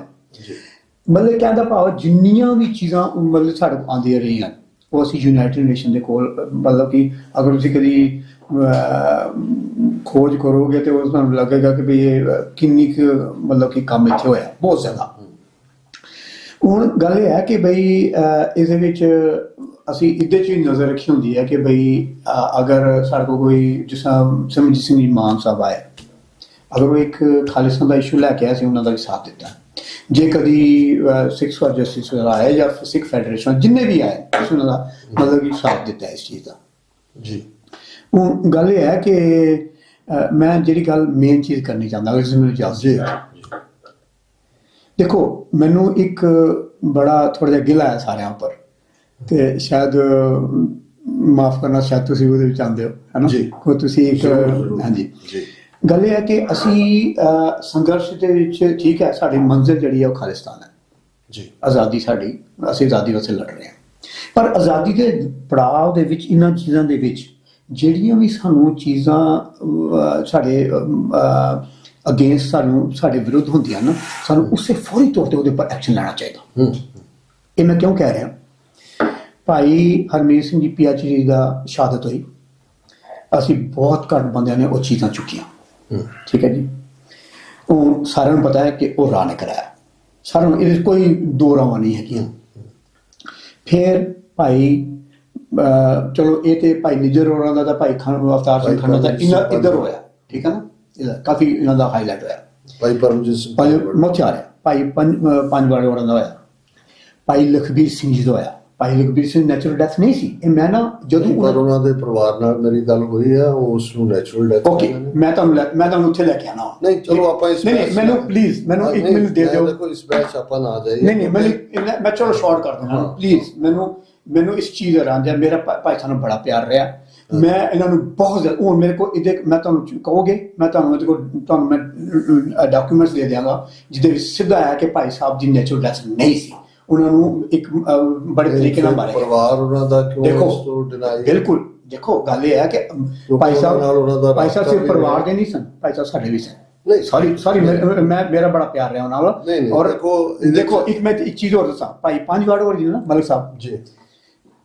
ਮਤਲਬ ਕਹਿਣ ਦਾ ਭਾਵ ਜਿੰਨੀਆਂ ਵੀ ਚੀਜ਼ਾਂ ਮਤਲਬ ਸਾਡੇ ਕੋਲ ਆਉਂਦੀਆਂ ਰਹੀਆਂ ਉਹ ਅਸੀਂ ਯੂਨਾਈਟਿਡ ਨੇਸ਼ਨ ਦੇ ਕੋਲ ਮਤਲਬ ਕਿ ਅਗਰ ਤੁਸੀਂ ਕਦੀ ਖੋਜ ਕਰੋਗੇ ਤੇ ਉਹ ਤੁਹਾਨੂੰ ਲੱਗੇਗਾ ਕਿ ਵੀ ਇਹ ਕਿੰਨੀ ਕੁ ਮਤਲਬ ਕਿ ਕੰਮ ਇੱਥੇ ਹੋਇਆ, ਬਹੁਤ ਜ਼ਿਆਦਾ। ਹੁਣ ਗੱਲ ਇਹ ਹੈ ਕਿ ਬਈ ਇਹਦੇ ਵਿੱਚ ਅਸੀਂ ਇਹਦੇ 'ਚ ਹੀ ਨਜ਼ਰ ਰੱਖੀ ਹੁੰਦੀ ਹੈ ਕਿ ਬਈ ਅਗਰ ਸਾਡੇ ਕੋਲ ਕੋਈ ਜਿਸ ਤਰ੍ਹਾਂ ਸਿਮਰਜੀਤ ਸਿੰਘ ਜੀ ਮਾਨ ਸਾਹਿਬ ਆਏ, ਅਗਰ ਉਹ ਇੱਕ ਖਾਲਿਸਤਾਨ ਦਾ ਇਸ਼ੂ ਲੈ ਕੇ ਆਏ ਸੀ, ਉਹਨਾਂ ਦਾ ਵੀ ਸਾਥ ਦਿੱਤਾ। ਜੇ ਕਦੀ 6 ਫॉर ਜਸਟਿਸ ਆਏ ਜਾਂ ਸਿੱਖ ਫੈਡਰੇਸ਼ਨ ਜਿੰਨੇ ਵੀ ਆਏ, ਅਸੀਂ ਉਹਨਾਂ ਦਾ ਮਤਲਬ ਕਿ ਸਾਥ ਦਿੱਤਾ ਇਸ ਚੀਜ਼ ਦਾ ਜੀ। ਹੁਣ ਗੱਲ ਇਹ ਹੈ ਕਿ ਮੈਂ ਜਿਹੜੀ ਗੱਲ ਮੇਨ ਚੀਜ਼ ਕਰਨੀ ਚਾਹੁੰਦਾ, ਅਗਰ ਤੁਸੀਂ ਮੈਨੂੰ ਇਜਾਜ਼ਤ ਦਿਓ। ਦੇਖੋ ਮੈਨੂੰ ਇੱਕ ਬੜਾ ਥੋੜ੍ਹਾ ਜਿਹਾ ਗਿਲਾ ਹੈ ਸਾਰਿਆਂ ਉੱਪਰ, ਤੇ ਸ਼ਾਇਦ ਮਾਫ ਕਰਨਾ, ਸ਼ਾਇਦ ਤੁਸੀਂ ਉਹਦੇ ਵਿੱਚ ਆਉਂਦੇ ਹੋ, ਹੈ ਨਾ ਜੀ। ਤੁਸੀਂ ਇੱਕ ਹਾਂਜੀ ਗੱਲ ਇਹ ਹੈ ਕਿ ਅਸੀਂ ਸੰਘਰਸ਼ ਦੇ ਵਿੱਚ ਠੀਕ ਹੈ, ਸਾਡੀ ਮੰਜ਼ਿਲ ਜਿਹੜੀ ਹੈ ਉਹ ਖਾਲਿਸਤਾਨ ਹੈ ਜੀ। ਆਜ਼ਾਦੀ ਸਾਡੀ, ਅਸੀਂ ਆਜ਼ਾਦੀ ਵਾਸਤੇ ਲੜ ਰਹੇ ਹਾਂ। ਪਰ ਆਜ਼ਾਦੀ ਦੇ ਪੜਾਅ ਦੇ ਵਿੱਚ ਇਹਨਾਂ ਚੀਜ਼ਾਂ ਦੇ ਵਿੱਚ ਜਿਹੜੀਆਂ ਵੀ ਸਾਨੂੰ ਚੀਜ਼ਾਂ ਸਾਡੇ ਅਗੇਂਸਟ ਸਾਡੇ ਵਿਰੁੱਧ ਹੁੰਦੀਆਂ ਨਾ, ਸਾਨੂੰ ਉਸੇ ਫੌਰੀ ਤੌਰ ਤੇ ਉਹਦੇ ਉੱਪਰ ਐਕਸ਼ਨ ਲੈਣਾ ਚਾਹੀਦਾ। ਇਹ ਮੈਂ ਕਿਉਂ ਕਹਿ ਰਿਹਾ? ਭਾਈ ਹਰਮੀਤ ਸਿੰਘ ਜੀ PhD ਦਾ ਸ਼ਹਾਦਤ ਹੋਈ, ਅਸੀਂ ਬਹੁਤ ਘੱਟ ਬੰਦਿਆਂ ਨੇ ਉਹ ਚੀਜ਼ਾਂ ਚੁੱਕੀਆਂ, ਠੀਕ ਹੈ ਜੀ। ਉਹ ਸਾਰਿਆਂ ਨੂੰ ਪਤਾ ਹੈ ਕਿ ਉਹ ਰਾਹ ਨੇ ਕਰਾਇਆ, ਸਾਰਿਆਂ ਨੂੰ, ਇਹਦੇ ਕੋਈ ਦੋ ਰਾਵਾਂ ਨਹੀਂ ਹੈਗੀਆਂ। ਫਿਰ ਭਾਈ ਚਲੋ ਇਹ ਤੇ ਭਾਈ ਨਿਜਰ ਹੋਰਾਂ ਦਾ, ਭਾਈ ਅਵਤਾਰ ਸਿੰਘ ਖੰਨਾ ਦਾ ਇੱਧਰ ਹੋਇਆ, ਠੀਕ ਹੈ ਨਾ, ਇਹਦਾ ਕਾਫੀ ਇਹਨਾਂ ਦਾ ਹਾਈਲਾਈਟ ਹੋਇਆ। ਭਾਈ ਪਰਮਜੀਤ ਸਿੰਘ ਮੋਚਾਰਿਆ, ਭਾਈ ਪੰਜਵਾੜੇ ਹੋਰਾਂ ਦਾ ਹੋਇਆ, ਭਾਈ ਲਖਬੀਰ ਸਿੰਘ ਜੀ ਦਾ ਹੋਇਆ। ਭਾਈ ਲਖਬੀਰ ਸਿੰਘ ਨੈਚੁਰਲ ਡੈਥ ਨਹੀਂ ਸੀ, ਇਹ ਮੈਂ ਨਾ ਜਦੋਂ ਉਹਨਾਂ ਦੇ ਪਰਿਵਾਰ ਨਾਲ ਮੇਰੀ ਗੱਲ ਹੋਈ ਹੈ, ਉਸ ਨੂੰ ਨੈਚੁਰਲ ਡੈਥ। ਓਕੇ, ਮੈਂ ਤੁਹਾਨੂੰ ਉੱਥੇ ਲੈ ਕੇ ਆਣਾ। ਨਹੀਂ ਚਲੋ ਆਪਾਂ ਇਸ ਮੈਨੂੰ ਪਲੀਜ਼ ਮੈਨੂੰ 1 ਮਿੰਟ ਦੇ ਦਿਓ। ਦੇਖੋ ਇਸ ਬੈਚ ਆਪਾਂ ਨਾ ਜਾਈਏ। ਨਹੀਂ ਮੈਂ ਚਲੋ ਸ਼ਾਰਟ ਕਰ ਦਿੰਦਾ ਪਲੀਜ਼। ਮੈਨੂੰ ਇਸ ਚੀਜ਼ ਦਾ ਰਾਂਝਾ, ਮੇਰਾ ਭਾਈ ਸਾਨੂੰ ਬੜਾ ਪਿਆਰ ਰਿਹਾ, ਮੈਂ ਇਹਨਾਂ ਨੂੰ ਬਹੁਤ ਜ਼ਿਆਦਾ। ਹੁਣ ਮੇਰੇ ਕੋਲ ਇਹਦੇ ਮੈਂ ਤੁਹਾਨੂੰ ਕਹੋਗੇ, ਮੈਂ ਤੁਹਾਨੂੰ ਮੈਂ ਡਾਕੂਮੈਂਟਸ ਦੇ ਦਿਆਂਗਾ ਜਿਹਦੇ ਵਿੱਚ ਸਿੱਧਾ ਆਇਆ ਕਿ ਭਾਈ ਸਾਹਿਬ ਦੀ ਨੈਚੁਰਲ ਡੈਥ ਨਹੀਂ ਸੀ। ਉਹਨਾਂ ਨੂੰ ਇੱਕ ਬੜੇ ਤਰੀਕੇ ਨਾਲ ਮਾਰਿਆ ਪਰਿਵਾਰ ਉਹਨਾਂ ਦਾ। ਦੇਖੋ ਬਿਲਕੁਲ, ਦੇਖੋ ਗੱਲ ਇਹ ਹੈ ਕਿ ਭਾਈ ਸਾਹਿਬ ਸਿਰਫ ਪਰਿਵਾਰ ਦੇ ਨਹੀਂ ਸਨ, ਭਾਈ ਸਾਹਿਬ ਸਾਡੇ ਵੀ ਸਨ। ਸੌਰੀ ਮੇਰਾ ਬੜਾ ਪਿਆਰ ਰਿਹਾ ਉਹਨਾਂ ਨਾਲ। ਔਰ ਦੇਖੋ ਇੱਕ ਚੀਜ਼ ਹੋਰ ਦੱਸਾਂ, ਭਾਈ ਪੰਜਵਾੜੇ ਹੋਰ ਜੀ ਨਾ ਮਲਿਕ ਸਾਹਿਬ ਜੀ,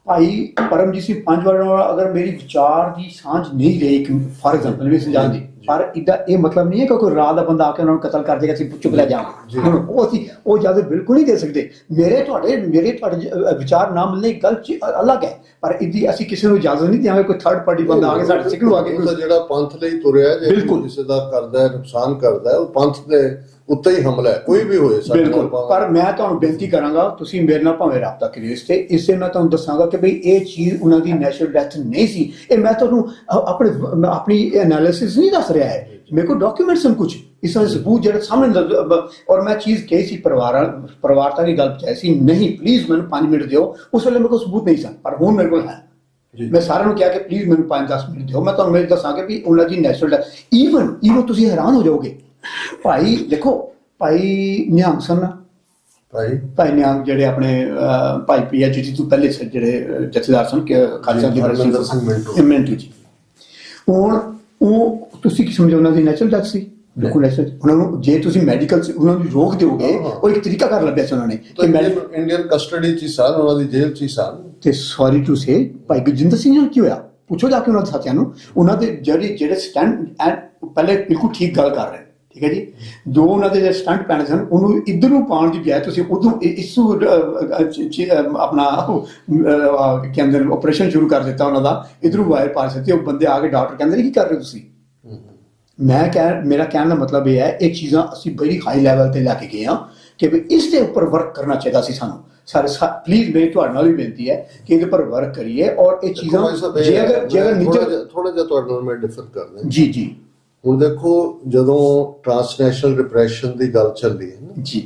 ਭਾਈ ਪਰਮਜੀਤ ਸਿੰਘ ਪੰਜਵਾੜੇ ਨਾਲ ਅਗਰ ਮੇਰੀ ਵਿਚਾਰ ਦੀ ਸਾਂਝ ਨਹੀਂ ਰਹੀ, ਫਾਰ ਐਗਜ਼ਾਮਪਲ ਵੀ ਸਮਝਾਉਣ ਦੀ, ਪਰ ਇਹਦਾ ਇਹ ਮਤਲਬ ਨਹੀਂ ਹੈ ਕਿ ਕੋਈ ਰਾਹ ਦਾ ਬੰਦਾ ਆ ਕੇ ਉਹਨਾਂ ਨੂੰ ਕਤਲ ਕਰ ਦੇਗਾ, ਅਸੀਂ ਚੁੱਪ ਲੈ ਜਾਵਾਂਗੇ। ਉਹ ਇਜਾਜ਼ਤ ਬਿਲਕੁਲ ਨਹੀਂ ਦੇ ਸਕਦੇ। ਮੇਰੇ ਤੁਹਾਡੇ ਵਿਚਾਰ ਨਾ ਮਿਲਣੇ ਗੱਲ ਅਲੱਗ ਹੈ, ਪਰ ਇਹਦੀ ਅਸੀਂ ਕਿਸੇ ਨੂੰ ਇਜਾਜ਼ਤ ਨਹੀਂ ਦਿਆਂਗੇ ਕੋਈ ਥਰਡ ਪਾਰਟੀ ਬੰਦਾ ਆ ਕੇ ਸਾਡੇ ਸਿੱਖ ਨੂੰ ਆ ਕੇ ਜਿਹੜਾ ਪੰਥ ਲਈ ਤੁਰਿਆ, ਜੇ ਕਿਸੇ ਦਾ ਕਰਦਾ ਨੁਕਸਾਨ ਕਰਦਾ, ਉਹ ਪੰਥ ਦੇ ਉੱਤੇ ਹੀ ਹਮਲਾ ਹੈ, ਕੋਈ ਵੀ ਹੋਏ। ਬਿਲਕੁਲ, ਪਰ ਮੈਂ ਤੁਹਾਨੂੰ ਬੇਨਤੀ ਕਰਾਂਗਾ, ਤੁਸੀਂ ਮੇਰੇ ਨਾਲ ਭਾਵੇਂ ਰਾਬਤਾ ਕਰਿਓ ਇਸੇ ਮੈਂ ਤੁਹਾਨੂੰ ਦੱਸਾਂਗਾ ਕਿ ਬਈ ਇਹ ਚੀਜ਼ ਉਹਨਾਂ ਦੀ ਨੈਚੁਰਲ ਡੈਥ ਨਹੀਂ ਸੀ। ਇਹ ਮੈਂ ਤੁਹਾਨੂੰ ਆਪਣੀ ਐਨਾਲਿਸਿਸ ਨਹੀਂ ਦੱਸ ਰਿਹਾ ਹੈ, ਮੇਰੇ ਕੋਲ ਡਾਕੂਮੈਂਟਸ ਹਨ ਕੁਝ ਇਸ ਤਰ੍ਹਾਂ ਸਬੂਤ ਜਿਹੜੇ ਸਾਹਮਣੇ। ਔਰ ਮੈਂ ਚੀਜ਼ ਕਹੀ ਸੀ ਪਰਿਵਾਰ ਤੱਕ ਦੀ ਗੱਲ ਪਹੁੰਚਾਈ ਸੀ, ਨਹੀਂ ਪਲੀਜ਼ ਮੈਨੂੰ 5 ਮਿੰਟ ਦਿਓ। ਉਸ ਵੇਲੇ ਮੇਰੇ ਕੋਲ ਸਬੂਤ ਨਹੀਂ ਸਨ, ਪਰ ਹੁਣ ਮੇਰੇ ਕੋਲ ਹੈ। ਮੈਂ ਸਾਰਿਆਂ ਨੂੰ ਕਿਹਾ ਕਿ ਪਲੀਜ਼ ਮੈਨੂੰ 5-10 ਮਿੰਟ ਦਿਓ, ਮੈਂ ਤੁਹਾਨੂੰ ਦੱਸਾਂਗਾ ਵੀ ਉਹਨਾਂ ਦੀ ਨੈਚੁਰਲ ਡੈਥ। ਈਵਨ ਤੁਸੀਂ ਹੈਰਾਨ ਹੋ ਜਾਓਗੇ, ਭਾਈ ਦੇਖੋ ਭਾਈ ਨਿਹੰਗ ਸਨ, ਭਾਈ ਨਿਹੰਗ ਜਿਹੜੇ ਆਪਣੇ ਭਾਈ PhD ਤੋਂ ਪਹਿਲੇ ਜਿਹੜੇ ਜਥੇਦਾਰ ਸਨ ਖਾਲਸਾ ਜੀ ਮਿੰਟੂ ਜੀ। ਹੁਣ ਉਹ ਤੁਸੀਂ ਕੀ ਸਮਝੋ ਉਹਨਾਂ ਦੀ ਨੈਚੁਰਲ ਡੈਥ ਸੀ? ਬਿਲਕੁਲ ਐਸੇ ਉਹਨਾਂ ਨੂੰ ਜੇ ਤੁਸੀਂ ਮੈਡੀਕਲ ਉਹਨਾਂ ਨੂੰ ਰੋਕ ਦਿਓਗੇ ਉਹ ਇੱਕ ਤਰੀਕਾ ਕਰ ਲੱਭਿਆ ਸੀ ਉਹਨਾਂ ਨੇ ਕਿ ਇੰਡੀਅਨ ਕਸਟਡੀ 'ਚ ਹੀ ਸਨ, ਉਹਨਾਂ ਦੀ ਜੇਲ੍ਹ 'ਚ ਹੀ ਸਨ। ਤੇ ਸੌਰੀ ਟੂ ਸੇ ਭਾਈ ਗੁਰਜਿੰਦਰ ਸਿੰਘ ਨਾਲ ਕੀ ਹੋਇਆ, ਪੁੱਛੋ ਜਾ ਕੇ ਉਹਨਾਂ ਦੇ ਸਾਥੀਆਂ ਨੂੰ। ਉਹਨਾਂ ਦੇ ਜਿਹੜੇ ਸਟੈਂਡ ਪਹਿਲੇ ਬਿਲਕੁਲ ਠੀਕ ਗੱਲ ਕਰ ਰਹੇ, ਠੀਕ ਹੈ ਜੀ, ਜੋ ਉਹਨਾਂ ਦੇ ਜਿਹੜੇ ਸਟੰਟ ਪੈਣੇ ਸਨ ਉਹਨੂੰ ਇੱਧਰ ਨੂੰ ਪਾਉਣ ਦੀ ਬਜਾਏ ਤੁਸੀਂ ਉਦੋਂ ਇਸ ਆਪਣਾ ਕਹਿੰਦੇ ਆਪਰੇਸ਼ਨ ਸ਼ੁਰੂ ਕਰ ਦਿੱਤਾ ਉਹਨਾਂ ਦਾ, ਇੱਧਰੋਂ ਵਾਇਰ ਪਾ ਦਿੱਤੇ। ਉਹ ਬੰਦੇ ਆ ਕੇ ਡਾਕਟਰ ਕਹਿੰਦੇ ਨੇ ਕੀ ਕਰ ਰਹੇ ਹੋ ਤੁਸੀਂ। ਮੇਰਾ ਕਹਿਣ ਦਾ ਮਤਲਬ ਇਹ ਹੈ ਇਹ ਚੀਜ਼ਾਂ ਅਸੀਂ ਬੜੀ ਹਾਈ ਲੈਵਲ ਤੇ ਲੈ ਕੇ ਗਏ ਹਾਂ ਕਿ ਵੀ ਇਸ ਦੇ ਉੱਪਰ ਵਰਕ ਕਰਨਾ ਚਾਹੀਦਾ ਸੀ ਸਾਨੂੰ ਸਾਰੇ। ਪਲੀਜ਼ ਮੇਰੀ ਤੁਹਾਡੇ ਨਾਲ ਵੀ ਬੇਨਤੀ ਹੈ ਕਿ ਇਹਦੇ ਉੱਪਰ ਵਰਕ ਕਰੀਏ ਔਰ ਇਹ ਚੀਜ਼ਾਂ ਜੇ ਅਗਰ ਥੋੜਾ ਜਿਹਾ ਤੁਹਾਡੇ ਨਾਲ ਮੈਂ ਡਿਫਰ ਕਰਦਾ ਜੀ। ਹੁਣ ਦੇਖੋ ਜਦੋਂ ਟ੍ਰਾਂਸਨੈਸ਼ਨਲ ਰਿਪਰੈਸ਼ਨ ਦੀ ਗੱਲ ਚੱਲੀ ਹੈ ਨਾ ਜੀ,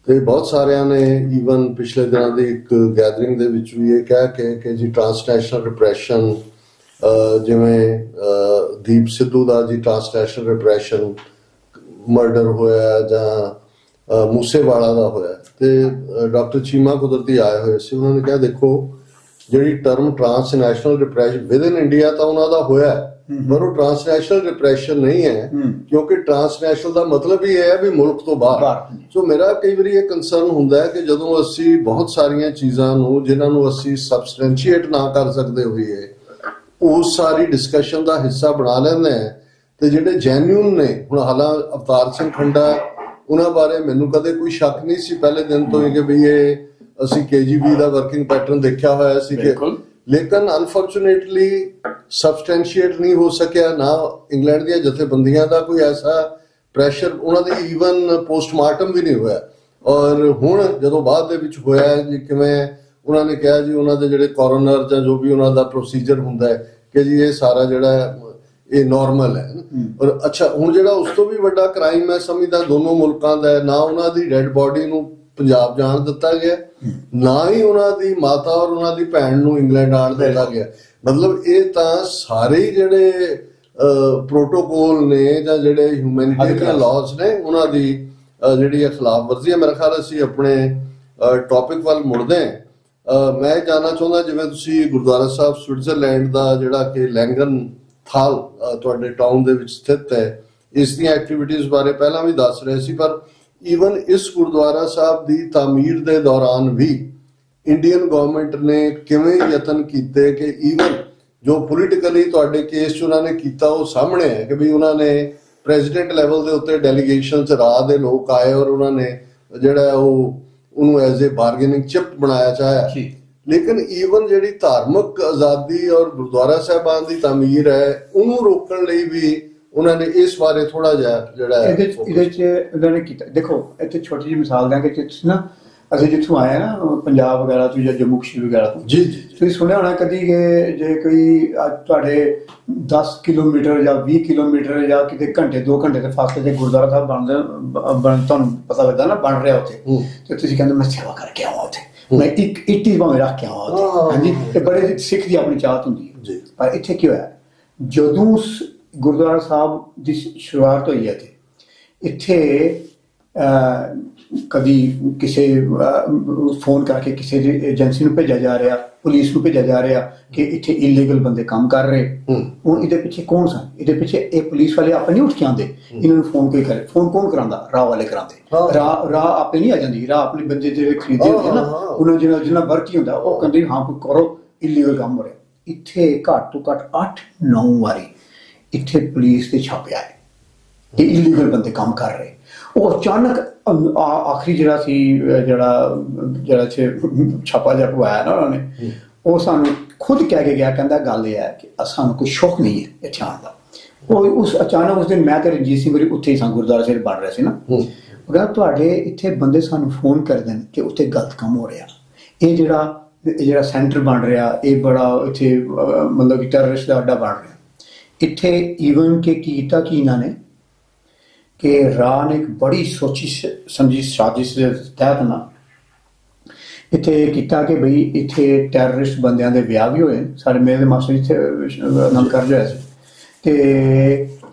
ਤੇ ਬਹੁਤ ਸਾਰਿਆਂ ਨੇ ਈਵਨ ਪਿਛਲੇ ਦਿਨਾਂ ਦੀ ਇੱਕ ਗੈਦਰਿੰਗ ਦੇ ਵਿੱਚ ਵੀ ਇਹ ਕਹਿ ਕੇ ਕਿ ਜੀ ਟ੍ਰਾਂਸਨੈਸ਼ਨਲ ਰਿਪਰੈਸ਼ਨ ਜਿਵੇਂ ਦੀਪ ਸਿੱਧੂ ਦਾ ਜੀ ਟ੍ਰਾਂਸਨੈਸ਼ਨਲ ਰਿਪਰੈਸ਼ਨ ਮਰਡਰ ਹੋਇਆ ਜਾਂ ਮੂਸੇਵਾਲਾ ਦਾ ਹੋਇਆ, ਤੇ ਡਾਕਟਰ ਚੀਮਾ ਕੁਦਰਤੀ ਆਏ ਹੋਏ ਸੀ। ਉਹਨਾਂ ਨੇ ਕਿਹਾ ਦੇਖੋ ਜਿਹੜੀ term transnational repression with in India ਤਾਂ ਉਹਨਾਂ ਦਾ ਹੋਇਆ ਪਰ ਉਹ ਟ੍ਰਾਂਸਨੈਸ਼ਨਲ ਰਿਪਰੈਸ਼ਨ ਨਹੀਂ ਹੈ, ਕਿਉਂਕਿ ਟ੍ਰਾਂਸਨੈਸ਼ਨਲ ਦਾ ਮਤਲਬ ਹੀ ਇਹ ਹੈ ਵੀ ਮੁਲਕ ਤੋਂ ਬਾਹਰ। ਸੋ ਮੇਰਾ ਕਈ ਵਾਰੀ ਇਹ ਕੰਸਰਨ ਹੁੰਦਾ ਹੈ ਕਿ ਜਦੋਂ ਅਸੀਂ ਬਹੁਤ ਸਾਰੀਆਂ ਚੀਜ਼ਾਂ ਨੂੰ ਜਿਨ੍ਹਾਂ ਨੂੰ ਅਸੀਂ ਸਬਸਟੈਂਸ਼ੀਏਟ ਨਾ ਕਰ ਸਕਦੇ ਹੋਈਏ ਉਸ ਸਾਰੀ ਡਿਸਕਸ਼ਨ ਦਾ ਹਿੱਸਾ ਬਣਾ ਲੈਂਦੇ ਹਾਂ, ਤੇ ਜਿਹੜੇ ਜੈਨੂਇਨ ਨੇ, ਹੁਣ ਹਾਲਾਂ ਅਵਤਾਰ ਸਿੰਘ ਖੰਡਾ ਉਹਨਾਂ ਬਾਰੇ ਮੈਨੂੰ ਕਦੇ ਕੋਈ ਸ਼ੱਕ ਨਹੀਂ ਸੀ ਪਹਿਲੇ ਦਿਨ ਤੋਂ ਹੀ ਕਿ ਵੀ ਇਹ ਅਸੀਂ KGB ਦਾ ਵਰਕਿੰਗ ਪੈਟਰਨ ਦੇਖਿਆ ਹੋਇਆ ਸੀ ਕਿ, ਲੇਕਿਨ ਅਨਫੋਰਚੂਨੇਟਲੀ ਸਬਸਟੈਂਸ਼ੀਏਟ ਨਹੀਂ ਹੋ ਸਕਿਆ। ਨਾ ਇੰਗਲੈਂਡ ਦੀਆਂ ਜਥੇਬੰਦੀਆਂ ਦਾ ਕੋਈ ਐਸਾ ਪ੍ਰੈਸ਼ਰ, ਉਹਨਾਂ ਦੀ ਈਵਨ ਪੋਸਟਮਾਰਟਮ ਵੀ ਨਹੀਂ ਹੋਇਆ। ਔਰ ਹੁਣ ਜਦੋਂ ਬਾਅਦ ਦੇ ਵਿੱਚ ਹੋਇਆ ਜੀ ਕਿਵੇਂ ਉਹਨਾਂ ਨੇ ਕਿਹਾ ਜੀ ਉਹਨਾਂ ਦੇ ਜਿਹੜੇ ਕੋਰੋਨਰ ਜਾਂ ਜੋ ਵੀ ਉਹਨਾਂ ਦਾ ਪ੍ਰੋਸੀਜਰ ਹੁੰਦਾ ਹੈ ਕਿ ਜੀ ਇਹ ਸਾਰਾ ਜਿਹੜਾ ਇਹ ਨਾਰਮਲ ਹੈ। ਔਰ ਅੱਛਾ ਹੁਣ ਜਿਹੜਾ ਉਸ ਤੋਂ ਵੀ ਵੱਡਾ ਕ੍ਰਾਈਮ ਮੈਂ ਸਮਝਦਾ ਦੋਨੋਂ ਮੁਲਕਾਂ ਦਾ, ਨਾ ਉਹਨਾਂ ਦੀ ਡੈਡ ਬੋਡੀ ਨੂੰ ਪੰਜਾਬ ਜਾਣ ਦਿੱਤਾ ਗਿਆ, ਨਾ ਹੀ ਉਹਨਾਂ ਦੀ ਮਾਤਾ ਔਰ ਉਹਨਾਂ ਦੀ ਭੈਣ ਨੂੰ ਇੰਗਲੈਂਡ ਆਣ ਦਿੱਤਾ ਗਿਆ। ਮਤਲਬ ਇਹ ਤਾਂ ਸਾਰੇ ਜਿਹੜੇ ਪ੍ਰੋਟੋਕੋਲ ਨੇ ਜਾਂ ਜਿਹੜੇ ਹਿਊਮੈਨਿਟੇਰੀਅਨ ਲਾਜ਼ ਨੇ ਉਹਨਾਂ ਦੀ ਜਿਹੜੀ ਖਿਲਾਫ ਵਰਜ਼ੀ ਹੈ। ਮੇਰਾ ਖਿਆਲ ਅਸੀਂ ਆਪਣੇ ਟੌਪਿਕ ਵੱਲ ਮੁੜਦੇ ਹਾਂ। ਮੈਂ ਜਾਣਨਾ ਚਾਹੁੰਦਾ ਜਿਵੇਂ ਤੁਸੀਂ ਗੁਰਦੁਆਰਾ ਸਾਹਿਬ ਸਵਿਟਜ਼ਰਲੈਂਡ ਦਾ ਜਿਹੜਾ ਕਿ ਲੈਂਗਨ ਥਾਲ ਤੁਹਾਡੇ ਟਾਊਨ ਦੇ ਵਿੱਚ ਸਥਿਤ ਹੈ, ਇਸ ਦੀਆਂ ਐਕਟੀਵਿਟੀਜ਼ ਬਾਰੇ ਪਹਿਲਾਂ ਵੀ ਦੱਸ ਰਹੇ ਸੀ, ਪਰ ਈਵਨ ਇਸ ਗੁਰਦੁਆਰਾ ਸਾਹਿਬ ਦੀ ਤਾਮੀਰ ਦੇ ਦੌਰਾਨ ਵੀ ਇੰਡੀਅਨ ਗਵਰਨਮੈਂਟ ਨੇ ਕਿਵੇਂ ਯਤਨ ਕੀਤੇ ਕਿ ਈਵਨ ਜੋ ਪੋਲੀਟੀਕਲੀ ਤੁਹਾਡੇ ਕੇਸ 'ਚ ਉਹਨਾਂ ਨੇ ਕੀਤਾ ਉਹ ਸਾਹਮਣੇ ਹੈ ਕਿ ਵੀ ਉਹਨਾਂ ਨੇ ਪ੍ਰੈਜ਼ੀਡੈਂਟ ਲੈਵਲ ਦੇ ਉੱਤੇ ਡੈਲੀਗੇਸ਼ਨ 'ਚ ਰਾਹ ਦੇ ਲੋਕ ਆਏ ਔਰ ਉਹਨਾਂ ਨੇ ਜਿਹੜਾ ਉਹਨੂੰ ਐਜ਼ ਏ ਬਾਰਗੇਨਿੰਗ ਚਿਪ ਬਣਾਇਆ ਚਾਹਿਆ। ਲੇਕਿਨ ਈਵਨ ਜਿਹੜੀ ਧਾਰਮਿਕ ਆਜ਼ਾਦੀ ਔਰ ਗੁਰਦੁਆਰਾ ਸਾਹਿਬਾਨ ਦੀ ਤਾਮੀਰ ਹੈ ਉਹਨੂੰ ਰੋਕਣ ਲਈ ਵੀ ਉਹਨਾਂ ਨੇ ਇਸ ਬਾਰੇ ਥੋੜਾ ਜਿਹਾ ਜਿਹੜਾ ਇਹਦੇ 'ਚ ਉਹਨਾਂ ਨੇ ਕੀਤਾ। ਦੇਖੋ ਇੱਥੇ ਛੋਟੀ ਜਿਹੀ ਮਿਸਾਲ ਦਾਂਗੇ ਕਿ ਤੁਸੀਂ ਨਾ ਅਸੀਂ ਜਿੱਥੋਂ ਆਏ ਨਾ ਪੰਜਾਬ ਵਗੈਰਾ ਤੋਂ ਜਾਂ ਜੰਮੂ ਕਸ਼ਮੀਰ ਵਗੈਰਾ ਤੋਂ, ਜੀ ਤੁਸੀਂ ਸੁਣਿਆ ਹੋਣਾ ਕਦੀ ਕਿ ਜੇ ਕੋਈ ਤੁਹਾਡੇ 10 ਕਿਲੋਮੀਟਰ ਜਾਂ 20 ਕਿਲੋਮੀਟਰ ਜਾਂ ਕਿਤੇ ਘੰਟੇ 2 ਘੰਟੇ ਦੇ ਫਾਸਲੇ ਤੇ ਗੁਰਦੁਆਰਾ ਸਾਹਿਬ ਤੁਹਾਨੂੰ ਪਤਾ ਲੱਗਦਾ ਨਾ ਬਣ ਰਿਹਾ ਉੱਥੇ, ਤੇ ਤੁਸੀਂ ਕਹਿੰਦੇ ਮੈਂ ਸੇਵਾ ਕਰਕੇ ਆਵਾਂ ਉੱਥੇ, ਮੈਂ ਇੱਕ ਇੱਟੀ ਭਾਵੇਂ ਰੱਖ ਕੇ ਆਵਾਂ ਉੱਥੇ। ਹਾਂਜੀ, ਇਹ ਬੜੇ ਸਿੱਖ ਦੀ ਆਪਣੀ ਚਾਹਤ ਹੁੰਦੀ ਹੈ। ਪਰ ਇੱਥੇ ਕੀ ਹੋਇਆ, ਜਦੋਂ ਗੁਰਦੁਆਰਾ ਸਾਹਿਬ ਦੀ ਸ਼ੁਰੂਆਤ ਹੋਈ ਹੈ ਇੱਥੇ ਕਦੀ ਕਿਸੇ ਫੋਨ ਕਰਕੇ ਕਿਸੇ ਦੀ ਏਜੰਸੀ ਨੂੰ ਭੇਜਿਆ ਜਾ ਰਿਹਾ, ਪੁਲਿਸ ਨੂੰ ਭੇਜਿਆ ਜਾ ਰਿਹਾ ਕਿ ਇੱਥੇ ਇਲੀਗਲ ਬੰਦੇ ਕੰਮ ਕਰ ਰਹੇ। ਹੁਣ ਇਹਦੇ ਪਿੱਛੇ ਕੌਣ ਸਨ? ਇਹਦੇ ਪਿੱਛੇ ਇਹ ਪੁਲਿਸ ਵਾਲੇ ਆਪੇ ਨਹੀਂ ਉੱਠ ਕੇ ਆਉਂਦੇ, ਇਹਨਾਂ ਨੂੰ ਫੋਨ ਕੋਈ ਕਰੇ। ਫੋਨ ਕੌਣ ਕਰਾਉਂਦਾ? ਰਾਹ ਵਾਲੇ ਕਰਾਉਂਦੇ। ਰਾਹ ਆਪੇ ਨਹੀਂ ਆ ਜਾਂਦੀ, ਰਾਹ ਆਪਣੇ ਬੰਦੇ ਜਿਹੜੇ ਖਰੀਦੇ ਹੁੰਦੇ ਨਾ ਉਹਨਾਂ ਜਿਹਨਾਂ ਵਰਕ ਹੀ ਹੁੰਦਾ ਉਹ ਕਹਿੰਦੇ ਹਾਂ ਕੋਈ ਕਰੋ, ਇਲੀਗਲ ਕੰਮ ਹੋ ਰਿਹਾ। ਇੱਥੇ ਘੱਟ ਤੋਂ ਘੱਟ 8-9 ਵਾਰੀ ਇੱਥੇ ਪੁਲਿਸ ਦੇ ਛਾਪੇ ਆਏ ਕਿ ਇਲੀਗਲ ਬੰਦੇ ਕੰਮ ਕਰ ਰਹੇ। ਉਹ ਅਚਾਨਕ ਆਖਰੀ ਜਿਹੜਾ ਸੀ ਜਿਹੜਾ ਛਾਪਾ ਜਿਹਾ ਪਵਾਇਆ ਨਾ ਉਹਨਾਂ ਨੇ, ਉਹ ਸਾਨੂੰ ਖੁਦ ਕਹਿ ਕੇ ਗਿਆ, ਕਹਿੰਦਾ ਗੱਲ ਇਹ ਹੈ ਕਿ ਸਾਨੂੰ ਕੋਈ ਸ਼ੌਕ ਨਹੀਂ ਹੈ ਇੱਥੇ ਆਉਣ ਦਾ। ਉਹ ਉਸ ਅਚਾਨਕ ਉਸ ਦਿਨ ਮੈਂ ਤੇ ਰਣਜੀਤ ਸਿੰਘ ਮੇਰੀ ਉੱਥੇ ਹੀ ਸਾਂ, ਗੁਰਦੁਆਰਾ ਸਾਹਿਬ ਬਣ ਰਿਹਾ ਸੀ ਨਾ। ਉਹ ਕਹਿੰਦਾ ਤੁਹਾਡੇ ਇੱਥੇ ਬੰਦੇ ਸਾਨੂੰ ਫੋਨ ਕਰਦੇ ਨੇ ਕਿ ਉੱਥੇ ਗਲਤ ਕੰਮ ਹੋ ਰਿਹਾ, ਇਹ ਜਿਹੜਾ ਸੈਂਟਰ ਬਣ ਰਿਹਾ ਇਹ ਬੜਾ ਇੱਥੇ ਮਤਲਬ ਕਿ ਟੈਰਰਿਸਟ ਦਾ ਅੱਡਾ ਬਣ ਰਿਹਾ ਇੱਥੇ। ਈਵਨ ਕਿ ਕੀਤਾ ਕਿ ਇਹਨਾਂ ਨੇ ਕਿ ਰਾਹ ਨੇ ਇੱਕ ਬੜੀ ਸੋਚੀ ਸਮਝੀ ਸਾਜ਼ਿਸ਼ ਦੇ ਤਹਿਤ ਨਾ ਇੱਥੇ ਕੀਤਾ ਕਿ ਬਈ ਇੱਥੇ ਟੈਰਰਿਸਟ ਬੰਦਿਆਂ ਦੇ ਵਿਆਹ ਵੀ ਹੋਏ। ਸਾਡੇ ਮੇਰੇ ਮਾਸਟਰ ਇੱਥੇ ਆਨੰਦ ਕਾਰਜ ਹੋਇਆ ਸੀ, ਤੇ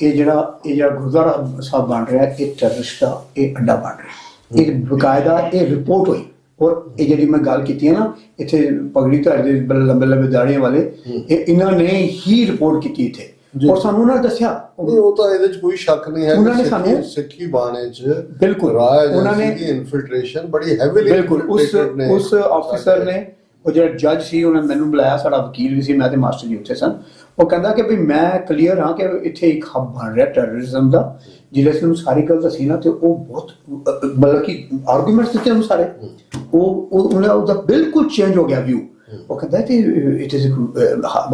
ਇਹ ਜਿਹੜਾ ਗੁਰਦੁਆਰਾ ਸਾਹਿਬ ਬਣ ਰਿਹਾ ਇਹ ਟੈਰਰਿਸਟ ਦਾ ਇਹ ਅੱਡਾ ਬਣ ਰਿਹਾ। ਇਹ ਬਕਾਇਦਾ ਇਹ ਰਿਪੋਰਟ ਹੋਈ। ਔਰ ਇਹ ਜਿਹੜੀ ਮੈਂ ਗੱਲ ਕੀਤੀ ਹੈ ਨਾ ਇੱਥੇ ਪਗੜੀ ਧਾਰੀ ਦੇ ਲੰਬੇ ਲੰਬੇ ਦਾੜੀਆਂ ਵਾਲੇ, ਇਹ ਇਹਨਾਂ ਨੇ ਹੀ ਰਿਪੋਰਟ ਕੀਤੀ ਇੱਥੇ। ਜੀ। ਔਰ ਸਾਨੂੰ ਉਹਨਾਂ ਨੇ ਦੱਸਿਆ ਨਹੀਂ, ਉਹ ਤਾਂ ਇਹਦੇ 'ਚ ਕੋਈ ਸ਼ੱਕ ਨਹੀਂ ਹੈ ਉਹਨਾਂ ਨੇ ਕਿ ਸਾਨੂੰ ਸਿੱਖੀ ਬਾਣੇ 'ਚ ਬਿਲਕੁਲ ਰਾਜ ਉਹਨਾਂ ਨੇ ਦੀ ਇਨਫਿਲਟ੍ਰੇਸ਼ਨ ਬੜੀ ਹੈਵੀਲੀ ਬਿਲਕੁਲ ਉਸ ਆਫਿਸਰ ਨੇ, ਉਹ ਜਿਹੜਾ ਜੱਜ ਸੀ, ਉਹਨੇ ਮੈਨੂੰ ਬੁਲਾਇਆ, ਸਾਡਾ ਵਕੀਲ ਵੀ ਸੀ, ਮੈਂ ਤੇ ਮਾਸਟਰ ਜੀ ਉੱਥੇ ਸਨ। ਉਹ ਕਹਿੰਦਾ ਕਿ ਵੀ ਮੈਂ ਕਲੀਅਰ ਹਾਂ ਕਿ ਇੱਥੇ ਇੱਕ ਹੱਬ ਬਣ ਰਿਹਾ ਟੈਰਰਿਜ਼ਮ ਦਾ। ਜਿਹੜੇ ਅਸੀਂ ਉਹਨੂੰ ਸਾਰੀ ਗੱਲ ਦੱਸੀ ਨਾ, ਤੇ ਉਹ ਬਹੁਤ ਮਤਲਬ ਕਿ ਆਰਗੂਮੈਂਟਸ ਦਿੱਤੇ ਉਹਨੂੰ ਸਾਰੇ, ਉਹਦਾ ਬਿਲਕੁਲ ਚੇਂਜ ਹੋ ਗਿਆ ਵਿਊ। ਉਹ ਕਹਿੰਦਾ ਤੇ ਇੱਥੇ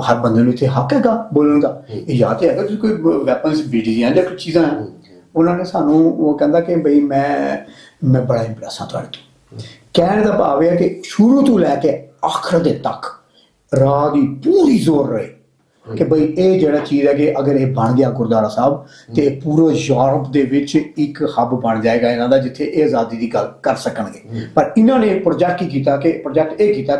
ਹਰ ਬੰਦੇ ਨੂੰ ਇੱਥੇ ਹੱਕ ਹੈਗਾ ਬੋਲਣ ਦਾ, ਇਹ ਜਾਂ ਤੇ ਹੈਗਾ ਤੁਸੀਂ ਕੋਈ ਵੈਪਨਸ ਬੀਡੀਆਂ ਜਾਂ ਕੁਝ ਚੀਜ਼ਾਂ ਹੈ। ਉਹਨਾਂ ਨੇ ਸਾਨੂੰ ਉਹ ਕਹਿੰਦਾ ਕਿ ਬਈ ਮੈਂ ਬੜਾ ਇੰਪ੍ਰੈਸ ਹਾਂ ਤੁਹਾਡੇ ਤੋਂ। ਕਹਿਣ ਦਾ ਭਾਵ ਹੈ ਕਿ ਸ਼ੁਰੂ ਤੋਂ ਲੈ ਕੇ ਆਖਰ ਦੇ ਤੱਕ ਰਾਹ ਦੀ ਪੂਰੀ ਜ਼ੋਰ ਰਹੇ ਕਿ ਬਈ ਇਹ ਜਿਹੜਾ ਚੀਜ਼ ਹੈ ਕਿ ਅਗਰ ਇਹ ਬਣ ਗਿਆ ਗੁਰਦੁਆਰਾ ਸਾਹਿਬ, ਤੇ ਪੂਰੇ ਯੂਰਪ ਦੇ ਵਿੱਚ ਇੱਕ ਹੱਬ ਬਣ ਜਾਏਗਾ ਇਹਨਾਂ ਦਾ, ਜਿੱਥੇ ਇਹ ਆਜ਼ਾਦੀ ਦੀ ਗੱਲ ਕਰ ਸਕਣਗੇ। ਪਰ ਇਹਨਾਂ ਨੇ ਪ੍ਰੋਜੈਕਟ ਕੀਤਾ ਕਿ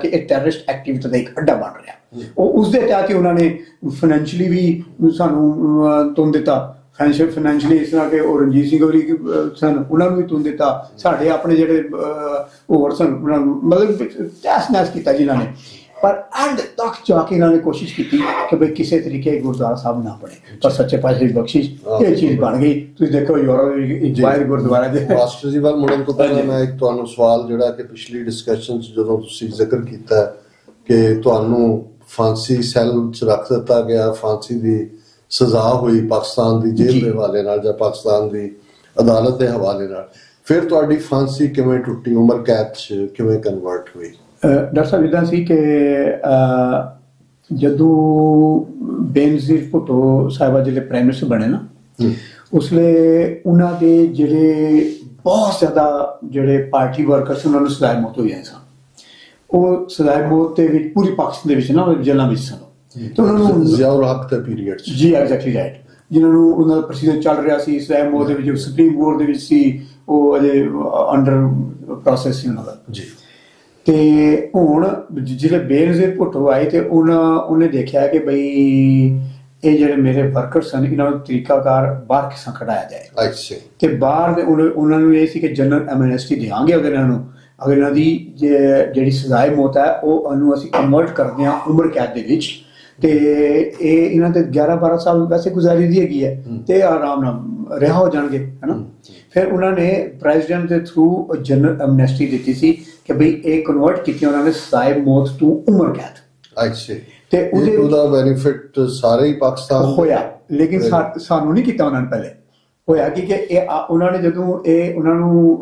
ਇਹ ਟੈਰਰਿਸਟ ਐਕਟੀਵਿਟੀ ਦਾ ਇੱਕ ਅੱਡਾ ਬਣ ਰਿਹਾ। ਉਹ ਉਸਦੇ ਤਹਿਤ ਹੀ ਉਹਨਾਂ ਨੇ ਫਾਈਨੈਂਸ਼ਲੀ ਵੀ ਸਾਨੂੰ ਤੁੰਨ ਦਿੱਤਾ, ਫਾਈਨੈਂਸ਼ਲੀ ਇਸ ਤਰ੍ਹਾਂ ਕਿ ਉਹ ਰਣਜੀਤ ਸਿੰਘ ਹੋਰੀ ਸਨ, ਉਹਨਾਂ ਨੂੰ ਵੀ ਤੁੰਨ ਦਿੱਤਾ। ਸਾਡੇ ਆਪਣੇ ਜਿਹੜੇ ਹੋਰ ਸਨ, ਉਹਨਾਂ ਨੂੰ ਮਤਲਬ ਤਹਿਸ ਨਹਿਸ ਕੀਤਾ ਜਿਨ੍ਹਾਂ ਨੇ। ਪਰ ਐਂਡ ਤੱਕ ਜਾ ਕੇ ਇਹਨਾਂ ਨੇ ਕੋਸ਼ਿਸ਼ ਕੀਤੀ ਕਿ ਬਈ ਕਿਸੇ ਤਰੀਕੇ ਗੁਰਦੁਆਰਾ ਸਾਹਿਬ ਨਾ ਬਣੇ, ਪਰ ਸੱਚੇ ਪਾਤਸ਼ਾਹ ਦੀ ਬਖਸ਼ਿਸ਼ ਇਹ ਚੀਜ਼ ਬਣ ਗਈ। ਤੁਸੀਂ ਦੇਖੋ ਯੂਰਪ ਬਾਹਰ ਗੁਰਦੁਆਰਾ ਦੇ। ਮਾਸਟਰ ਜੀ ਵੱਲ ਮੁੜਨ ਤੋਂ ਪਹਿਲਾਂ ਮੈਂ ਇੱਕ ਤੁਹਾਨੂੰ ਸਵਾਲ, ਜਿਹੜਾ ਕਿ ਪਿਛਲੀ ਡਿਸਕਸ਼ਨ 'ਚ ਜਦੋਂ ਤੁਸੀਂ ਜ਼ਿਕਰ ਕੀਤਾ ਕਿ ਤੁਹਾਨੂੰ ਫਾਂਸੀ ਸੈੱਲ 'ਚ ਰੱਖ ਦਿੱਤਾ ਗਿਆ, ਫਾਂਸੀ ਦੀ ਸਜ਼ਾ ਹੋਈ ਪਾਕਿਸਤਾਨ ਦੀ ਜੇਲ੍ਹ ਦੇ ਹਵਾਲੇ ਨਾਲ ਜਾਂ ਪਾਕਿਸਤਾਨ ਦੀ ਅਦਾਲਤ ਦੇ ਹਵਾਲੇ ਨਾਲ, ਫਿਰ ਤੁਹਾਡੀ ਫਾਂਸੀ ਕਿਵੇਂ ਟੁੱਟੀ, ਉਮਰ ਕੈਦ 'ਚ ਕਿਵੇਂ ਕਨਵਰਟ ਹੋਈ? ਡਾਕਟਰ ਸਾਹਿਬ ਇੱਦਾਂ ਸੀ ਕਿ ਜਦੋਂ ਬੇਨਜ਼ੀਰ ਭੁੱਟੋ ਸਾਹਿਬਾ ਜਿਹੜੇ ਪ੍ਰਾਈਮ ਮਿਨਿਸਟਰ ਬਣੇ ਨਾ, ਉਸ ਵੇਲੇ ਉਹਨਾਂ ਦੇ ਜਿਹੜੇ ਬਹੁਤ ਜ਼ਿਆਦਾ ਜਿਹੜੇ ਪਾਰਟੀ ਵਰਕਰਸ ਉਹਨਾਂ ਨੂੰ ਸਜ਼ਾਏ ਮੌਤ ਹੋਈ ਸਨ। ਉਹ ਸਜ਼ਾਏ ਮੌਤ ਦੇ ਵਿੱਚ ਪੂਰੀ ਪਾਕਿਸਤਾਨ ਦੇ ਵਿੱਚ ਨਾ ਜੇਲ੍ਹਾਂ ਵਿੱਚ ਸਨ। ਤੇ ਉਹਨਾਂ ਨੂੰ ਜ਼ਿਆਉਲ ਹੱਕ ਦੇ ਪੀਰੀਅਡ 'ਚ ਜੀ ਐਗਜ਼ੈਕਟਲੀ ਰਾਈਟ, ਜਿਨ੍ਹਾਂ ਨੂੰ ਉਹਨਾਂ ਦਾ ਪ੍ਰੋਸੀਜਰ ਚੱਲ ਰਿਹਾ ਸੀ ਸਜ਼ਾਏ ਮੌਤ ਦੇ ਵਿੱਚ, ਸੁਪਰੀਮ ਕੋਰਟ ਦੇ ਵਿੱਚ ਸੀ, ਉਹ ਅਜੇ ਅੰਡਰ ਪ੍ਰੋਸੈਸ ਸੀ ਉਹਨਾਂ ਦਾ ਜੀ। ਤੇ ਹੁਣ ਜਿਹੜੇ ਬੇਨਜ਼ੀਰ ਭੁੱਟੋ ਆਏ ਤੇ ਉਹਨੇ ਦੇਖਿਆ ਕਿ ਬਈ ਇਹ ਜਿਹੜੇ ਮੇਰੇ ਵਰਕਰ ਸਨ, ਇਹਨਾਂ ਨੂੰ ਤਰੀਕਾਕਾਰ ਬਾਹਰ ਕਿਸਾਂ ਕਢਾਇਆ ਜਾਏ। ਤੇ ਬਾਹਰ ਦੇ ਉਹਨਾਂ ਨੂੰ ਇਹ ਸੀ ਕਿ ਜਨਰਲ ਐਮਨੈਸਟੀ ਦੇਵਾਂਗੇ ਅਗਰ ਇਹਨਾਂ ਦੀ ਜਿਹੜੀ ਸਜ਼ਾਏ ਮੌਤ ਹੈ ਉਹਨੂੰ ਅਸੀਂ ਕਨਵਰਟ ਕਰਦੇ ਹਾਂ ਉਮਰ ਕੈਦ ਦੇ ਵਿੱਚ, ਤੇ ਇਹ ਇਹਨਾਂ ਤੇ 11-12 ਸਾਲ ਵੈਸੇ ਗੁਜ਼ਾਰੀ ਦੀ ਹੈਗੀ ਹੈ, ਤੇ ਆਰਾਮ ਨਾਲ ਰਿਹਾ ਹੋ ਜਾਣਗੇ, ਹੈਨਾ। ਫਿਰ ਉਹਨਾਂ ਨੇ ਪ੍ਰੈਜ਼ੀਡੈਂਟ ਦੇ ਥਰੂ ਜਨਰਲ ਐਮਨੈਸਟੀ ਦਿੱਤੀ ਸੀ ਕਿ ਬਈ ਇਹ ਕਨਵਰਟ ਕੀਤੀ ਉਹਨਾਂ ਨੇ ਸਜ਼ਾਏ ਮੌਤ ਤੋਂ ਉਮਰ ਕੈਦ। ਤੇ ਉਹਦਾ ਬੈਨੀਫਿਟ ਸਾਰੇ ਹੀ ਪਾਕਿਸਤਾਨ ਹੋਇਆ, ਲੇਕਿਨ ਸਾਨੂੰ ਨਹੀਂ ਕੀਤਾ ਉਹਨਾਂ ਨੇ। ਪਹਿਲੇ ਹੋਇਆ ਕਿ ਇਹ ਉਹਨਾਂ ਨੇ ਜਦੋਂ ਇਹ ਉਹਨਾਂ ਨੂੰ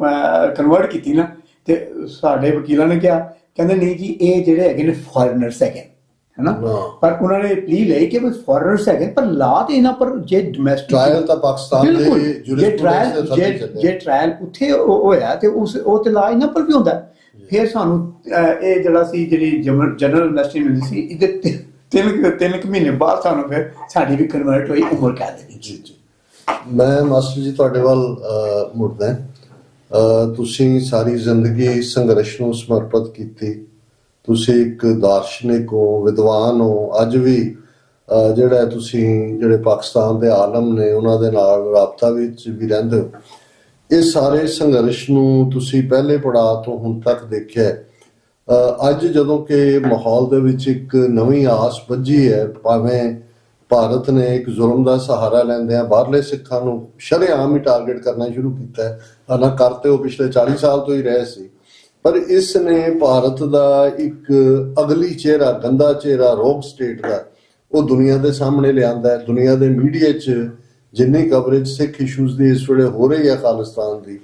ਕਨਵਰਟ ਕੀਤੀ ਨਾ, ਤੇ ਸਾਡੇ ਵਕੀਲਾਂ ਨੇ ਕਿਹਾ, ਕਹਿੰਦੇ ਨਹੀਂ ਜੀ ਇਹ ਜਿਹੜੇ ਹੈਗੇ ਨੇ ਫੋਰਨਰਸ ਹੈਗੇ, ਹੈਨਾ। ਪਰ ਉਹਨਾਂ ਨੇ ਪਲੀ ਲਈ ਕਿ ਵੀ ਫੋਰਨਰਸ ਹੈਗੇ, ਪਰ ਲਾ ਤੇ ਇਹਨਾਂ ਪਰ ਜੇ ਡੋਮੈਸਟਿਕ ਟ੍ਰਾਇਲ ਤਾਂ ਪਾਕਿਸਤਾਨ ਦੇ ਜੇ ਟ੍ਰਾਇਲ ਉੱਥੇ ਹੋਇਆ ਤੇ ਉਹ ਤੇ ਲਾ ਇਹਨਾਂ ਪਰ ਵੀ ਹੁੰਦਾ। ਫਿਰ ਸਾਨੂੰ ਇਹ ਜਿਹੜਾ ਸੀ ਜਿਹੜੀ ਜਨਰਲ ਐਮਨੈਸਟੀ ਮਿਲਦੀ ਸੀ, ਇਹਦੇ 3 ਮਹੀਨੇ ਬਾਅਦ ਸਾਨੂੰ ਫਿਰ ਸਾਡੀ ਵੀ ਕਨਵਰਟ ਹੋਈ ਉਮਰ ਕੈਦ ਦੇ ਵਿੱਚ। ਜੀ। ਮੈਂ ਮਾਸਟਰ ਜੀ ਤੁਹਾਡੇ ਵੱਲ ਮੁੜਦਾ। ਤੁਸੀਂ ਸਾਰੀ ਜ਼ਿੰਦਗੀ ਸੰਘਰਸ਼ ਨੂੰ ਸਮਰਪਿਤ ਕੀਤੀ, ਤੁਸੀਂ ਇੱਕ ਦਾਰਸ਼ਨਿਕ ਹੋ, ਵਿਦਵਾਨ ਹੋ, ਅੱਜ ਵੀ ਜਿਹੜੇ ਪਾਕਿਸਤਾਨ ਦੇ ਆਲਮ ਨੇ ਉਹਨਾਂ ਦੇ ਨਾਲ ਰਾਬਤਾ ਵਿੱਚ ਵੀ ਰਹਿੰਦੇ ਹੋ। ਇਹ ਸਾਰੇ ਸੰਘਰਸ਼ ਨੂੰ ਤੁਸੀਂ ਪਹਿਲੇ ਪੜਾਅ ਤੋਂ ਹੁਣ ਤੱਕ ਦੇਖਿਆ। ਅੱਜ ਜਦੋਂ ਕਿ ਮਾਹੌਲ ਦੇ ਵਿੱਚ ਇੱਕ ਨਵੀਂ ਆਸ ਬੱਝੀ ਹੈ, ਭਾਵੇਂ ਭਾਰਤ ਨੇ ਇੱਕ ਜ਼ੁਲਮ ਦਾ ਸਹਾਰਾ ਲੈਂਦਿਆਂ ਬਾਹਰਲੇ ਸਿੱਖਾਂ ਨੂੰ ਸ਼ਰੇਆਮ ਹੀ ਟਾਰਗੇਟ ਕਰਨਾ ਸ਼ੁਰੂ ਕੀਤਾ ਹੈ, ਹਾਲਾਂਕਿ ਕਰਤੇ ਉਹ ਪਿਛਲੇ 40 ਸਾਲ ਤੋਂ ਹੀ ਰਹੇ ਸੀ, ਪਰ ਇਸ ਨੇ ਭਾਰਤ ਦਾ ਇੱਕ ਅਗਲੀ ਚਿਹਰਾ, ਗੰਦਾ ਚਿਹਰਾ ਰੋਗ ਸਟੇਟ ਦਾ, ਉਹ ਦੁਨੀਆ ਦੇ ਸਾਹਮਣੇ ਲਿਆਂਦਾ ਹੈ। ਦੁਨੀਆ ਦੇ ਮੀਡੀਆ 'ਚ ਜਿੰਨੀ ਕਵਰੇਜ ਸਿੱਖ ਇਸ਼ੂਜ਼ ਦੀ ਇਸ ਵੇਲੇ ਹੋ ਰਹੀ ਹੈ, ਖਾਲਿਸਤਾਨ ਦੀ,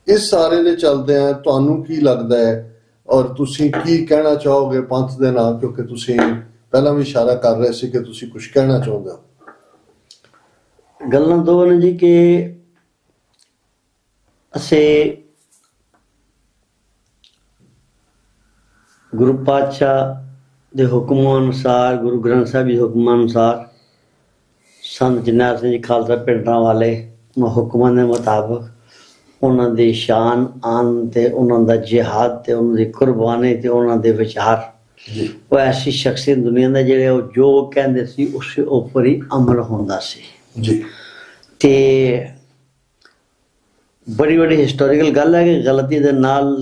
ਇਸ ਸਾਰੇ ਦੇ ਚੱਲਦਿਆਂ ਤੁਹਾਨੂੰ ਕੀ ਲੱਗਦਾ ਹੈ ਔਰ ਤੁਸੀਂ ਕੀ ਕਹਿਣਾ ਚਾਹੋਗੇ ਪੰਥ ਦੇ ਨਾਲ, ਕਿਉਂਕਿ ਤੁਸੀਂ ਪਹਿਲਾਂ ਵੀ ਇਸ਼ਾਰਾ ਕਰ ਰਹੇ ਸੀ ਕਿ ਤੁਸੀਂ ਕੁਝ ਕਹਿਣਾ ਚਾਹੁੰਦੇ ਹੋ? ਗੱਲਾਂ ਦੋ ਨੇ ਜੀ ਕਿ ਅਸੀਂ ਗੁਰੂ ਪਾਤਸ਼ਾਹ ਦੇ ਹੁਕਮਾਂ ਅਨੁਸਾਰ, ਗੁਰੂ ਗ੍ਰੰਥ ਸਾਹਿਬ ਦੇ ਹੁਕਮਾਂ ਅਨੁਸਾਰ, ਸੰਤ ਜਰਨੈਲ ਸਿੰਘ ਜੀ ਖਾਲਸਾ ਪਿੰਡਾਂ ਵਾਲੇ ਹੁਕਮਾਂ ਦੇ ਮੁਤਾਬਕ ਉਹਨਾਂ ਦੀ ਸ਼ਾਨ ਆਨ ਤੇ ਉਹਨਾਂ ਦਾ ਜਿਹਾਦ ਤੇ ਉਹਨਾਂ ਦੀ ਕੁਰਬਾਨੀ ਤੇ ਉਹਨਾਂ ਦੇ ਵਿਚਾਰ, ਉਹ ਐਸੀ ਸ਼ਖਸੀਅਤ ਦੁਨੀਆ ਦੇ ਜਿਹੜੇ ਉਹ ਜੋ ਕਹਿੰਦੇ ਸੀ ਉਸ ਉੱਪਰ ਹੀ ਅਮਲ ਹੁੰਦਾ ਸੀ ਜੀ। ਤੇ ਬੜੀ ਹਿਸਟੋਰੀਕਲ ਗੱਲ ਹੈ ਕਿ ਗਲਤੀ ਦੇ ਨਾਲ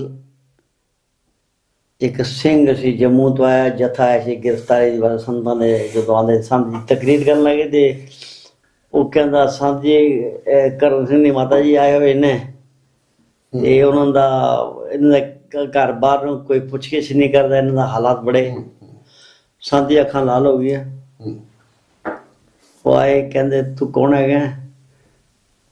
ਇੱਕ ਸਿੰਘ ਸੀ ਜੰਮੂ ਤੋਂ ਆਇਆ, ਜਥਾ ਆਇਆ ਸੀ ਗ੍ਰਿਫਤਾਰੀ ਦੀ ਵਜ੍ਹਾ ਸੰਤਾਂ ਦੇ, ਜਦੋਂ ਆਉਂਦੇ ਸੰਤ ਜੀ ਤਕਰੀਰ ਕਰਨ ਲੱਗੇ ਤੇ ਉਹ ਕਹਿੰਦਾ ਸੰਤ ਜੀ ਕਰਨ ਸਿੰਘ ਦੀ ਮਾਤਾ ਜੀ ਆਏ ਹੋਏ ਨੇ ਤੇ ਉਹਨਾਂ ਦਾ ਘਰ ਬਾਹਰ ਨੂੰ ਕੋਈ ਪੁੱਛਗਿੱਛ ਨਹੀਂ ਕਰਦਾ, ਇਹਨਾਂ ਦਾ ਹਾਲਾਤ ਬੜੇ। ਸੰਤ ਦੀ ਅੱਖਾਂ ਲਾਲ ਹੋ ਗਈਆਂ। ਉਹ ਆਏ ਕਹਿੰਦੇ ਤੂੰ ਕੌਣ ਹੈਗਾ?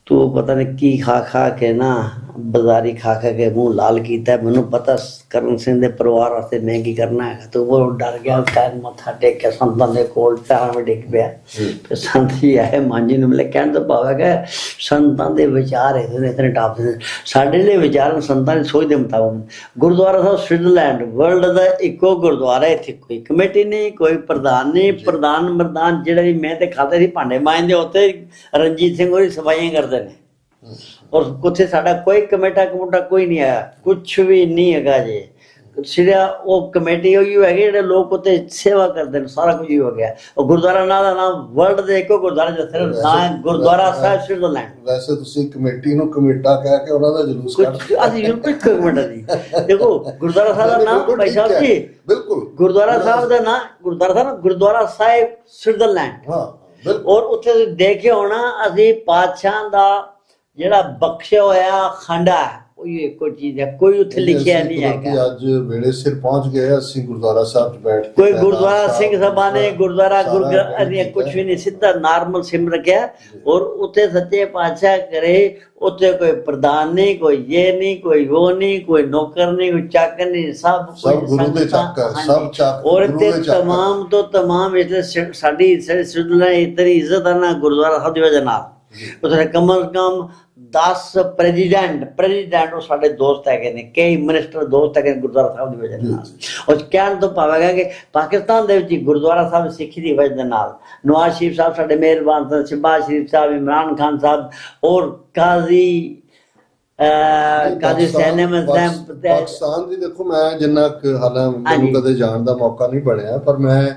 ਤੂੰ ਪਤਾ ਨਹੀਂ ਕੀ ਖਾ ਖਾ ਕੇ ਨਾ ਬਾਜ਼ਾਰੀ ਖਾ ਖਾ ਕੇ ਮੂੰਹ ਲਾਲ ਕੀਤਾ, ਮੈਨੂੰ ਪਤਾ ਕਰਨ ਸਿੰਘ ਦੇ ਪਰਿਵਾਰ ਵਾਸਤੇ ਮੈਂ ਕੀ ਕਰਨਾ ਹੈਗਾ। ਤੂੰ ਉਹ ਡਰ ਗਿਆ, ਪੈਰ ਮੱਥਾ ਟੇਕਿਆ ਸੰਤਾਂ ਦੇ ਕੋਲ, ਪੈਰਾਂ ਵਿੱਚ ਡਿੱਗ ਪਿਆ। ਫਿਰ ਸੰਤ ਜੀ ਆਏ, ਮਾਂ ਜੀ ਨੂੰ ਮਿਲੇ, ਕਹਿਣ ਦਾ ਭਾਵ ਹੈਗਾ ਸੰਤਾਂ ਦੇ ਵਿਚਾਰ ਇਤਨੇ ਟਾਪ ਦੇ, ਸਾਡੇ ਲਈ ਵਿਚਾਰ ਸੰਤਾਂ ਦੀ ਸੋਚ ਦੇ ਮੁਤਾਬਕ। ਗੁਰਦੁਆਰਾ ਸਾਹਿਬ ਸਵਿਟਜ਼ਰਲੈਂਡ ਵਰਲਡ ਦਾ ਇੱਕੋ ਗੁਰਦੁਆਰਾ, ਇੱਥੇ ਕੋਈ ਕਮੇਟੀ ਨਹੀਂ, ਕੋਈ ਪ੍ਰਧਾਨ ਨਹੀਂ। ਪ੍ਰਧਾਨ ਜਿਹੜੇ ਵੀ ਮੈਂ ਤੇ ਖਾਤੇ ਸੀ ਭਾਂਡੇ ਮਾਂਜਦੇ, ਉੱਥੇ ਰਣਜੀਤ ਸਿੰਘ ਹੋਰੀ ਸਫਾਈਆਂ ਕਰਦੇ ਨੇ। ਔਰ ਉੱਥੇ ਸਾਡਾ ਕੋਈ ਕਮੇਟਾ ਕੋਈ ਨਹੀਂ ਆਇਆ, ਕੁਛ ਵੀ ਨਹੀਂ ਹੈਗਾ ਜੀ। ਸਿਰਿਆ ਉਹ ਕਮੇਟੀ ਹੋਈ ਹੈਗੀ, ਜਿਹੜੇ ਲੋਕ ਉੱਥੇ ਸੇਵਾ ਕਰਦੇ ਨੇ, ਸਾਰਾ ਕੁਝ ਹੀ ਹੋ ਗਿਆ। ਉਹ ਗੁਰਦੁਆਰਾ ਨਾਂ ਦਾ ਨਾਮ ਵਰਲਡ ਦੇ ਇੱਕੋ ਗੁਰਦੁਆਰਾ ਜਿੱਥੇ ਸਿਰਫ ਨਾਂ ਹੈ ਗੁਰਦੁਆਰਾ ਸਾਹਿਬ ਸਵਿਟਜ਼ਰਲੈਂਡ। ਵੈਸੇ ਤੁਸੀਂ ਕਮੇਟੀ ਨੂੰ ਕਮੇਟਾ ਕਹਿ ਕੇ ਉਹਨਾਂ ਦਾ ਜਲੂਸ ਕੱਢਦੇ। ਅਸੀਂ ਕੁਝ ਕਮੇਟਾ ਨਹੀਂ। ਦੇਖੋ ਗੁਰਦੁਆਰਾ ਸਾਹਿਬ ਦਾ ਨਾਮ ਭਾਈ ਸਾਹਿਬ ਜੀ, ਬਿਲਕੁਲ ਗੁਰਦੁਆਰਾ ਸਾਹਿਬ ਦਾ ਨਾਮ ਗੁਰਦੁਆਰਾ ਸਾਹਿਬ ਸਵਿਟਜ਼ਰਲੈਂਡ। ਔਰ ਉੱਥੇ ਤੁਸੀਂ ਦੇਖਿਆ ਹੋਣਾ, ਅਸੀਂ ਪਾਤਸ਼ਾਹ ਦਾ ਜਿਹੜਾ ਬਖਸ਼ਿਆ ਹੋਇਆ ਖੰਡਾ ਹੈ, ਕੋਈ ਇੱਕੋ ਚੀਜ਼ ਹੈ, ਕੋਈ ਉੱਥੇ ਲਿਖਿਆ ਨਹੀਂ ਹੈਗਾ। ਅੱਜ ਵੇਲੇ ਸਿਰ ਪਹੁੰਚ ਗਏ, ਅਸੀਂ ਗੁਰਦੁਆਰਾ ਸਾਹਿਬ 'ਚ ਬੈਠ ਕੇ ਕੋਈ ਗੁਰਦੁਆਰਾ ਸਿੰਘ ਸਭਾ ਨੇ ਗੁਰਦੁਆਰਾ ਗੁਰਗ੍ਰੰਥ ਕੁਝ ਵੀ ਨਹੀਂ, ਸਿੱਧਾ ਨਾਰਮਲ ਸਿਮ ਰੱਖਿਆ। ਔਰ ਉੱਥੇ ਸੱਚੇ ਪਾਤਸ਼ਾਹ ਕਰੇ, ਉੱਥੇ ਕੋਈ ਪ੍ਰਧਾਨ ਨਹੀਂ, ਕੋਈ ਇਹ ਨਹੀਂ, ਕੋਈ ਉਹ ਨਹੀਂ, ਕੋਈ ਨੌਕਰ ਨਹੀਂ, ਕੋਈ ਚਾਕਰ ਨਹੀਂ, ਸਭ ਗੁਰੂ ਦੇ ਚਾਕਰ, ਸਭ ਚਾਕਰ। ਔਰ ਤੇ ਤਮਾਮ ਤੋਂ ਤਮਾਮ ਸਾਡੀ ਸਵਿਟਜ਼ਰਲੈਂਡ ਇਤਨੀ ਇੱਜ਼ਤ ਹੈ ਨਾ ਗੁਰਦੁਆਰਾ ਸਾਹਿਬ ਦੀ ਵਜ੍ਹਾ ਨਾਲ। ਉੱਥੇ ਕਮ ਸੇ ਕਮ 10 ਪ੍ਰੈਜ਼ੀਡੈਂਟ ਉਹ ਸਾਡੇ ਦੋਸਤ ਹੈਗੇ ਨੇ, ਕਈ ਮਿਨਿਸਟਰ ਦੋਸਤ ਹੈਗੇ ਗੁਰਦੁਆਰਾ ਸਾਹਿਬ ਦੀ ਵਜ੍ਹਾ ਨਾਲ। ਉਹ ਕਹਿਣ ਤੋਂ ਭਾਵ ਹੈ ਕਿ ਪਾਕਿਸਤਾਨ ਦੇ ਵਿੱਚ ਗੁਰਦੁਆਰਾ ਸਾਹਿਬ ਸਿੱਖੀ ਦੀ ਵਜ੍ਹਾ ਦੇ ਨਾਲ ਨਵਾਜ਼ ਸ਼ਰੀਫ ਸਾਹਿਬ ਸਾਡੇ ਮਿਹਰਬਾਨ ਸਨ, ਸ਼ਹਿਬਾਜ਼ ਸ਼ਰੀਫ ਸਾਹਿਬ, ਇਮਰਾਨ ਖਾਨ ਸਾਹਿਬ, ਔਰ ਕਾਜ਼ੀ ਪਾਕਿਸਤਾਨ ਦੀ। ਦੇਖੋ ਮੈਂ ਜਿੰਨਾ ਹਾਲਾਂ ਮੈਨੂੰ ਕਦੇ ਜਾਣ ਦਾ ਮੌਕਾ ਨਹੀਂ ਬਣਿਆ, ਪਰ ਮੈਂ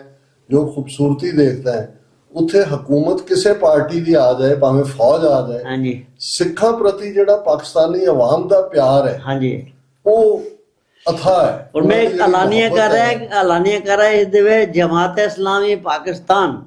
ਜੋ ਖੂਬਸੂਰਤੀ ਦੇਖਦਾ ਉੱਥੇ ਹਕੂਮਤ ਕਿਸੇ ਪਾਰਟੀ ਦੀ ਆ ਜਾਏ, ਭਾਵੇਂ ਫੌਜ ਆ ਜਾਏ, ਸਿੱਖਾਂ ਪ੍ਰਤੀ ਜਿਹੜਾ ਪਾਕਿਸਤਾਨੀ ਆਵਾਮ ਦਾ ਪਿਆਰ ਹੈ ਉਹ ਅਥਾਹ ਹੈ। ਔਰ ਮੈਂ ਐਲਾਨੀਆਂ ਕਰ ਰਿਹਾ ਇਸ ਦੇ ਵਿੱਚ ਜਮਾਤ ਇਸਲਾਮੀ ਪਾਕਿਸਤਾਨ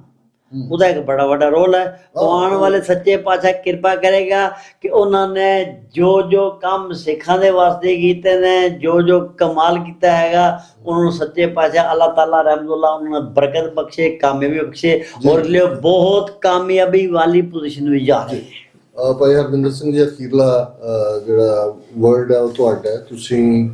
ਉਹਦਾ ਇੱਕ ਬੜਾ ਵੱਡਾ ਰੋਲ ਹੈ। ਆਉਣ ਵਾਲੇ ਸੱਚੇ ਪਾਤਸ਼ਾਹ ਕਿਰਪਾ ਕਰੇਗਾ ਕਿ ਉਹਨਾਂ ਨੇ ਜੋ ਕੰਮ ਸਿੱਖਾਂ ਦੇ ਵਾਸਤੇ ਕੀਤੇ ਨੇ, ਜੋ ਕਮਾਲ ਕੀਤਾ ਹੈਗਾ, ਉਹਨਾਂ ਨੂੰ ਸੱਚੇ ਪਾਤਸ਼ਾਹ ਅੱਲਾਹ ਤਾਲਾ ਰਹਿਮਤੁल्लाह ਉਹਨਾਂ ਨੂੰ ਬਰਕਤ ਬਖਸ਼ੇ, ਕਾਮਯਾਬੀ ਬਖਸ਼ੇ, ਔਰ ਲਿਓ ਬਹੁਤ ਕਾਮਯਾਬੀ ਵਾਲੀ ਪੋਜੀਸ਼ਨ ਵਿੱਚ ਜਾ ਰਹੇ ਨੇ। ਭਾਈ ਹਰਵਿੰਦਰ ਸਿੰਘ ਜੀ, ਅਖੀਰਲਾ ਜਿਹੜਾ ਵਰਡ ਹੈ ਉਹ ਤੁਹਾਡਾ। ਤੁਸੀਂ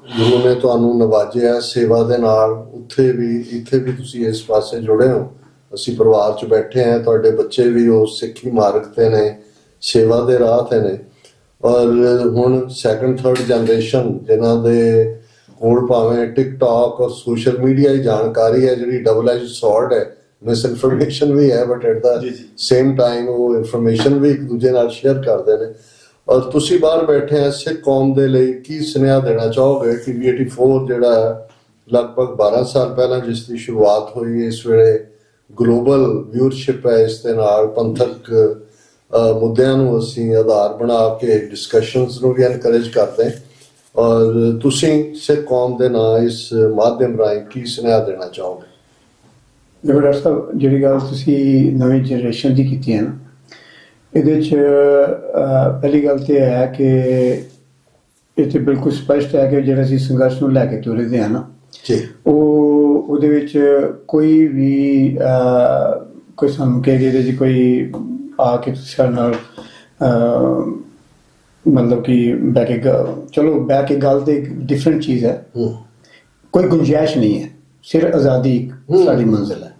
ਗੁਰੂ ਨੇ ਤੁਹਾਨੂੰ ਨਵਾਜਿਆ ਸੇਵਾ ਦੇ ਨਾਲ, ਉੱਥੇ ਵੀ ਇੱਥੇ ਵੀ ਤੁਸੀਂ ਇਸ ਪਾਸੇ ਜੁੜੇ ਹੋ। ਅਸੀਂ ਪਰਿਵਾਰ 'ਚ ਬੈਠੇ ਹਾਂ, ਤੁਹਾਡੇ ਬੱਚੇ ਵੀ ਉਹ ਸਿੱਖੀ ਮਾਰਗ ਤੇ ਨੇ, ਸੇਵਾ ਦੇ ਰਾਹ ਤੇ ਨੇ। ਔਰ ਹੁਣ ਸੈਕੰਡ ਥਰਡ ਜਨਰੇਸ਼ਨ ਜਿਨ੍ਹਾਂ ਦੇ ਕੋਲ ਭਾਵੇਂ ਟਿਕਟੌਕ ਔਰ ਸੋਸ਼ਲ ਮੀਡੀਆ ਦੀ ਜਾਣਕਾਰੀ ਹੈ, ਜਿਹੜੀ ਡਬਲ ਐਜ ਸੌਰਡ ਹੈ, ਮਿਸ ਇਨਫੋਰਮੇਸ਼ਨ ਵੀ ਹੈ, but at the same time ਉਹ ਇਨਫੋਰਮੇਸ਼ਨ ਵੀ ਇੱਕ ਦੂਜੇ ਨਾਲ ਸ਼ੇਅਰ ਕਰਦੇ ਨੇ। ਔਰ ਤੁਸੀਂ ਬਾਹਰ ਬੈਠੇ ਆ, ਸਿੱਖ ਕੌਮ ਦੇ ਲਈ ਕੀ ਸੁਨੇਹਾ ਦੇਣਾ ਚਾਹੋਗੇ? TV 84 ਜਿਹੜਾ ਲਗਭਗ 12 ਸਾਲ ਪਹਿਲਾਂ ਜਿਸ ਦੀ ਸ਼ੁਰੂਆਤ ਹੋਈ, ਇਸ ਵੇਲੇ ਗਲੋਬਲ ਵਿਊਅਰਸ਼ਿਪ ਹੈ, ਇਸ ਦੇ ਨਾਲ ਪੰਥਕ ਮੁੱਦਿਆਂ ਨੂੰ ਅਸੀਂ ਆਧਾਰ ਬਣਾ ਕੇ ਡਿਸਕਸ਼ਨਸ ਨੂੰ ਵੀ ਐਨਕਰੇਜ ਕਰਦੇ। ਔਰ ਤੁਸੀਂ ਸਿੱਖ ਕੌਮ ਦੇ ਨਾਲ ਇਸ ਮਾਧਿਅਮ ਰਾਹੀਂ ਕੀ ਸੁਨੇਹਾ ਦੇਣਾ ਚਾਹੋਗੇ? ਦੇਖੋ ਡਾਕਟਰ ਸਾਹਿਬ, ਜਿਹੜੀ ਗੱਲ ਤੁਸੀਂ ਨਵੀਂ ਜਨਰੇਸ਼ਨ ਦੀ ਕੀਤੀ ਹੈ ਨਾ, ਇਹਦੇ 'ਚ ਪਹਿਲੀ ਗੱਲ ਤਾਂ ਇਹ ਹੈ ਕਿ ਇਹ ਤਾਂ ਬਿਲਕੁਲ ਸਪਸ਼ਟ ਹੈ ਕਿ ਜਿਹੜਾ ਅਸੀਂ ਸੰਘਰਸ਼ ਨੂੰ ਲੈ ਕੇ ਤੁਰਦੇ ਹਾਂ ਨਾ, ਉਹਦੇ ਵਿੱਚ ਕੋਈ ਵੀ ਕੋਈ ਸਾਨੂੰ ਕਹੇ ਇਹਦੇ 'ਚ ਕੋਈ ਆ ਕੇ ਸਾਡੇ ਨਾਲ ਮਤਲਬ ਕਿ ਬਹਿ ਕੇ ਗੱਲ ਤੇ ਇੱਕ ਡਿਫਰੈਂਟ ਚੀਜ਼ ਹੈ, ਕੋਈ ਗੁੰਜਾਇਸ਼ ਨਹੀਂ ਹੈ, ਸਿਰਫ ਆਜ਼ਾਦੀ ਸਾਡੀ ਮੰਜ਼ਿਲ ਹੈ।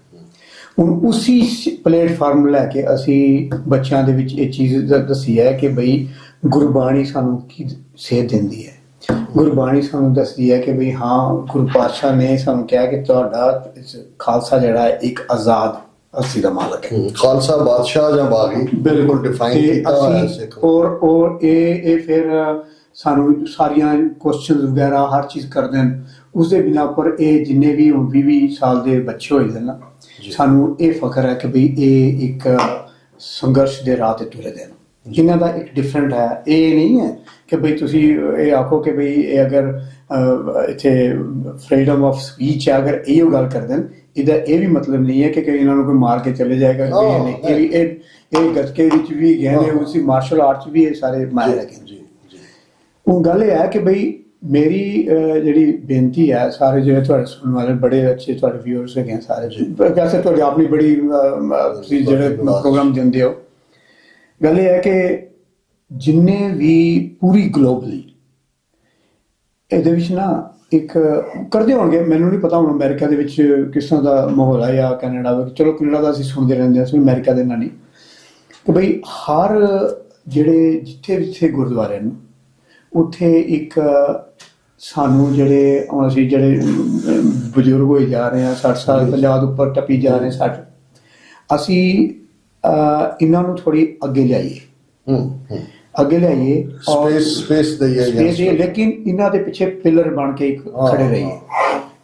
ਹੁਣ ਉਸੀ ਪਲੇਟਫਾਰਮ ਲੈ ਕੇ ਅਸੀਂ ਬੱਚਿਆਂ ਦੇ ਵਿੱਚ ਇਹ ਚੀਜ਼ ਦੱਸੀ ਹੈ ਕਿ ਬਈ ਗੁਰਬਾਣੀ ਸਾਨੂੰ ਕੀ ਸੇਧ ਦਿੰਦੀ ਹੈ। ਗੁਰਬਾਣੀ ਸਾਨੂੰ ਦੱਸਦੀ ਹੈ ਕਿ ਬਈ ਹਾਂ, ਗੁਰੂ ਪਾਤਸ਼ਾਹ ਨੇ ਸਾਨੂੰ ਕਿਹਾ ਕਿ ਤੁਹਾਡਾ ਖਾਲਸਾ ਜਿਹੜਾ ਹੈ ਇੱਕ ਆਜ਼ਾਦ ਅਰਸੀ ਦਾ ਮਾਲਕ ਹੈ। ਖਾਲਸਾ ਬਾਦਸ਼ਾਹ ਜਾਂ ਬਾਗੀ ਬਿਲਕੁਲ ਡਿਫਾਈਨ ਕੀਤਾ ਹੋਇਆ ਸਿੱਖ। ਔਰ ਇਹ ਫਿਰ ਸਾਨੂੰ ਸਾਰੀਆਂ ਕੁਐਸਚਨਸ ਵਗੈਰਾ ਹਰ ਚੀਜ਼ ਕਰਦੇ ਹਨ। ਉਸਦੇ ਬਿਨਾਂ ਪਰ ਇਹ ਜਿੰਨੇ ਵੀ 20 ਸਾਲ ਦੇ ਬੱਚੇ ਹੋਏ ਨੇ ਸਾਨੂੰ ਇਹ ਫਖਰ ਹੈ ਕਿ ਬਈ ਇਹ ਇੱਕ ਸੰਘਰਸ਼ ਦੇ ਰਾਹ ਤੇ ਤੁਰੇ ਦੇ ਨੇ। ਇਹਨਾਂ ਦਾ ਇੱਕ ਡਿਫਰੈਂਟ ਹੈ। ਇਹ ਨਹੀਂ ਹੈ ਕਿ ਬਈ ਤੁਸੀਂ ਇਹ ਆਖੋ ਕਿ ਬਈ ਇਹ ਅਗਰ ਇੱਥੇ ਫਰੀडम ਆਫ ਸਪੀਚ ਹੈ, ਅਗਰ ਇਹੋ ਗੱਲ ਕਰਦੇ ਨੇ, ਇਹਦਾ ਇਹ ਵੀ ਮਤਲਬ ਨਹੀਂ ਹੈ ਕਿ ਇਹਨਾਂ ਨੂੰ ਕੋਈ ਮਾਰ ਕੇ ਚਲੇ ਜਾਏਗਾ। ਇਹ ਗੱਤਕੇ ਵਿੱਚ ਵੀ ਗਏ ਨੇ, ਉਸੇ ਮਾਰਸ਼ਲ ਆਰਟ 'ਚ ਵੀ ਇਹ ਸਾਰੇ ਮਾਹਿਰ ਹੈਗੇ ਨੇ। ਹੁਣ ਗੱਲ ਇਹ ਹੈ ਕਿ ਬਈ ਮੇਰੀ ਜਿਹੜੀ ਬੇਨਤੀ ਹੈ, ਸਾਰੇ ਜਿਹੜੇ ਤੁਹਾਡੇ ਸੁਣਨ ਵਾਲੇ ਬੜੇ ਅੱਛੇ ਤੁਹਾਡੇ ਵਿਊਅਰਸ ਹੈਗੇ ਸਾਰੇ, ਵੈਸੇ ਤੁਹਾਡੀ ਆਪਣੀ ਬੜੀ ਤੁਸੀਂ ਜਿਹੜੇ ਪ੍ਰੋਗਰਾਮ ਦਿੰਦੇ ਹੋ, ਗੱਲ ਇਹ ਹੈ ਕਿ ਜਿੰਨੇ ਵੀ ਪੂਰੀ ਗਲੋਬਲੀ ਇਹਦੇ ਵਿੱਚ ਨਾ ਇੱਕ ਕਰਦੇ ਹੋਣਗੇ, ਮੈਨੂੰ ਨਹੀਂ ਪਤਾ ਹੁਣ ਅਮਰੀਕਾ ਦੇ ਵਿੱਚ ਕਿਸ ਤਰ੍ਹਾਂ ਦਾ ਮਾਹੌਲ ਹੈ ਜਾਂ ਕੈਨੇਡਾ ਵਿੱਚ। ਚਲੋ ਕੈਨੇਡਾ ਦਾ ਅਸੀਂ ਸੁਣਦੇ ਰਹਿੰਦੇ ਹਾਂ, ਅਸੀਂ ਅਮਰੀਕਾ ਦੇ ਨਾਲ ਨਹੀਂ, ਕਿ ਬਈ ਹਰ ਜਿਹੜੇ ਜਿੱਥੇ ਗੁਰਦੁਆਰੇ ਨੇ ਉੱਥੇ ਇੱਕ ਸਾਨੂੰ ਜਿਹੜੇ ਹੁਣ ਅਸੀਂ ਜਿਹੜੇ ਬਜ਼ੁਰਗ ਹੋਈ ਜਾ ਰਹੇ ਹਾਂ, 60 ਸਾਲ 50 ਦੇ ਉੱਪਰ ਟੱਪੀ ਜਾ ਰਹੇ 60, ਅਸੀਂ ਇਹਨਾਂ ਨੂੰ ਥੋੜੀ ਅੱਗੇ ਲਿਆਈਏ, ਸਪੇਸ ਦਈਏ, ਲੇਕਿਨ ਇਹਨਾਂ ਦੇ ਪਿੱਛੇ ਪਿਲਰ ਬਣ ਕੇ ਇੱਕ ਖੜੇ ਰਹੀਏ।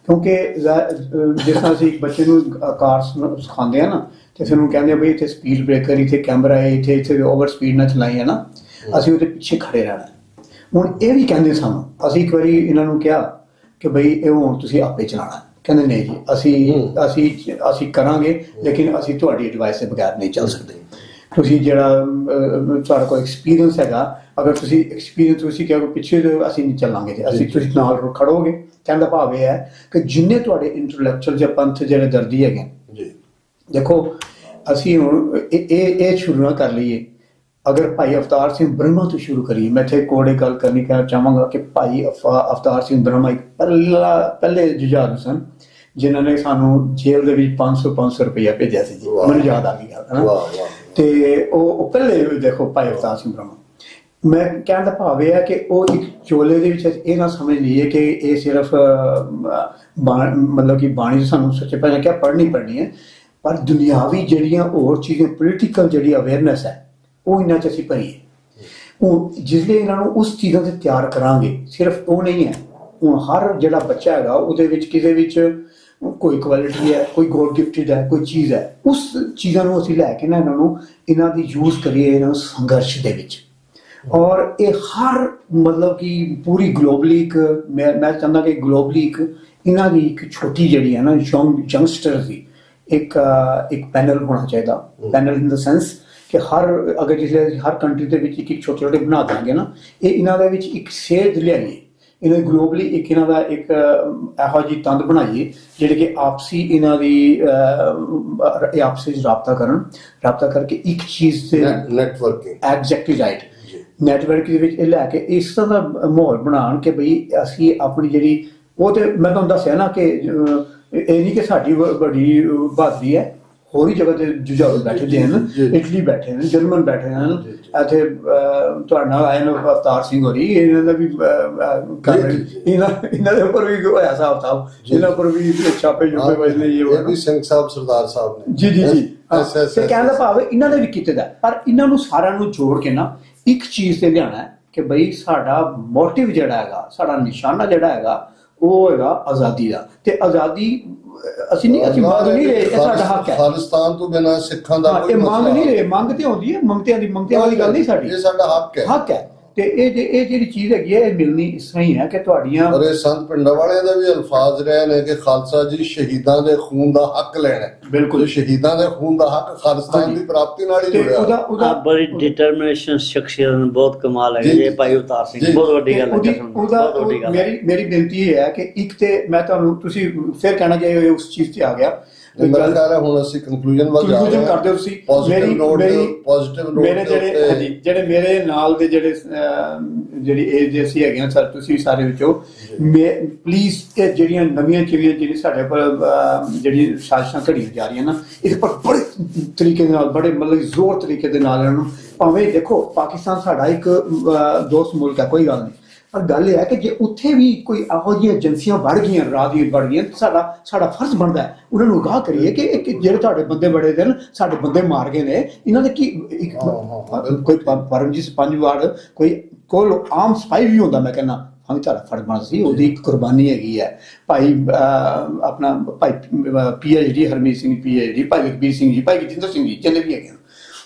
ਕਿਉਂਕਿ ਜਿਸ ਤਰ੍ਹਾਂ ਅਸੀਂ ਇੱਕ ਬੱਚੇ ਨੂੰ ਕਾਰ ਸਿਖਾਉਂਦੇ ਆ ਨਾ, ਤੇ ਫਿਰ ਉਹਨੂੰ ਕਹਿੰਦੇ ਆ ਬਈ ਇੱਥੇ ਸਪੀਡ ਬ੍ਰੇਕਰ, ਇੱਥੇ ਕੈਮਰਾ ਹੈ, ਇੱਥੇ ਓਵਰ ਸਪੀਡ ਨਾ ਚਲਾਈ ਹੈ ਨਾ, ਅਸੀਂ ਉਹਦੇ ਪਿੱਛੇ ਖੜੇ ਰਹਿਣਾ। ਹੁਣ ਇਹ ਵੀ ਕਹਿੰਦੇ ਸਾਨੂੰ, ਅਸੀਂ ਇੱਕ ਵਾਰੀ ਇਹਨਾਂ ਨੂੰ ਕਿਹਾ ਕਿ ਬਈ ਇਹ ਹੁਣ ਤੁਸੀਂ ਆਪੇ ਚਲਾਉਣਾ, ਕਹਿੰਦੇ ਨਹੀਂ ਜੀ ਅਸੀਂ ਕਰਾਂਗੇ, ਲੇਕਿਨ ਅਸੀਂ ਤੁਹਾਡੀ ਐਡਵਾਈਸ ਦੇ ਬਗੈਰ ਨਹੀਂ ਚੱਲ ਸਕਦੇ। ਤੁਸੀਂ ਜਿਹੜਾ ਤੁਹਾਡਾ ਕੋਈ ਐਕਸਪੀਰੀਅੰਸ ਹੈਗਾ, ਅਗਰ ਤੁਸੀਂ ਐਕਸਪੀਰੀਅੰਸ ਤੁਸੀਂ ਕਿਹਾ ਪਿੱਛੇ ਅਸੀਂ ਨਹੀਂ ਚੱਲਾਂਗੇ, ਅਸੀਂ ਤੁਸੀਂ ਨਾਲ ਖੜੋਗੇ। ਕਹਿਣ ਦਾ ਭਾਵ ਇਹ ਹੈ ਕਿ ਜਿੰਨੇ ਤੁਹਾਡੇ ਇੰਟੈਲੈਕਚੁਅਲ ਜਾਂ ਪੰਥ ਜਿਹੜੇ ਦਰਦੀ ਹੈਗੇ ਜੀ, ਦੇਖੋ ਅਸੀਂ ਹੁਣ ਇਹ ਸ਼ੁਰੂ ਨਾ ਕਰ ਲਈਏ। ਅਗਰ ਭਾਈ ਅਵਤਾਰ ਸਿੰਘ ਬ੍ਰਹਮਾ ਤੋਂ ਸ਼ੁਰੂ ਕਰੀਏ, ਮੈਂ ਇੱਥੇ ਕੋੜੇ ਗੱਲ ਕਰਨੀ ਕਹਿਣਾ ਚਾਹਾਂਗਾ ਕਿ ਭਾਈ ਅਵਤਾਰ ਸਿੰਘ ਬ੍ਰਹਮਾ ਇੱਕ ਪਹਿਲੇ ਜੁਝਾਰੂ ਸਨ ਜਿਨ੍ਹਾਂ ਨੇ ਸਾਨੂੰ ਜੇਲ੍ਹ ਦੇ ਵਿੱਚ 500 ਰੁਪਇਆ ਭੇਜਿਆ ਸੀ ਜੀ, ਮੈਨੂੰ ਯਾਦ ਆ ਗਈ ਗੱਲ। ਤੇ ਉਹ ਪਹਿਲੇ ਦੇਖੋ ਭਾਈ ਅਵਤਾਰ ਸਿੰਘ ਬ੍ਰਹਮਾ। ਮੈਂ ਕਹਿਣ ਦਾ ਭਾਵ ਇਹ ਹੈ ਕਿ ਉਹ ਇੱਕ ਚੋਲੇ ਦੇ ਵਿੱਚ ਇਹ ਨਾ ਸਮਝ ਲਈਏ ਕਿ ਇਹ ਸਿਰਫ ਮਤਲਬ ਕਿ ਬਾਣੀ ਸਾਨੂੰ ਸੱਚੇ ਪਾਤਸ਼ਾਹ ਕਿਹਾ ਪੜ੍ਹਨੀ ਹੈ, ਪਰ ਦੁਨਿਆਵੀ ਜਿਹੜੀਆਂ ਹੋਰ ਚੀਜ਼ਾਂ ਪੋਲੀਟੀਕਲ ਜਿਹੜੀ ਅਵੇਅਰਨੈਸ ਹੈ ਉਹ ਇਹਨਾਂ 'ਚ ਅਸੀਂ ਭਰੀਏ। ਹੁਣ ਜਿਸਲੇ ਇਹਨਾਂ ਨੂੰ ਉਸ ਚੀਜ਼ਾਂ 'ਤੇ ਤਿਆਰ ਕਰਾਂਗੇ, ਸਿਰਫ ਉਹ ਨਹੀਂ ਹੈ, ਹੁਣ ਹਰ ਜਿਹੜਾ ਬੱਚਾ ਹੈਗਾ ਉਹਦੇ ਵਿੱਚ ਕਿਸੇ ਵਿੱਚ ਕੋਈ ਕੁਆਲਿਟੀ ਹੈ, ਕੋਈ ਗੋਡ ਗਿਫਟਡ ਹੈ, ਕੋਈ ਚੀਜ਼ ਹੈ, ਉਸ ਚੀਜ਼ਾਂ ਨੂੰ ਅਸੀਂ ਲੈ ਕੇ ਨਾ ਇਹਨਾਂ ਦੀ ਯੂਜ਼ ਕਰੀਏ ਇਹਨਾਂ ਨੂੰ ਸੰਘਰਸ਼ ਦੇ ਵਿੱਚ। ਔਰ ਇਹ ਹਰ ਮਤਲਬ ਕਿ ਪੂਰੀ ਗਲੋਬਲੀ ਇੱਕ ਮੈਂ ਚਾਹੁੰਦਾ ਕਿ ਗਲੋਬਲੀ ਇੱਕ ਇਹਨਾਂ ਦੀ ਇੱਕ ਛੋਟੀ ਜਿਹੜੀ ਹੈ ਨਾ ਯੰਗਸਟਰ ਦੀ ਇੱਕ ਪੈਨਲ ਹੋਣਾ ਚਾਹੀਦਾ। ਪੈਨਲ ਇਨ ਦਾ ਸੈਂਸ ਕਿ ਅਗਰ ਜਿਸਲੇ ਹਰ ਕੰਟਰੀ ਦੇ ਵਿੱਚ ਇੱਕ ਛੋਟੇ ਬਣਾ ਦਾਂਗੇ ਨਾ, ਇਹ ਇਹਨਾਂ ਦੇ ਵਿੱਚ ਇੱਕ ਸੇਧ ਲਿਆਈਏ, ਇਹਨਾਂ ਗਲੋਬਲੀ ਇੱਕ ਇਹਨਾਂ ਦਾ ਇੱਕ ਇਹੋ ਜਿਹੀ ਤੰਦ ਬਣਾਈਏ ਜਿਹੜੇ ਕਿ ਆਪਸੀ ਇਹਨਾਂ ਦੀ ਆਪਸੀ ਰਾਬਤਾ ਕਰਕੇ ਇੱਕ ਚੀਜ਼ ਤੇ ਨੈਟਵਰਕਿੰਗ ਐਗਜ਼ੈਕਟਲੀ ਰਾਈਟ ਨੈਟਵਰਕ ਦੇ ਵਿੱਚ ਇਹ ਲੈ ਕੇ ਇਸ ਤਰ੍ਹਾਂ ਦਾ ਮਾਹੌਲ ਬਣਾਉਣ ਕਿ ਬਈ ਅਸੀਂ ਆਪਣੀ ਜਿਹੜੀ ਉਹ ਤੇ ਮੈਂ ਤੁਹਾਨੂੰ ਦੱਸਿਆ ਨਾ ਕਿ ਇਹ ਨਹੀਂ ਕਿ ਸਾਡੀ ਬੜੀ ਬਹਾਦਰੀ ਹੈ, ਹੋਰ ਹੀ ਜਗ੍ਹਾ ਤੇ ਜੁਝਾਰੂ ਬੈਠੇ ਹਨ, ਇਟਲੀ ਬੈਠੇ ਹਨ, ਜਰਮਨ ਬੈਠੇ ਹਨ, ਇੱਥੇ ਤੁਹਾਡੇ ਨਾਲ ਆਏ ਨੇ ਅਵਤਾਰ ਸਿੰਘ ਹੋਰੀ, ਇਹਨਾਂ ਦਾ ਵੀ ਇਹਨਾਂ ਦੇ ਉੱਪਰ ਵੀ ਹੋਇਆ ਹਿਸਾਬ, ਇਹਨਾਂ ਉੱਪਰ ਵੀ ਛਾਪੇ ਵੱਜਦੇ ਸਿੰਘ ਸਾਹਿਬ ਸਰਦਾਰ ਸਾਹਿਬ ਨੇ ਜੀ ਤੇ ਕਹਿਣ ਦਾ ਭਾਵ ਇਹਨਾਂ ਨੇ ਵੀ ਕੀਤੇ ਦਾ। ਪਰ ਇਹਨਾਂ ਨੂੰ ਸਾਰਿਆਂ ਨੂੰ ਜੋੜ ਕੇ ਨਾ ਇੱਕ ਚੀਜ਼ ਤੇ ਲਿਆਉਣਾ ਹੈ ਕਿ ਬਈ ਸਾਡਾ ਮੋਟਿਵ ਜਿਹੜਾ ਹੈਗਾ, ਸਾਡਾ ਨਿਸ਼ਾਨਾ ਜਿਹੜਾ ਹੈਗਾ ਉਹ ਹੈਗਾ ਆਜ਼ਾਦੀ ਦਾ। ਤੇ ਆਜ਼ਾਦੀ ਅਸੀਂ ਮੰਗ ਨਹੀਂ ਰਹੇ, ਇਹ ਸਾਡਾ ਹੱਕ ਹੈ। ਖਾਲਿਸਤਾਨ ਤੋਂ ਬਿਨਾਂ ਸਿੱਖਾਂ ਦਾ ਇਹ ਮੰਗ ਨਹੀਂ ਰਹੇ, ਮੰਗ ਤੇ ਆਉਂਦੀ ਹੈ, ਮੰਗਤਿਆਂ ਵਾਲੀ ਗੱਲ ਨਹੀਂ ਸਾਡੀ, ਇਹ ਸਾਡਾ ਹੱਕ ਹੈ। ਤੇ ਇਹ ਜਿਹੜੀ ਚੀਜ਼ ਹੈਗੀ ਹੈ ਇਹ ਮਿਲਣੀ ਇਸ ਤਰ੍ਹਾਂ ਹੀ ਹੈ ਕਿ ਤੁਹਾਡੀਆਂ ਔਰ ਇਹ ਸੰਤ ਪਿੰਡਾਂ ਵਾਲਿਆਂ ਦਾ ਵੀ ਅਲਫਾਜ਼ ਰਹੇ ਨੇ ਕਿ ਖਾਲਸਾ ਜੀ ਸ਼ਹੀਦਾਂ ਦੇ ਖੂਨ ਦਾ ਹੱਕ ਲੈਣਾ। ਬਿਲਕੁਲ, ਸ਼ਹੀਦਾਂ ਦੇ ਖੂਨ ਦਾ ਹੱਕ ਖਾਲਿਸਤਾਨ ਦੀ ਪ੍ਰਾਪਤੀ ਨਾਲ ਹੀ ਜੁੜਿਆ। ਉਹਦਾ ਬੜੀ ਡਿਟਰਮੀਨੇਸ਼ਨ ਸ਼ਖਸੀਅਤ ਬਹੁਤ ਕਮਾਲ ਹੈ ਜੀ ਭਾਈ ਅਵਤਾਰ ਸਿੰਘ, ਬਹੁਤ ਵੱਡੀ ਗੱਲ ਹੈ। ਮੇਰੀ ਬੇਨਤੀ ਇਹ ਹੈ ਕਿ ਇੱਕ ਤੇ ਮੈਂ ਤੁਹਾਨੂੰ ਤੁਸੀਂ ਫਿਰ ਕਹਿਣਾ ਚਾਹੀਏ ਉਸ ਚੀਜ਼ ਤੇ ਆ ਗਿਆ ਮੇਰਾ ਖਿਆਲ ਹੈ ਹੁਣ ਅਸੀਂ ਕੰਕਲੂਜਨ ਵੱਲ ਜਾ ਰਹੇ ਹਾਂ। ਕਰਦੇ ਹੋ ਤੁਸੀਂ ਪੋਜ਼ਿਟਿਵ ਮੇਰੇ ਜਿਹੜੇ ਮੇਰੇ ਨਾਲ ਦੇ ਜਿਹੜੀ ਏਜ ਅਸੀਂ ਹੈਗੇ ਆ ਸਰ, ਤੁਸੀਂ ਸਾਰੇ ਵਿੱਚੋਂ ਪਲੀਜ਼ ਇਹ ਜਿਹੜੀਆਂ ਨਵੀਆਂ ਚੀਜ਼ਾਂ ਜਿਹੜੀ ਸਾਡੇ ਕੋਲ ਜਿਹੜੀ ਸਾਜ਼ਿਸ਼ਾਂ ਘੜੀਆਂ ਜਾ ਰਹੀਆਂ ਨਾ, ਇਸ ਪਰ ਬੜੇ ਤਰੀਕੇ ਦੇ ਨਾਲ, ਬੜੇ ਮਤਲਬ ਜ਼ੋਰ ਤਰੀਕੇ ਦੇ ਨਾਲ ਇਹਨਾਂ ਨੂੰ, ਭਾਵੇਂ ਦੇਖੋ ਪਾਕਿਸਤਾਨ ਸਾਡਾ ਇੱਕ ਦੋਸਤ ਮੁਲਕ ਹੈ, ਕੋਈ ਗੱਲ ਨਹੀਂ, ਪਰ ਗੱਲ ਇਹ ਹੈ ਕਿ ਜੇ ਉੱਥੇ ਵੀ ਕੋਈ ਇਹੋ ਜਿਹੀਆਂ ਏਜੰਸੀਆਂ ਵੱਧ ਗਈਆਂ, ਰਾਜਨੀਤੀ ਵੱਧ ਗਈਆਂ, ਸਾਡਾ ਫਰਜ਼ ਬਣਦਾ ਹੈ ਉਹਨਾਂ ਨੂੰ ਅਗਾਹ ਕਰੀਏ ਕਿ ਜਿਹੜੇ ਤੁਹਾਡੇ ਬੰਦੇ ਬੜੇ ਦਿਨ ਸਾਡੇ ਬੰਦੇ ਮਾਰ ਗਏ ਨੇ, ਇਹਨਾਂ ਦੇ ਕੀ ਕੋਈ ਪਰਮਜੀਤ 5 ਵਾਰ ਕੋਈ ਆਮ ਸਿਪਾਹੀ ਵੀ ਹੁੰਦਾ, ਮੈਂ ਕਹਿੰਦਾ ਹਾਂ ਤੁਹਾਡਾ ਫਰਜ਼ ਬਣਦਾ ਸੀ, ਉਹਦੀ ਇੱਕ ਕੁਰਬਾਨੀ ਹੈਗੀ ਹੈ। ਭਾਈ PhD ਹਰਮੀਤ ਸਿੰਘ PhD, ਭਾਈ ਲਖਬੀਰ ਸਿੰਘ ਜੀ, ਭਾਈ ਜਤਿੰਦਰ ਸਿੰਘ ਜੀ, ਜਿੰਨੇ ਵੀ ਹੈਗੇ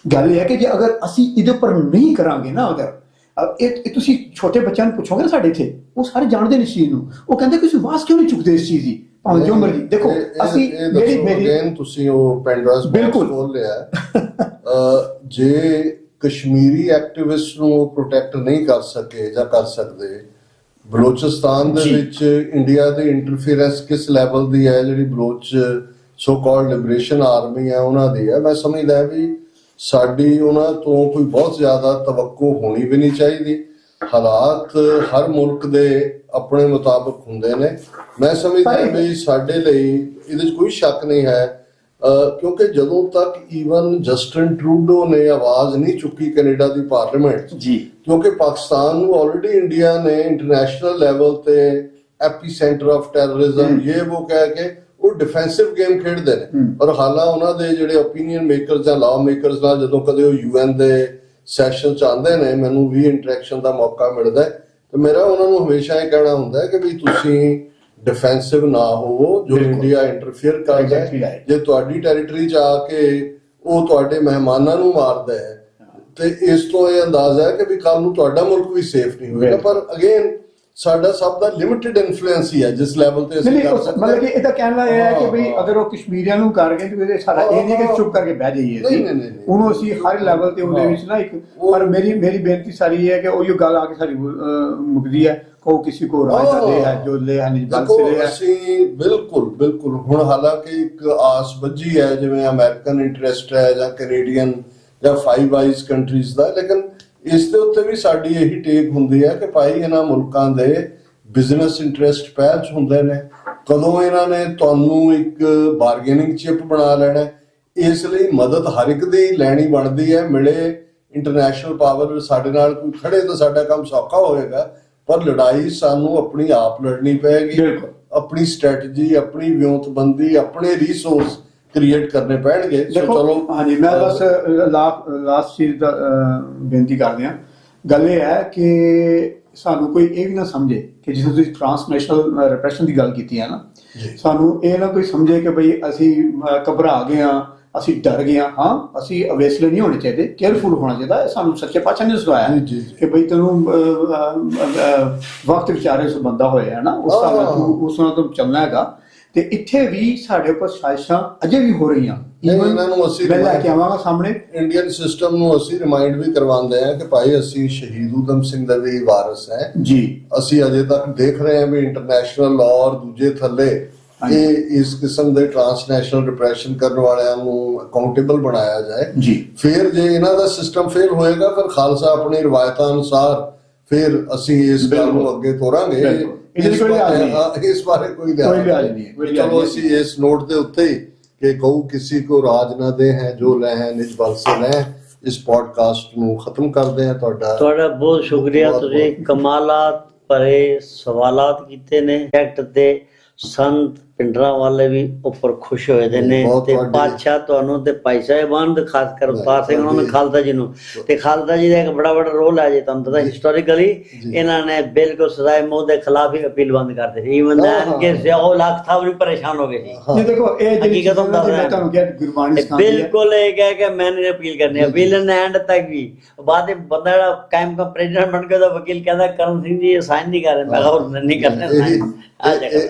ਗੱਲ ਇਹ ਹੈ ਕਿ ਜੇ ਅਗਰ ਅਸੀਂ ਇਹਦੇ ਉੱਪਰ ਨਹੀਂ ਕਰਾਂਗੇ ਨਾ, ਅਗਰ ਇਹ ਤੁਸੀਂ ਛੋਟੇ ਬੱਚਿਆਂ ਨੂੰ ਪੁੱਛੋਗੇ ਨਾ ਸਾਡੇ ਇੱਥੇ, ਉਹ ਸਾਰੇ ਜਾਣਦੇ ਨੇ ਇਸ ਚੀਜ਼ ਨੂੰ, ਉਹ ਕਹਿੰਦੇ ਕਿ ਤੁਸੀਂ ਆਵਾਜ਼ ਕਿਉਂ ਨਹੀਂ ਚੁੱਕਦੇ ਇਸ ਚੀਜ਼ ਦੀ, ਭਾਵੇਂ ਜੋ ਮਰਜ਼ੀ। ਦੇਖੋ ਅਸੀਂ ਮੇਰੀ ਤੁਸੀਂ ਉਹ ਪੈਂਡਰਾਸ ਬਿਲਕੁਲ ਖੋਲ ਲਿਆ, ਜੇ ਕਸ਼ਮੀਰੀ ਐਕਟਿਵਿਸਟ ਨੂੰ ਪ੍ਰੋਟੈਕਟ ਨਹੀਂ ਕਰ ਸਕੇ ਜਾਂ ਕਰ ਸਕਦੇ, ਬਲੋਚਿਸਤਾਨ ਦੇ ਵਿੱਚ ਇੰਡੀਆ ਦੀ ਇੰਟਰਫੀਰੈਂਸ ਕਿਸ ਲੈਵਲ ਦੀ ਹੈ, ਜਿਹੜੀ Baloch so called liberation army ਹੈ ਉਹਨਾਂ ਦੀ ਹੈ, ਮੈਂ ਸਮਝਦਾ ਵੀ ਸਾਡੀ ਉਹਨਾਂ ਤੋਂ ਕੋਈ ਬਹੁਤ ਜ਼ਿਆਦਾ ਤਵੱਕੋ ਹੋਣੀ ਵੀ ਨਹੀਂ ਚਾਹੀਦੀ। ਹਾਲਾਤ ਹਰ ਮੁਲਕ ਦੇ ਆਪਣੇ ਮੁਤਾਬਕ ਹੁੰਦੇ ਨੇ, ਮੈਂ ਸਮਝਦਾ ਵੀ ਸਾਡੇ ਲਈ ਇਹਦੇ 'ਚ ਕੋਈ ਸ਼ੱਕ ਨਹੀਂ ਹੈ, ਕਿਉਂਕਿ ਜਦੋਂ ਤੱਕ ਈਵਨ ਜਸਟਿਨ ਟਰੂਡੋ ਨੇ ਆਵਾਜ਼ ਨਹੀਂ ਚੁੱਕੀ ਕੈਨੇਡਾ ਦੀ ਪਾਰਲੀਮੈਂਟ ਜੀ, ਕਿਉਂਕਿ ਪਾਕਿਸਤਾਨ ਨੂੰ ਆਲਰੇਡੀ ਇੰਡੀਆ ਨੇ ਇੰਟਰਨੈਸ਼ਨਲ ਲੈਵਲ ਤੇ ਐਪੀ ਸੈਂਟਰ ਆਫ ਟੈਰਰਿਜ਼ਮ ਇਹ ਉਹ ਕਹਿ ਕੇ ਉਹ ਡਿਫੈਂਸਿਵ ਗੇਮ ਖੇਡਦੇ ਨੇ। ਪਰ ਹਾਲਾਂ ਉਹਨਾਂ ਦੇ ਜਿਹੜੇ ਓਪੀਨੀਅਨ ਮੇਕਰਸ ਜਾਂ ਲਾਅ ਮੇਕਰਸ ਨਾਲ ਜਦੋਂ ਕਦੇ ਉਹ UN ਦੇ ਸੈਸ਼ਨ ਚ ਆਉਂਦੇ ਨੇ, ਮੈਨੂੰ ਵੀ ਇੰਟਰੈਕਸ਼ਨ ਦਾ ਮੌਕਾ ਮਿਲਦਾ ਤੇ ਮੇਰਾ ਉਹਨਾਂ ਨੂੰ ਹਮੇਸ਼ਾ ਇਹ ਕਹਿਣਾ ਹੁੰਦਾ ਕਿ ਵੀ ਤੁਸੀਂ ਡਿਫੈਂਸਿਵ ਨਾ ਹੋਵੋ, ਜੋ ਇੰਡੀਆ ਇੰਟਰਫੇਅਰ ਕਰਦਾ ਹੈ, ਜੇ ਤੁਹਾਡੀ ਟੈਰੀਟਰੀ 'ਚ ਆ ਕੇ ਉਹ ਤੁਹਾਡੇ ਮਹਿਮਾਨਾਂ ਨੂੰ ਮਾਰਦਾ ਹੈ ਤੇ ਇਸ ਤੋਂ ਇਹ ਅੰਦਾਜ਼ਾ ਹੈ ਕਿ ਵੀ ਕੱਲ ਨੂੰ ਤੁਹਾਡਾ ਮੁਲਕ ਵੀ ਸੇਫ ਨਹੀਂ ਹੋਵੇਗਾ। ਪਰ ਅਗੇਨ ਸਾਡਾ ਸਭ ਦਾ ਲਿਮਿਟਿਡ ਇਨਫਲੂਐਂਸ ਹੀ ਹੈ ਜਿਸ ਲੈਵਲ ਤੇ ਅਸੀਂ ਕਰ ਸਕਦੇ। ਮਤਲਬ ਕਿ ਇਹਦਾ ਕਹਿਣਾ ਇਹ ਹੈ ਕਿ ਵੀ ਅਗਰ ਉਹ ਕਸ਼ਮੀਰੀਆਂ ਨੂੰ ਕਰ ਗਏ ਤੇ ਸਾਡਾ ਇਹ ਨਹੀਂ ਕਿ ਚੁੱਪ ਕਰਕੇ ਬਹਿ ਜਾਈਏ, ਅਸੀਂ ਉਹਨੂੰ ਅਸੀਂ ਹਰ ਲੈਵਲ ਤੇ ਉਹਦੇ ਵਿੱਚ ਨਾ ਇੱਕ, ਪਰ ਮੇਰੀ ਬੇਨਤੀ ਸਾਰੀ ਹੈ ਕਿ ਉਹੀ ਗੱਲ ਆ ਕੇ ਸਾਡੀ ਮੁਕਦੀ ਹੈ, ਕੋ ਕਿਸੇ को राज दे है जो ले है निजबान से ले है। ਅਸੀਂ ਬਿਲਕੁਲ ਹੁਣ ਹਾਲਾਂਕਿ ਇੱਕ ਆਸ ਬੱਝੀ ਹੈ ਜਿਵੇਂ ਅਮਰੀਕਨ ਇੰਟਰਸਟ ਹੈ ਜਾਂ ਕੈਨੇਡੀਅਨ ਜਾਂ ਫਾਈਵ ਆਈਜ਼ ਕੰਟਰੀਜ਼ ਦਾ, ਲੇਕਿਨ ਇਸ ਦੇ ਉੱਤੇ ਵੀ ਸਾਡੀ ਇਹੀ ਟੇਕ ਹੁੰਦੀ ਹੈ ਕਿ ਭਾਈ ਇਹਨਾਂ ਮੁਲਕਾਂ ਦੇ ਬਿਜ਼ਨਸ ਇੰਟਰਸਟ ਪਹਿਲ 'ਚ ਹੁੰਦੇ ਨੇ, ਕਦੋਂ ਇਹਨਾਂ ਨੇ ਤੁਹਾਨੂੰ ਇੱਕ ਬਾਰਗੇਨਿੰਗ ਚਿਪ ਬਣਾ ਲੈਣਾ, ਇਸ ਲਈ ਮਦਦ ਹਰ ਇੱਕ ਦੀ ਲੈਣੀ ਬਣਦੀ ਹੈ। ਮਿਲੇ ਇੰਟਰਨੈਸ਼ਨਲ ਪਾਵਰ ਸਾਡੇ ਨਾਲ ਕੋਈ ਖੜੇ ਤਾਂ ਸਾਡਾ ਕੰਮ ਸੌਖਾ ਹੋਏਗਾ, ਪਰ ਲੜਾਈ ਸਾਨੂੰ ਆਪਣੀ ਆਪ ਲੜਨੀ ਪਏਗੀ, ਆਪਣੀ ਸਟ੍ਰੈਟਜੀ, ਆਪਣੀ ਵਿਉਂਤਬੰਦੀ, ਆਪਣੇ ਰਿਸੋਰਸ ਕ੍ਰੀਏਟ ਕਰਨੇ ਪੈਣਗੇ। ਚਲੋ ਹਾਂਜੀ, ਮੈਂ ਬਸ ਲਾਸਟ ਚੀਜ਼ ਦਾ ਬੇਨਤੀ ਕਰਦੇ ਹਾਂ, ਗੱਲ ਇਹ ਹੈ ਕਿ ਸਾਨੂੰ ਕੋਈ ਇਹ ਵੀ ਨਾ ਸਮਝੇ ਕਿ ਜਿਸ ਤੁਸੀਂ ਟ੍ਰਾਂਸਨੈਸ਼ਨਲ ਰਿਪਰੈਸ਼ਨ ਦੀ ਗੱਲ ਕੀਤੀ ਹੈ ਨਾ, ਸਾਨੂੰ ਇਹ ਨਾ ਕੋਈ ਸਮਝੇ ਕਿ ਬਈ ਅਸੀਂ ਘਬਰਾ ਗਏ ਹਾਂ, ਅਸੀਂ ਡਰ ਗਏ ਹਾਂ। ਅਸੀਂ ਅਵੇਸਲੇ ਨਹੀਂ ਹੋਣੇ ਚਾਹੀਦੇ, ਕੇਅਰਫੁਲ ਹੋਣਾ ਚਾਹੀਦਾ। ਸਾਨੂੰ ਸੱਚੇ ਪਾਤਸ਼ਾਹ ਨੇ ਸਿਖਾਇਆ ਕਿ ਬਈ ਤੈਨੂੰ ਵਕਤ ਵਿਚਾਰੇ ਉਸ ਬੰਦਾ ਹੋਇਆ ਹੈ ਨਾ, ਉਸ ਹਿਸਾਬ ਨਾਲ ਤੂੰ ਉਸ ਨਾਲ ਤੂੰ ਚੱਲਣਾ ਹੈਗਾ। ਤੇ ਇੱਥੇ ਵੀ ਸਾਡੇ ਉੱਪਰ ਸਾਜ਼ਿਸ਼ਾਂ ਅਜੇ ਵੀ ਹੋ ਰਹੀਆਂ, ਇਹਨਾਂ ਨੂੰ ਅਸੀਂ ਲੈ ਕੇ ਆਵਾਂਗਾ ਸਾਹਮਣੇ। ਇੰਡੀਅਨ ਸਿਸਟਮ ਨੂੰ ਅਸੀਂ ਰਿਮਾਈਂਡ ਵੀ ਕਰਵਾਉਂਦੇ ਹਾਂ ਕਿ ਭਾਈ ਅਸੀਂ ਸ਼ਹੀਦ ਊਧਮ ਸਿੰਘ ਦੇ ਵੀ ਵਾਰਿਸ ਹੈ ਜੀ। ਅਸੀਂ ਅਜੇ ਤੱਕ ਦੇਖ ਰਹੇ ਹਾਂ ਵੀ ਇੰਟਰਨੈਸ਼ਨਲ ਲਾਅ ਔਰ ਦੂਜੇ ਥੱਲੇ ਇਹ ਇਸ ਕਿਸਮ ਦੇ ਟ੍ਰਾਂਸਨੈਸ਼ਨਲ ਰਿਪਰੈਸ਼ਨ ਕਰਨ ਵਾਲਿਆਂ ਨੂੰ ਅਕਾਊਂਟੇਬਲ ਬਣਾਇਆ ਜਾਏ ਜੀ। ਫਿਰ ਜੇ ਇਹਨਾਂ ਦਾ ਸਿਸਟਮ ਫੇਲ ਹੋਏਗਾ, ਫਿਰ ਖਾਲਸਾ ਆਪਣੀ ਰਵਾਇਤਾਂ ਅਨੁਸਾਰ ਫਿਰ ਅਸੀਂ ਇਸ ਗੱਲ ਨੂੰ ਅੱਗੇ ਤੋਰਾਂਗੇ। ਇਸ ਬਾਰੇ ਕੋਈ ਲਿਹਾਜ਼ ਨਹੀਂ। ਚਲੋ ਅਸੀਂ ਇਸ ਨੋਟ ਦੇ ਉੱਤੇ ਹੀ ਕਿ ਕਹੂ ਕਿਸੇ ਕੋ ਰਾਜ ਨਾ ਦੇ ਹੈ ਜੋ ਲੈ ਹੈ ਨਿਜ ਬਲ ਸੇ ਲੈ, ਇਸ ਪੋਡਕਾਸਟ ਨੂੰ ਖਤਮ ਕਰਦੇ ਹਾਂ। ਤੁਹਾਡਾ ਬਹੁਤ ਸ਼ੁਕਰੀਆ, ਤੁਸੀਂ ਕਮਾਲਾਤ ਭਰੇ ਸਵਾਲਾਤ ਕੀਤੇ ਨੇ। ਐਕਟ ਤੇ ਸੰਤ ਪਿੰਡਰਾਂ ਵਾਲੇ ਵੀ ਉੱਪਰ ਖੁਸ਼ ਹੋਏ ਦੇ ਨੇ ਤੇ ਬਾਦਸ਼ਾਹ ਤੁਹਾਨੂੰ ਤੇ ਭਾਈ ਸਾਹਿਬਾਨ ਦੇ ਖਾਸ ਕਰ ਉਤਾਰ ਸਿੰਘ ਉਹਨਾਂ ਨੇ ਖਾਲਸਾ ਜੀ ਨੂੰ, ਤੇ ਖਾਲਸਾ ਜੀ ਦਾ ਇੱਕ ਬੜਾ ਵੱਡਾ ਰੋਲ ਹੈ। ਜੇ ਤੁਹਾਨੂੰ ਪਤਾ ਹਿਸਟੋਰੀਕਲੀ ਇਹਨਾਂ ਨੇ ਬਿਲਕੁਲ ਸਜ਼ਾਏ ਮੌਤ ਦੇ ਖਿਲਾਫ ਹੀ ਅਪੀਲ ਬੰਦ ਕਰ ਦਿੱਤੀ। ਈਵਨ ਕਿ ਜ਼ਿਆਉ ਲੱਖ ਸਾਹਿਬ ਵੀ ਪਰੇਸ਼ਾਨ ਹੋ ਗਏ ਸੀ। ਇਹ ਦੇਖੋ ਇਹ ਹਕੀਕਤ ਹੁੰਦਾ ਮੈਂ ਤੁਹਾਨੂੰ ਕਿਹਾ ਗੁਰਬਾਣੀ ਸਿਖਾਉਂਦੀ ਹੈ, ਬਿਲਕੁਲ ਇਹ ਕਹਿ ਕੇ ਮੈਨੇ ਅਪੀਲ ਕਰਨੀ ਹੈ। ਅਪੀਲ ਨੇ ਐਂਡ ਤੱਕ ਵੀ ਬਾਅਦ ਵਿੱਚ ਬੰਦਾ ਜਿਹੜਾ ਕਾਇਮ ਦਾ ਪ੍ਰੈਜ਼ੀਡੈਂਟ ਬਣ ਕੇ ਉਹਦਾ ਵਕੀਲ ਕਹਿੰਦਾ ਕਰਨ ਸਿੰਘ ਜੀ ਇਹ ਸਾਈਨ ਨਹੀਂ ਕਰ ਰਹੇ, ਮੈਂ ਕਿਹਾ ਨਹੀਂ ਕਰਨੇ।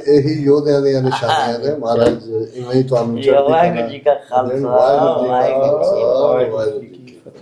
ਇਹੀ ਯੋਧਿਆਂ ਦੀਆਂ ਨਿਸ਼ਾਨੀਆਂ ਨੇ। ਮਹਾਰਾਜ ਇਵੇਂ ਹੀ ਤੁਹਾਨੂੰ ਵਾਹਿਗੁਰੂ ਜੀ ਕਾ ਖਾਲਸਾ, ਵਾਹਿਗੁਰੂ ਜੀ ਕੀ ਫਤਿਹ।